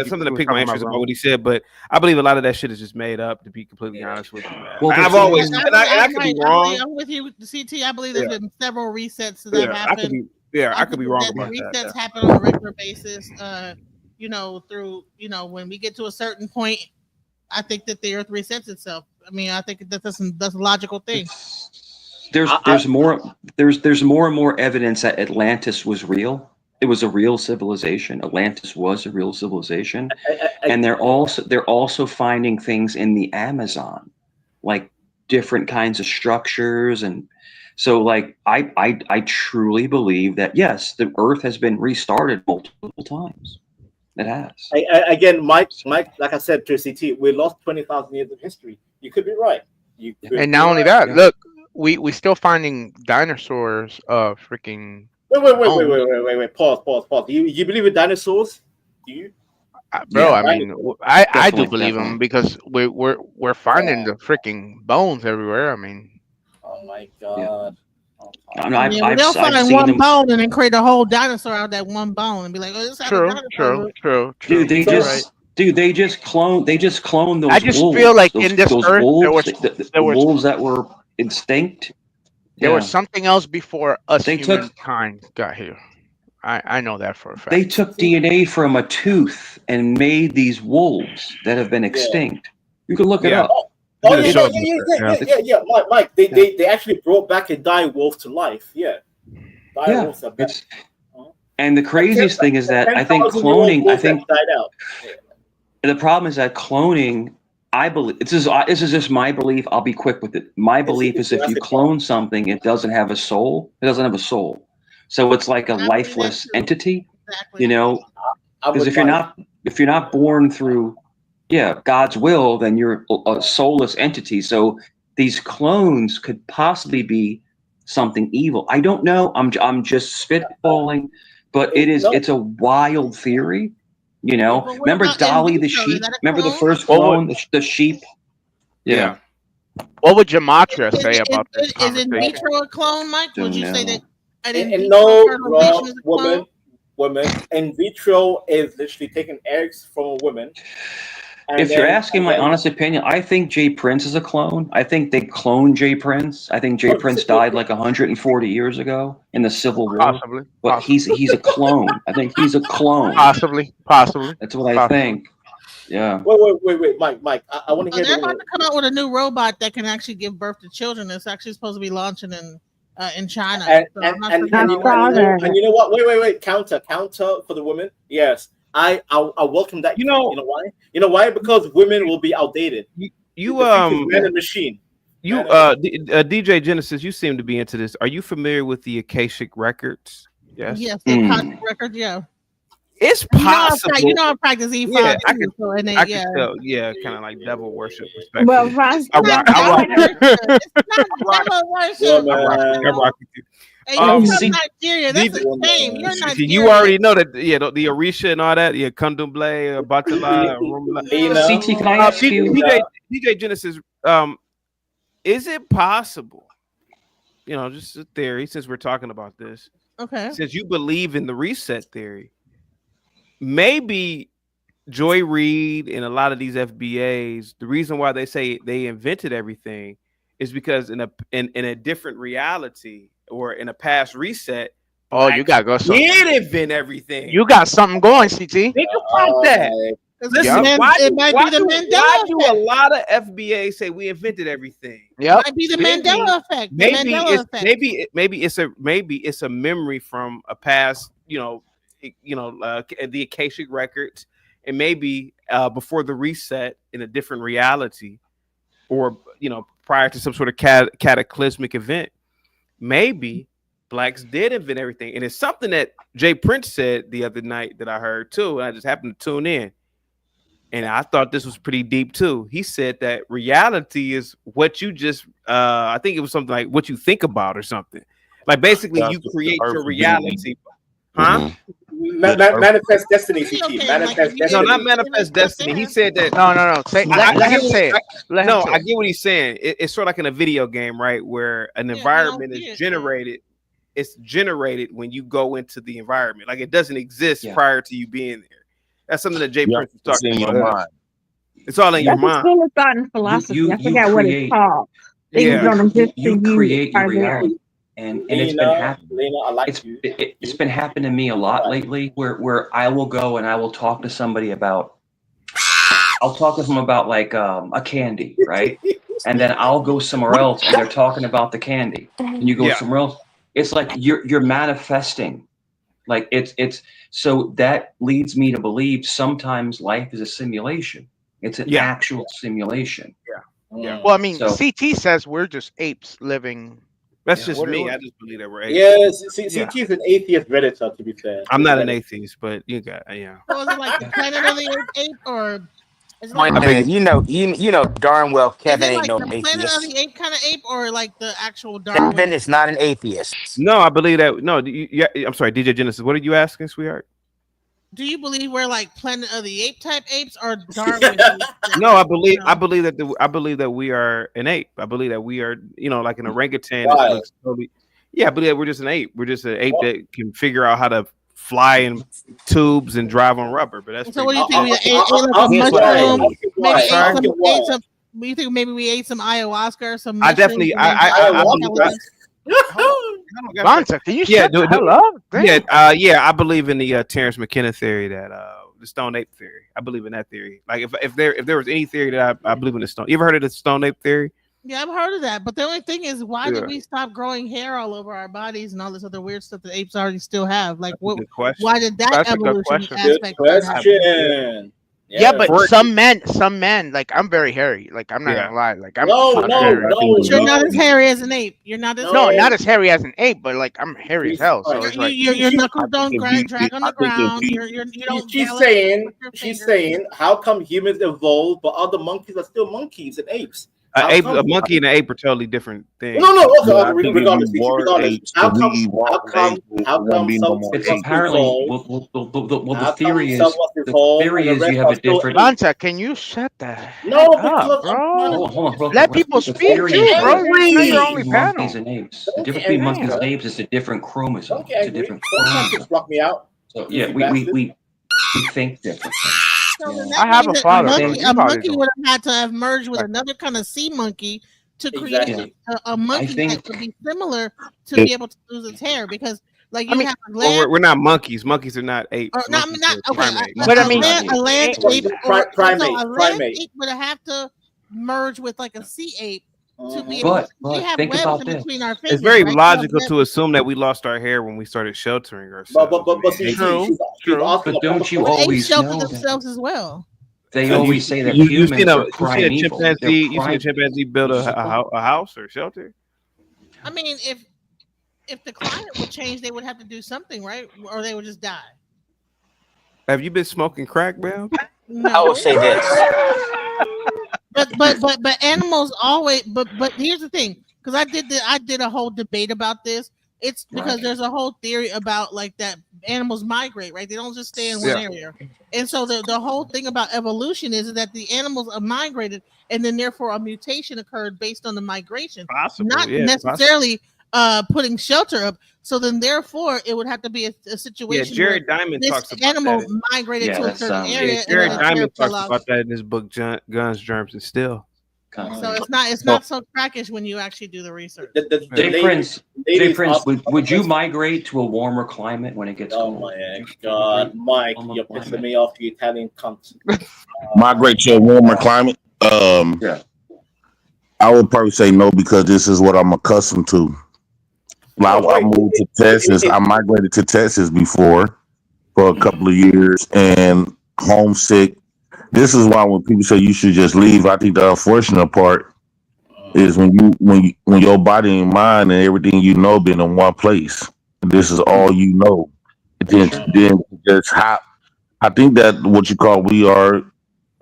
Something that piqued my interest about what he said. But I believe a lot of that shit is just made up. To be completely honest with you, man. Well, I've always, and I could be wrong. I'm with you, CT. I believe there's been several resets that have happened. I could be wrong about resets that. happen on a regular basis. Through when we get to a certain point, I think that the Earth resets itself. I mean, I think that's a logical thing. There's more and more evidence that Atlantis was real. It was a real civilization. Atlantis was a real civilization, and they're also finding things in the Amazon, like different kinds of structures, and so like I truly believe that yes, the Earth has been restarted multiple times. It has. Again, Mike, like I said to CT, we lost 20,000 years of history. You could be right. And not only that, look, we still finding dinosaurs. Freaking. Wait. Pause. Do you believe in dinosaurs? Do you? Bro, I mean, I do believe them because we're finding the freaking bones everywhere. I mean. Oh my God. They'll find one bone and then create a whole dinosaur out of that one bone and be like, "Oh, this is true." Dude, they just cloned those. I just wolves, feel like those, in this those earth wolves, there was wolves that were extinct. There was something else before us humankind got here. I know that for a fact. They took DNA from a tooth and made these wolves that have been extinct. You can look it up. Yeah. Mike, they actually brought back a dire wolf to life. Yeah. Wolves are back. And the craziest thing is that I think cloning. The problem is that cloning. I believe this is just my belief. I'll be quick with it. My belief is if you clone something, it doesn't have a soul. It doesn't have a soul, so it's like a lifeless entity. Because if you're not born through God's will, then you're a soulless entity. So these clones could possibly be something evil. I don't know. I'm just spitballing, but it's a wild theory. Remember Dolly the sheep? Remember the first clone, the sheep? Yeah. What would Gematria say about this? Is in vitro a clone, Mike? Would you say that? Woman. In vitro is literally taking eggs from a woman. If you're asking my honest opinion, I think Jay Prince is a clone. I think they cloned Jay Prince. I think Jay Prince died like 140 years ago in the Civil War. Possibly. But he's a clone. I think he's a clone. Possibly. That's what I think. Yeah. Wait, Mike. I want to hear. They're about to come out with a new robot that can actually give birth to children. It's actually supposed to be launching in China. And you know what? Wait. Counter for the women. Yes. I welcome that. You know why? Because women will be outdated. You man and machine. You DJ Genesis, you seem to be into this. Are you familiar with the Akashic Records? Yes. Yes, the Akashic Records, yeah. It's possible. You know I practice E5. Yeah, I can tell. Yeah, kind of like devil worship. Well, it's not devil worship. I rock with you. Hey, you're from Nigeria. That's a shame. You're Nigerian. You already know that. Yeah, the Orisha and all that. Yeah, Kundumble, Batala, CT, can I ask you? DJ Genesis, is it possible? You know, just a theory. Since we're talking about this, okay. Since you believe in the reset theory, maybe Joy Reid and a lot of these FBAs, the reason why they say they invented everything is because in a different reality or in a past reset. Oh, you gotta go. Did invent everything. You got something going, CT. Think about that. Listen, why do a lot of FBA say we invented everything? Yeah, might be the Mandela effect. Maybe it's a memory from a past, the Akashic Records, and maybe before the reset in a different reality, or prior to some sort of cataclysmic event, maybe blacks did invent everything. And it's something that Jay Prince said the other night that I heard too, and I just happened to tune in, and I thought this was pretty deep too. He said that reality is what you just I think it was something like what you think about or something. Like basically you create your reality. Huh? Manifest destiny, CT. Manifest destiny. No, not manifest destiny. He said that. No. Let him say it. I get what he's saying. It's sort of like in a video game, right? Where an environment is generated. It's generated when you go into the environment. Like it doesn't exist prior to you being there. That's something that Jay Prince was talking about. It's all in your mind. School of thought and philosophy. I forgot what it's called. You create your reality. And it's been happening. It's been happening to me a lot lately, where I will go and I will talk to somebody about. I'll talk to them about like a candy, right? And then I'll go somewhere else, and they're talking about the candy, and you go somewhere else. It's like you're manifesting, like it's so that leads me to believe sometimes life is a simulation. It's an actual simulation. Yeah. Well, I mean, CT says we're just apes living. That's just me. I just believe that we're apes. Yes, CT is an atheist redditor, to be fair. I'm not an atheist, but you got So is it like the Planet of the Apes, or is it I mean, you know darn well Kevin ain't no the Planet of atheist. the Ape kind of ape, or like the actual Darwin? Kevin is not an atheist. No, I believe that. No, I'm sorry, DJ Genesis. What are you asking, sweetheart? Do you believe we're like Planet of the Ape type apes or Darwin? No, I believe that we are an ape. I believe that we are, like an orangutan. That looks totally, I believe that we're just an ape. We're just an ape that can figure out how to fly in tubes and drive on rubber. But that's so. What do you think? We ate like a mushroom? Maybe you think maybe we ate some ayahuasca or some? I definitely. Bonta, can you shut the hell up? I believe in the Terrence McKenna theory that the Stone Ape theory. I believe in that theory. Like if there was any theory that I believe in the Stone. You ever heard of the Stone Ape theory? Yeah, I've heard of that. But the only thing is, why did we stop growing hair all over our bodies and all this other weird stuff that apes already still have? Like, why did that evolution aspect happen? Yeah, but some men, like I'm very hairy. Like I'm not gonna lie. Like I'm You're not as hairy as an ape. You're not as not as hairy as an ape, but like I'm hairy as hell. So it's like your knuckles don't drag on the ground. She's saying, how come humans evolved, but other monkeys are still monkeys and apes? A monkey and an ape are totally different things. No. Regardless. How come it's apparently the theory is you have a different. Bonta, can you shut that? No, up, bro. Hold on, bro. Let people speak too, bro. You're only monkeys and apes. The difference between monkeys and apes is a different chromosome. It's a different chromosome. Block me out. So yeah, we think differently. I have a father. A monkey would have had to have merged with another kind of sea monkey to create a monkey that would be similar to be able to lose its hair, because like have land. We're not monkeys. Monkeys are not apes. Not okay. But I mean, a land ape, primate ape would have to merge with like a sea ape. To be but have think about this. Our fingers, it's very logical to assume that we lost our hair when we started sheltering ourselves. But true. But don't you always know themselves as well? They always say that you humans seen are a primeval. They're chimpanzee? You seen a primeval. chimpanzee build a house or shelter? I mean, if the climate would change, they would have to do something, right? Or they would just die. Have you been smoking crack, man? No. I will say this. But animals always. But here's the thing, because I did a whole debate about this. It's because there's a whole theory about like that animals migrate, right? They don't just stay in one area. And so the whole thing about evolution is that the animals are migrated, and then therefore a mutation occurred based on the migration, not necessarily putting shelter up. So then therefore it would have to be a situation. Yeah, Jared Diamond talks about animal that. migrated to a certain area. Yeah, Jared Diamond talks about that in his book, Guns, Germs, and Steel. So it's not so crackish when you actually do the research. Jay Prince, would you migrate to a warmer climate when it gets cold? Oh my God, Mike, you're pissing me off, you Italian cunt. Migrate to a warmer climate? I would probably say no, because this is what I'm accustomed to. I moved to Texas. I migrated to Texas before for a couple of years and homesick. This is why when people say you should just leave, I think the unfortunate part is when your body and mind and everything you know been in one place. This is all you know. Then just hop. I think that what you call we are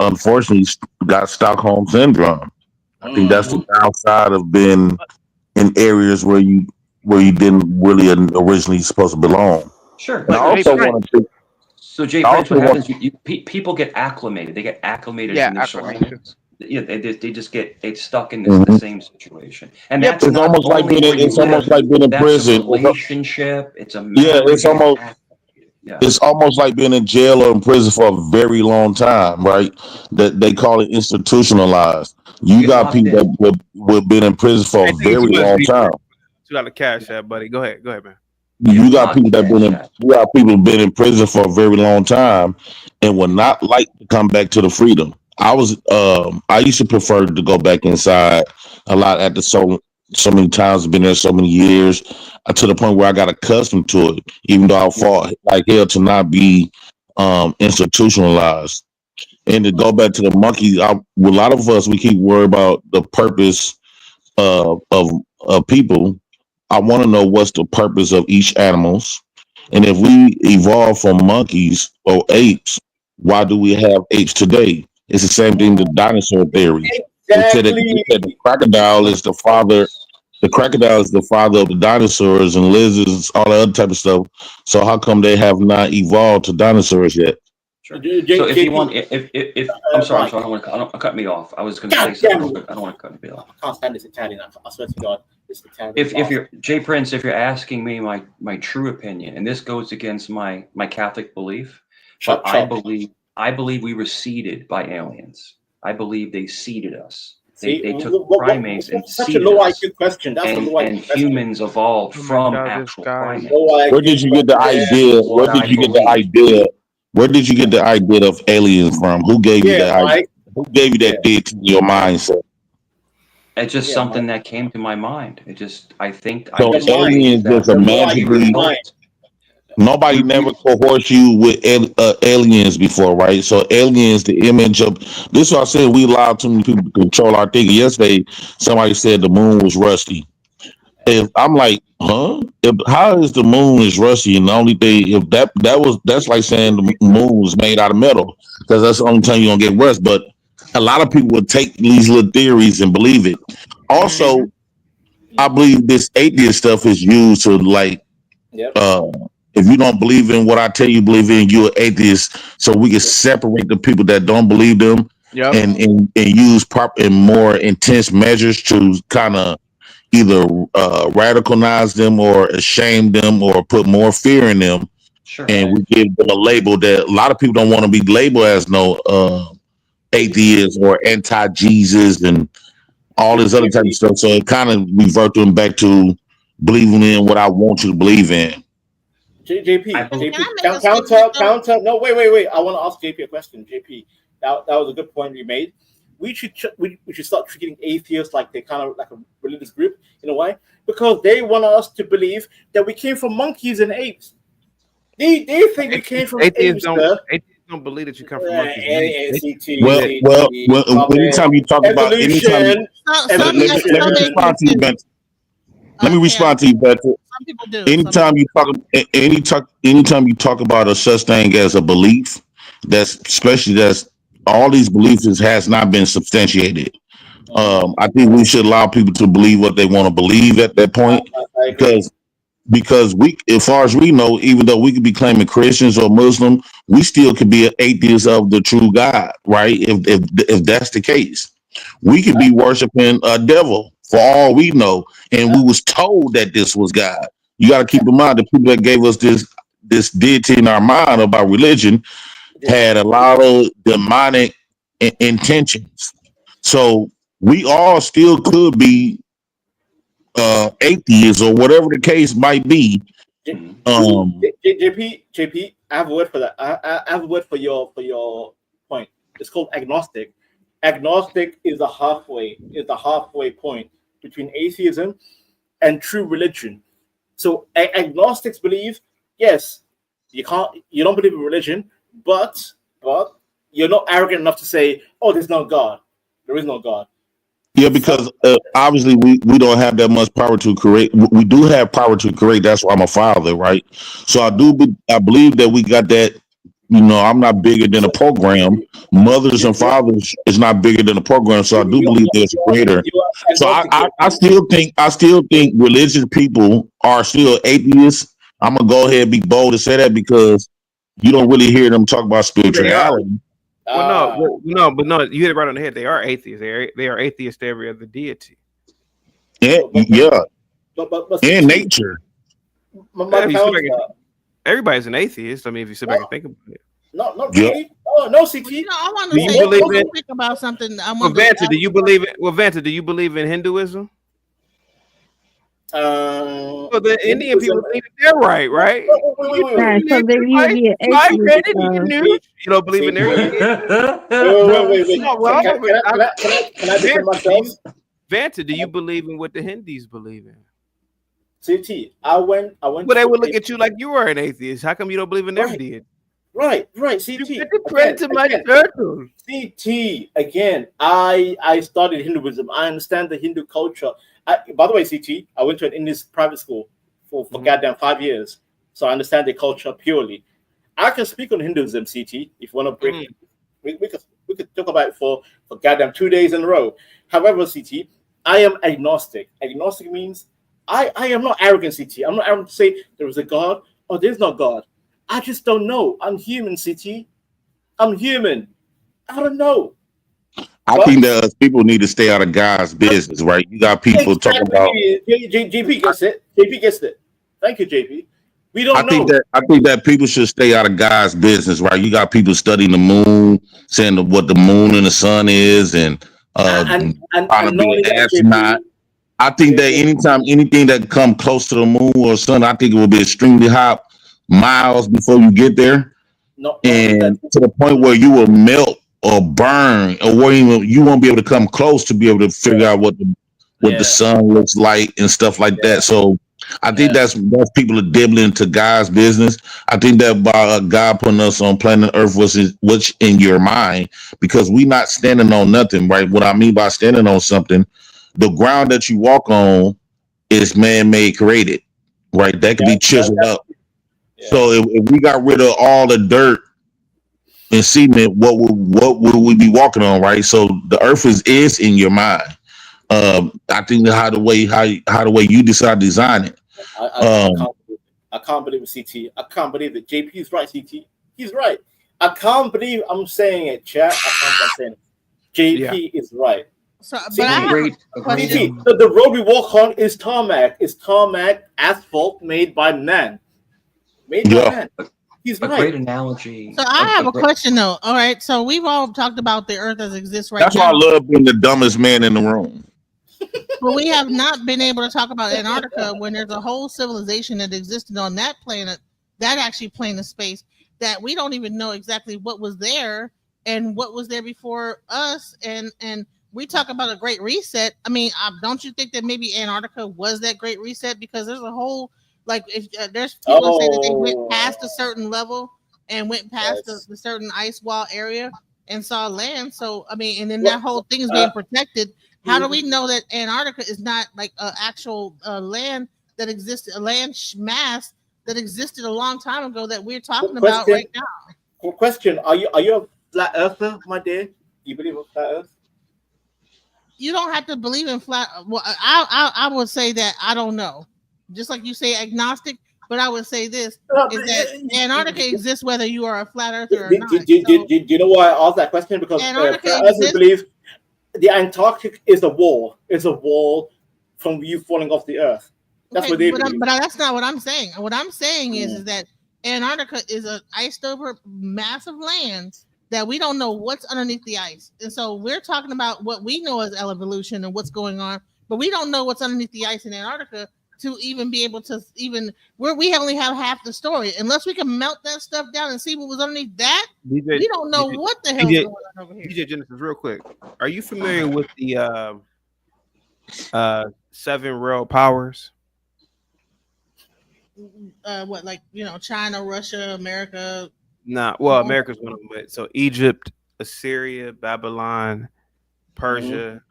unfortunately got Stockholm syndrome. I think that's the downside of being in areas where you didn't really originally supposed to belong. Sure. And I also want to. So Jay Prince, what happens? People get acclimated. They get acclimated in their surroundings. Yeah, they just get stuck in the same situation, and that's it's almost like being in prison. A relationship. It's a it's almost like being in jail or in prison for a very long time, right? That they call it institutionalized. You got people that have been in prison for a very long time. You got to cash that, buddy. Go ahead, man. You got people been in prison for a very long time and would not like to come back to the freedom. I used to prefer to go back inside a lot after so many times, been there so many years, to the point where I got accustomed to it, even though I fought like hell to not be institutionalized. And to go back to the monkeys, a lot of us, we keep worried about the purpose of people. I want to know what's the purpose of each animals. And if we evolved from monkeys or apes, why do we have apes today? It's the same thing, the dinosaur theory. Exactly. They said the crocodile is the father. The crocodile is the father of the dinosaurs and lizards, all that other type of stuff. So how come they have not evolved to dinosaurs yet? Sure. So if you want, if I'm sorry, I don't cut me off. I was going to say something, but I don't want to cut me off. I can't stand this Italian. I swear to God, this Italian. If you're Jay Prince, if you're asking me my true opinion, and this goes against my Catholic belief, but I believe we were seeded by aliens. I believe they seeded us. They took primates and seeded us. Such a low IQ question. That's a low IQ question. Humans evolved from actual primates. Where did you get the idea? Where did you get the idea? Where did you get the idea of aliens from? Who gave you that idea? Who gave you that idea to your mindset? It's just something that came to my mind. I think aliens just magically. Nobody never coerced you with aliens before, right? So aliens, the image of this is what I said. We allowed too many people to control our thinking. Yesterday, somebody said the moon was rusty. If I'm like, huh? How is the moon is rusty? And the only thing, if that's like saying the moon was made out of metal, because that's the only time you're gonna get rust. But a lot of people would take these little theories and believe it. Also, I believe this atheist stuff is used to if you don't believe in what I tell you believe in, you're an atheist. So we can separate the people that don't believe them and use proper and more intense measures to kind of either radicalize them or shame them or put more fear in them. Sure. And we give them a label that a lot of people don't want to be labeled as no atheist or anti-Jesus and all this other type of stuff. So it kind of revert them back to believing in what I want you to believe in. JP, counter. No, wait. I want to ask JP a question. JP, that was a good point you made. We should start treating atheists like they're kind of like a religious group in a way, because they want us to believe that we came from monkeys and apes. They think we came from atheists. Atheists don't believe that you come from monkeys. Well, anytime you talk about anytime, let me respond to you, Ben. Let me respond to you, Patrick. Some people do. Anytime you talk about a such thing as a belief, that's all these beliefs has not been substantiated. I think we should allow people to believe what they want to believe at that point, because we, as far as we know, even though we could be claiming Christians or Muslim, we still could be an atheist of the true God, right? If that's the case, we could be worshiping a devil for all we know, and we was told that this was God. You got to keep in mind the people that gave us this deity in our mind about religion had a lot of demonic intentions. So we all still could be atheists or whatever the case might be. JP, I have a word for that. I have a word for your point. It's called agnostic. Agnostic is the halfway point between atheism and true religion. So agnostics believe, yes, you don't believe in religion, but you're not arrogant enough to say, oh, there's no God. There is no God. Yeah, because obviously we don't have that much power to create. We do have power to create. That's why I'm a father, right? So I believe that we got that. You know, I'm not bigger than a program. Mothers and fathers is not bigger than a program. So I do believe there's a creator. So I still think religious people are still atheists. I'm gonna go ahead and be bold to say that because you don't really hear them talk about spirituality. Well, no, you hit it right on the head. They are atheists. They are atheists to every other deity. Yeah. But and nature. Everybody's an atheist. I mean, if you sit back and think about it. Not really. Oh, no, CT. I want to say think about something. Vanta, do you believe it? Well, Vanta, do you believe in Hinduism? Well, the Indian people believe they're right? Wait. So then you be an atheist. You don't believe in their Wait. Can I defend myself? Vanta, do you believe in what the Hindus believe in? CT, I went. Well, they would look at you like you were an atheist. How come you don't believe in their deity? Right. CT. CT, again, I studied Hinduism. I understand the Hindu culture. By the way, CT, I went to an Indian private school for goddamn 5 years. So I understand the culture purely. I can speak on Hinduism, CT, if you want to break it. We could talk about it for goddamn 2 days in a row. However, CT, I am agnostic. Agnostic means I am not arrogant, CT. I'm not arrogant to say there is a God or there's no God. I just don't know. I'm human, CT. I'm human. I don't know. I think that people need to stay out of God's business, right? You got people talking about. JP gets it. JP gets it. Thank you, JP. We don't know. I think that people should stay out of God's business, right? You got people studying the moon, saying what the moon and the sun is, and trying to be an astronaut. I think that anything that come close to the moon or sun, I think it will be extremely hot miles before you get there, and to the point where you will melt or burn, or where you won't be able to come close to be able to figure out what the sun looks like and stuff like that. So I think that's people are dibbling into God's business. I think that by God putting us on planet Earth was in your mind, because we not standing on nothing, right? What I mean by standing on something, the ground that you walk on is man-made, created, right? That could be chiseled up. So if we got rid of all the dirt and cement, what would we be walking on, right? So the earth is in your mind. I think how the way you decide to design it. I can't believe it, CT. I can't believe that JP is right, CT. He's right. I can't believe I'm saying it, chat. I'm saying it. JP is right. So, but the road we walk on is tarmac. It's tarmac asphalt made by man. He's right. Great analogy. So I have a question though. All right, so we've all talked about the Earth as it exists right now. That's why I love being the dumbest man in the room. But we have not been able to talk about Antarctica when there's a whole civilization that existed on that planet, that actually plane of space, that we don't even know exactly what was there and what was there before us. And we talk about a great reset. I mean, don't you think that maybe Antarctica was that great reset? Because there's a whole, like, if there's people say that they went past a certain level and went past the certain ice wall area and saw land. So I mean, and then that whole thing is being protected. How do we know that Antarctica is not like an actual land that existed, a land mass that existed a long time ago that we're talking about right now? Question: Are you a flat earther, my dear? You believe in flat Earth? You don't have to believe in flat. Well, I would say that I don't know. Just like you say agnostic, but I would say this is that Antarctica exists whether you are a flat earther or not. Do you know why I asked that question? Because flat earthers believe the Antarctic is a wall. It's a wall from you falling off the Earth. That's what they believe. But that's not what I'm saying. What I'm saying is that Antarctica is an iced over massive land that we don't know what's underneath the ice. And so we're talking about what we know as evolution and what's going on, but we don't know what's underneath the ice in Antarctica to even be able to we only have half the story. Unless we can melt that stuff down and see what was underneath that, we don't know what the hell's going on over here. DJ Genesis, real quick. Are you familiar with the 7 world powers? What, like, China, Russia, America? Nah, well, America's one of them. But so Egypt, Assyria, Babylon, Persia.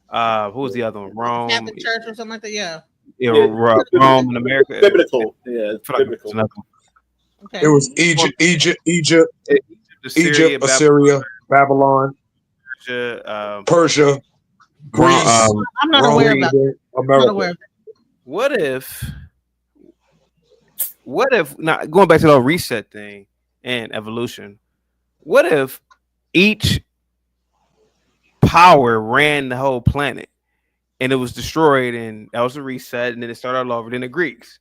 Who was the other one? Rome. Catholic Church or something like that. Yeah. Rome and America. Biblical. Yeah, biblical. Okay. It was Egypt, Assyria, Babylon, Persia, Greece. I'm not aware of that. America. What if not going back to the whole reset thing and evolution? What if each power ran the whole planet and it was destroyed and that was a reset and then it started all over? Then the Greeks,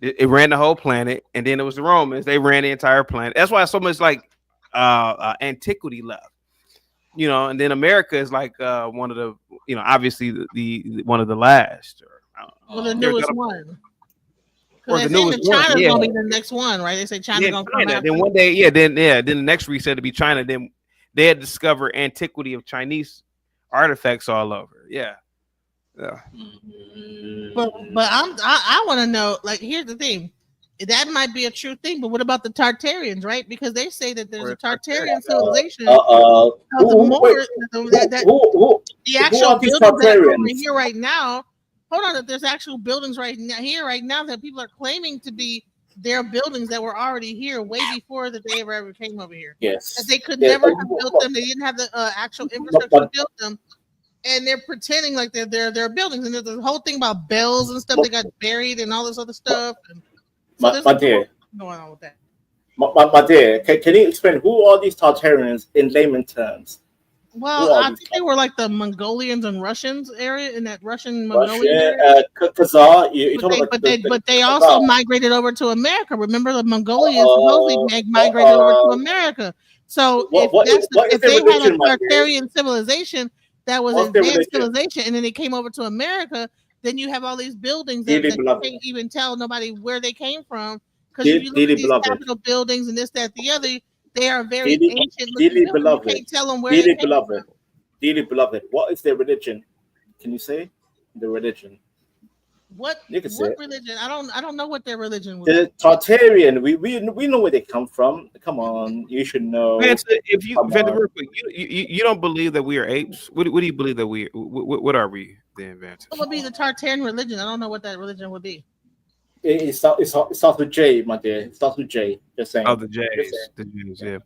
it ran the whole planet, and then it was the Romans. They ran the entire planet. That's why so much like antiquity left, and then America is like one of the, obviously the one of the last. Well, the newest one. Because they say China's gonna be the next one, right? They say China's gonna come out. Then one day, then the next reset to be China. Then they had discovered antiquity of Chinese artifacts all over. Yeah. But I want to know. Like, here's the thing. That might be a true thing, but what about the Tartarians, right? Because they say that there's a Tartarian civilization. The actual buildings that are over here right now. Hold on, that there's actual buildings right now that people are claiming to be their buildings that were already here way before that they ever came over here. Yes, that they could never have built them. They didn't have the actual infrastructure to build them, and they're pretending like they're buildings. And there's the whole thing about bells and stuff. They got buried and all this other stuff. And so my dear, going on with that. My dear, can you explain who are these Tartarians in layman terms? Well, I think they were like the Mongolians and Russians area in that Russian-Mongolian area. But they also migrated over to America. Remember, the Mongolians supposedly migrated over to America. So if they had a Tartarian civilization that was an advanced civilization, and then they came over to America, then you have all these buildings that you can't even tell nobody where they came from, because if you look at these Capitol buildings and this, that, the other. They are very ancient. Dearly beloved, you can't tell them where they came from. Dearly beloved, what is their religion? Can you say the religion? What religion? I don't know what their religion was. The Tartarian. We know where they come from. Come on, you should know. Vance, real quick, you don't believe that we are apes? What do you believe that we? What are we then, Vance? What would be the Tartarian religion? I don't know what that religion would be. It starts with J, my dear. It starts with J. Just saying. Oh, the J's, yeah.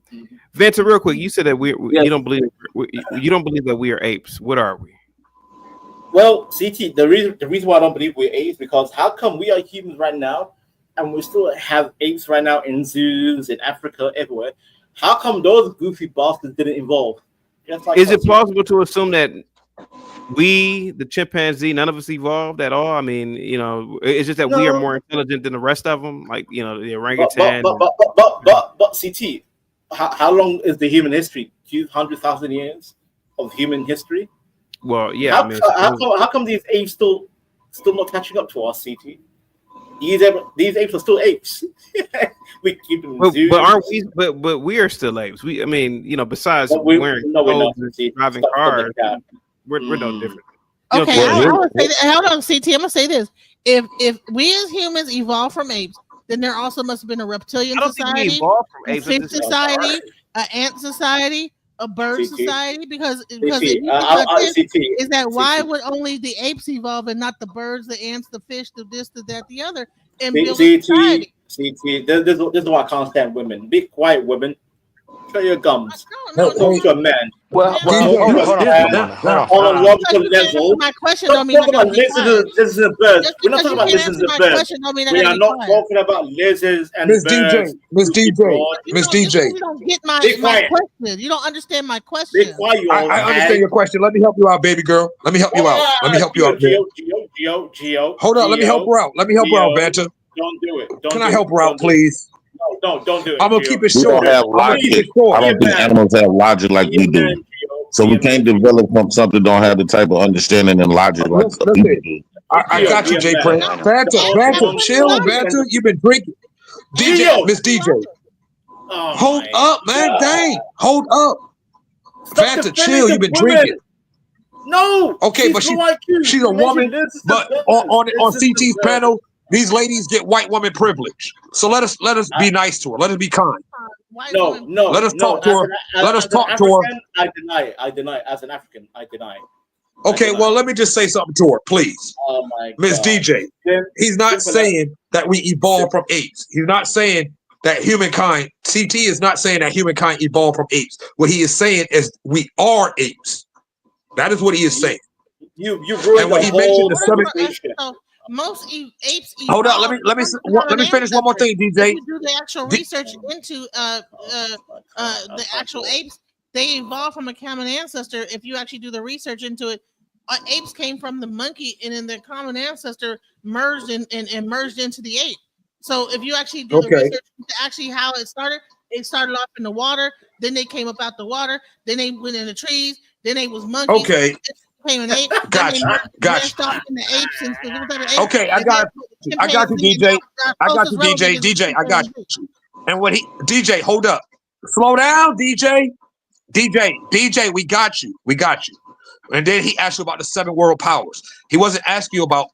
Vance, real quick, you said that you don't believe that we are apes. What are we? Well, CT, the reason why I don't believe we're apes, because how come we are humans right now, and we still have apes right now in zoos in Africa, everywhere? How come those goofy bastards didn't evolve? Is it plausible to assume that we, the chimpanzee, none of us evolved at all? I mean, it's just that we are more intelligent than the rest of them, like the orangutan. But CT, how long is the human history? 200,000 years of human history. Well, yeah. How come these apes still not catching up to us, CT? These apes are still apes. We keep them. But aren't we? But we are still apes. Besides wearing clothes and driving cars. We're no different. Okay, I would say that, hold on, CT. I'm gonna say this: if we as humans evolved from apes, then there also must have been a reptilian I don't think we society, evolved from a apes. fish society, an ant society, a bird CT. society. Because if you CT, think about this, CT, is that why CT. would only the apes evolve and not the birds, the ants, the fish, the this, the that, the other, and build a society? CT. This is why I can't stand women. Be quiet, women. Shut your gums. No, Talk to a man. Well, on a logical level. My question Don't don't mean talk about lizards and birds. We're not talking about lizards and birds. We are not talking about lizards and Miss birds. DJ, Miss DJ, Miss DJ. You don't get my Be quiet. question. You don't understand my question. Be quiet, you old I understand hag. your question. Let me help you out, baby girl. Let me help you out. Let me help you out. Gio. Hold on. Let me help her out. Let me help her out, Banter. Don't do it. Can I help her out, please? No, don't do it. I'm gonna keep it We short. don't have I'm gonna keep logic. it short. I don't think animals have logic like we do. So we can't develop from something that don't have the type of understanding and logic like people do. I got you, Jay Prince. Banter, chill, Banter. You've been drinking. DJ, Miss DJ. Hold up, man. Dang. Hold up. Banter, chill. You've been drinking. No. Okay, but she's a woman. But on CT's panel, these ladies get white woman privilege. So let us be nice to her. Let us be kind. No. Let us talk to her. Let us talk to her. I deny it. As an African, I deny it. Okay, well, let me just say something to her, please. Oh my Miss God. DJ, he's not saying that we evolved from apes. He's not saying that humankind, CT is not saying that humankind evolved from apes. What he is saying is we are apes. That is what he is saying. You ruined and when he mentioned the seven. Most apes. Hold on, let me finish one more thing, DJ. If you do the actual research into the actual apes, they evolved from a common ancestor. If you actually do the research into it, apes came from the monkey, and then the common ancestor merged and merged into the ape. So if you actually do the research into actually how it started off in the water, then they came up out the water, then they went in the trees, then they was monkeys. Okay. Became an ape. Gotcha. In the apes and okay, I got you, DJ. I got you, DJ. DJ, I got you. And when DJ, hold up. Slow down, DJ. DJ, we got you. And then he asked you about the 7 world powers. He wasn't asking you about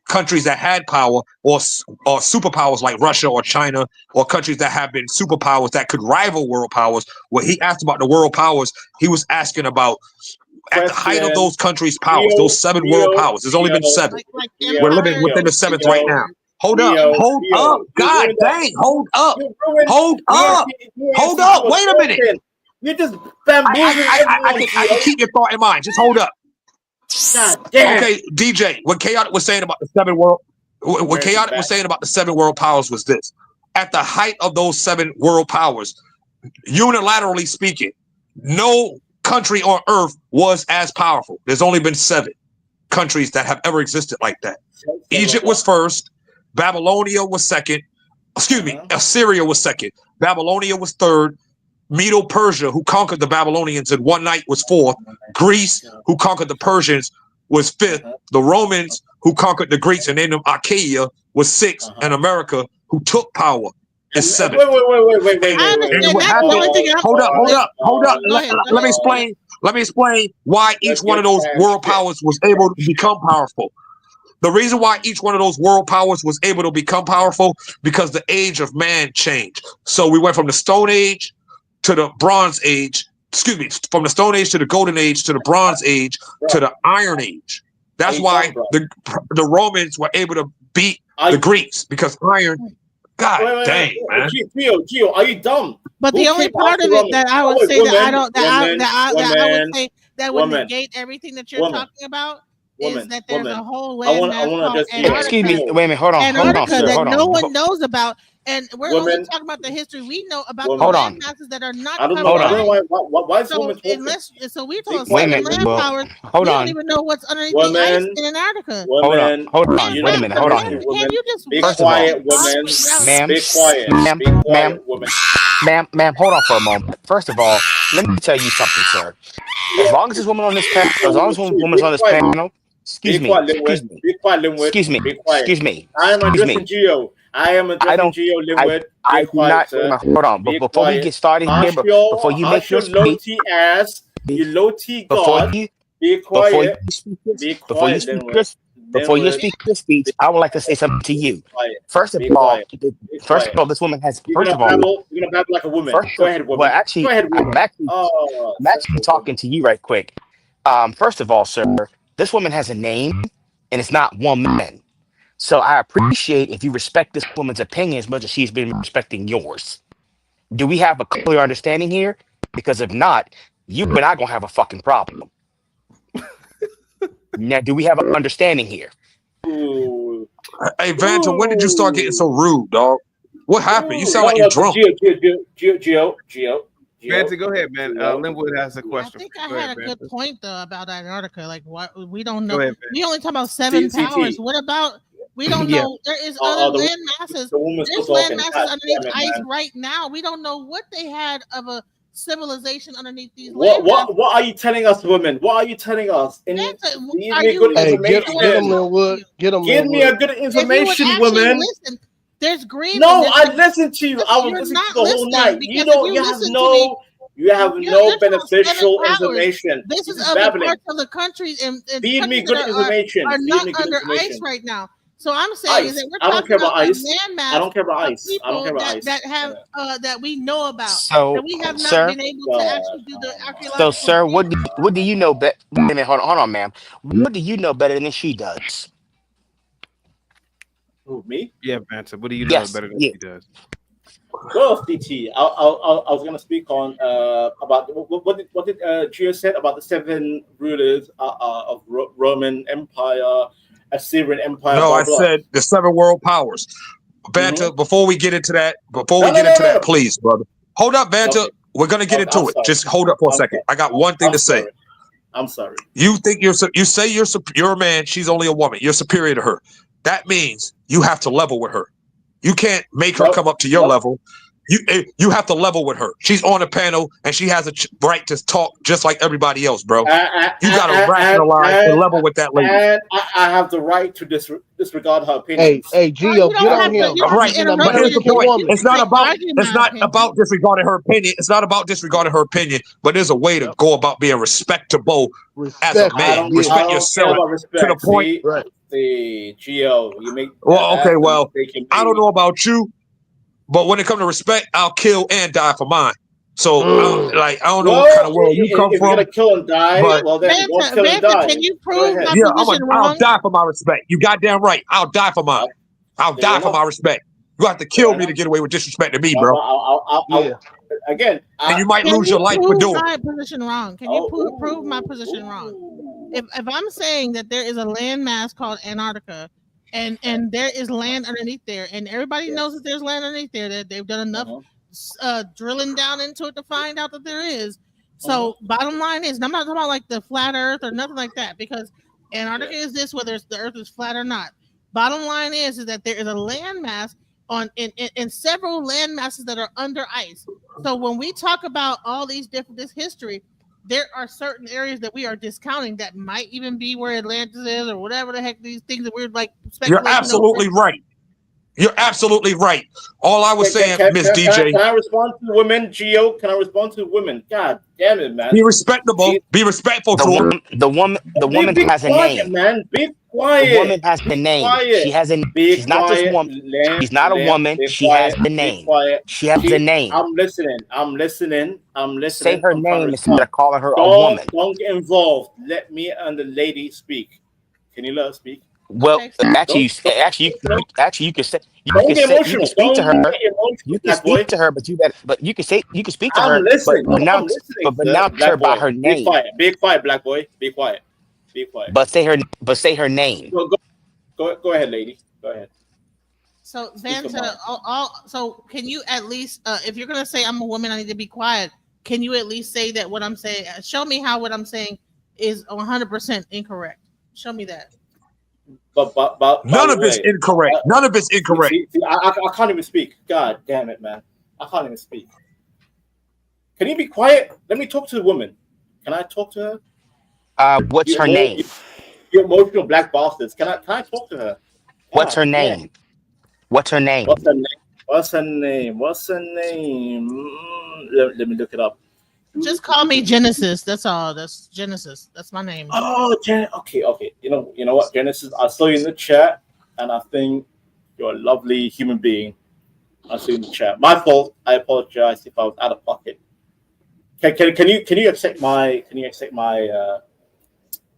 countries that had power or superpowers like Russia or China, or countries that have been superpowers that could rival world powers. When he asked about the world powers, he was asking about at the height of those countries' powers, those 7 world powers. There's only been 7. We're living within the 7th right now. Hold up. God dang, hold up. Hold up. Wait a minute. You just bamboozling. I can keep your thought in mind. Just hold up. God damn. Okay, DJ, what Chaotic was saying about the 7 world, what Chaotic was saying about the 7 world powers was this. At the height of those 7 world powers, unilaterally speaking, no country on earth was as powerful. There's only been 7 countries that have ever existed like that. Egypt was first, Babylonia was second, Assyria was second, Babylonia was third, Medo-Persia, who conquered the Babylonians in one night, was fourth, Greece, who conquered the Persians, was fifth, the Romans, who conquered the Greeks and named them Achaia, was sixth, and America, who took power, is seventh. Wait. And what happened? Hold up. Let me explain why each one of those world powers was able to become powerful. The reason why each one of those world powers was able to become powerful, because the age of man changed. So we went from the Stone Age to the Bronze Age, from the Stone Age to the Golden Age to the Bronze Age to the Iron Age. That's why the Romans were able to beat the Greeks, because iron. God dang, man. Gio, are you dumb? But the only part of it that I would say that would negate everything that you're talking about is that there's a whole landmass called excuse me, wait a minute, hold on, Antarctica that no on. one knows about. And we're only talking about the history we know about the land masses that are not. I don't know why is women talking? So we're talking land powers. Hold we on. don't even know what's underneath the ice in Antarctica. Hold on. Wait a minute. Hold on. Can you just be quiet, women? Ma'am, be quiet, ma'am, hold on for a moment. First of all, let me tell you something, sir. As long as this woman on this panel, excuse me. I am addressing Gio. Linwood. I do not. Hold on. But before we get started here, before you make your speech, you low T god. Be quiet. before you speak your speech, I would like to say something to you. First of all, this woman has. You're gonna babble like a woman. Go ahead, woman. Well, actually, Go ahead, woman. I'm actually talking to you right quick. First of all, sir, this woman has a name, and it's not one man. So I appreciate if you respect this woman's opinion as much as she's been respecting yours. Do we have a clear understanding here? Because if not, you and I gonna have a fucking problem. Now, do we have an understanding here? Hey, Vanta, when did you start getting so rude, dog? What happened? You sound like you're drunk. Gio. Vanta, go ahead, man. Linwood has a question. I think I had a good point though about Antarctica. Like, what we don't know. We only talk about seven powers. What about? We don't know. There is other land masses. There's land masses underneath ice right now. We don't know what they had of a civilization underneath these land masses. What are you telling us, women? What are you telling us? Give me good information. Give me a good information, women. There's green. No, I listened to you. I was listening to the whole night. You have no beneficial information. This is other parts of the country and feed me good information. Are not under ice right now. So I'm saying is that we're talking about land mass. I don't care about ice. I don't care about ice. That have that we know about. So, that we have not been able to actually do the archaeological. So, sir, what do you know better? Wait a minute, hold on, ma'am. What do you know better than she does? Who, me? Yeah, Vanta. What do you know better than she does? Well, DT, I was going to speak on about what did Gio said about the 7 rulers of Roman Empire, Assyrian Empire. No, I said the 7 world powers. Vanta, before we get into that, please, brother. Hold up, Vanta. Okay. We're gonna get into it. Just hold up for a second. I got one thing to say. I'm sorry. You think you say you're a man. She's only a woman. You're superior to her. That means you have to level with her. You can't make her come up to your level. You have to level with her. She's on a panel and she has a right to talk just like everybody else, bro. You got to rationalize and level with that lady. And I have the right to disregard her opinion. Hey, Gio, get on him. Right, but here's the point. It's not about disregarding her opinion. It's not about disregarding her opinion, but there's a way to go about being respectable as a man. Respect yourself to the point. Right. The Gio, you make. Well, okay, well, I don't know about you. But when it comes to respect, I'll kill and die for mine. So, I don't know what kind of world you come from. If you're gonna kill and die, well then Vanta, kill and die. Can you prove my position wrong? I'll die for my respect. You goddamn right. I'll die for mine. I'll die for my respect. You have to kill me to get away with disrespecting me, bro. Again, and you might lose your life for doing my position wrong. Can you prove my position wrong? If I'm saying that there is a landmass called Antarctica, and there is land underneath there, and everybody knows that there's land underneath there, that they've done enough drilling down into it to find out that there is. So bottom line is, and I'm not talking about like the flat earth or nothing like that, because Antarctica is this, whether the earth is flat or not. Bottom line is that there is a landmass in several land masses that are under ice. So when we talk about all these this history, there are certain areas that we are discounting that might even be where Atlantis is or whatever the heck these things that we're like speculating. You're absolutely right. You're absolutely right. All I was saying, Miss DJ. Can I respond to women, Gio? Can I respond to women? God damn it, man. Be respectable. Be respectful to her. The woman has a name. Man, be quiet. The woman has the name. Quiet. She has a. She's not just woman. She's not a woman. She has the name. She has the name. I'm listening. Say her name instead of calling her a woman. Don't get involved. Let me and the lady speak. Can you let her speak? Well, actually, you can say you can speak to her. You can speak to her, but you can speak to her. But pronounce her by her name. Be quiet, black boy. Be quiet. But say her name. Go ahead, lady. Go ahead. So Vanta, so can you at least, if you're gonna say I'm a woman, I need to be quiet. Can you at least say that what I'm saying? Show me how what I'm saying is 100% incorrect. Show me that. But none of it's incorrect. None of it's incorrect. See, I can't even speak. God damn it, man. I can't even speak. Can you be quiet? Let me talk to the woman. Can I talk to her? What's her name? You emotional black bastards. Can I talk to her? What's her name? What's her name? What's her name? Let me look it up. Just call me Genesis. That's all. That's Genesis. That's my name. Oh, okay. You know what, Genesis? I saw you in the chat, and I think you're a lovely human being. I saw you in the chat. My fault. I apologize if I was out of pocket. Can you accept my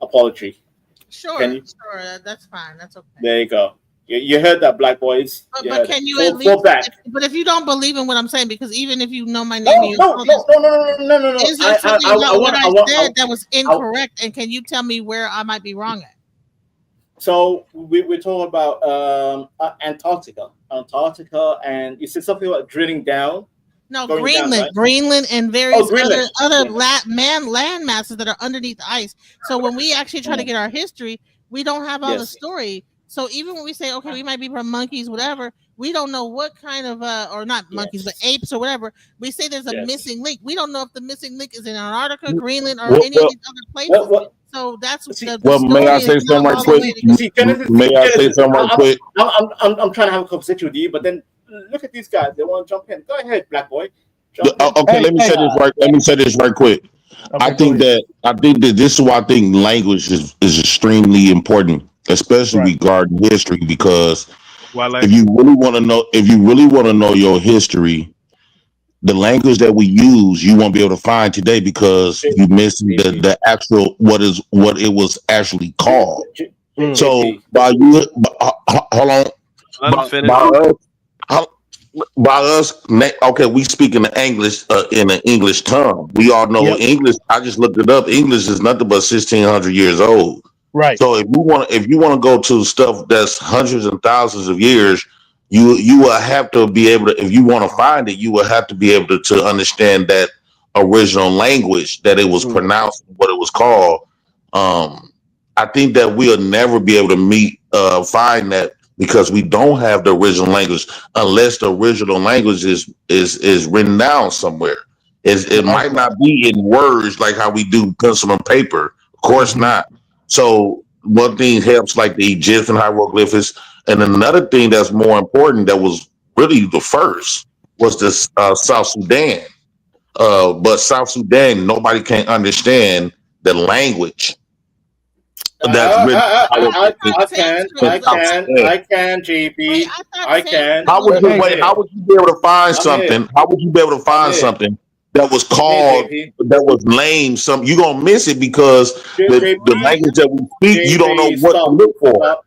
apology? Sure. That's fine. That's okay. There you go. You heard that, black boys. But can you at least? Go back. But if you don't believe in what I'm saying, because even if you know my name, No. Is there something about what I said that was incorrect? And can you tell me where I might be wrong at? So we're talking about Antarctica, and you said something about drilling down. No, Greenland, down, right? Greenland, and various other land masses that are underneath the ice. So when we actually try to get our history, we don't have all the story. So even when we say, okay, we might be from monkeys, whatever, we don't know what kind of, or not monkeys, but apes or whatever. We say there's a missing link. We don't know if the missing link is in Antarctica, Greenland, or any of these other places. So that's may I say something right quick? May I say something right quick? I'm trying to have a conversation with you, but then look at these guys. They want to jump in. Go ahead, black boy. Okay, let me say this right quick. I think that this is why I think language is extremely important, especially regarding history, because if you really want to know your history, the language that we use you won't be able to find today because you missed the actual what it was actually called. So by us, okay, we speak in the English in an English tongue. We all know English. I just looked it up. English is nothing but 1,600 years old. Right. So if you want to go to stuff that's hundreds and thousands of years, you will have to be able to. If you want to find it, you will have to be able to understand that original language that it was pronounced, what it was called. I think that we'll never be able to find that, because we don't have the original language unless the original language is written down somewhere. It might not be in words like how we do pencil and paper. Of course not. So one thing helps, like the Egyptian hieroglyphics, and another thing that's more important that was really the first was the South Sudan. But South Sudan, nobody can understand the language. That's I can, JP. I can. How would you be able to find something? How would you be able to find something that was called, that was named something? You're gonna miss it because the language that we speak, you don't know what to look for.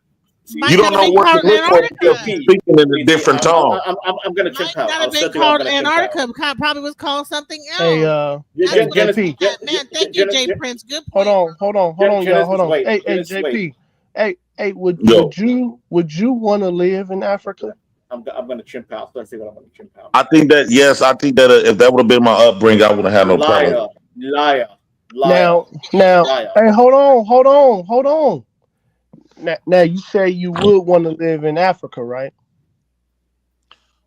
You don't know what to look for because you're speaking in a different tongue. I'm gonna check out. Not have been called Antarctica. Probably was called something else. Hey, JP. Man, thank you, Jay Prince. Good point. Hold on, y'all. Hold on. Hey, JP. Hey, would you want to live in Africa? I'm gonna chimp out. Let's see what I'm gonna chimp out. I think that if that would have been my upbringing, I wouldn't have no problem. Liar. Now, hey, hold on. Now you say you would want to live in Africa, right?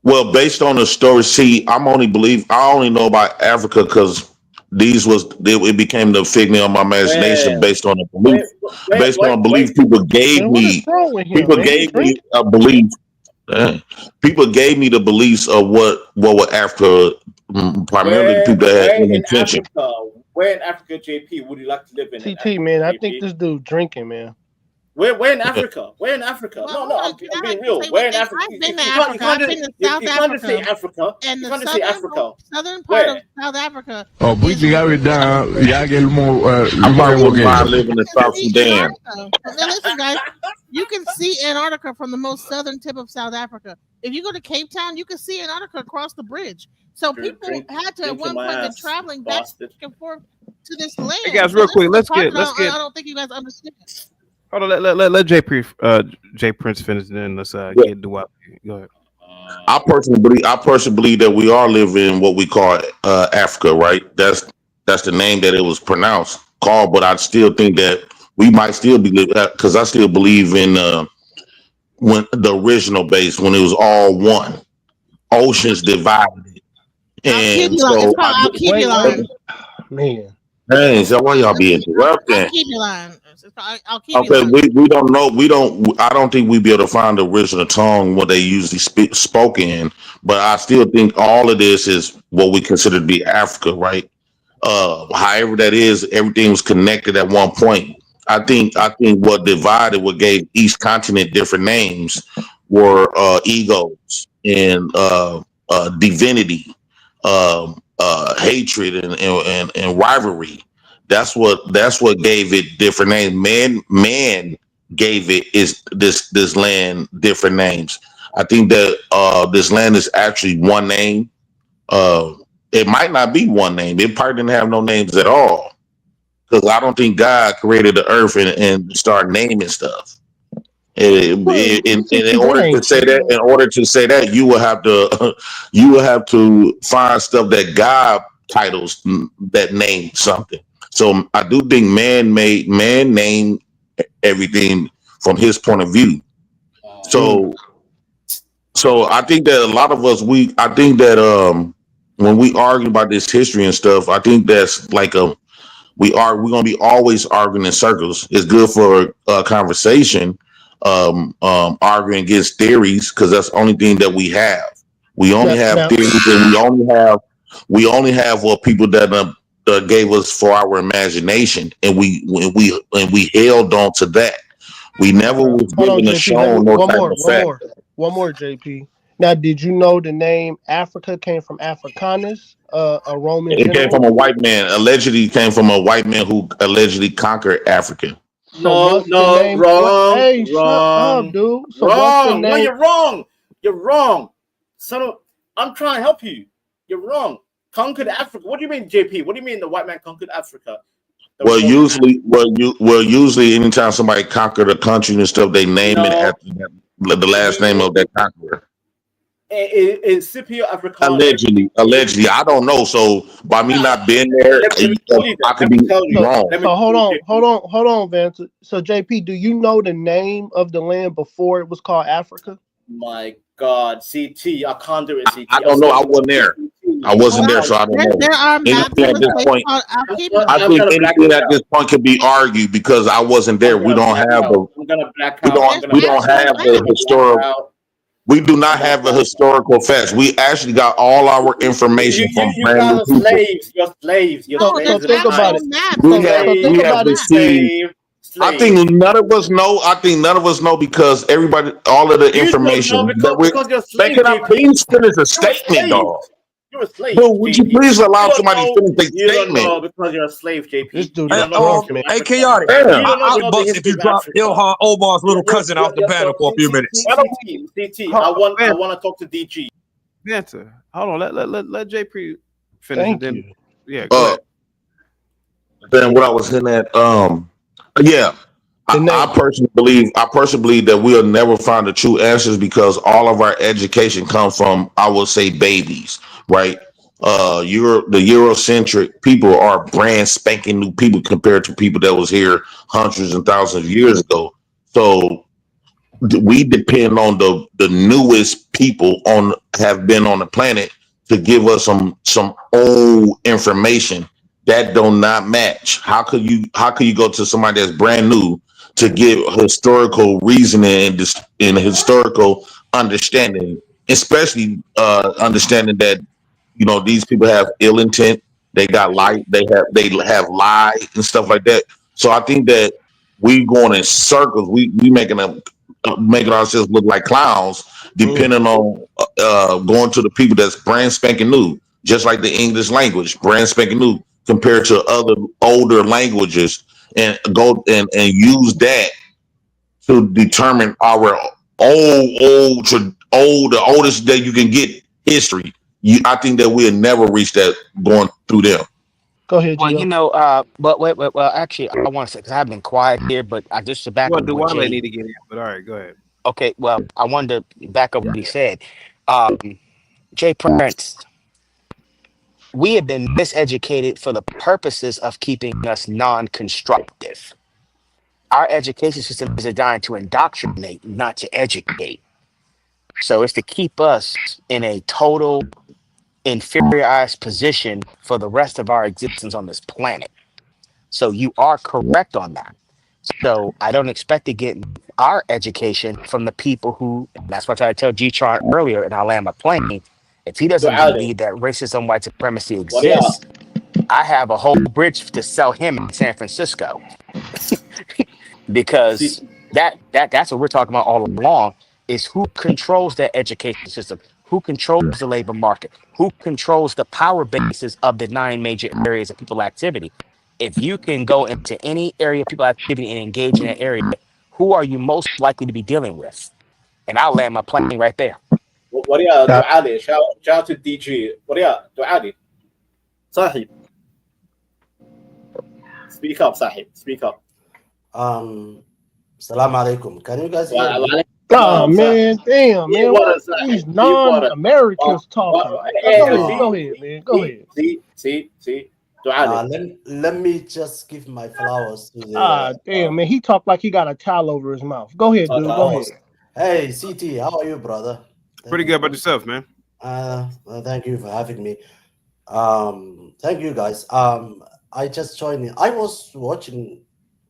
Well, based on the story, see, I only know about Africa because it became the figment of my imagination based on a belief. People gave me a belief. People gave me the beliefs of what were Africa, primarily people that had an intention. Where in Africa, JP, would you like to live in? TT, man, I think this dude drinking, man. Where in Africa? Where in Africa? Well, I'm being real. Where in Africa? I've been to Africa. I've been to South Africa. And the southern part of South Africa. Oh, we got it down. Y'all get more. I probably live in the South Sudan. Now listen, guys. You can see Antarctica from the most southern tip of South Africa. If you go to Cape Town, you can see Antarctica across the bridge. So people had to at one point been traveling back and forth to this land. Hey guys, real quick, let's get. I don't think you guys understand. Hold on, let Jay Prince finish, and then let's get Dwap. Go ahead. I personally believe that we are living in what we call Africa, right? That's the name that it was called, but I still think that we might still be living, because I still believe in when the original base, when it was all one, oceans divided it, and so man. Hey, so why y'all be interrupting? I'll keep you lying. Okay, we don't know. I don't think we'd be able to find the original tongue what they usually spoke in. But I still think all of this is what we consider to be Africa, right? However that is, everything was connected at one point. I think what divided, what gave each continent different names were egos and divinity, hatred and rivalry. That's what gave it different names. Man gave it is this land different names. I think that this land is actually one name. It might not be one name. It probably didn't have no names at all. Because I don't think God created the earth and started naming stuff. In order to say that, you will have to find stuff that God titles that name something. So I do think man named everything from his point of view. So I think that a lot of us when we argue about this history and stuff, I think that's like we're gonna be always arguing in circles. It's good for a conversation, arguing against theories, because that's the only thing that we have. We only have theories, and we only have what people that gave us for our imagination, and we held on to that. We never was given a show no type of fact. One more, JP. Now, did you know the name Africa came from Africanus, a Roman It came from a white man. Allegedly came from a white man who allegedly conquered Africa. Wrong. Hey, shut up, dude. So wrong. No, you're wrong. You're wrong. I'm trying to help you. You're wrong. Conquered Africa. What do you mean, JP? What do you mean the white man conquered Africa? Usually, anytime somebody conquered a country and stuff, they name it after the last name of that conqueror. Is Scipio Africanus allegedly, I don't know. So by me not being there, I could be wrong. So hold on, Vance. So JP, do you know the name of the land before it was called Africa? My God, CT, I can't do it. CT. I don't know. I wasn't there. I wasn't there, so I don't know. There are maps at this point. I think anything at this point can be argued because I wasn't there. We don't have the historical. We do not have a historical facts. We actually got all our information from brand new people. You're slaves. So think about it. We have received. I think none of us know. Because all of the information please finish a statement, dog. You're a slave. Dude, would you please allow somebody to finish their statement? You don't know because you're a slave, JP. This dude hey, Chaotic. I'll bust if you drop Ilhan Omar's little cousin off the panel for a few minutes. CT, I want to talk to DG. Vanta, hold on. Let JP finish. Thank then, you. Yeah. Go ahead. Then what I was hitting at, I personally believe that we'll never find the true answers because all of our education comes from, I would say, babies, right? The Eurocentric people are brand spanking new people compared to people that was here hundreds and thousands of years ago. So we depend on the newest people have been on the planet to give us some old information that do not match. How could you go to somebody that's brand new to give historical reasoning and historical understanding, especially understanding that these people have ill intent. They got they have lies and stuff like that. So I think that we going in circles. We making ourselves look like clowns, depending on going to the people that's brand spanking new, just like the English language, brand spanking new compared to other older languages. And go and use that to determine our the oldest that you can get history. I think that we'll never reach that going through them. Go ahead. Well, but wait. Well, actually, I want to say because I've been quiet here, but I just to back up. Well, I need to get in, but all right, go ahead. Okay. Well, I wanted to back up what he said. Jay Prince. We have been miseducated for the purposes of keeping us non-constructive. Our education system is designed to indoctrinate, not to educate. So it's to keep us in a total inferiorized position for the rest of our existence on this planet. So you are correct on that. So I don't expect to get our education from the people who, and that's what I tried to tell G-Tron earlier, and I'll land my plane. If he doesn't believe that racism, white supremacy exists, I have a whole bridge to sell him in San Francisco because that's what we're talking about all along is who controls that education system, who controls the labor market, who controls the power bases of the 9 major areas of people activity. If you can go into any area of people activity and engage in that area, who are you most likely to be dealing with? And I'll land my plane right there. وريا دعالي shout to DG وريا دعالي صاحب speak up صاحب speak up. Salam alaikum. Can you guys hear me? Oh man, damn man, what these non-Americans talking? Go ahead, man. Go ahead. See. Let me just give my flowers to the. Damn man, he talked like he got a towel over his mouth. Go ahead, dude. Go ahead. Hey, CT, how are you, brother? Pretty good about yourself, man. Thank you for having me. Thank you, guys. I just joined in. I was watching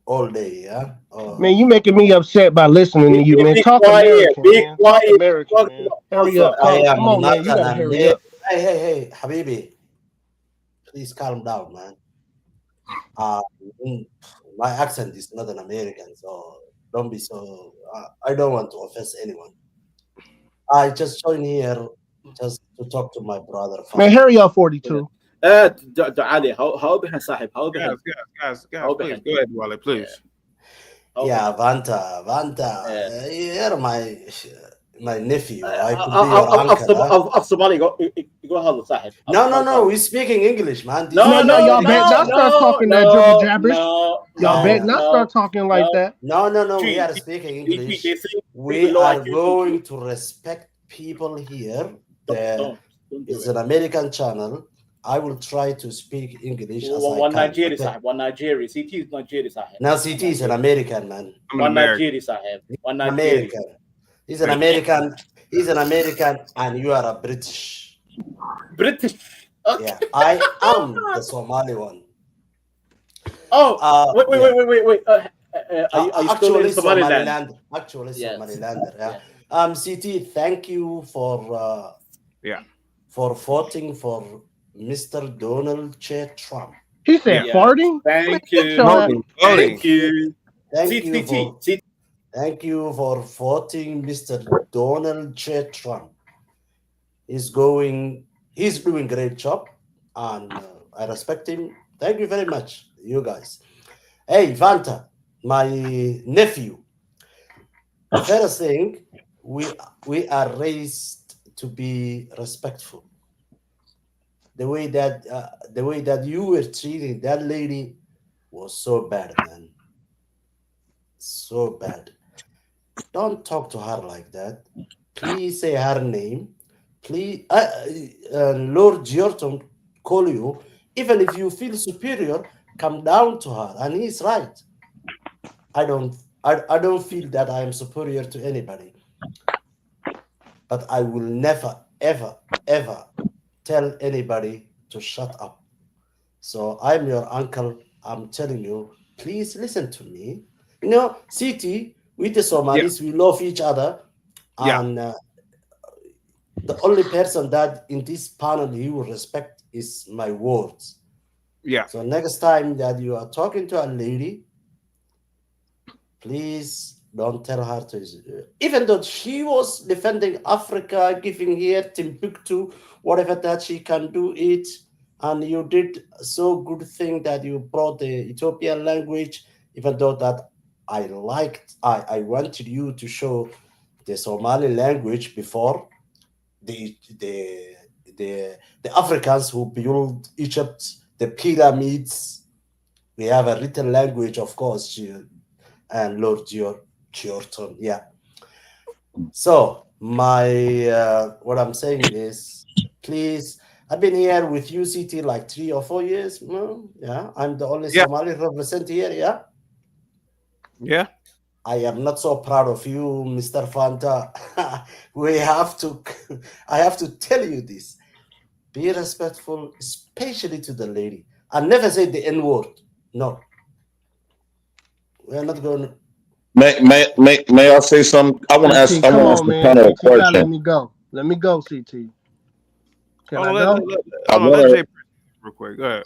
all day, yeah. Man, you making me upset by listening to you, man. Talk American, man. Talk American, man. Hurry up. Come on, man. You gotta hurry up. Hey, Habibi. Please calm down, man. My accent is not an American, so don't be so. I don't want to offend anyone. I just joined here just to talk to my brother. Man, hurry up, 42. دعالي how بها صاحب how بها guys, please go ahead, Wale, please. Yeah, Vanta, you're my nephew. I could be your uncle. of Somali go هذا صاحب. No, we're speaking English, man. No, y'all better not start talking that dribble jabbers. Y'all better not start talking like that. No, we are speaking English. We are going to respect people here. It's an American channel. I will try to speak English as one I Nigeria can. صاحب one Nigeria CT is Nigeria صاحب. Now CT is an American man. One Nigeria صاحب one Nigeria. American. He's an American. He's an American, and you are a British. British. Okay. Yeah, I am the Somali one. Oh, wait. Are you still in Somaliland? Actually, Somalilander. Yeah. CT, thank you for for voting for Mr. Donald J. Trump. He said farting? Thank you. Thank you for voting Mr. Donald J. Trump. He's doing great job, and I respect him. Thank you very much, you guys. Hey, Vanta, my nephew. The first thing, we are raised to be respectful. The way that you were treating that lady was so bad, man. So bad. Don't talk to her like that. Please say her name. Please, Lord Giorton call you. Even if you feel superior, come down to her, and he's right. I don't feel that I am superior to anybody, but I will never, ever tell anybody to shut up. So I'm your uncle. I'm telling you, please listen to me. You know, CT, with the Somalis, we love each other, and the only person that in this panel you will respect is my words. Yeah. So next time that you are talking to a lady, please don't tell her to. Even though she was defending Africa, giving here Timbuktu, whatever that she can do it, and you did so good thing that you brought the Ethiopian language. Even though that I wanted you to show the Somali language before the Africans who built Egypt, the pyramids. We have a written language, of course, and Lord Giorton. Yeah. So my what I'm saying is, please. I've been here with UCT like 3 or 4 years. Yeah, I'm the only Somali representative here. Yeah. Yeah. I am not so proud of you, Mr. Fanta. I have to tell you this. Be respectful, especially to the lady. I never say the N-word. No. We're not going to. May I say something? I want to ask kind of a question. Let me go, CT. Can I go? Let Jay real quick. Go ahead.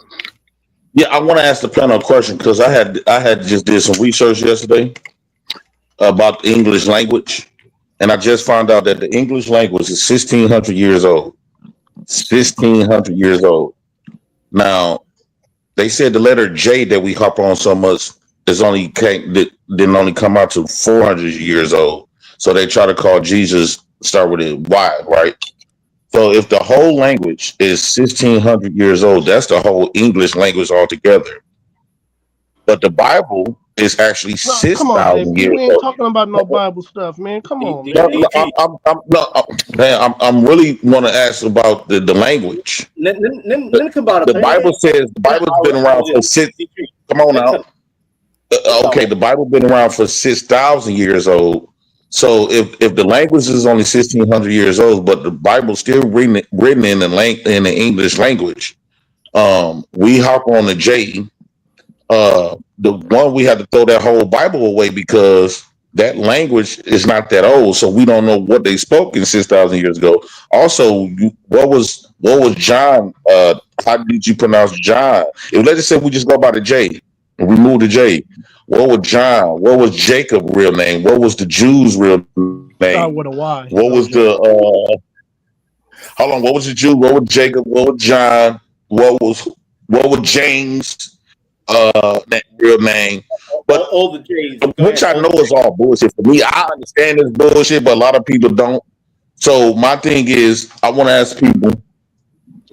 Yeah, I want to ask the panel a question because I had just did some research yesterday about the English language, and I just found out that the English language is 1,600 years old. 1,600 years old. Now, they said the letter J that we hop on so much didn't only come out to 400 years old. So they try to call Jesus start with a Y, right? So if the whole language is 1,600 years old, that's the whole English language altogether. But the Bible is actually 6,000 years old. We ain't talking about no Bible stuff, man. Come on, man. I'm really want to ask about the language. The Bible says the Bible's been around for six. Come on now. Okay, the Bible been around for 6,000 years old. So if the language is only 1,600 years old, but the Bible's still written in the English language, we hop on the J. The one we had to throw that whole Bible away because that language is not that old, so we don't know what they spoke in 6,000 years ago. Also, what was John? How did you pronounce John? If let's just say we just go by the J and remove the J, what was John? What was Jacob's real name? What was the Jews' real name? With a Y. What was the hold on? What was the Jew? What was Jacob? What was John? What was James? That real name, but all the J's, which I know is all bullshit. For me, I understand it's bullshit, but a lot of people don't. So my thing is, I want to ask people,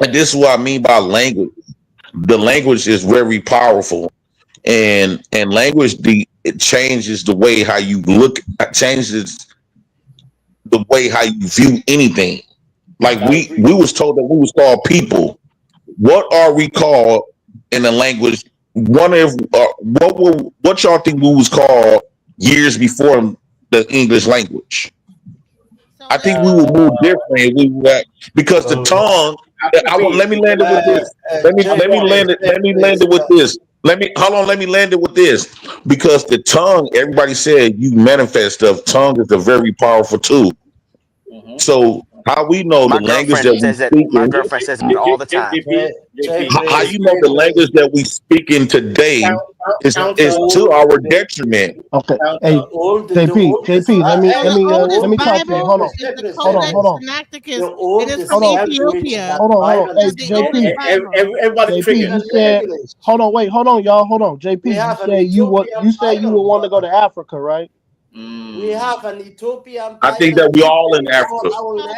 and this is what I mean by language. The language is very powerful, and language it changes the way how you look. It changes the way how you view anything. Like we was told that we was called people. What are we called in the language? What y'all think we was called years before the English language? I think we would move differently because the tongue. Let me land it with this. Let me land it with this. Let me land it with this because the tongue. Everybody said you manifest stuff. Tongue is a very powerful tool. So how we know the language that we speak? My girlfriend says it all the time. How you know the language that we speak in today is to our detriment? Okay. Hey, JP, let me talk to you. Hold on. It is from Ethiopia. Hold on. Hey, JP. Everybody you said, hold on, y'all. Hold on. JP, you said you would want to go to Africa, right? We have an Ethiopian. I think that we all in Africa.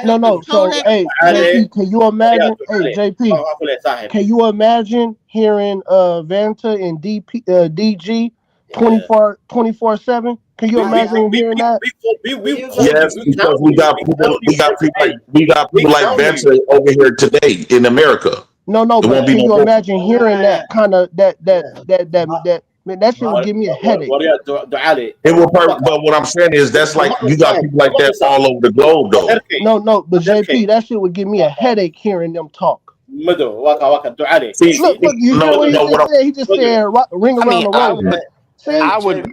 No. So, hey, JP, can you imagine? Hey, JP, can you imagine hearing Vanta and DG 24/7? Can you imagine hearing that? Yes, because we got people like Vanta over here today in America. No, but can you imagine hearing that kind of that? Man, that shit would give me a headache. It will, but what I'm saying is that's like you got people like that all over the globe, though. No, but JP, that shit would give me a headache hearing them talk. See, look, you hear what he just said, ring around the road. I would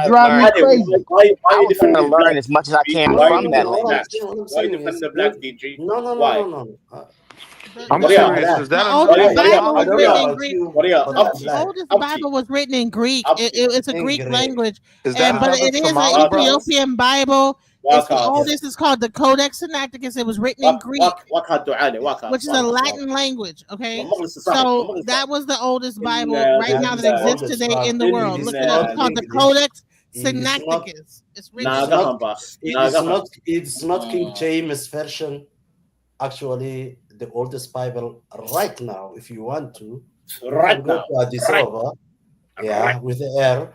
drive me crazy. I would try to learn as much as I can from that language. Why you defend the black DG? No. I'm serious. Is that the oldest Bible was written in Greek. It's a Greek language, but it is an Ethiopian Bible. It's the oldest. It's called the Codex Sinaiticus. It was written in Greek, which is a Latin language. Okay, so that was the oldest Bible right now that exists today in the world. Look it up. It's called the Codex Sinaiticus. It's written. It's not King James version. Actually, the oldest Bible right now, if you want to, right now, Addis Ababa, with the air,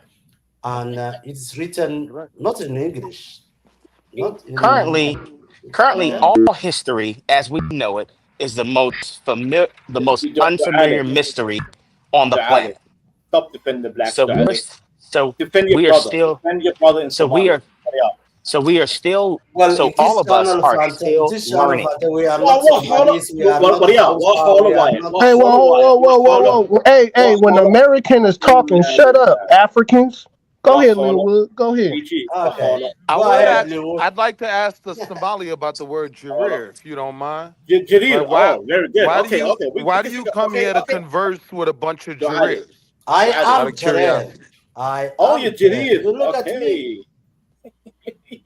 and it's written not in English. Currently, all history as we know it is the most unfamiliar mystery on the planet. Stop defending the black. We are still. So all of us are still learning. Hey, whoa! Hey, when the American is talking, shut up, Africans. Go ahead, Linwood. Go ahead. Okay. I'd like to ask the Somali about the word Jareer, if you don't mind. Jareer. Why, Oh, very good. Why do you come here to converse with a bunch of Jareers? I Out am of curiosity. Jareer. You're Jareer. You look at me.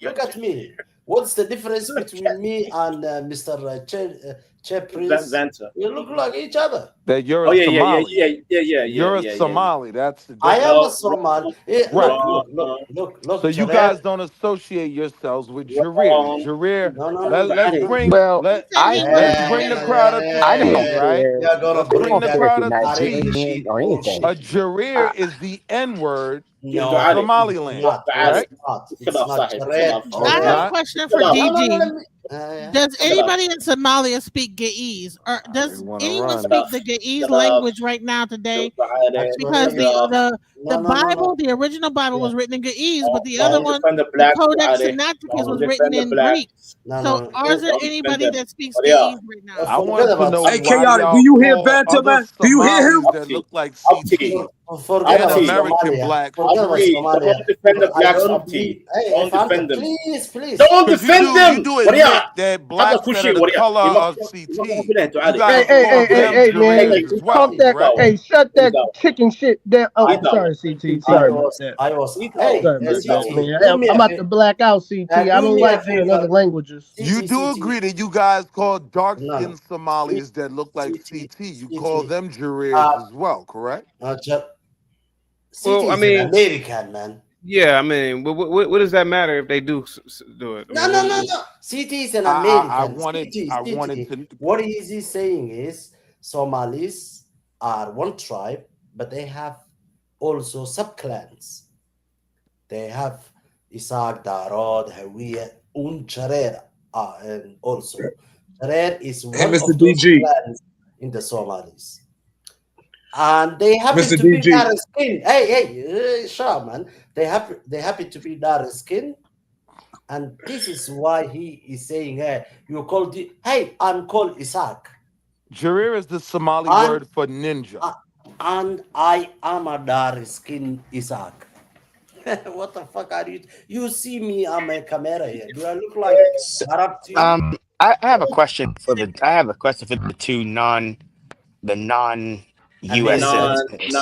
Look at me. What's the difference between me and Mr. Che Prince? Vanta. We look like each other. That you're a Somali. Yeah. You're a Somali. That's the I am a difference. Somali. Right. Look. So you Jareer. guys don't associate yourselves with Jareer. Jareer. No. Let's bring. Let's bring the crowd up to speed, right? You're gonna Let's bring the crowd up to Nigerian speed. or anything. A Jareer is the N word in No, Somaliland, correct? It's not Jareer. I have a question for DG. No. Does anybody in Somalia speak Ge'ez? Or does anyone speak the Ge'ez language right now today? Because the Bible, the original Bible was written in Ge'ez, but the other one, the Codex Sinaiticus, was written in Greek. So are there anybody that speaks Ge'ez right now? I want to know Hey, why Chaotic, y'all do you hear call Vanta, other man? Do you hear him? Somalis that look like CT Forget and about American Somalia. black Forget about Jareer? Somalia. Don't defend the I blacks, don't Abti. believe. Hey, Don't Fanta, defend them. please. Don't Because defend them. you do What admit are that blacks that are the color of CT, you guys call them Hey, man. Jareers as well, Talk that. correct? Hey, shut that chicken shit down. Oh, sorry, CT. Sorry about that. I was. Sorry Hey, about that, CT, man. do me I'm a about favor. to black out, CT. I Do don't me a like hearing other favor. languages. You do agree that you guys call dark-skinned No. Somalis that look like CT, you call them Uh, Jareers as well, correct? City I is mean, an American, man. Yeah, I mean, what does that matter if they do do it? I mean, No. City is an American. I wanted to. What is he saying is Somalis are one tribe, but they have also subclans. They have Isaac, Darod, Hawiya, and Jareer. And also Jareer is one Hey, Mr. of those DG. clans in the Somalis. And they happen Mr. to be DG. dark skin. Hey, shut up, man. They happen to be dark skin, and this is why he is saying, "Hey, you called it. Hey, I'm called Isaac." Jareer is the Somali word for ninja. And I am a dark skin Isaac. What the fuck are you? You see me on my camera here. Do I look like Arab to you? I have a question for the two non U.S. citizens.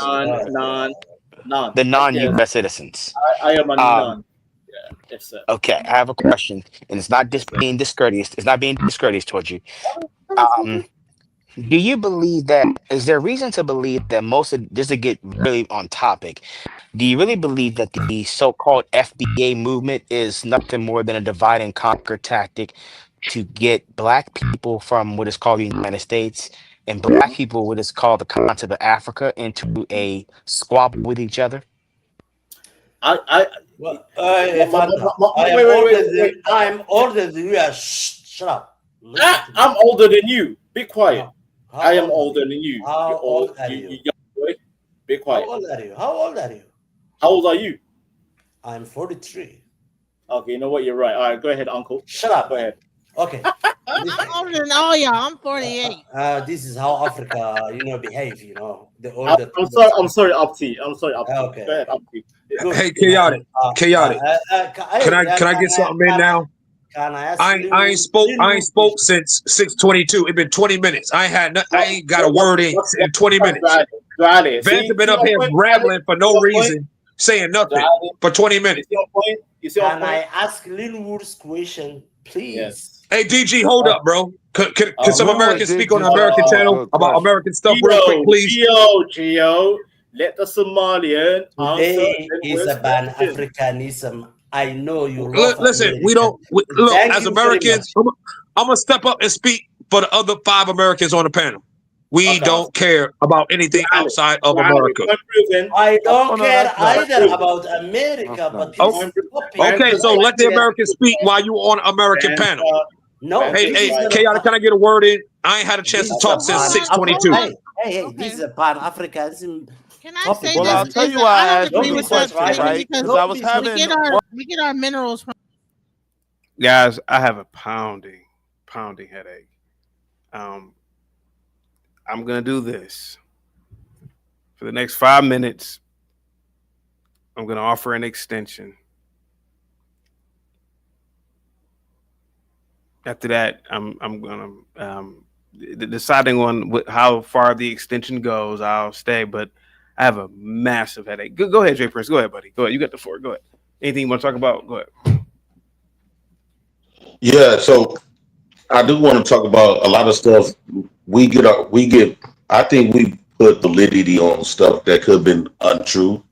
The non-U.S. citizens. I am a non. Yeah, yes, sir. Okay, I have a question, and it's not being discourteous. It's not being discourteous towards you. Do you believe that? Is there reason to believe that most of just to get really on topic? Do you really believe that the so-called FBA movement is nothing more than a divide and conquer tactic to get black people from what is called the United States and black people what is called the continent of Africa into a squabble with each other? I'm older than you. Shut up. I'm older than you. Be quiet. I am older than you. How old are you young boy. Be quiet. How old are you? How old are you? How old are you? I'm 43. Okay, you know what? You're right. All right, go ahead, Uncle. Shut up. Go ahead. Okay. I'm older than all y'all. I'm 48. This is how Africa, behave. The older. I'm sorry, Opti. Okay. Go ahead, Opti. Hey, Chaotic. Can I get something in now? Can I ask I ain't spoke since 6:22. It's been 20 minutes. I ain't got a word in 20 minutes. Vance been up here rambling for no reason, saying nothing for 20 minutes. Can I ask Linwood's question, please? Yes. Hey, DG, hold up, bro. Can some Americans speak on the American channel about American stuff real quick, please? Gio, let the Somalian Today is about Africanism. I know you. Listen, look, as Americans, I'm going to step up and speak for the other 5 Americans on the panel. We don't care about anything outside of America. I don't care either about America, but okay, so let the Americans speak while you on American panel. No. Hey, Chaotic, can I get a word in? I ain't had a chance to talk since 6:22. Hey, this is a Pan-Africanism. Can I say Well, this? I'll tell you why I asked agree you the with that question, statement right? because Because I was having. we get our minerals from. Guys, I have a pounding headache. I'm gonna do this for the next 5 minutes. I'm going to offer an extension. After that, I'm going to deciding on how far the extension goes. I'll stay, but I have a massive headache. Go ahead, Jay Prince. Go ahead, buddy. Go ahead. You got the floor. Go ahead. Anything you want to talk about? Go ahead. Yeah, so I do want to talk about a lot of stuff. We get. I think we put validity on stuff that could have been untrue.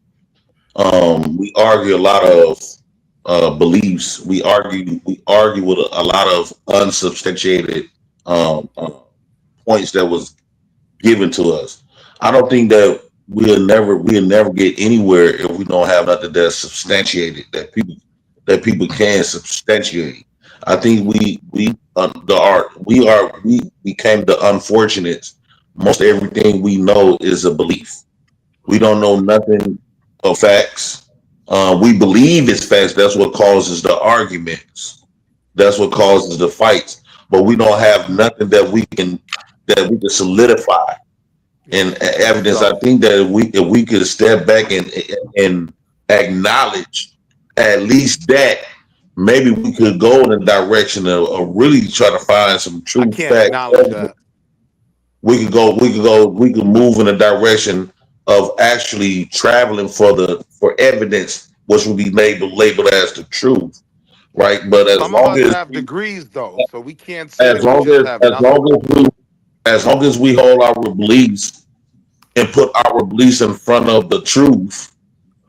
We argue a lot of beliefs. We argue with a lot of unsubstantiated points that was given to us. I don't think that we'll never get anywhere if we don't have nothing that's substantiated that people can substantiate. I think we became the unfortunates. Most everything we know is a belief. We don't know nothing of facts. We believe it's facts. That's what causes the arguments. That's what causes the fights. But we don't have nothing that we can solidify in evidence. I think that if we could step back and acknowledge at least that, maybe we could go in the direction of really try to find some true facts. We could move in the direction of actually traveling for evidence, which would be labeled as the truth, right? But some of us have degrees though, so we can't say as long as we hold our beliefs and put our beliefs in front of the truth,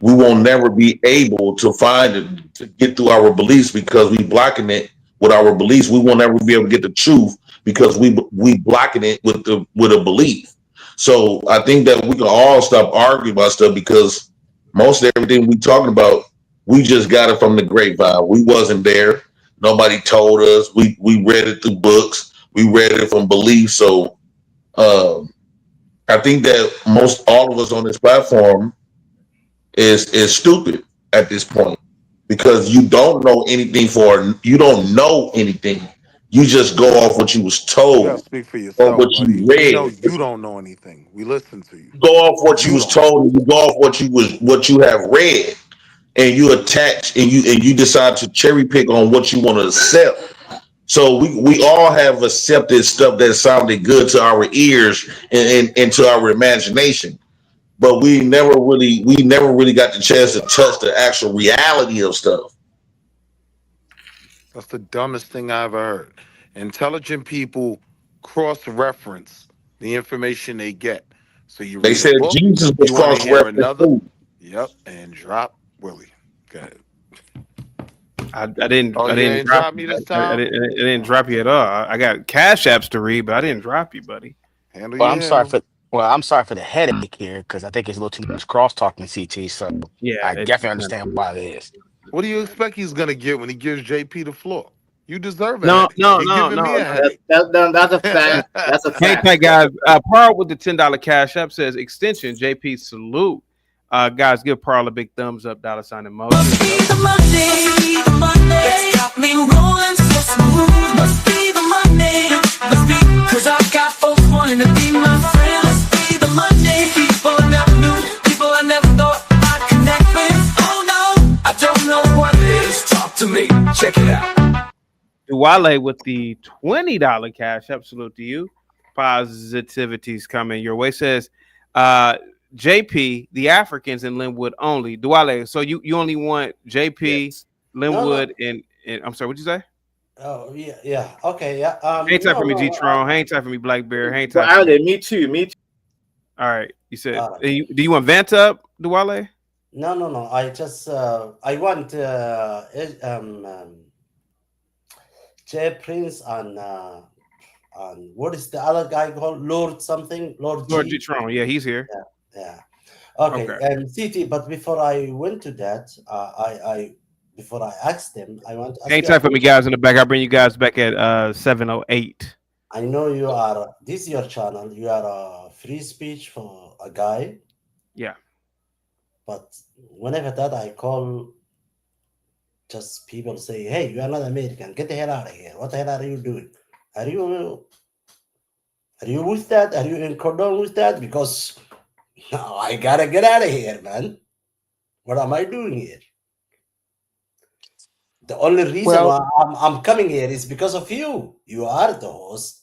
we will never be able to find it, to get through our beliefs, because we blocking it with our beliefs. We will never be able to get the truth because we blocking it with a belief. So I think that we can all stop arguing about stuff, because most of everything we talking about, we just got it from the grapevine. We wasn't there. Nobody told us. We read it through books. We read it from beliefs. So I think that most all of us on this platform is stupid at this point, because you don't know anything you don't know anything. You just go off what you was told. You speak for yourself, or what buddy. you read. We know you don't know anything. We listen to you. You go off what you was told, and you go off what you have read, and you attach and you decide to cherry pick on what you want to accept. So we all have accepted stuff that sounded good to our ears and to our imagination. But we never really got the chance to touch the actual reality of stuff. That's the dumbest thing I ever heard. Intelligent people cross-reference the information they get. So you read They said book, Jesus was cross-referenced. Yep, and drop Willie. Go ahead. I didn't drop me this time. I didn't drop you at all. I got cash apps to read, but I didn't drop you, buddy. I'm sorry for the headache here, because I think it's a little too much cross-talk in CT. So yeah, I definitely understand why it is. What do you expect he's gonna get when he gives JP the floor? You deserve it. No. That's a fact. That's a fact. Hey, guys. Pearl with the $10 cash app says extension. JP salute. Guys, give Pearl a big thumbs up. $sign emoji. Must be the Monday. That's got me rolling so smooth. Must be the Monday. Must be, 'cause I got folks wanting to be my friend. Must be the Monday. People I never knew. People I never thought I'd connect with. Oh no, I don't know what it is. Talk to me. Check it out. Duwale with the $20 cash app. Salute to you. Positivity's coming your way. Says JP, the Africans in Linwood only. Duwale, so you only want JP, yes. Linwood, and I'm sorry, what'd you say? Oh yeah, okay, yeah. Hang tight for me, G-Tron. Hang tight for me, Black Bear. Hang tight. Me too. All right, you said. Do you want Vanta up, Duwale? No. I just I want Jay Prince on what is the other guy called? Lord something? Lord G-Tron. Yeah, he's here. Yeah. Okay. And CT, but before I went to that, before I asked them, I want to ask hang tight for me, guys, in the back. I'll bring you guys back at 7:08. I know this is your channel. You are a free speech for a guy. Yeah. But whenever that I call, just people say, hey, you are not American. Get the hell out of here. What the hell are you doing? Are you with that? Are you in cordon with that? Because no, I gotta get out of here, man. What am I doing here? The only reason why I'm coming here is because of you. You are the host.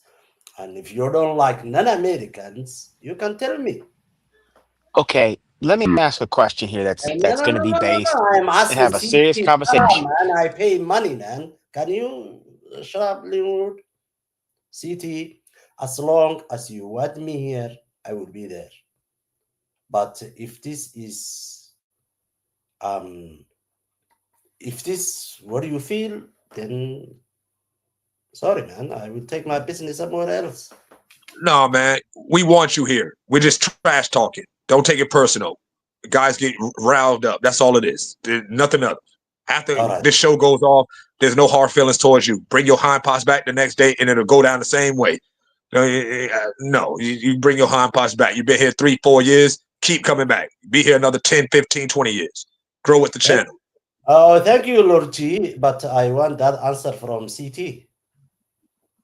And if you don't like non-Americans, you can tell me. Okay, let me ask a question here that's going to be based I'm asking and have a serious CT. conversation. Man, I pay money, man. Can you shut up, Leonwood? CT, as long as you want me here, I will be there. But if this is what you feel, then sorry, man. I will take my business somewhere else. No, man. We want you here. We're just trash talking. Don't take it personal. The guys get riled up. That's all it is. There's nothing else. After this show goes off, there's no hard feelings towards you. Bring your hind parts back the next day, and it'll go down the same way. No, you bring your hind parts back. You've been here 3-4 years. Keep coming back. Be here another 10, 15, 20 years. Grow with the channel. Oh, thank you, Lord G. But I want that answer from CT.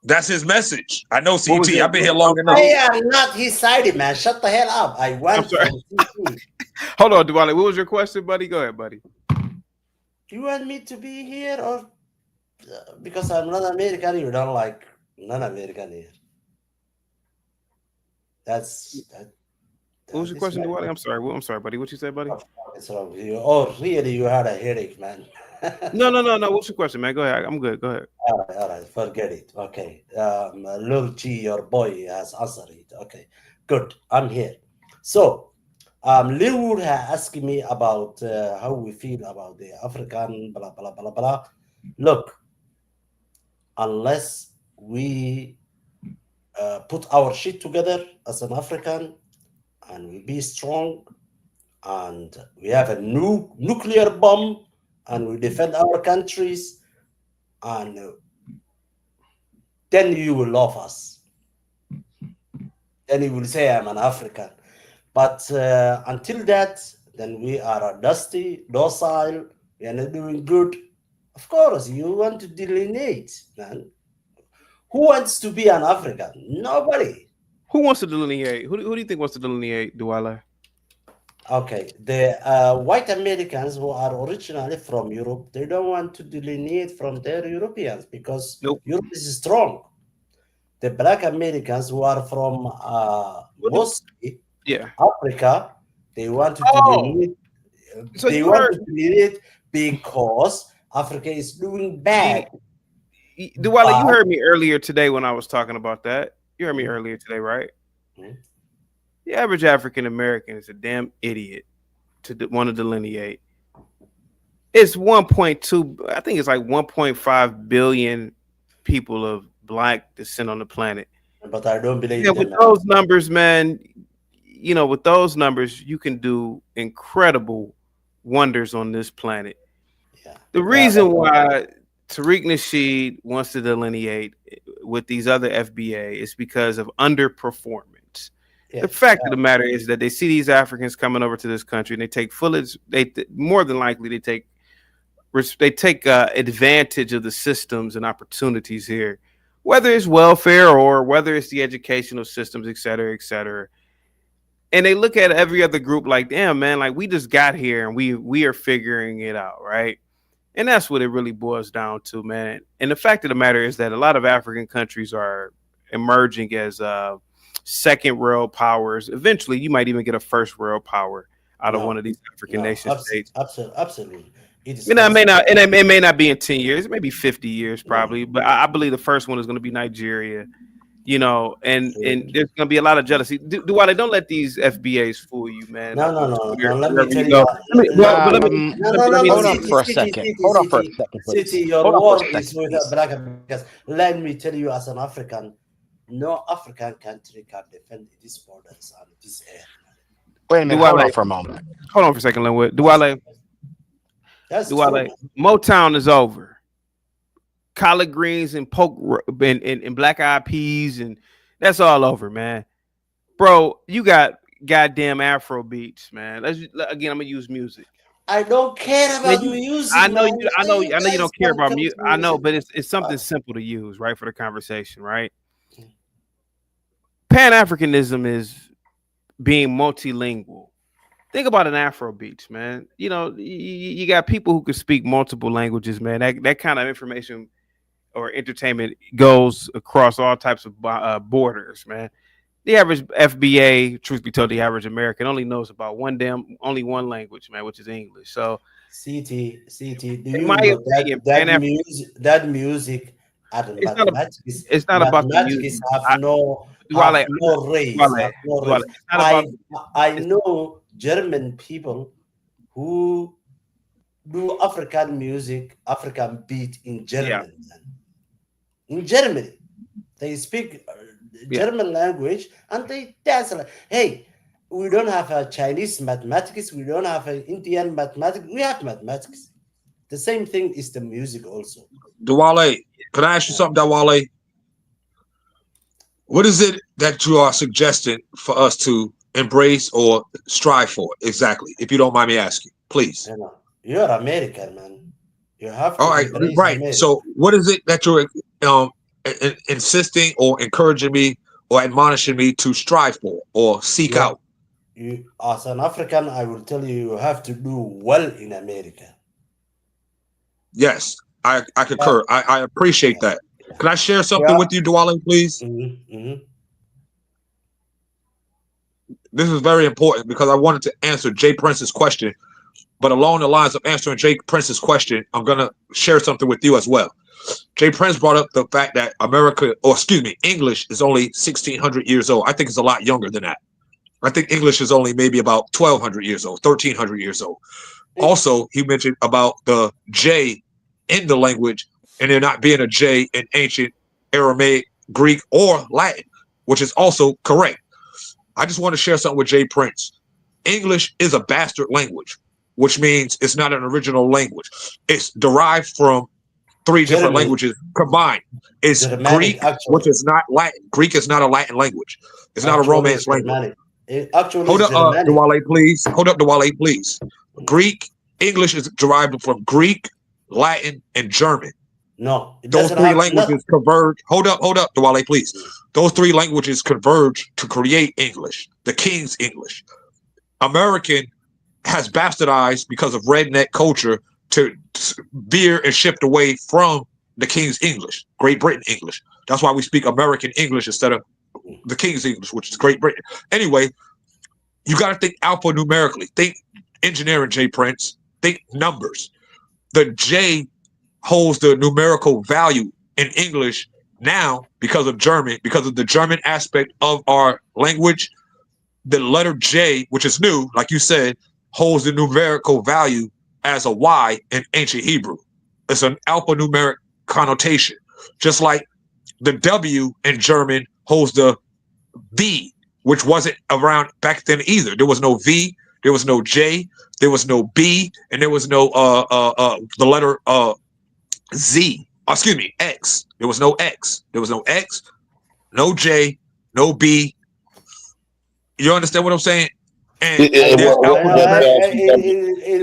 That's his message. I know CT. I've been here long enough. I am not his side, man. Shut the hell up. I want from CT. Hold on, Diwali. What was your question, buddy? Go ahead, buddy. Do you want me to be here, or because I'm not American, you don't like non-American here? What was your question, Diwali? I'm sorry, buddy. What you said, buddy? What's wrong with you? Oh, really? You had a headache, man. No. What's your question, man? Go ahead. I'm good. Go ahead. All right. Forget it. Okay. Lil G, your boy, has answered it. Okay. Good. I'm here. So, Lil Wood has asked me about how we feel about the African, blah, blah, blah, blah. Look, unless we put our shit together as an African and we be strong and we have a nuclear bomb and we defend our countries, and then you will love us. Then you will say I'm an African. But until that, then we are dusty, docile, we are not doing good. Of course, you want to delineate, man. Who wants to be an African? Nobody. Who wants to delineate? Who do you think wants to delineate, Duala? Okay, the white Americans who are originally from Europe, they don't want to delineate from their Europeans because Europe is strong. The black Americans who are from mostly Africa, they want to delineate. So they want to delineate because Africa is doing bad. Duala, you heard me earlier today when I was talking about that. You heard me earlier today, right? The average African American is a damn idiot to want to delineate. It's 1.2, I think it's like 1.5 billion people of black descent on the planet. But I don't believe with those numbers, man, with those numbers, you can do incredible wonders on this planet. Yeah. The reason why Tariq Nasheed wants to delineate with these other FBA is because of underperformance. The fact of the matter is that they see these Africans coming over to this country and they take more than likely they take advantage of the systems and opportunities here, whether it's welfare or whether it's the educational systems, et cetera, et cetera. And they look at every other group like, damn, man, like we just got here and we are figuring it out, right? And that's what it really boils down to, man. And the fact of the matter is that a lot of African countries are emerging as second world powers. Eventually, you might even get a first world power out of one of these African nation states. Absolutely. It may not be in 10 years, maybe 50 years probably, but I believe the first one is going to be Nigeria, and there's going to be a lot of jealousy. Duwale, don't let these FBAs fool you, man. No. Let me tell you. Hold on for a second. Your war is with black Americans. Let me tell you, as an African, no African country can defend these borders and this air. Wait a minute. Hold on for a moment. Hold on for a second, Linwood. Duwale, Motown is over. Collard greens and and black eyed peas, and that's all over, man. Bro, you got goddamn Afro beats, man. Again, I'm gonna use music. I don't care about music. I know you don't care about music. I know, but it's something simple to use, right, for the conversation, right? Pan-Africanism is being multilingual. think about an Afro beats, man. You know, you got people who can speak multiple languages, man. That kind of information or entertainment goes across all types of borders, man. The average FBA, truth be told, the average American only knows about only one language, man, which is English. So, CT, do you know that music and mathematics? It's not about the music. Have no race. I know German people who do African music, African beat in German. Yeah. In Germany, they speak German language and they dance like, hey, we don't have a Chinese mathematics, we don't have an Indian mathematics, we have mathematics. The same thing is the music also. Dwale, can I ask you something, Dwale? What is it that you are suggesting for us to embrace or strive for exactly, if you don't mind me asking, please? You're American, man. You have to. All right, right. America. So what is it that you're insisting or encouraging me or admonishing me to strive for or seek out? You, as an African, I will tell you, you have to do well in America. Yes, I concur. I appreciate that. Can I share something with you, Dwale, please? This is very important because I wanted to answer Jay Prince's question, but along the lines of answering Jay Prince's question, I'm going to share something with you as well. Jay Prince brought up the fact that English is only 1,600 years old. I think it's a lot younger than that. I think English is only maybe about 1,200 years old, 1,300 years old. Also, he mentioned about the J in the language and there not being a J in ancient Aramaic, Greek, or Latin, which is also correct. I just want to share something with Jay Prince. English is a bastard language, which means it's not an original language. It's derived from three different languages combined. It's Greek, which is not Latin. Greek is not a Latin language. It's not a Romance language. Hold up, Dwale, please. Hold up, Dwale, please. Greek, English is derived from Greek, Latin, and German. No, those three languages converge. Hold up, Dwale, please. Those three languages converge to create English, the King's English. American has bastardized because of redneck culture to veer and shift away from the King's English, Great Britain English. That's why we speak American English instead of the King's English, which is Great Britain. Anyway, you got to think alphanumerically. Think engineering, Jay Prince. Think numbers. The J holds the numerical value in English now because of German, because of the German aspect of our language. The letter J, which is new, like you said, holds the numerical value as a Y in ancient Hebrew. It's an alphanumeric connotation, just like the W in German holds the V, which wasn't around back then either. There was no V, there was no J, there was no B, and there was no the letter Z. Excuse me, X. There was no X. There was no X, no J, no B. You understand what I'm saying? And in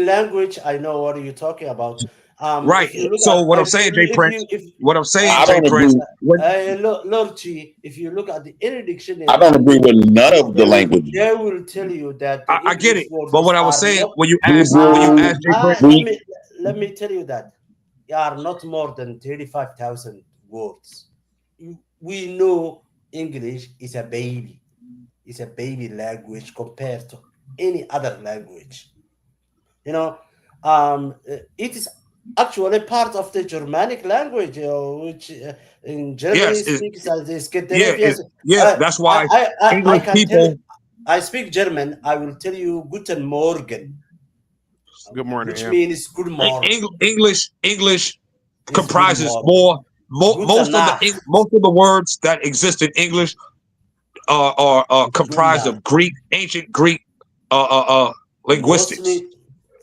language, I know what you're talking about. Right. So what I'm saying, Jay Prince, Lord G, if you look at the any dictionary, I don't agree with none of the language. They will tell you that. I get it, but what I was saying when you asked Jay Prince, let me tell you that there are not more than 35,000 words. We know English is a baby. It's a baby language compared to any other language. You know, it is actually part of the Germanic language, which in Germany speaks as the Scandinavian. That's why English people. I speak German. I will tell you Guten Morgen. Good morning. Which means good morning. English comprises most of the words that exist in English are comprised of Greek, ancient Greek linguistics.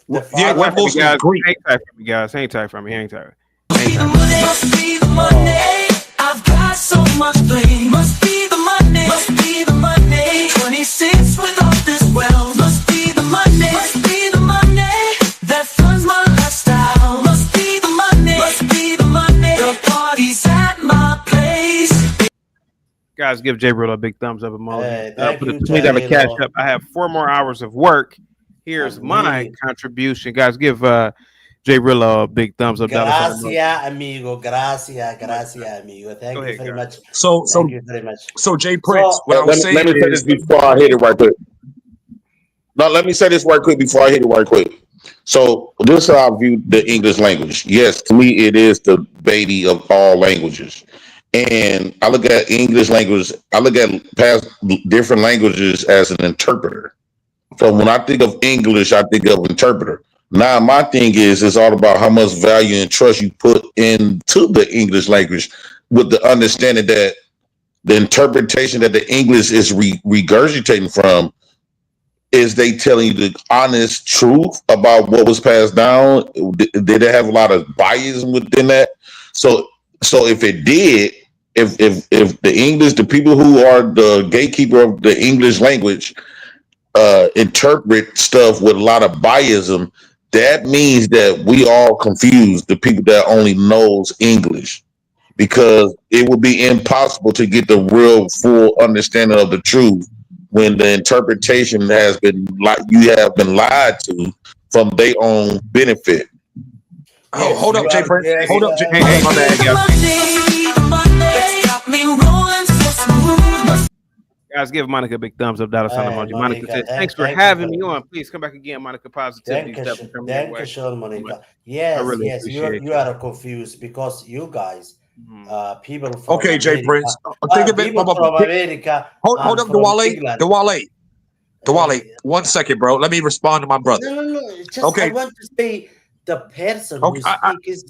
Yeah, mostly Greek. Hang tight from me. Must be the Monday. I've got so much blame. Must be the Monday. Must be the Monday. 26 without this wealth. Must be the Monday. Must be the Monday. That funds my lifestyle. Must be the Monday. Must be the Monday. The party's at my place. Guys, give Jay Brill a big thumbs up emoji. Please have a catch up. I have 4 more hours of work here's my contribution. Guys, give Jay Rillo a big thumbs up. Gracias, amigo. Gracias, amigo. Thank you very much. Thank you very much. So Jay Prince, what I was saying let me say this before I hit it right quick. No, let me say this right quick before I hit it right quick. So this is how I view the English language. Yes, to me, it is the baby of all languages. And I look at English language, I look at past different languages as an interpreter. So when I think of English, I think of interpreter. Now, my thing is, it's all about how much value and trust you put into the English language with the understanding that the interpretation that the English is regurgitating from is they telling you the honest truth about what was passed down? Did they have a lot of bias within that? So if it did, if the English, the people who are the gatekeeper of the English language interpret stuff with a lot of biasm, that means that we all confused the people that only knows English, because it would be impossible to get the real full understanding of the truth when the interpretation has been you have been lied to from their own benefit. Oh, hold up, Jay Prince. Hold up, Jay. Hey, my bad, guys. Give Monica a big thumbs up. $. Monica says, thanks for having me on. Please come back again, Monica. Positivity. Thank you, Sean, Monica. Yes, yes, you are confused because you guys, people from okay, America, Jay Prince. Think of it from America. Hold up, Dwale. 1 second, bro. Let me respond to my brother. No. Just okay. I want to say the person okay,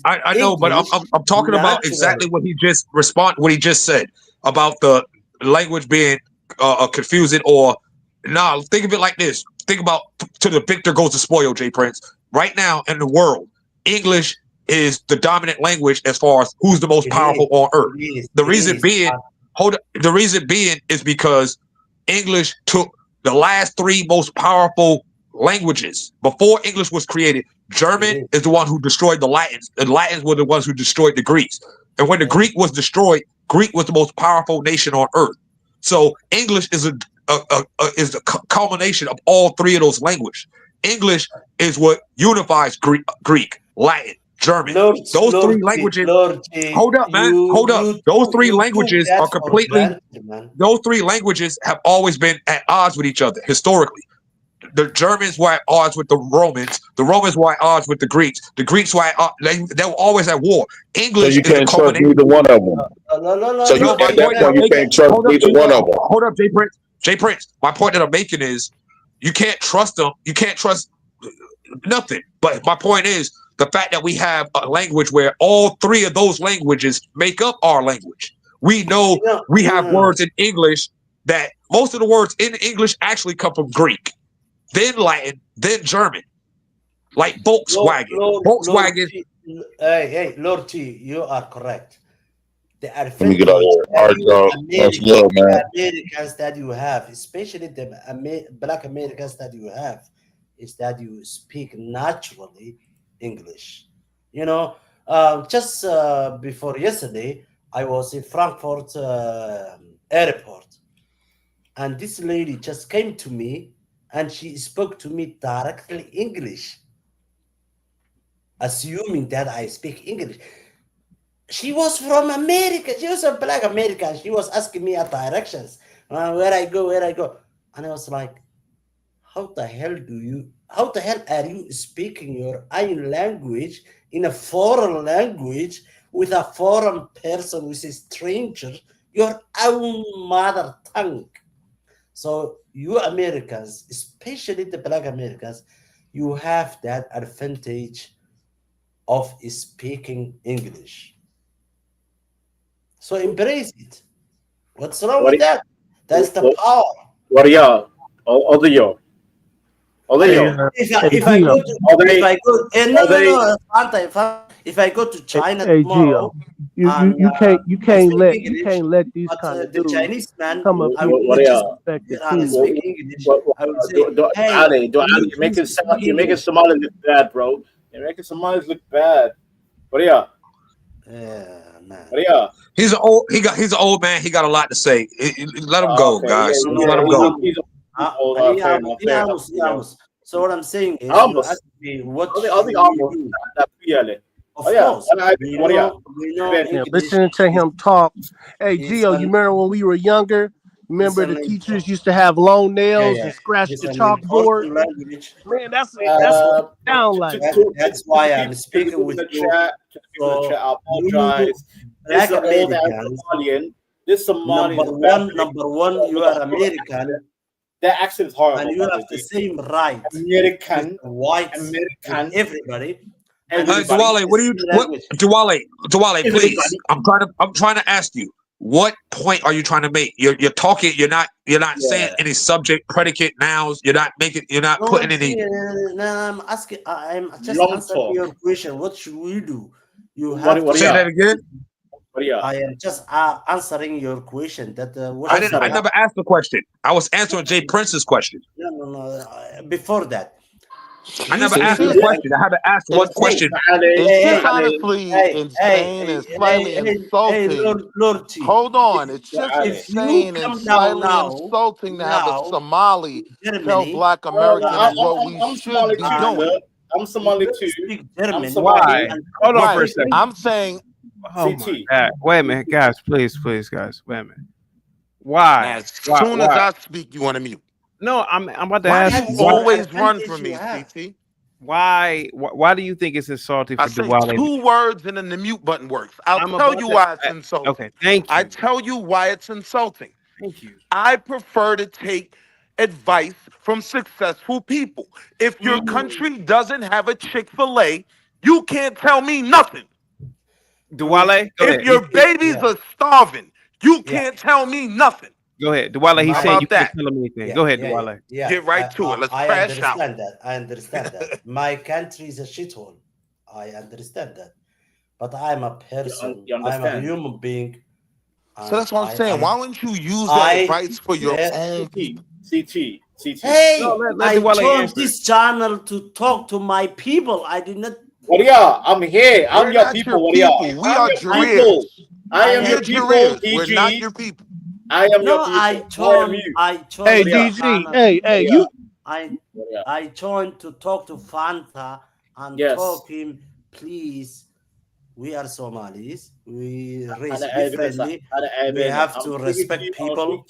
I know, but I'm talking about exactly what he just what he just said about the language being confusing or think of it like this. Think about to the victor goes the spoil, Jay Prince. Right now in the world, English is the dominant language as far as who's the most powerful on earth. The reason being is because English took the last 3 most powerful languages. Before English was created, German is the one who destroyed the Latins. The Latins were the ones who destroyed the Greeks. And when the Greek was destroyed, Greek was the most powerful nation on earth. So English is a culmination of all 3 of those languages. English is what unifies Greek, Latin, German. Those 3 languages. Hold up, man. Hold up. Those 3 languages are completely. Those 3 languages have always been at odds with each other historically. The Germans were at odds with the Romans. The Romans were at odds with the Greeks. The Greeks were they were always at war. English so you can't trust neither one of them. So you can't trust neither one of them. Hold up, Jay Prince. Jay Prince. My point that I'm making is you can't trust them. You can't trust nothing. But my point is the fact that we have a language where all 3 of those languages make up our language. We know we have words in English that most of the words in English actually come from Greek, then Latin, then German, like Volkswagen. Volkswagen. Hey, Lord T, you are correct. The Let me get out here. Americans that you have, especially the Black Americans that you have, is that you speak naturally English. You know, just before yesterday, I was in Frankfurt airport, and this lady just came to me and she spoke to me directly English, assuming that I speak English. She was from America. She was a Black American. She was asking me directions, where I go. And I was like, how the hell are you speaking your own language in a foreign language with a foreign person, with a stranger, your own mother tongue? So you Americans, especially the Black Americans, you have that advantage of speaking English. So embrace it. What's wrong with that? That's the power. What are y'all? All of y'all. If I go to China hey, tomorrow, you can't let these kind of dudes Chinese man come up here what are and speak English. You're making Somalis look bad, bro. You're making Somalis look bad. What are y'all? Yeah, man. What are y'all? He's an old man. He got a lot to say. Let him go, guys. Let him go. So what I'm saying is, you Almost. ask me what I think should almost. we do? Really. Of Oh, yeah. course, we know Yeah, English. listening to him talk. Hey, He's Gio, you remember when we were younger? Remember the an teachers used to have long nails and scratch It's the an chalkboard? important language. Man, that's what it sound like. That's why I'm speaking with you. I apologize. Black This is an old Americans. Somalian. This Somalian. Number one, you are American. That accent is horrible. And you have the same right. American, white, American, everybody. Duale, Duale, please. I'm trying to ask you, what point are you trying to make? You're talking. You're not saying any subject, predicate, nouns. You're not putting any. No, I'm just Long answering talk. your question. What should we do? You have What to say that again? I am just answering your question. That I never asked the question. I was answering Jay Prince's question. No. Before that, I never asked the question. I had to ask one question. It's just honestly insane and slightly insulting. Hold on, it's just insane and slightly insulting to have a Somali tell Black Americans what we should be doing. I'm Somali too. Why? Hold on for a second. I'm saying, oh my God. Wait a minute, guys. Please, guys. Wait a minute. Why? As soon as I speak, you want to mute. No, I'm about to ask. You always run from me, CT. Why do you think it's insulting for I say Duale? 2 words and then the mute button works. I'll tell you why it's insulting. Okay, thank you. I tell you why it's insulting. Thank you. I prefer to take advice from successful people. If your country doesn't have a Chick-fil-A, you can't tell me nothing. Duale, if your babies are starving, you can't tell me nothing. Go ahead, Duale. He How said about you that? can't tell him anything. Go ahead, Duale. Get right to it. Let's crash out. I understand that. My country is a shithole. I understand that. But I'm a person. You I'm a understand. human being. So that's what I'm saying. Why don't you use that advice for your own people? CT. Hey, let I Duale joined answer. this channel to talk to my people. I did not. What are y'all? I'm here. I'm We're your not people. your What are y'all? people. We I'm are your people. Jareers. I am We're your people. Jareers. DG. We're not your people. I am your people. I joined Hey, this DG. channel. Hey, you. I joined to talk to Fanta and talk him, please. We are Somalis. We raise differently. We have to respect people.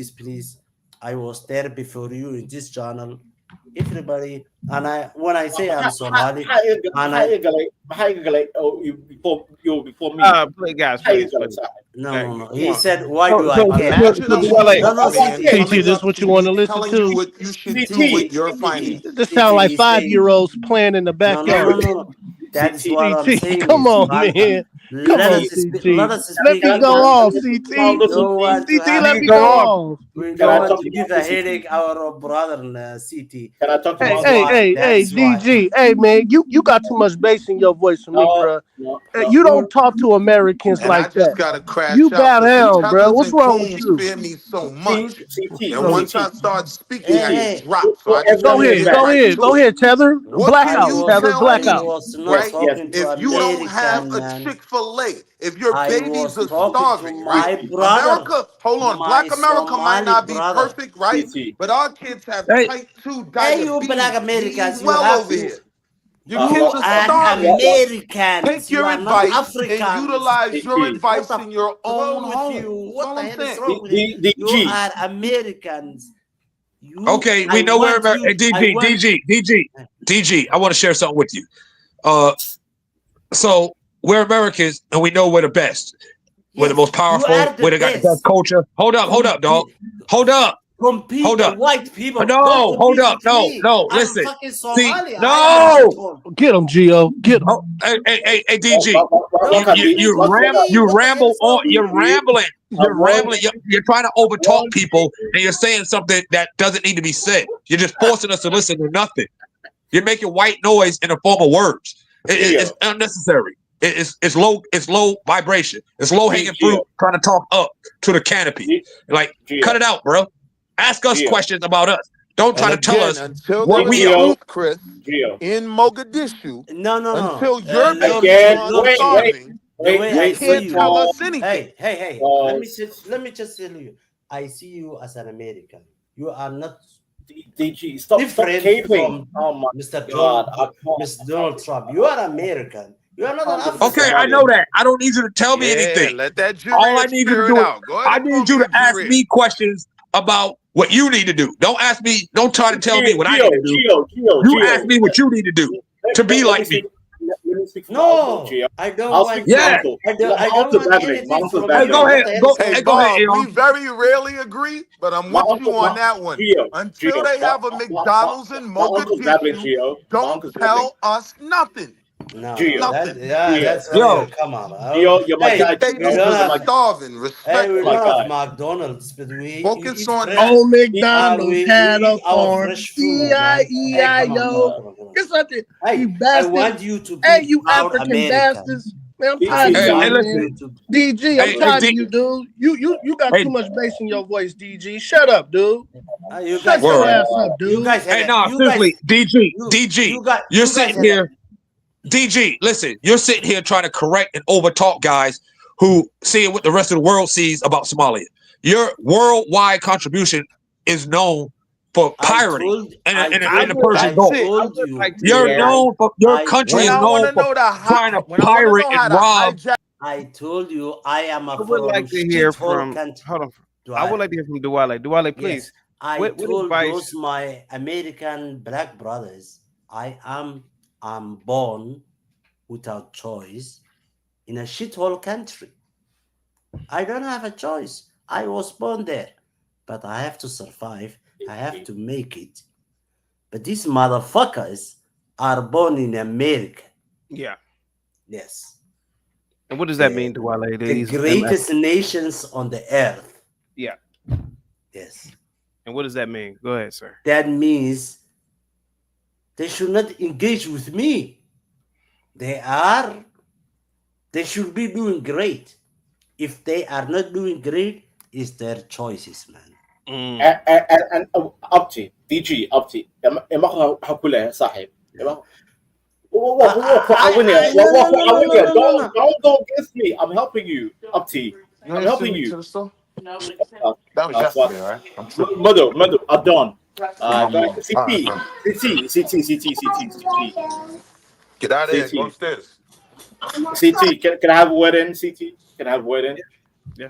Please. I was there before you in this channel. Everybody, and when I say I'm Somali, before me. Play, guys. Please. No. He said, "Why do I care?" Teacher, this is what you want to listen Telling you to? what you should do with your finances. This sound like 5-year-olds playing in the backyard. No. That's what I'm saying. Come on, man. Come on, CT. Let me go off, CT. CT, let me go off. We don't want to give a headache our brother CT. Can I talk to Hey, DG. Hey, man, you got too much bass in your voice for me, bro. You don't talk to Americans like that. You bow down, bro. What's wrong with you? Fear me so much. And once I start speaking, I just drop. So I just Go ahead, Tether. Blackout, Tether. Blackout. Right? If you don't have a Chick-fil-A, if your babies are starving, right? America, hold on, Black America might not be perfect, right? But our kids have type 2 diabetes. Hey, you Black Americans, well over here. Your kids are starving. Americans. Take your advice and utilize your advice in your own home. What the hell is wrong with you? You are Americans. Okay, we know where DG. I want to share something with you. So we're Americans, and we know we're the best. We're the most powerful. We're the got the best culture. Hold up, dog. Hold up. White people. No, hold up. No. Listen. See, no. Get him, Gio. Get him. Oh, hey, DG. You ramble on. You're rambling. You're trying to overtalk people, and you're saying something that doesn't need to be said. You're just forcing us to listen to nothing. You're making white noise in the form of words. It's unnecessary. It's low vibration. It's low hanging fruit trying to talk up to the canopy. Like, cut it out, bro. Ask us questions about us. Don't try to tell us what we are. Chris, in Mogadishu, no. Until your babies are starving, I see can't you. tell us anything. Hey. Let me just tell you. I see you as an American. You are not DG. Stop different from Mr. Donald Trump. You are American. You are not an African. Okay, I know that. I don't need you to tell me anything. Let that jury All I need you to do is I ahead need you to ask me questions about what you need to do. Don't ask me. Don't try to tell me what I need to do. You ask me what you need to do to be like me. No, I don't want. Yeah. I don't want anything from you. Go ahead. Hey, Bob, we very rarely agree, but I'm with you on that one. Until they have a McDonald's in Mogadishu, don't tell us nothing. No, nothing. That's come on. We're starving. Respect. We don't have McDonald's, but we focus on old McDonald's had a farm. E-I-E-I-O. Get something. You bastards. I want you to be hey, you African bastards. Man, I'm tired of you, DG, I'm tired of you, dude. You got too much bass in your voice, DG. Shut up, dude. Shut your ass up, dude. Hey, no, seriously, DG, you're sitting here. DG, listen, you're sitting here trying to correct and overtalk guys who see what the rest of the world sees about Somalia. Your worldwide contribution is known for pirating and the Persian Gulf. You're known for your country is known for trying to pirate and rob. I told you I am a. I would like to hear from. Hold on. I would like to hear from Duale. Duale, please. Yes. I told those my American black brothers, I'm born without choice in a shithole country. I don't have a choice. I was born there, but I have to survive. I have to make it. But these motherfuckers are born in America. Yeah. Yes. And what does that mean, Duale? The greatest nations on the earth. Yeah. Yes. And what does that mean? Go ahead, sir. That means they should not engage with me. They should be doing great. If they are not doing great, it's their choices, man. And أبتي DG أبتي ما هقولها صاحب don't go against me. I'm helping you Abti. I'm helping you. That was yesterday, right? Mother, Adon. CT. Get out of here. Go upstairs. CT, can I have a word in? CT, can I have a word in? Yeah.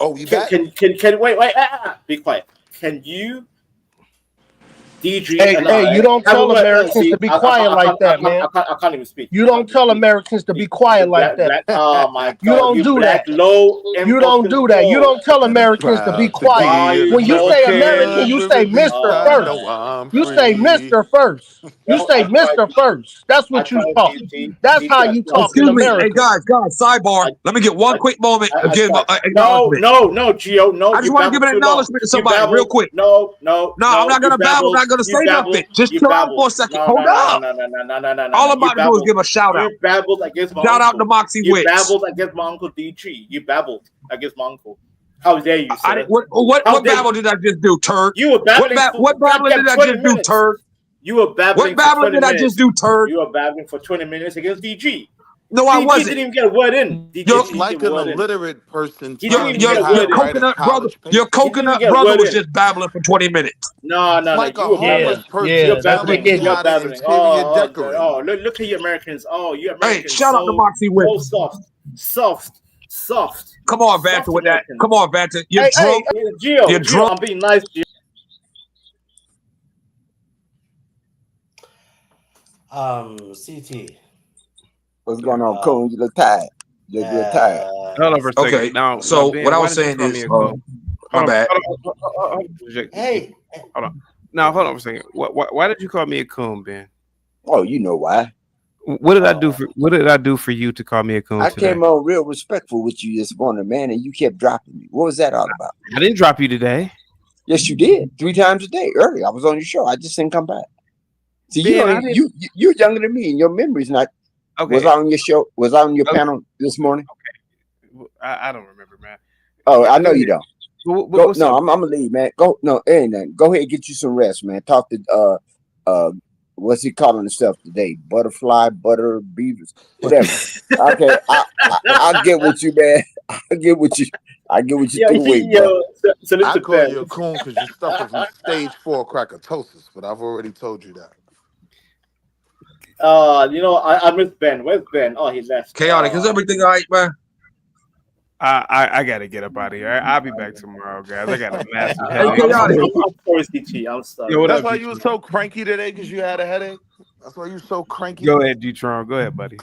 Oh, you can wait. Be quiet. Can you, DG? Hey, you don't tell Americans to be quiet like that, man. I can't even speak. You don't tell Americans to be quiet like that. Oh my God! You don't do that. You don't do that. You don't tell Americans to be quiet. When you say American, you say Mr. First. You say Mr. First. You say Mr. First. That's what you talk. That's how you talk in America. Hey guys, sidebar. Let me get one quick moment. Give no, Gio, no. I just want to give an acknowledgement to somebody real quick. No, I'm not gonna babble. I'm not gonna say nothing. Just chill out for a second. Hold up. No. All I'm about to do is give a shout out. You babbled against my shout out to Moxie Wicks. You babbled against my uncle DG. You babbled against my uncle. How dare you, sir? What babble did I just do, turd? You were babbling. What babbling did I just do, turd? You were babbling. What babbling did I just do, turd? You were babbling for 20 minutes against DG. No, I wasn't. Didn't even get a word in. You're like an illiterate person. Your coconut brother. Your coconut brother was just babbling for 20 minutes. No. Like a homeless person. You're babbling. Oh, look at you Americans. Oh, you Americans. Hey, shout out to Moxie Wicks. Soft. Come on, Vanta, with that. Come on, Vanta. You're drunk. You're drunk. I'm being nice, Gio. CT. What's going on, Coon? You look tired. You look tired. Hold on for a second. Okay. Now, so Ben, what I was saying is, my bad. Hey. Hold on. Now, hold on for a second. Why did you call me a coon, Ben? Oh, you know why. What did I do for you to call me a coon? I came on real respectful with you this morning, man, and you kept dropping me. What was that all about? I didn't drop you today. Yes, you did. 3 times a day. Earlier, I was on your show. I just didn't come back. See, Ben, you're younger than me, and your memory's not. Okay. Was I on your show? Was I on your panel this morning? Okay. I don't remember, man. Oh, I know you don't. I'm gonna leave, man. Go. No, ain't nothing. Go ahead and get you some rest, man. Talk to what's he calling himself today? Butterfly, butter, beavers, whatever. Okay, I get what you, man. I get what you threw away, bro. I call you a coon because your stuff is in stage 4 crackatosis, but I've already told you that. I miss Ben. Where's Ben? Oh, he left. Chaotic, is everything all right, man? I gotta get up out of here. I'll be back tomorrow, guys. I got a massive headache. I'm sorry, CT. I'm sorry. Yo, That's why you were so cranky today because you had a headache. That's why you were so cranky. Go ahead, D-Tron. Go ahead, buddy.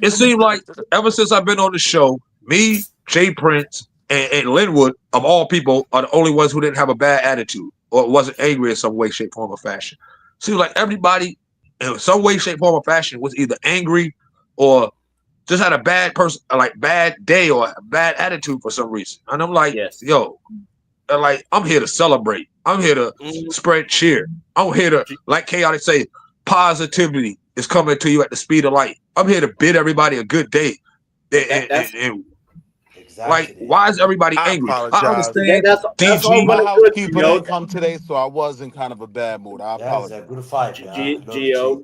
It seemed like ever since I've been on the show, me, Jay Prince, and Linwood, of all people, are the only ones who didn't have a bad attitude or wasn't angry in some way, shape, form, or fashion. Seems like everybody in some way, shape, form, or fashion was either angry or just had a bad day or a bad attitude for some reason. And I'm like, yo, like, I'm here to celebrate. I'm here to spread cheer. I'm here to, like Chaotic say, positivity is coming to you at the speed of light. I'm here to bid everybody a good day. And like, why is everybody angry? I understand. That's my housekeeper didn't come today, so I was in kind of a bad mood. I apologize. Good fight, Gio,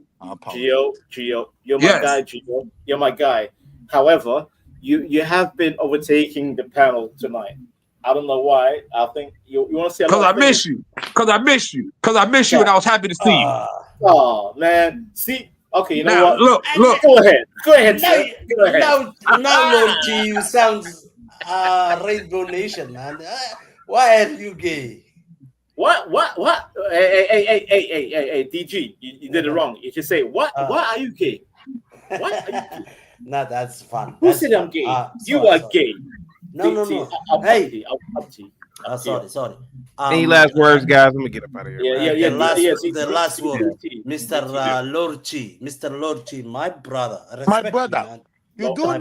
you're my guy, Gio. You're my guy. However, you have been overtaking the panel tonight. I don't know why. I think you want to see. Because I miss you. Because I miss you. Because I miss you, and I was happy to see you. Oh man, see. Okay, you know now, what? Look. Go ahead, sir. Go ahead. Now, Lord G, you sound Rainbow Nation, man. Why are you gay? What? Hey, DG, you did it wrong. You should say, why are you gay? Why are you gay? No, that's fun. Who said I'm gay? You are gay. No. Hey. Sorry. Any last words, guys? I'm gonna get up out of here. The last word, Mr. Lord Chi, my brother. My brother. You do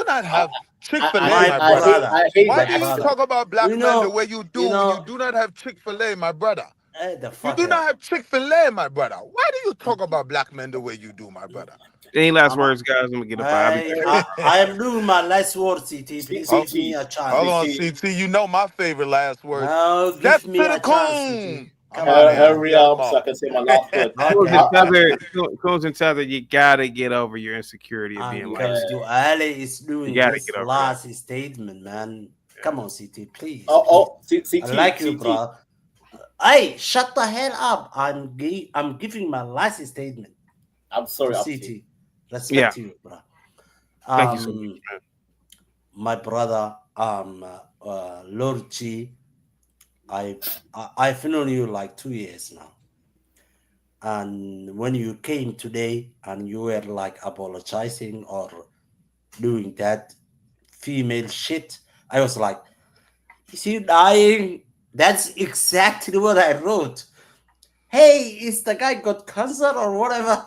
not have Chick-fil-A, my brother. Why do you brother. talk about black men the way you do? You do not have Chick-fil-A, my brother. You do not have Chick-fil-A, my brother. Why do you talk about black men the way you do, my brother? Any last words, guys? I'm gonna get up out of here. I am doing my last word, CT. Please give me a chance. Hold on, CT. You know my favorite last word. No, Get give me to a the chance. Hurry up so I can say my last word. Coons and Tether, you gotta get over your insecurity of being like that. Ali is doing his last statement, man. Come on, CT, please. CT, I like you, bro. Hey, shut the hell up. I'm giving my last statement. I'm sorry, CT. Respect you, bro. Thank you so much, man. My brother, Lord G, I've known you like 2 years now. And when you came today and you were like apologizing or doing that female shit, I was like, is he dying? That's exactly what I wrote. Hey, is the guy got cancer or whatever?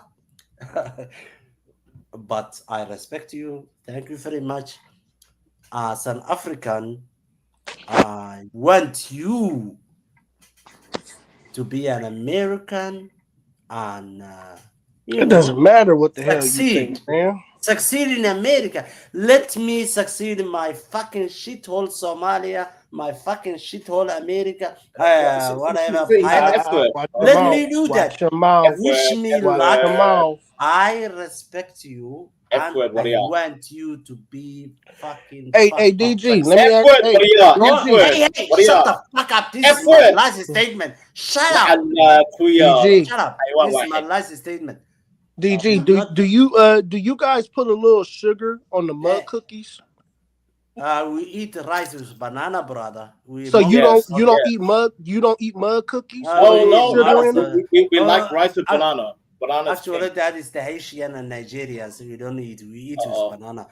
But I respect you. Thank you very much. As an African, I want you to be an American and it doesn't matter what the hell you think, man. Succeed in America. Let me succeed in my fucking shithole Somalia, my fucking shithole America, whatever. Let me do that. Wish me luck. I respect you. And I want you to be fucking. Hey, DG, let me ask you. Hey, shut the fuck up. This is my last statement. Shut up. DG. Shut up. This is my last statement. DG, do you guys put a little sugar on the mud cookies? We eat rice with banana, brother. So you don't eat mud cookies? We like rice with banana. Actually, that is the Haitian and Nigerian, so we don't eat. We eat with banana.